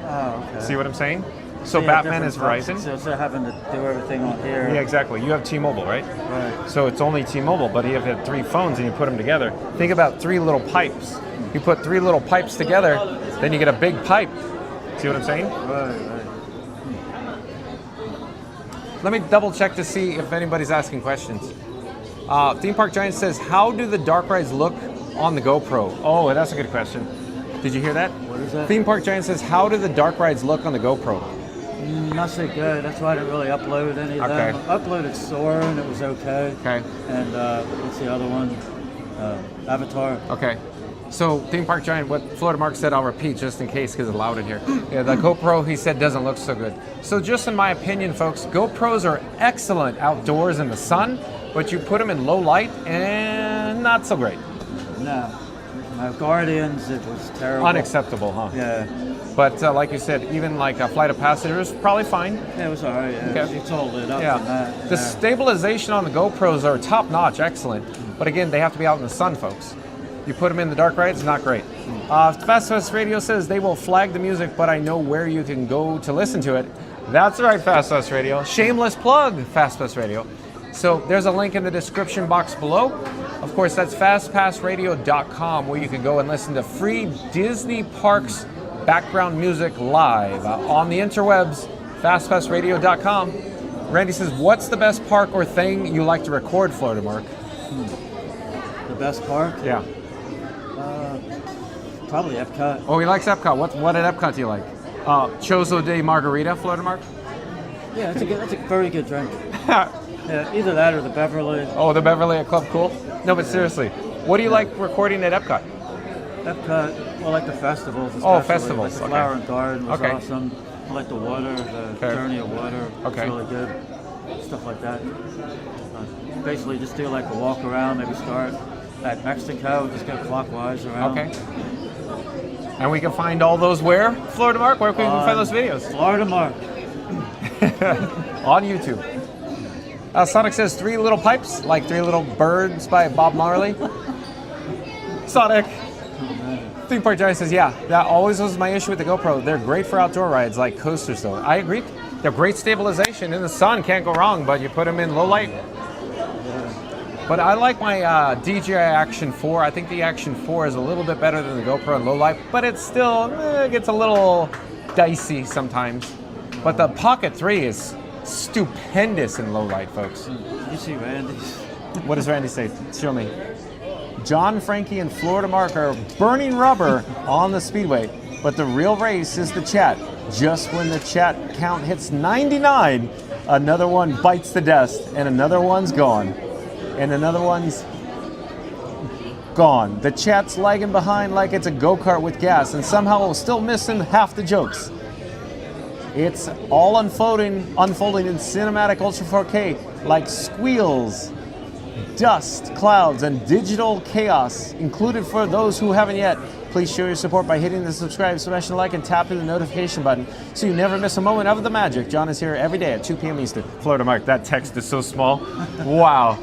Oh, okay.
See what I'm saying? So
Yeah,
Batman
different
is
bucks.
Verizon?
So instead of having to do everything on here.
Yeah, exactly. You have T-Mobile, right?
Right.
So it's only T-Mobile, but you have 3 phones and you put them together. Think about 3 little pipes. You put 3 little pipes together, then you get a big pipe. See what I'm saying?
Right.
Let me double check to see if anybody's asking questions. Theme Park Giant says, how do the dark rides look on the GoPro? Oh, that's a good question. Did you hear that?
What is that?
Theme Park Giant says, how do the dark rides look on the GoPro?
Not so good. That's why I didn't really upload any of them. Uploaded Soar and it was okay.
Okay.
And what's the other one? Avatar.
Okay. So Theme Park Giant, what Florida Mark said, I'll repeat just in case because it's loud in here. Yeah, the GoPro, he said, doesn't look so good. So just in my opinion, folks, GoPros are excellent outdoors in the sun, but you put them in low light and not so great.
No. Guardians, it was terrible.
Unacceptable, huh?
Yeah.
But like you said, even like a Flight of Passengers, probably fine.
Yeah, it was alright. Yeah.
Okay.
It's all lit up.
Yeah.
And that.
The stabilization on the GoPros are top notch, excellent. But again, they have to be out in the sun, folks. You put them in the dark rides, not great. Fast Radio says they will flag the music, but I know where you can go to listen to it. That's right, Fast Radio. Shameless plug, Fast Radio. So there's a link in the description box below. Of course, that's fastpassradio.com, where you can go and listen to free Disney Parks background music live on the interwebs, fastpassradio.com. Randy says, what's the best park or thing you like to record, Florida Mark?
The best park?
Yeah.
Probably Epcot.
Oh, he likes Epcot. What at Epcot do you like? Chozo de Margarita, Florida Mark?
Yeah, that's a very good drink. Yeah, either that or the Beverly.
Oh, the Beverly at Club Cool? No, but seriously, what do you like recording at Epcot?
Epcot, well, I like the festivals.
Oh,
especially.
festivals.
Like the Flower and Garden was
Okay.
awesome. I like the water, the Journey of Water.
Okay.
It's really good. Stuff like that. Basically, just do like a walk around, maybe start at Mexico, just go clockwise around.
Okay. And we can find all those where? Florida Mark? Where can we find those videos?
Florida Mark.
On YouTube. Sonic says 3 little pipes, like 3 little birds by Bob Marley. Sonic. Theme Park Giant says, yeah, that always was my issue with the GoPro. They're great for outdoor rides like coasters though. I agree. They're great stabilization in the sun, can't go wrong, but you put them in low light. But I like my DJI Action 4. I think the Action 4 is a little bit better than the GoPro in low light, but it still gets a little dicey sometimes. But the Pocket 3 is stupendous in low light, folks.
Did you see Randy's?
What does Randy say? Show me. John, Frankie, and Florida Mark are burning rubber on the speedway, but the real race is the chat. Just when the chat count hits 99, another one bites the dust, and another one's gone. And another one's gone. The chat's lagging behind like it's a go-kart with gas, and somehow still missing half the jokes. It's all unfolding in cinematic Ultra 4K, like squeals, dust, clouds, and digital chaos, included for those who haven't yet. Please show your support by hitting the subscribe, smashing the like, and tapping the notification button so you never miss a moment of the magic. John is here every day at 2 p.m. Eastern. Florida Mark, that text is so small. Wow.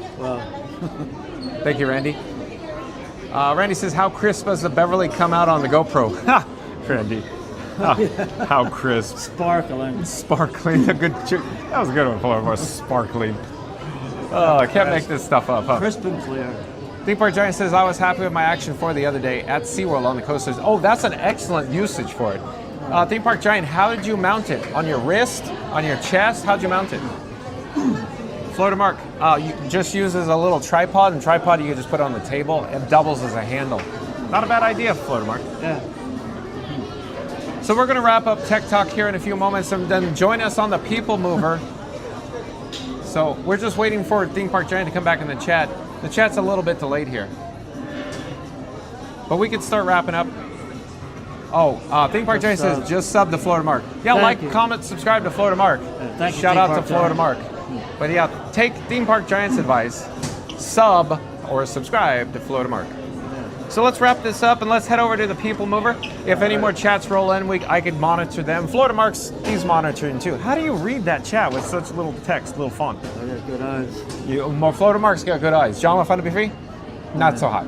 Thank you, Randy. Randy says, how crisp does the Beverly come out on the GoPro? Ha! Randy. How crisp.
Sparkling.
Sparkling. A good trick. That was a good one, Florida Mark. Sparkling. Oh, I can't make this stuff up, huh?
Crisp and clear.
Theme Park Giant says, I was happy with my Action 4 the other day at SeaWorld on the coasters. Oh, that's an excellent usage for it. Theme Park Giant, how did you mount it? On your wrist? On your chest? How'd you mount it? Florida Mark, you just uses a little tripod, and tripod you can just put on the table. It doubles as a handle. Not a bad idea, Florida Mark.
Yeah.
So we're going to wrap up Tech Talk here in a few moments, and then join us on the PeopleMover. So we're just waiting for Theme Park Giant to come back in the chat. The chat's a little bit delayed here. But we can start wrapping up. Oh, Theme Park Giant says, just sub to Florida Mark. Yeah, like, comment, subscribe to Florida Mark.
Thank you,
Shout out to
Giant.
Florida Mark. But yeah, take Theme Park Giant's advice. Sub or subscribe to Florida Mark. So let's wrap this up and let's head over to the PeopleMover. If any more chats roll in, I could monitor them. Florida Mark's, he's monitoring too. How do you read that chat with such little text, little font?
I got good eyes.
Florida Mark's got good eyes. John, want fun to be free? Not so hot.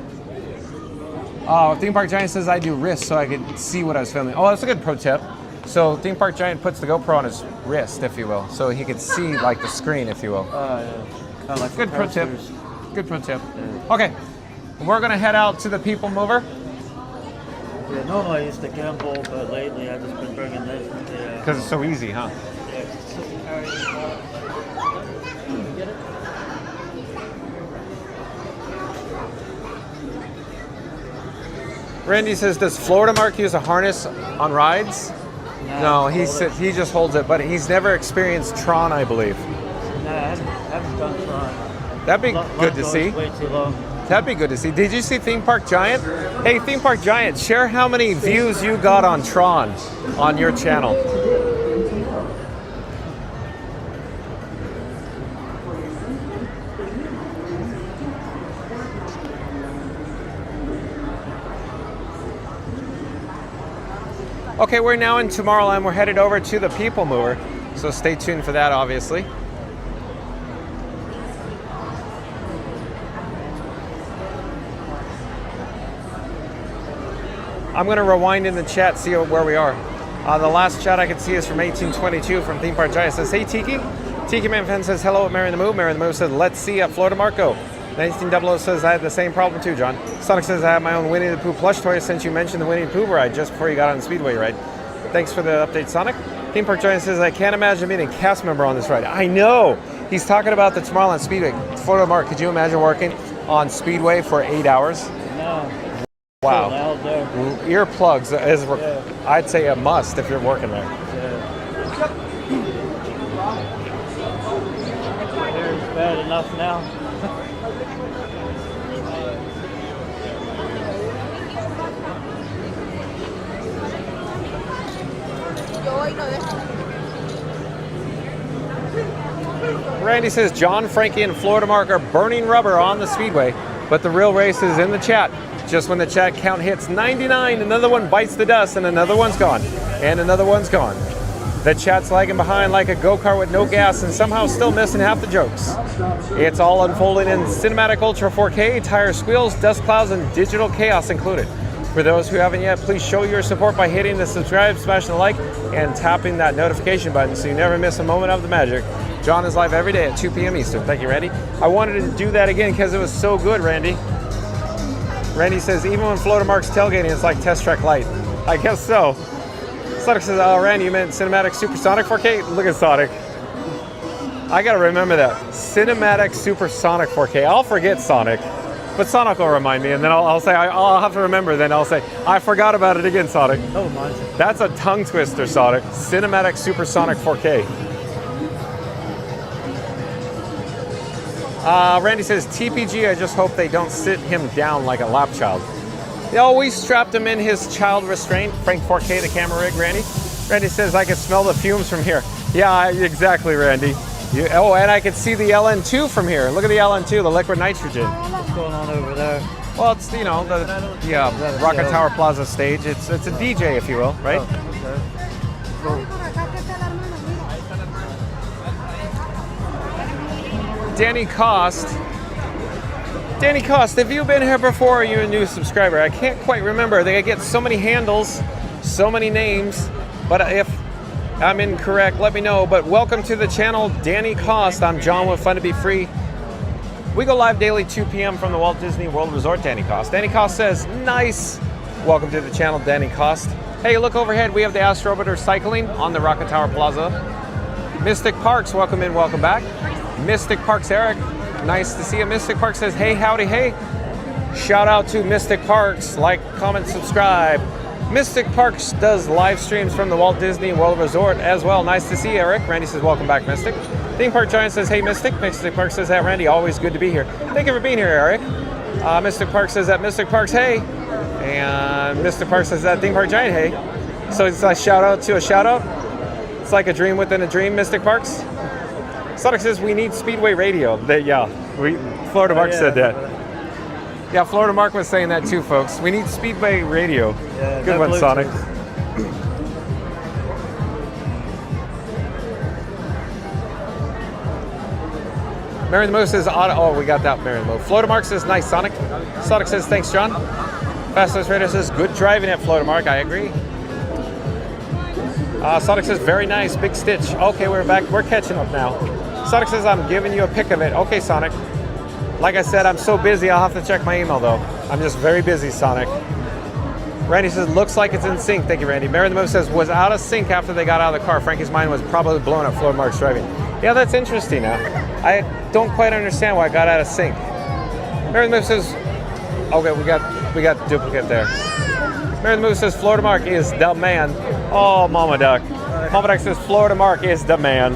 Theme Park Giant says I do wrist so I can see what I was filming. Oh, that's a good pro tip. So Theme Park Giant puts the GoPro on his wrist, if you will, so he can see like the screen, if you will.
Yeah. Kind of like
Good pro tip.
posters.
Good pro tip.
Yeah.
Okay, we're gonna head out to the PeopleMover.
Yeah, normally I used to gamble, but lately I've just been bringing this. Yeah.
Because it's so easy, huh?
Yeah, it's just to carry it out. You get it?
Randy says, does Florida Mark use a harness on rides? No, he just holds it, but he's never experienced Tron, I believe.
No, I haven't done Tron.
That'd be good to
Longboard's
see.
Way too long.
That'd be good to see. Did you see Theme Park Giant? Hey, Theme Park Giant, share how many views you got on Tron on your channel. Okay, we're now in Tomorrowland. We're headed over to the PeopleMover, so stay tuned for that, obviously. I'm going to rewind in the chat, see where we are. The last chat I can see is from 1822 from Theme Park Giant. It says, hey Tiki. Tiki Man Fan says, hello at Mary the Move. Mary the Move says, let's see at Florida Marco. 1900 says, I had the same problem too, John. Sonic says, I have my own Winnie the Pooh plush toy since you mentioned the Winnie the Pooh ride just before you got on the Speedway ride. Thanks for the update, Sonic. Theme Park Giant says, I can't imagine being a cast member on this ride. I know! He's talking about the Tomorrowland Speedway. Florida Mark, could you imagine working on Speedway for 8 hours?
No.
Wow.
So loud there.
Earplugs is, I'd say, a must if you're working there.
Yeah. Here's bad enough now.
Randy says, John, Frankie, and Florida Mark are burning rubber on the Speedway, but the real race is in the chat. Just when the chat count hits 99, another one bites the dust, and another one's gone, and another one's gone. The chat's lagging behind like a go-kart with no gas and somehow still missing half the jokes. It's all unfolding in cinematic Ultra 4K, tire squeals, dust clouds, and digital chaos included. For those who haven't yet, please show your support by hitting the subscribe, smashing the like, and tapping that notification button so you never miss a moment of the magic. John is live every day at 2 p.m. Eastern. Thank you, Randy. I wanted to do that again because it was so good, Randy. Randy says, even when Florida Mark's tailgating, it's like Test Track Light. I guess so. Sonic says, oh, Randy, you meant Cinematic Supersonic 4K? Look at Sonic. I gotta remember that. Cinematic Supersonic 4K. I'll forget Sonic, but Sonic will remind me, and then I'll say, I'll have to remember, then I'll say, I forgot about it again, Sonic.
Oh, my.
That's a tongue twister, Sonic. Cinematic Supersonic 4K. Randy says, TPG, I just hope they don't sit him down like a lap child. They always strapped him in his child restraint. Frank 4K, the camera rig, Randy. Randy says, I can smell the fumes from here. Yeah, exactly, Randy. Oh, and I can see the LN2 from here. Look at the LN2, the liquid nitrogen.
What's going on over there?
Well, it's, you know, the Rocket Tower Plaza stage. It's a DJ, if you will, right?
Oh, okay. Cool.
Danny Cost, have you been here before or are you a new subscriber? I can't quite remember. They get so many handles, so many names, but if I'm incorrect, let me know. But welcome to the channel, Danny Cost. I'm John with Fun to Be Free. We go live daily 2 p.m. from the Walt Disney World Resort, Danny Cost. Danny Cost says, nice. Welcome to the channel, Danny Cost. Hey, look overhead. We have the Astro Orbiter cycling on the Rocket Tower Plaza. Mystic Parks, welcome in, welcome back. Mystic Parks, Eric, nice to see you. Mystic Parks says, hey, howdy, hey. Shout out to Mystic Parks, like, comment, subscribe. Mystic Parks does live streams from the Walt Disney World Resort as well. Nice to see you, Eric. Randy says, welcome back, Mystic. Theme Park Giant says, hey, Mystic. Mystic Parks says, hey, Randy, always good to be here. Thank you for being here, Eric. Mystic Parks says that Mystic Parks, hey. And Mystic Parks says that Theme Park Giant, hey. So it's a shout out to a shout out. It's like a dream within a dream, Mystic Parks. Sonic says we need Speedway radio. Florida Mark said that. Yeah, Florida Mark was saying that too, folks. We need Speedway radio.
Yeah,
good one, Sonic. Mary the Mo says, oh, we got that, Mary the Mo. Florida Mark says, nice, Sonic. Sonic says, thanks, John. Fastest Radio says, good driving at Florida Mark. I agree. Sonic says, very nice, big stitch. Okay, we're back. We're catching up now. Sonic says, I'm giving you a pic of it. Okay, Sonic. Like I said, I'm so busy, I'll have to check my email, though. I'm just very busy, Sonic. Randy says, looks like it's in sync. Thank you, Randy. Mary the Move says, was out of sync after they got out of the car. Frankie's mind was probably blown up Florida Mark's driving. Yeah, that's interesting. I don't quite understand why I got out of sync. Mary the Move says, okay, we got duplicate there. Mary the Move says, Florida Mark is the man. Oh, Mama Duck. Mama Duck says, Florida Mark is the man.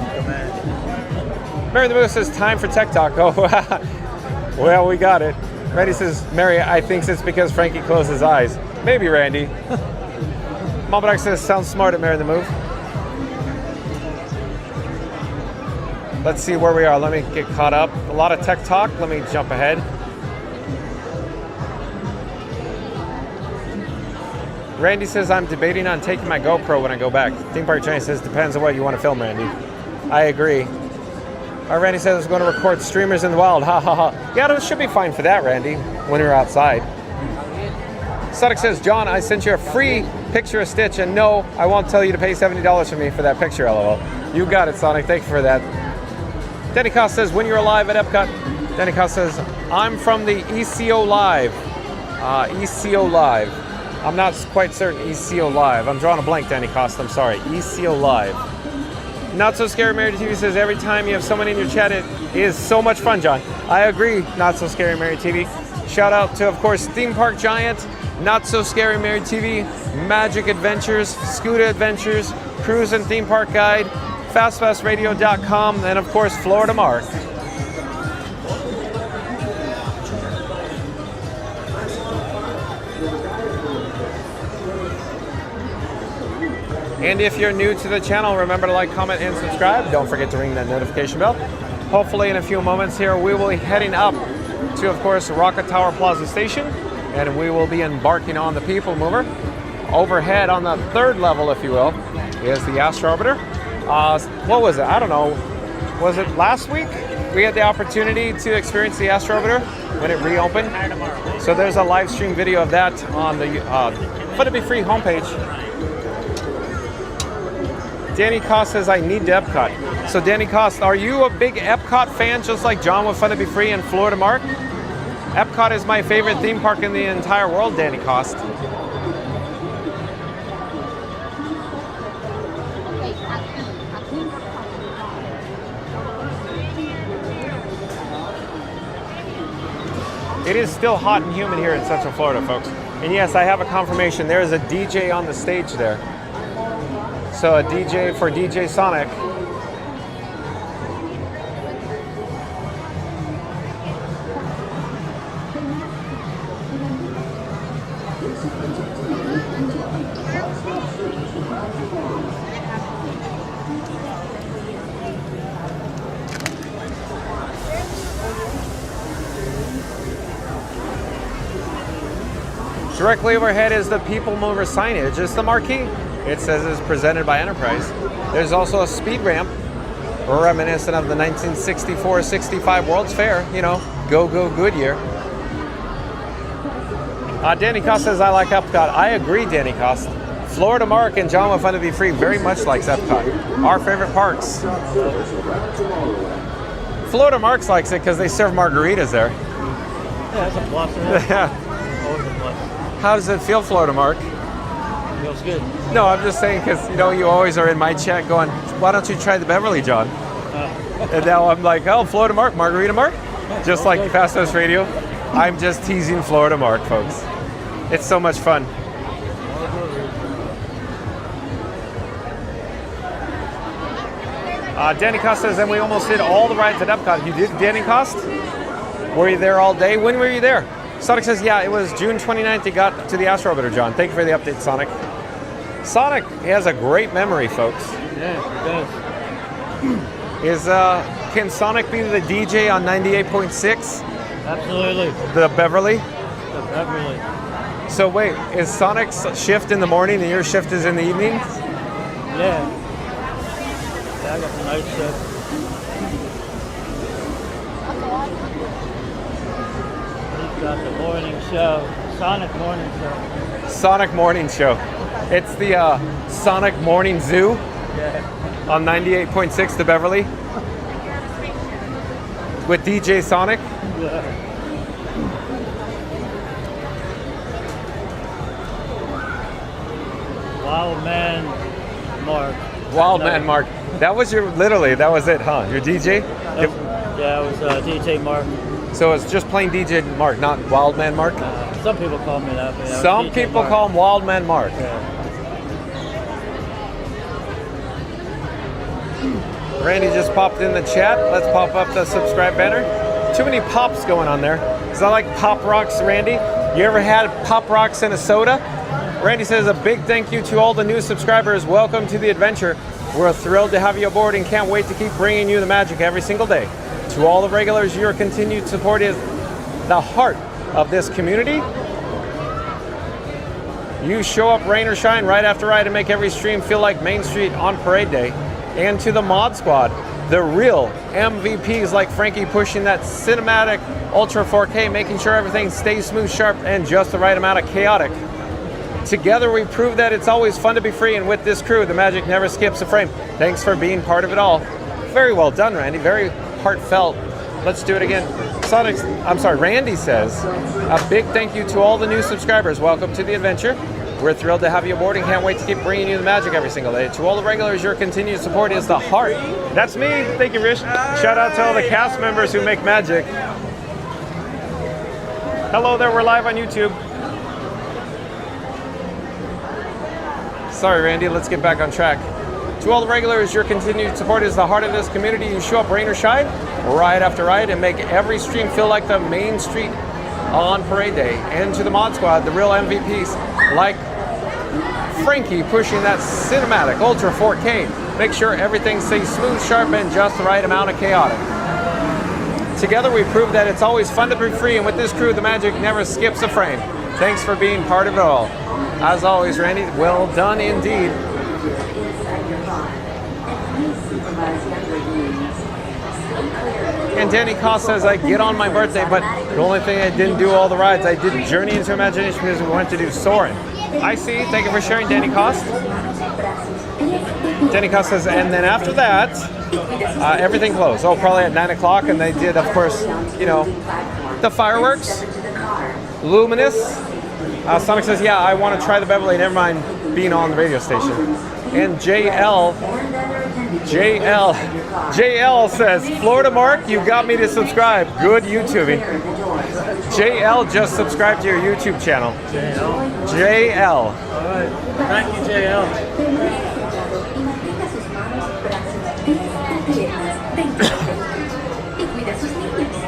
Mary the Move says, time for Tech Talk. Oh, well, we got it. Randy says, Mary, I think it's because Frankie closed his eyes. Maybe, Randy. Mama Duck says, sounds smart at Mary the Move. Let's see where we are. Let me get caught up. A lot of tech talk. Let me jump ahead. Randy says, I'm debating on taking my GoPro when I go back. Theme Park Train says, depends on what you want to film, Randy. I agree. Randy says, I'm going to record streamers in the wild. Ha ha ha. Yeah, it should be fine for that, Randy, when you're outside. Sonic says, John, I sent you a free picture of Stitch, and no, I won't tell you to pay $70 for me for that picture, LOL. You got it, Sonic. Thank you for that. Danny Cost says, when you're alive at Epcot. Danny Cost says, I'm from the ECO Live. ECO Live. I'm not quite certain ECO Live. I'm drawing a blank, Danny Cost. I'm sorry. ECO Live. Not So Scary Mary TV says, every time you have someone in your chat, it is so much fun, John. I agree, Not So Scary Mary TV. Shout out to, of course, Theme Park Giant, Not So Scary Mary TV, Magic Adventures, Scooter Adventures, Cruise and Theme Park Guide, FastFastRadio.com, and of course, Florida Mark. And if you're new to the channel, remember to like, comment, and subscribe. Don't forget to ring that notification bell. Hopefully in a few moments here, we will be heading up to, of course, Rocket Tower Plaza Station, and we will be embarking on the PeopleMover. Overhead on the third level, if you will, is the Astro Orbiter. What was it? I don't know. Was it last week? We had the opportunity to experience the Astro Orbiter when it reopened. So there's a live stream video of that on the Fun to Be Free homepage. Danny Cost says, I need to Epcot. So Danny Cost, are you a big Epcot fan, just like John with Fun to Be Free and Florida Mark? Epcot is my favorite theme park in the entire world, Danny Cost. It is still hot and humid here in Central Florida, folks. And yes, I have a confirmation. There is a DJ on the stage there. So a DJ for DJ Sonic. Directly overhead is the PeopleMover signage. It's the marquee. It says it's presented by Enterprise. There's also a speed ramp, reminiscent of the 1964-65 World's Fair. You know, go Goodyear. Danny Cost says, I like Epcot. I agree, Danny Cost. Florida Mark and John with Fun to Be Free very much likes Epcot. Our favorite parks. Florida Marks likes it because they serve margaritas there.
Yeah, that's a plus. Yeah. Always a plus.
How does it feel, Florida Mark?
Feels good.
No, I'm just saying because, you know, you always are in my chat going, why don't you try the Beverly, John? And now I'm like, oh, Florida Mark, Margarita Mark? Just like Fast Fast Radio. I'm just teasing Florida Mark, folks. It's so much fun. Danny Cost says, and we almost did all the rides at Epcot. You did, Danny Cost? Were you there all day? When were you there? Sonic says, yeah, it was June 29th you got to the Astro Orbiter, John. Thank you for the update, Sonic. Sonic has a great memory, folks.
Yeah, he does.
Can Sonic be the DJ on 98.6?
Absolutely.
The Beverly?
The Beverly.
So wait, is Sonic's shift in the morning and your shift is in the evening?
Yeah. Yeah, I got the night shift. He's got the morning show. Sonic morning show.
Sonic morning show. It's the Sonic Morning Zoo
Yeah.
on 98.6 to Beverly with DJ Sonic.
Wild Man Mark.
Wild Man Mark. That was your, literally, that was it, huh? Your DJ?
Yeah, it was DJ Mark.
So it's just plain DJ Mark, not Wild Man Mark?
Some people call me that. But yeah,
Some
DJ
people
Mark.
call him Wild Man Mark.
Yeah.
Randy just popped in the chat. Let's pop up the subscribe banner. Too many pops going on there. Because I like Pop Rocks, Randy. You ever had Pop Rocks in a soda? Randy says a big thank you to all the new subscribers. Welcome to the adventure. We're thrilled to have you aboard and can't wait to keep bringing you the magic every single day. To all the regulars, your continued support is the heart of this community. You show up rain or shine, ride after ride, and make every stream feel like Main Street on parade day. And to the mod squad, the real MVPs like Frankie pushing that cinematic Ultra 4K, making sure everything stays smooth, sharp, and just the right amount of chaotic. Together we prove that it's always fun to be free, and with this crew, the magic never skips a frame. Thanks for being part of it all. Very well done, Randy. Very heartfelt. Let's do it again. Randy says, a big thank you to all the new subscribers. Welcome to the adventure. We're thrilled to have you aboard and can't wait to keep bringing you the magic every single day. To all the regulars, your continued support is the heart. That's me. Thank you, Rich. Shout out to all the cast members who make magic. Hello there. We're live on YouTube. Sorry, Randy. Let's get back on track. To all the regulars, your continued support is the heart of this community. You show up rain or shine, ride after ride, and make every stream feel like the Main Street on parade day. And to the mod squad, the real MVPs like Frankie pushing that cinematic Ultra 4K. Make sure everything stays smooth, sharp, and just the right amount of chaotic. Together we prove that it's always fun to be free, and with this crew, the magic never skips a frame. Thanks for being part of it all. As always, Randy, well done indeed. And Danny Cost says, I get on my birthday, but the only thing I didn't do all the rides, I did Journey into Imagination because we went to do Soarin'. I see. Thank you for sharing, Danny Cost. Danny Cost says, and then after that, everything closed. Oh, probably at 9 o'clock, and they did, of course, you know, the fireworks. Luminous. Sonic says, yeah, I want to try the Beverly, never mind being on the radio station. And JL says, Florida Mark, you got me to subscribe. Good YouTubing. JL just subscribed to your YouTube channel. JL.
All right. Thank you, JL.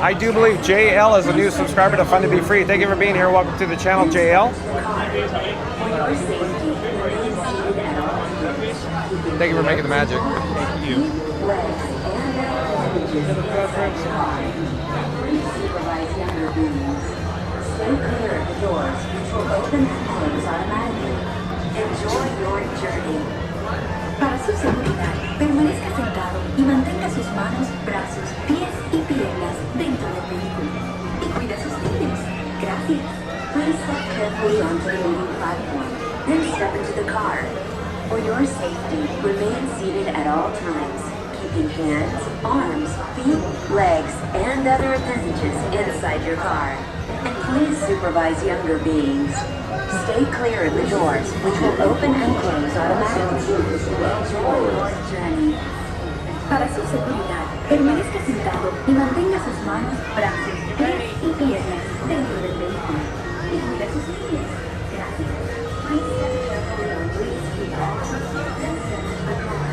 I do believe JL is a new subscriber to Fun to Be Free. Thank you for being here. Welcome to the channel, JL. Thank you for making the magic. Thank you.
Enjoy your journey. Para su seguridad, permanezca sentado y mantenga sus manos, brazos, pies y piernas dentro del vehículo. Y cuida sus niños. Gracias. Please step carefully onto the moving platform, then step into the car. For your safety, remain seated at all times, keeping hands, arms, feet, legs, and other appendages inside your car. And please supervise younger beings. Stay clear of the doors, which will open and close automatically. Enjoy your journey. Para su seguridad, permanezca sentado y mantenga sus manos, brazos, pies y piernas dentro del vehículo. Y cuida sus niños. Gracias. Please step carefully on these feet. Then step into the car.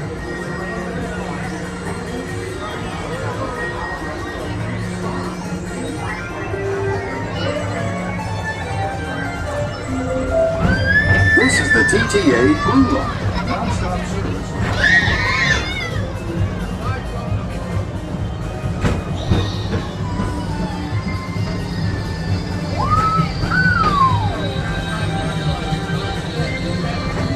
This is the TTA Blue Line. Non-stop service.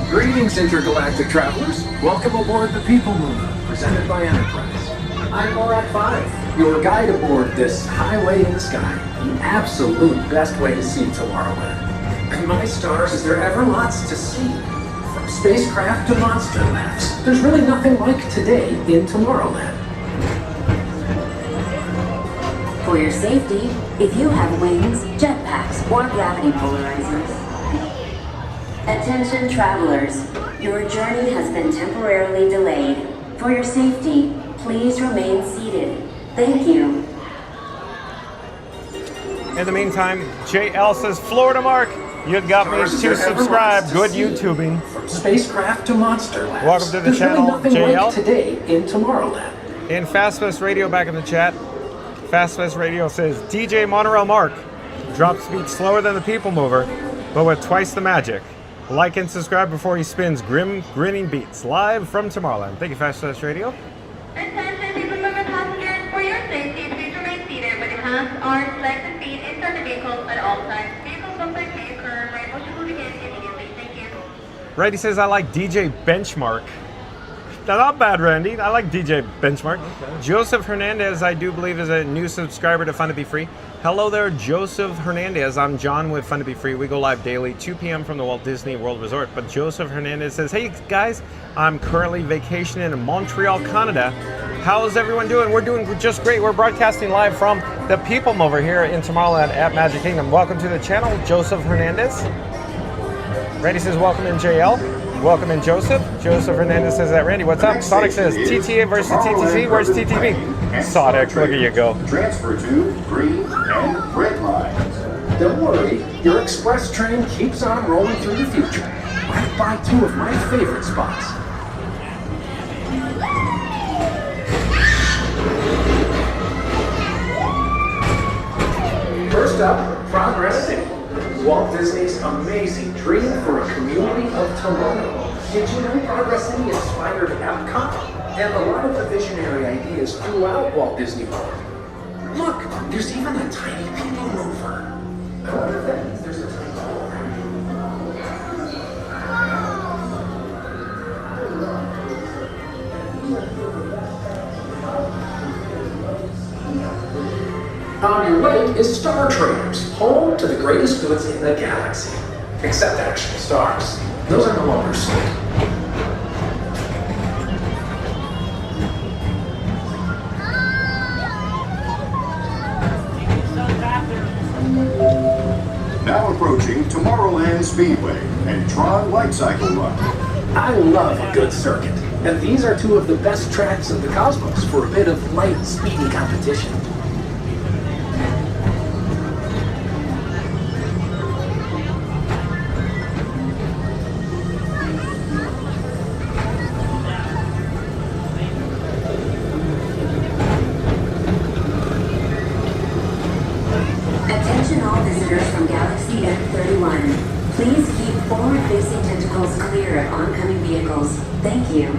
Greetings, intergalactic travelers. Welcome aboard the PeopleMover, presented by Enterprise. I'm Morak 5, your guide aboard this highway in the sky, the absolute best way to see Tomorrowland. And my stars, is there ever lots to see?
From spacecraft to monster labs, there's really nothing like today in Tomorrowland.
For your safety, if you have wings, jetpacks, or gravity polarizers. Attention travelers, your journey has been temporarily delayed. For your safety, please remain seated. Thank you.
In the meantime, JL says, Florida Mark, you got me to subscribe. Good YouTubing.
From spacecraft to monster labs,
Welcome to the
there's
channel,
really nothing
JL.
like today in Tomorrowland.
In Fast Radio back in the chat, Fast Radio says, DJ Monorail Mark, drop speed slower than the PeopleMover, but with twice the magic. Like and subscribe before he spins grinning beats. Live from Tomorrowland. Thank you, Fast Radio.
Attention, PeopleMover passengers, for your safety, please remain seated with your hands, arms, legs, and feet inside the vehicle at all times. Vehicle contact may occur. Right motion will begin immediately. Thank you.
Randy says, I like DJ Benchmark. Not bad, Randy. I like DJ Benchmark. Okay. Joseph Hernandez, I do believe, is a new subscriber to Fun to Be Free. Hello there, Joseph Hernandez. I'm John with Fun to Be Free. We go live daily, 2 p.m. from the Walt Disney World Resort. But Joseph Hernandez says, hey, guys, I'm currently vacationing in Montreal, Canada. How's everyone doing? We're doing just great. We're broadcasting live from the PeopleMover here in Tomorrowland at Magic Kingdom. Welcome to the channel, Joseph Hernandez. Randy says, welcome in, JL. Welcome in, Joseph. Joseph Hernandez says that. Randy, what's up? Sonic says, TTA versus TTC. Where's TTV? Sonic, look at you go.
Transfer to green and red lines. Don't worry, your express train keeps on rolling through the future. Right by 2 of my favorite spots. First up, Progress City. Walt Disney's amazing dream for a community of tomorrow. Did you know Progress City inspired Epcot? And a lot of the visionary ideas throughout Walt Disney World. Look, there's even a tiny PeopleMover. I wonder if that means there's a tiny On your way is Star Traders, home to the greatest goods in the galaxy. Except actual stars. Those are no longer sold.
Now approaching Tomorrowland Speedway and Tron Light Cycle Run.
I love a good circuit, and these are 2 of the best tracks in the cosmos for a bit of light, speedy competition.
Attention all visitors from Galaxy F31. Please keep forward-facing tentacles clear of oncoming vehicles. Thank you.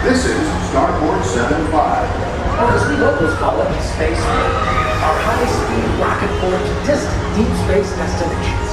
This is Starport 75.
Or as we locals call it, Space Rail. Our high-speed rocket port to distant deep space destinations.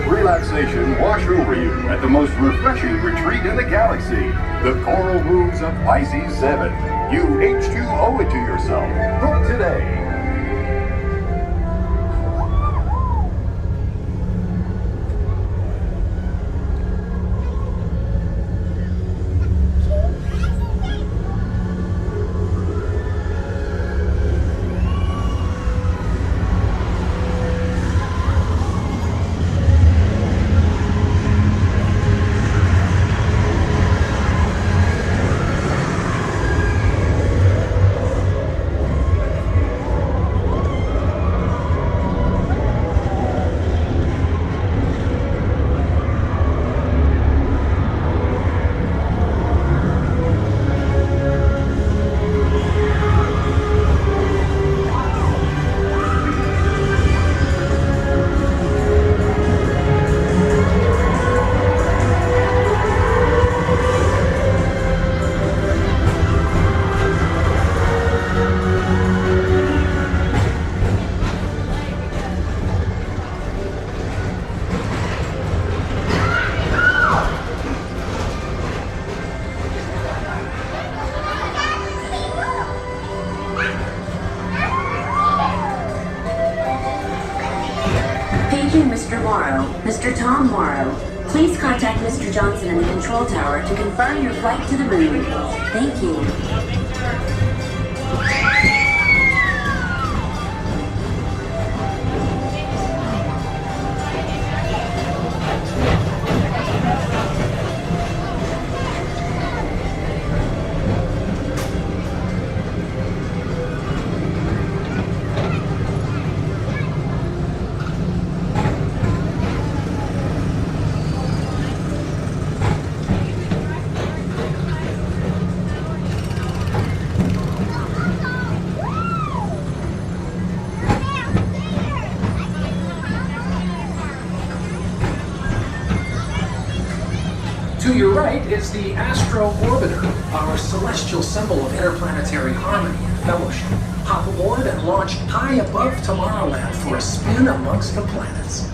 Relaxation wash over you at the most refreshing retreat in the galaxy, the Coral Rooms of Pisces 7. You H2 owe it to yourself. Book today.
Attention, Mr. Morrow. Mr. Tom Morrow. Please contact Mr. Johnson in the control tower to confirm your flight to the moon. Thank you.
To your right is the Astro Orbiter, our celestial symbol of interplanetary harmony and fellowship. Hop aboard and launch high above Tomorrowland for a spin amongst the planets.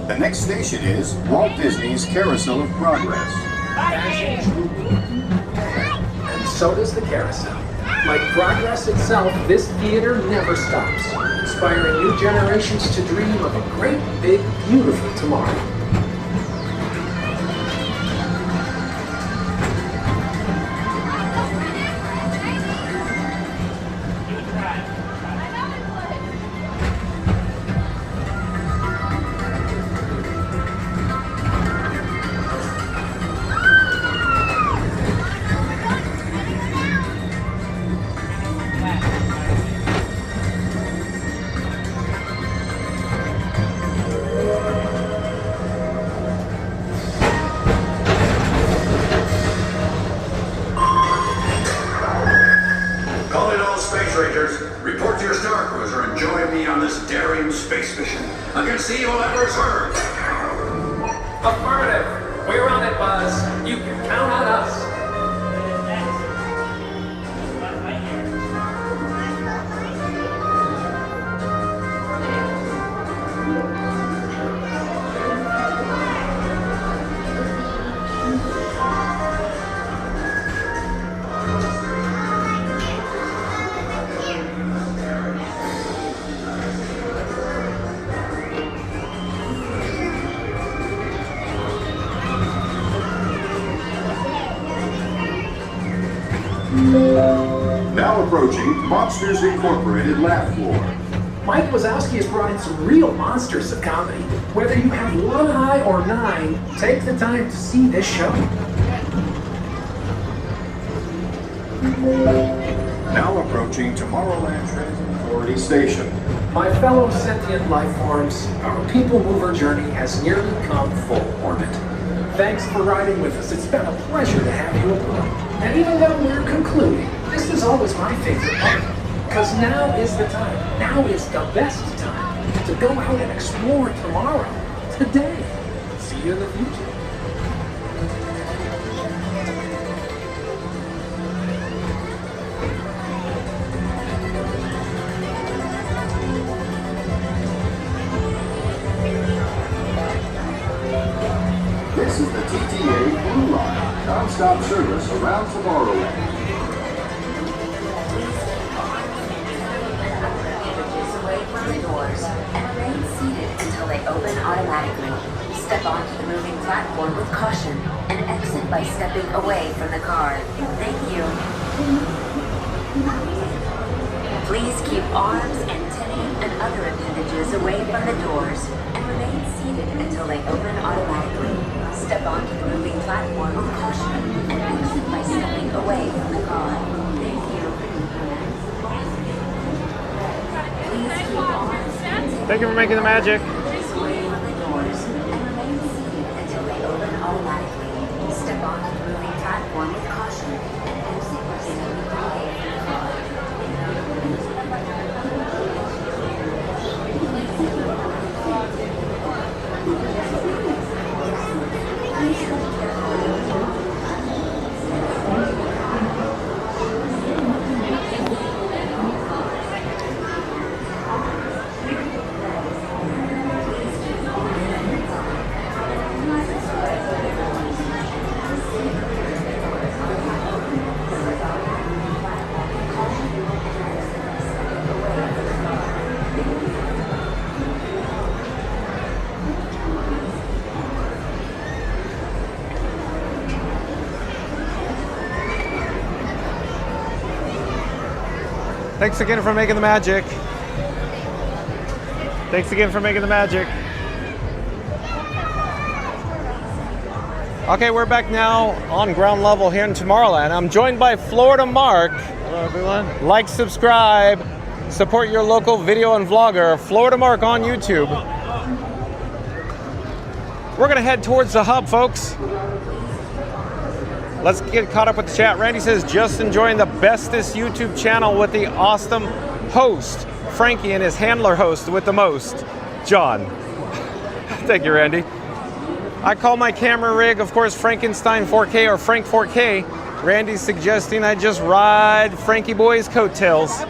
The next station is Walt Disney's Carousel of Progress.
And so does the carousel. Like progress itself, this theater never stops, inspiring new generations to dream of a great, big, beautiful tomorrow.
Report to your Star Cruiser and join me on this daring space mission against the evil Emperor's herd.
Affirmative. We're on it, Buzz. You can count on us.
Now approaching Monsters Incorporated Laugh Floor.
Mike Wazowski has brought in some real monsters of comedy. Whether you have one eye or nine, take the time to see this show.
Now approaching Tomorrowland Transit Authority Station.
My fellow sentient life forms, our PeopleMover journey has nearly come full orbit. Thanks for riding with us. It's been a pleasure to have you aboard. And even though we're concluding, this is always my favorite part. Because now is the time, now is the best time to go out and explore tomorrow, today. See you in the future.
This is the TTA Blue Line, non-stop service around Tomorrowland.
And remain seated until they open automatically. Step onto the moving platform with caution and exit by stepping away from the car. Thank you. Please keep arms, antennae, and other appendages away from the doors and remain seated until they open automatically. Step onto the moving platform with caution and exit by stepping away from the car. Thank you. Please keep arms.
Thank you for making the magic.
Step onto the moving platform with caution and exit by stepping away from the car.
Thanks again for making the magic. Thanks again for making the magic. Okay, we're back now on ground level here in Tomorrowland. I'm joined by Florida Mark.
Hello, everyone.
Like, subscribe, support your local video and vlogger, Florida Mark on YouTube. We're gonna head towards the hub, folks. Let's get caught up with the chat. Randy says, just enjoying the bestest YouTube channel with the awesome host, Frankie, and his handler host with the most, John. Thank you, Randy. I call my camera rig, of course, Frankenstein 4K or Frank 4K. Randy's suggesting I just ride Frankie Boy's coattails.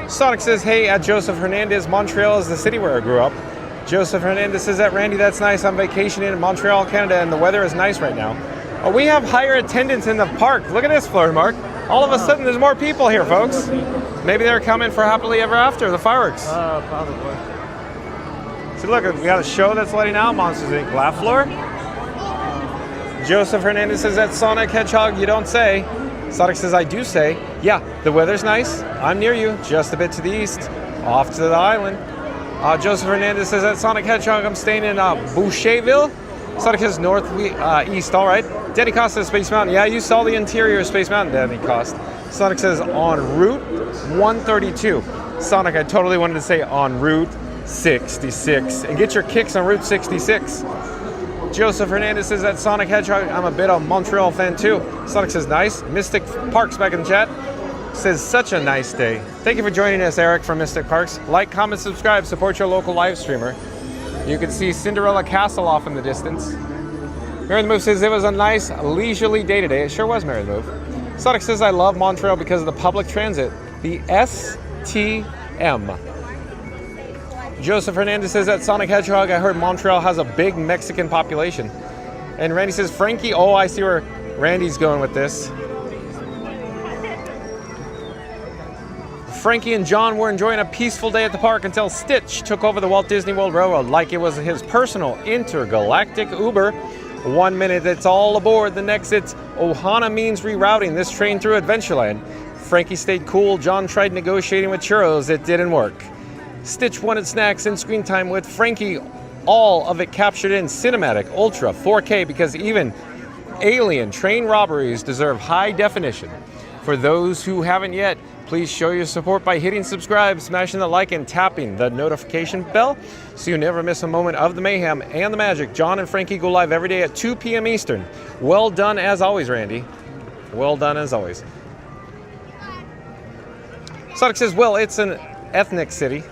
Sonic says, hey, at Joseph Hernandez, Montreal is the city where I grew up. Joseph Hernandez says that, Randy, that's nice. I'm vacationing in Montreal, Canada, and the weather is nice right now. We have higher attendance in the park. Look at this, Florida Mark. All of a sudden, there's more people here, folks. Maybe they're coming for Happily Ever After, the fireworks.
Probably.
See, look, we got a show that's letting out Monsters Inc. Laugh Floor. Joseph Hernandez says that Sonic Hedgehog, you don't say. Sonic says, I do say. Yeah, the weather's nice. I'm near you, just a bit to the east, off to the island. Joseph Hernandez says that Sonic Hedgehog, I'm staying in Boucherville. Sonic says east, all right. Danny Costa, Space Mountain. Yeah, you saw the interior of Space Mountain, Danny Costa. Sonic says on Route 132. Sonic, I totally wanted to say on Route 66. And get your kicks on Route 66. Joseph Hernandez says that Sonic Hedgehog, I'm a bit of a Montreal fan too. Sonic says nice. Mystic Parks back in the chat. Says such a nice day. Thank you for joining us, Eric from Mystic Parks. Like, comment, subscribe, support your local live streamer. You can see Cinderella Castle off in the distance. Mary the Move says it was a nice leisurely day today. It sure was, Mary the Move. Sonic says I love Montreal because of the public transit. The STM. Joseph Hernandez says that Sonic Hedgehog, I heard Montreal has a big Mexican population. And Randy says, Frankie, oh, I see where Randy's going with this. Frankie and John were enjoying a peaceful day at the park until Stitch took over the Walt Disney World Railroad like it was his personal intergalactic Uber. 1 minute it's all aboard, the next it's Ohana means rerouting this train through Adventureland. Frankie stayed cool, John tried negotiating with churros, it didn't work. Stitch wanted snacks and screen time with Frankie, all of it captured in cinematic, ultra, 4K, because even alien train robberies deserve high definition. For those who haven't yet, please show your support by hitting subscribe, smashing the like, and tapping the notification bell so you never miss a moment of the mayhem and the magic. John and Frankie go live every day at 2 p.m. Eastern. Well done as always, Randy. Well done as always. Sonic says, well, it's an ethnic city.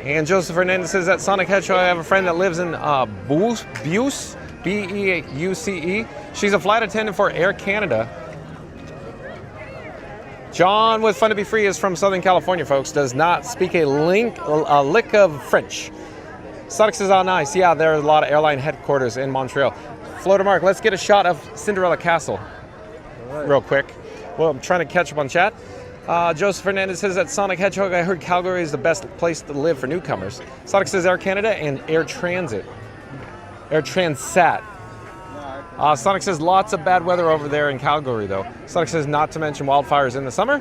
And Joseph Hernandez says that Sonic Hedgehog, I have a friend that lives in Beauce, B-E-U-C-E. She's a flight attendant for Air Canada. John with Fun to Be Free is from Southern California, folks. Does not speak a lick of French. Sonic says, oh, nice. Yeah, there are a lot of airline headquarters in Montreal. Florida Mark, let's get a shot of Cinderella Castle real quick. Well, I'm trying to catch up on chat. Joseph Fernandez says that Sonic Hedgehog, I heard Calgary is the best place to live for newcomers. Sonic says Air Canada and Air Transit. Air Transat. Sonic says lots of bad weather over there in Calgary, though. Sonic says not to mention wildfires in the summer.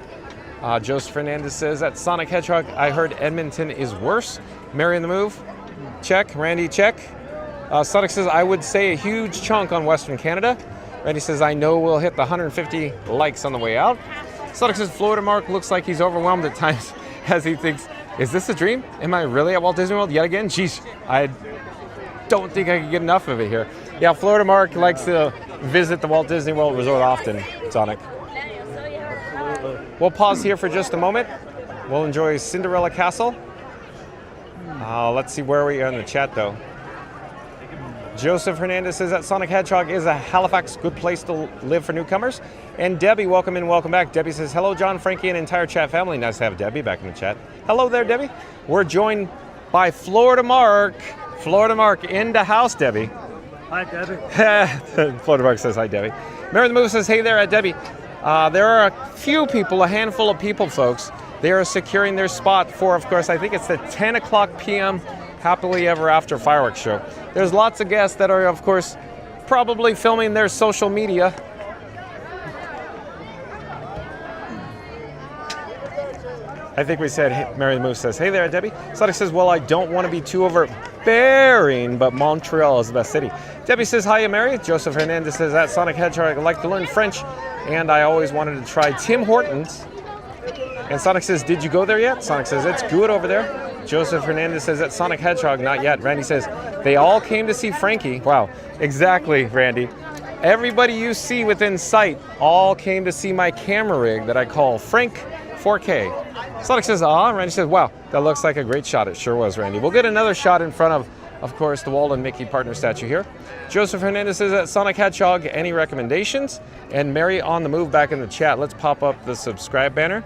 Joseph Fernandez says that Sonic Hedgehog, I heard Edmonton is worse. Mary in the Move, check. Randy, check. Sonic says I would say a huge chunk on Western Canada. Randy says I know we'll hit the 150 likes on the way out. Sonic says Florida Mark looks like he's overwhelmed at times as he thinks, is this a dream? Am I really at Walt Disney World yet again? Jeez, I don't think I can get enough of it here. Yeah, Florida Mark likes to visit the Walt Disney World Resort often, Sonic. We'll pause here for just a moment. We'll enjoy Cinderella Castle. Let's see where we are in the chat, though. Joseph Hernandez says that Sonic Hedgehog is a Halifax good place to live for newcomers. And Debbie, welcome in, welcome back. Debbie says, hello, John, Frankie, and entire chat family. Nice to have Debbie back in the chat. Hello there, Debbie. We're joined by Florida Mark. Florida Mark in the house, Debbie.
Hi, Debbie.
Florida Mark says, hi, Debbie. Mary the Move says, hey there, Debbie. There are a few people, a handful of people, folks. They are securing their spot for, of course, I think it's the 10 o'clock p.m. Happily Ever After fireworks show. There's lots of guests that are, of course, probably filming their social media. I think we said, hey, Mary the Move says, hey there, Debbie. Sonic says, well, I don't want to be too overbearing, but Montreal is the best city. Debbie says, hi, Mary. Joseph Hernandez says, at Sonic Hedgehog, I like to learn French, and I always wanted to try Tim Hortons. And Sonic says, did you go there yet? Sonic says, it's good over there. Joseph Hernandez says, at Sonic Hedgehog, not yet. Randy says, they all came to see Frankie. Wow, exactly, Randy. Everybody you see within sight all came to see my camera rig that I call Frank 4K. Sonic says, ah. Randy says, wow, that looks like a great shot. It sure was, Randy. We'll get another shot in front of course, the Walt and Mickey partner statue here. Joseph Hernandez says, at Sonic Hedgehog, any recommendations? And Mary on the Move back in the chat. Let's pop up the subscribe banner.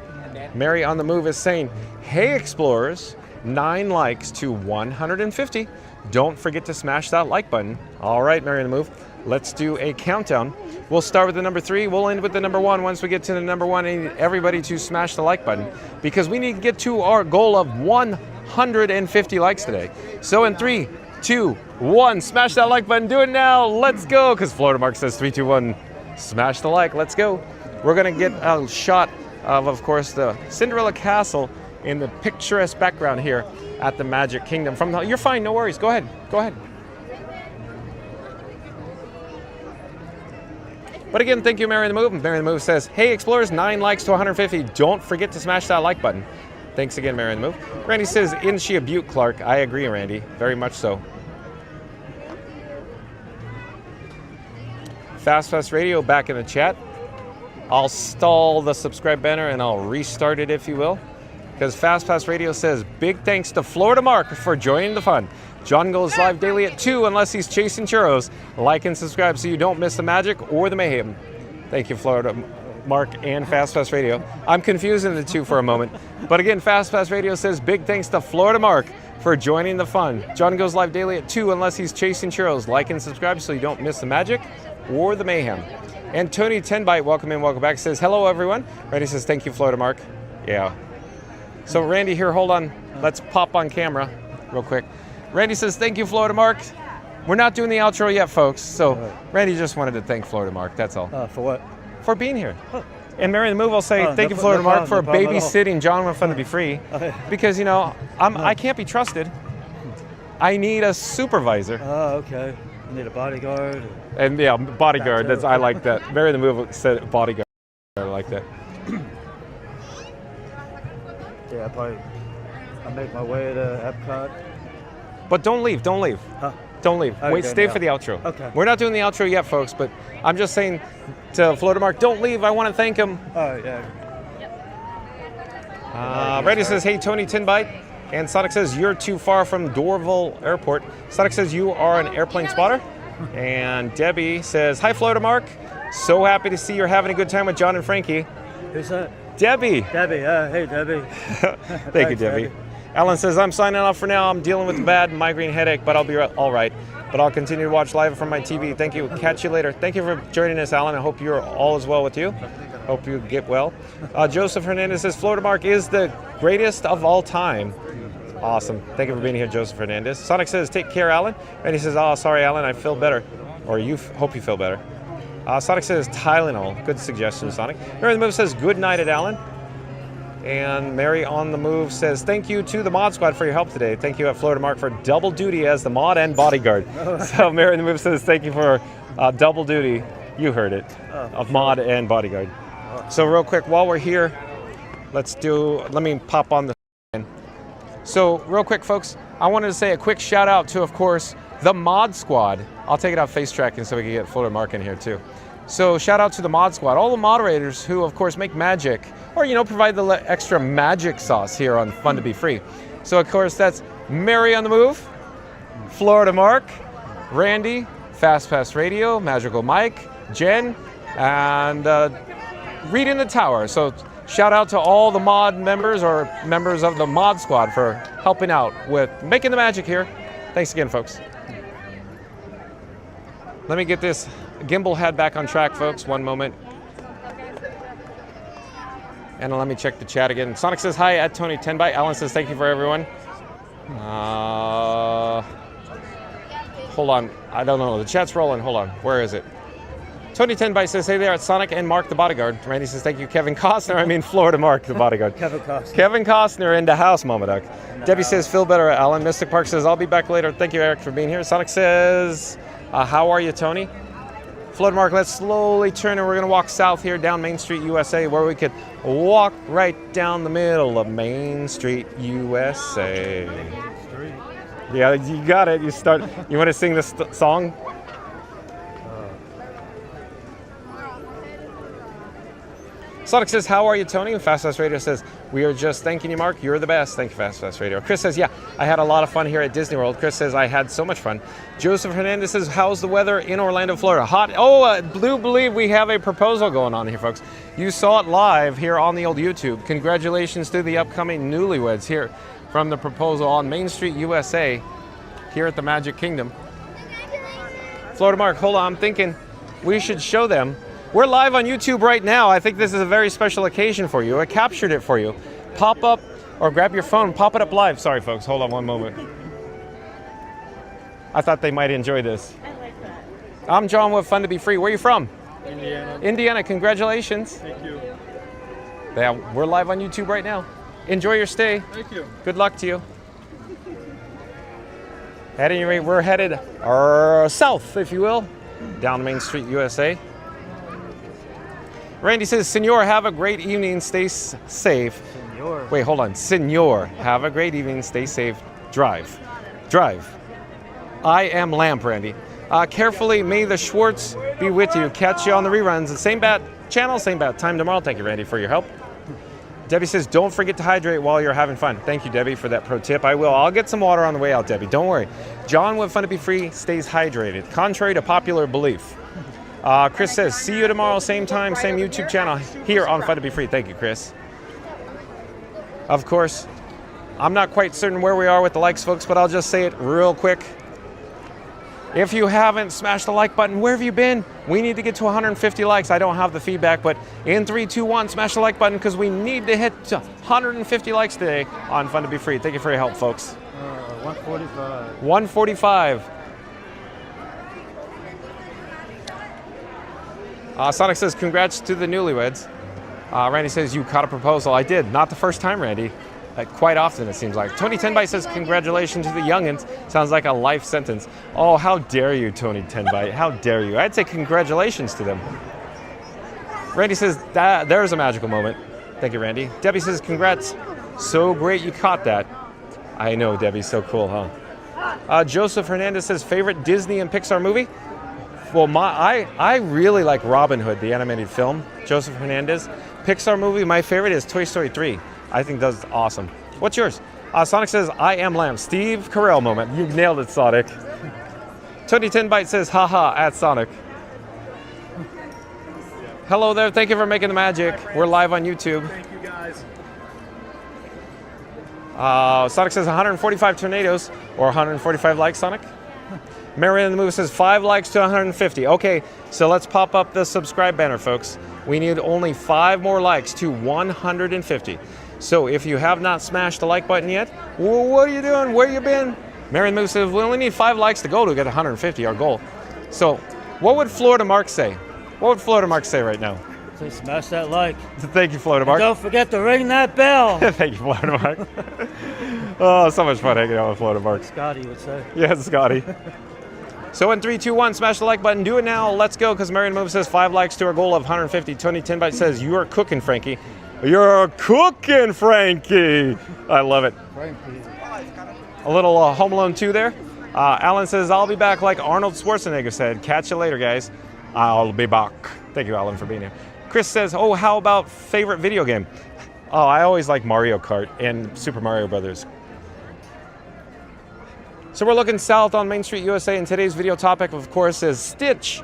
Mary on the Move is saying, hey, explorers, 9 likes to 150. Don't forget to smash that like button. All right, Mary on the Move. Let's do a countdown. We'll start with the number 3. We'll end with the number 1. Once we get to the number 1, I need everybody to smash the like button because we need to get to our goal of 150 likes today. So in 3, 2, 1, smash that like button. Do it now. Let's go. Because Florida Mark says 3, 2, 1, smash the like. Let's go. We're going to get a shot of course, the Cinderella Castle in the picturesque background here at the Magic Kingdom. You're fine. No worries. Go ahead. Go ahead. But again, thank you, Mary the Move. Mary the Move says, hey, explorers, 9 likes to 150. Don't forget to smash that like button. Thanks again, Mary the Move. Randy says, isn't she a beaut, Clark? I agree, Randy. Very much so. Fast Radio back in the chat. I'll stall the subscribe banner and I'll restart it, if you will. Because Fast Radio says, big thanks to Florida Mark for joining the fun. John goes live daily at 2 unless he's chasing churros. Like and subscribe so you don't miss the magic or the mayhem. Thank you, Florida Mark and Fast Radio. I'm confusing the two for a moment. But again, Fast Radio says, big thanks to Florida Mark for joining the fun. John goes live daily at 2 unless he's chasing churros. Like and subscribe so you don't miss the magic or the mayhem. And Tony 10byte, welcome in, welcome back, says, hello, everyone. Randy says, thank you, Florida Mark. Yeah. So Randy here, hold on. Let's pop on camera real quick. Randy says, thank you, Florida Mark. We're not doing the outro yet, folks. So Randy just wanted to thank Florida Mark, that's all.
For what?
For being here. And Mary the Move will say, thank you, Florida Mark, for babysitting John with Fun to Be Free. Because, you know, I can't be trusted. I need a supervisor.
Oh, okay. You need a bodyguard.
And yeah, bodyguard. That's I like that. Mary the Move said bodyguard. I like that.
Yeah, I'll make my way to Epcot.
But don't leave. Don't leave.
Huh?
Don't leave.
Oh,
wait, stay for the outro.
Okay.
We're not doing the outro yet, folks, but I'm just saying to Florida Mark, don't leave. I want to thank him.
Oh, yeah.
Randy says, hey, Tony 10byte. And Sonic says, you're too far from Dorval Airport. Sonic says, you are an airplane spotter. And Debbie says, hi, Florida Mark. So happy to see you're having a good time with John and Frankie.
Who's that?
Debbie.
Debbie, hey, Debbie.
Thank you, Debbie. Alan says, I'm signing off for now. I'm dealing with a bad migraine headache, but I'll be all right. But I'll continue to watch live from my TV. Thank you. Catch you later. Thank you for joining us, Alan. I hope you're all is well with you. Hope you get well. Joseph Hernandez says, Florida Mark is the greatest of all time. Awesome. Thank you for being here, Joseph Hernandez. Sonic says, take care, Alan. And he says, oh, sorry, Alan, I feel better. Or you hope you feel better. Sonic says, Tylenol. Good suggestion, Sonic. Mary the Move says, good night at Alan. And Mary on the Move says, thank you to the Mod Squad for your help today. Thank you at Florida Mark for double duty as the mod and bodyguard. So Mary the Move says, thank you for double duty. You heard it, of mod and bodyguard. So real quick, while we're here, let me pop on the. So real quick, folks, I wanted to say a quick shout out to, of course, the Mod Squad. I'll take it out face tracking so we can get Florida Mark in here too. So shout out to the Mod Squad, all the moderators who, of course, make magic or, you know, provide the extra magic sauce here on Fun to Be Free. So, of course, that's Mary on the Move, Florida Mark, Randy, Fast Pass Radio, Magical Mike, Jen, and Reed in the Tower. So shout out to all the mod members or members of the Mod Squad for helping out with making the magic here. Thanks again, folks. Let me get this gimbal head back on track, folks. One moment. And let me check the chat again. Sonic says hi at Tony 10byte. Alan says thank you for everyone. Hold on. I don't know. The chat's rolling. Hold on. Where is it? Tony 10 Byte says, hey there, it's Sonic and Mark the bodyguard. Randy says, thank you, Kevin Costner. I mean, Florida Mark the bodyguard.
Kevin Costner.
Kevin Costner in the house, Mama Duck. Debbie says, feel better, Alan. Mystic Park says, I'll be back later. Thank you, Eric, for being here. Sonic says, how are you, Tony? Florida Mark, let's slowly turn and we're going to walk south here down Main Street, USA, where we could walk right down the middle of Main Street, USA. Yeah, you got it. You want to sing this song? Sonic says, how are you, Tony? And Fast Radio says, we are just thanking you, Mark. You're the best. Thank you, Fast Radio. Chris says, yeah, I had a lot of fun here at Disney World. Chris says, I had so much fun. Joseph Hernandez says, how's the weather in Orlando, Florida? Hot. Oh, I do believe we have a proposal going on here, folks. You saw it live here on the old YouTube. Congratulations to the upcoming newlyweds here from the proposal on Main Street, USA, here at the Magic Kingdom. Florida Mark, hold on. I'm thinking we should show them. We're live on YouTube right now. I think this is a very special occasion for you. I captured it for you. Pop up or grab your phone, pop it up live. Sorry, folks. Hold on one moment. I thought they might enjoy this.
I like that.
I'm John with Fun to Be Free. Where are you from?
Indiana.
Indiana. Congratulations.
Thank you.
Yeah, we're live on YouTube right now. Enjoy your stay.
Thank you.
Good luck to you. At any rate, we're headed south, if you will, down Main Street, USA. Randy says, Senor, have a great evening. Stay safe.
Senor.
Wait, hold on. Senor, have a great evening. Stay safe. Drive. Drive. I am Lamp, Randy. Carefully, may the Schwartz be with you. Catch you on the reruns. The same bat channel, same bat time tomorrow. Thank you, Randy, for your help. Debbie says, don't forget to hydrate while you're having fun. Thank you, Debbie, for that pro tip. I will. I'll get some water on the way out, Debbie. Don't worry. John with Fun to Be Free stays hydrated, contrary to popular belief. Chris says, see you tomorrow, same time, same YouTube channel here on Fun to Be Free. Thank you, Chris. Of course, I'm not quite certain where we are with the likes, folks, but I'll just say it real quick. If you haven't smashed the like button, where have you been? We need to get to 150 likes. I don't have the feedback, but in 3, 2, 1, smash the like button because we need to hit 150 likes today on Fun to Be Free. Thank you for your help, folks.
145.
145. Sonic says, congrats to the newlyweds. Randy says, you caught a proposal. I did. Not the first time, Randy. Quite often, it seems like. Tony 10 Byte says, congratulations to the youngins. Sounds like a life sentence. Oh, how dare you, Tony 10 Byte. How dare you. I'd say congratulations to them. Randy says, there's a magical moment. Thank you, Randy. Debbie says, congrats. So great you caught that. I know, Debbie. So cool, huh? Joseph Hernandez says, favorite Disney and Pixar movie? Well, I really like Robin Hood, the animated film. Joseph Hernandez. Pixar movie, my favorite is Toy Story 3. I think that's awesome. What's yours? Sonic says, I am Lamb. Steve Carell moment. You nailed it, Sonic. Tony 10 Byte says, haha, at Sonic. Hello there. Thank you for making the magic. We're live on YouTube.
Thank you, guys.
Sonic says 145 tornadoes or 145 likes, Sonic. Marion in the movie says 5 likes to 150. Okay, so let's pop up the subscribe banner, folks. We need only 5 more likes to 150. So if you have not smashed the like button yet, well, what are you doing? Where you been? Marion Moose says, we only need 5 likes to go to get 150, our goal. So what would Florida Mark say? What would Florida Mark say right now?
So smash that like.
Thank you, Florida Mark.
And don't forget to ring that bell.
Thank you, Florida Mark. Oh, so much fun hanging out with Florida Mark.
Scotty would say.
Yes, Scotty. So in 3, 2, 1, smash the like button. Do it now. Let's go, because Marion Move says 5 likes to our goal of 150. Tony 10 Byte says, you are cooking, Frankie. You're cooking, Frankie. I love it.
Frankie.
A little Home Alone 2 there. Alan says, I'll be back like Arnold Schwarzenegger said. Catch you later, guys. I'll be back. Thank you, Alan, for being here. Chris says, oh, how about favorite video game? Oh, I always like Mario Kart and Super Mario Brothers. So we're looking south on Main Street, USA, and today's video topic, of course, is Stitch.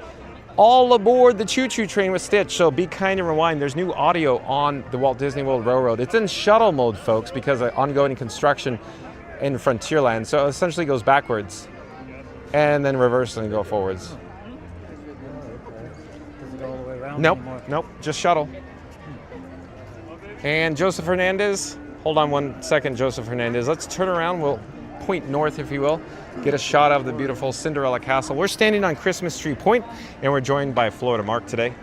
All aboard the Choo Choo train with Stitch, so be kind and rewind. There's new audio on the Walt Disney World Railroad. It's in shuttle mode, folks, because of ongoing construction in Frontierland, so it essentially goes backwards and then reverse and go forwards.
Does it go all the way around
Nope,
anymore?
nope, just shuttle. And Joseph Hernandez, hold on one second, Joseph Hernandez. Let's turn around. point north, if you will, get a shot of the beautiful Cinderella Castle. We're standing on Christmas Tree Point, and we're joined by Florida Mark today.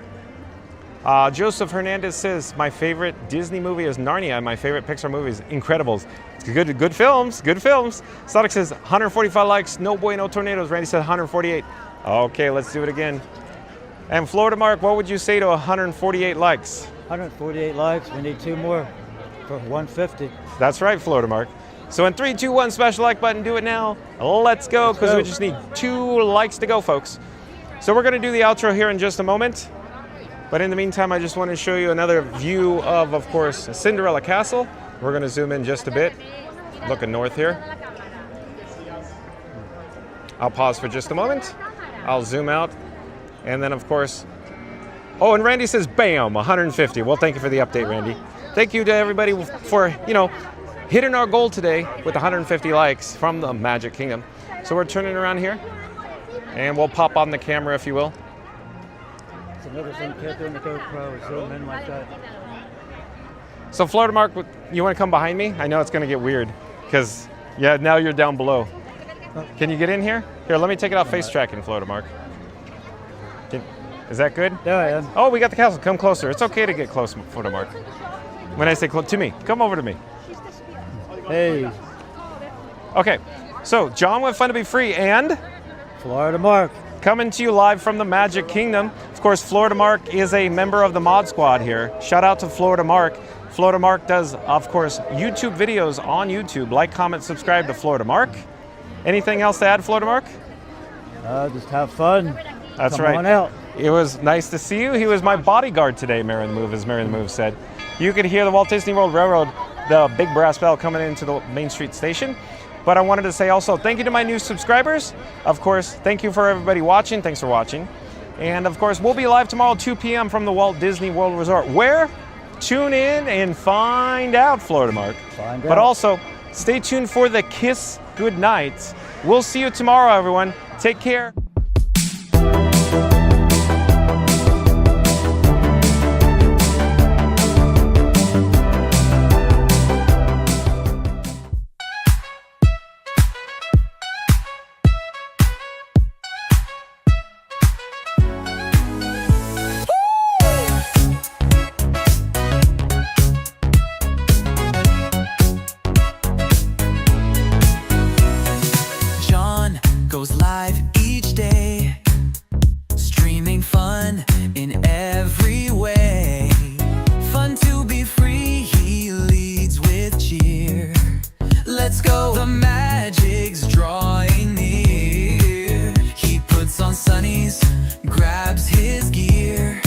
Joseph Hernandez says, my favorite Disney movie is Narnia, and my favorite Pixar movie is Incredibles. It's good films, good films. Sonic says 145 likes, no bueno tornadoes. Randy said 148. Okay, let's do it again. And Florida Mark, what would you say to 148 likes?
148 likes, we need 2 more for 150.
That's right, Florida Mark. So in 3, 2, 1, smash the like button, do it now. Let's go, because we just need 2 likes to go, folks. So we're gonna do the outro here in just a moment. But in the meantime, I just want to show you another view of course, Cinderella Castle. We're going to zoom in just a bit, looking north here. I'll pause for just a moment. I'll zoom out. And then, of course, oh, and Randy says, bam, 150. Well, thank you for the update, Randy. Thank you to everybody for, hitting our goal today with 150 likes from the Magic Kingdom. So we're turning around here, and we'll pop on the camera, if you will.
Another thing, can't do in the GoPro, zoom in like that.
So Florida Mark, you want to come behind me? I know it's going to get weird because, yeah, now you're down below. Can you get in here? Here, let me take it off face tracking, Florida Mark. Is that good?
Yeah, I am.
Oh, we got the castle. Come closer. It's okay to get close, Florida Mark. When I say close, to me, come over to me.
Hey.
Okay, so John with Fun to Be Free and
Florida Mark.
Coming to you live from the Magic Kingdom. Of course, Florida Mark is a member of the Mod Squad here. Shout out to Florida Mark. Florida Mark does, of course, YouTube videos on YouTube. Like, comment, subscribe to Florida Mark. Anything else to add, Florida Mark?
Just have fun.
That's
Come
right.
on out.
It was nice to see you. He was my bodyguard today, Mary the Move, as Mary the Move said. You could hear the Walt Disney World Railroad, the big brass bell coming into the Main Street station. But I wanted to say also thank you to my new subscribers. Of course, thank you for everybody watching. Thanks for watching. And of course, we'll be live tomorrow 2 p.m. from the Walt Disney World Resort. Where? Tune in and find out, Florida Mark.
Find out.
But also, stay tuned for the Kiss Goodnights. We'll see you tomorrow, everyone. Take care.
Live each day, streaming fun in every way. Fun to be free, he leads with cheer. Let's go, the magic's drawing near. He puts on sunnies, grabs his gear.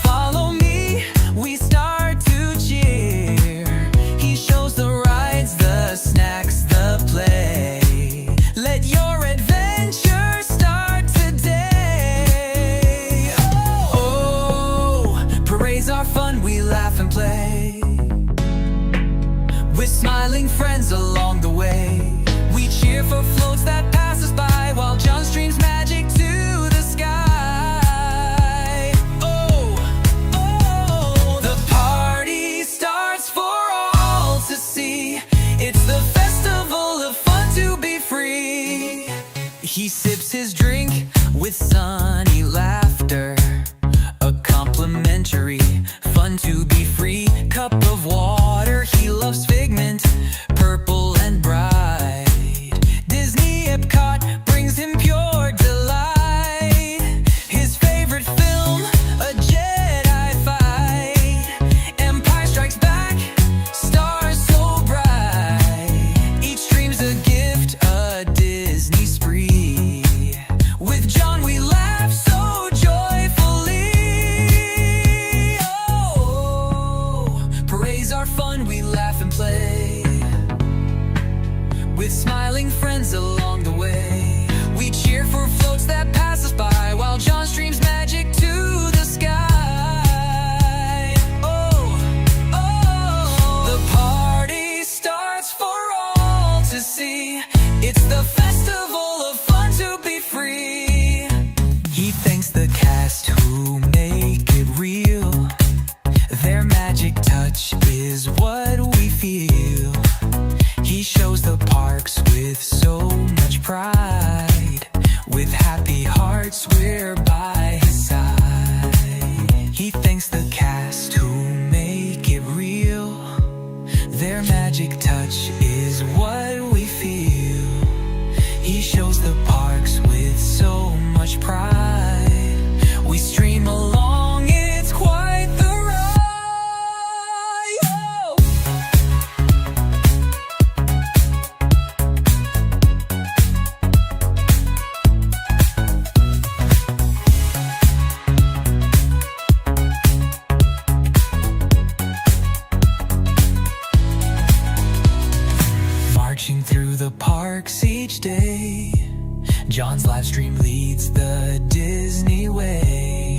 Follow me, we start to cheer. He shows the rides, the snacks, the play. Let your adventure start today. Oh, parades are fun, we laugh and play. With smiling friends along the way. We cheer for floats that pass us by while John streams magic to the sky. Oh, oh, the party starts for all to see. It's the festival of fun to be free. He sips his drink with sunny laughter. A complimentary, fun to be free cup of water. He loves Figment, purple and bright. Disney Epcot brings him pure delight. His favorite film, a Jedi fight. Empire Strikes Back, stars so bright. Each dream's a gift, a Disney spree. With John we laugh so joyfully. Oh, parades are fun, we laugh and play. With smiling friends along the way. We cheer for floats that pass us by while John streams magic to the sky. Oh, oh, the party starts for all to see. It's the festival of fun to be free. He thanks the cast who make it real. Their magic touch is what we feel. He shows the parks magic touch is what we feel. He shows the parks with so much pride. We stream along, it's quite the ride. Oh! Marching through the parks each day, John's live stream leads the Disney way.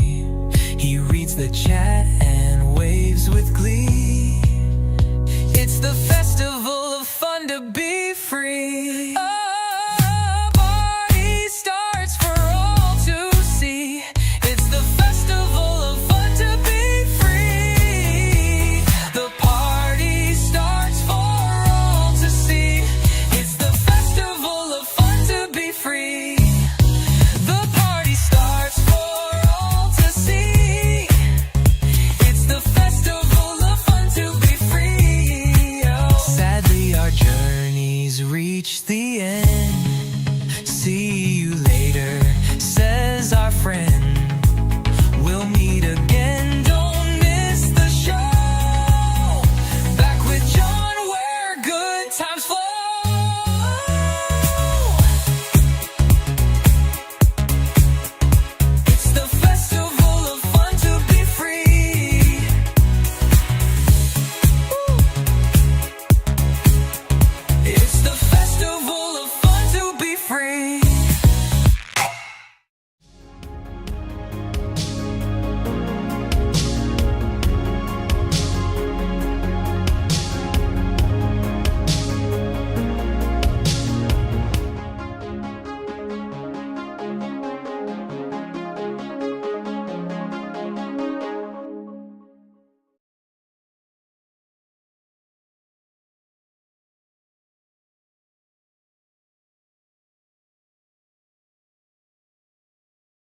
He reads the chat and waves with glee. It's the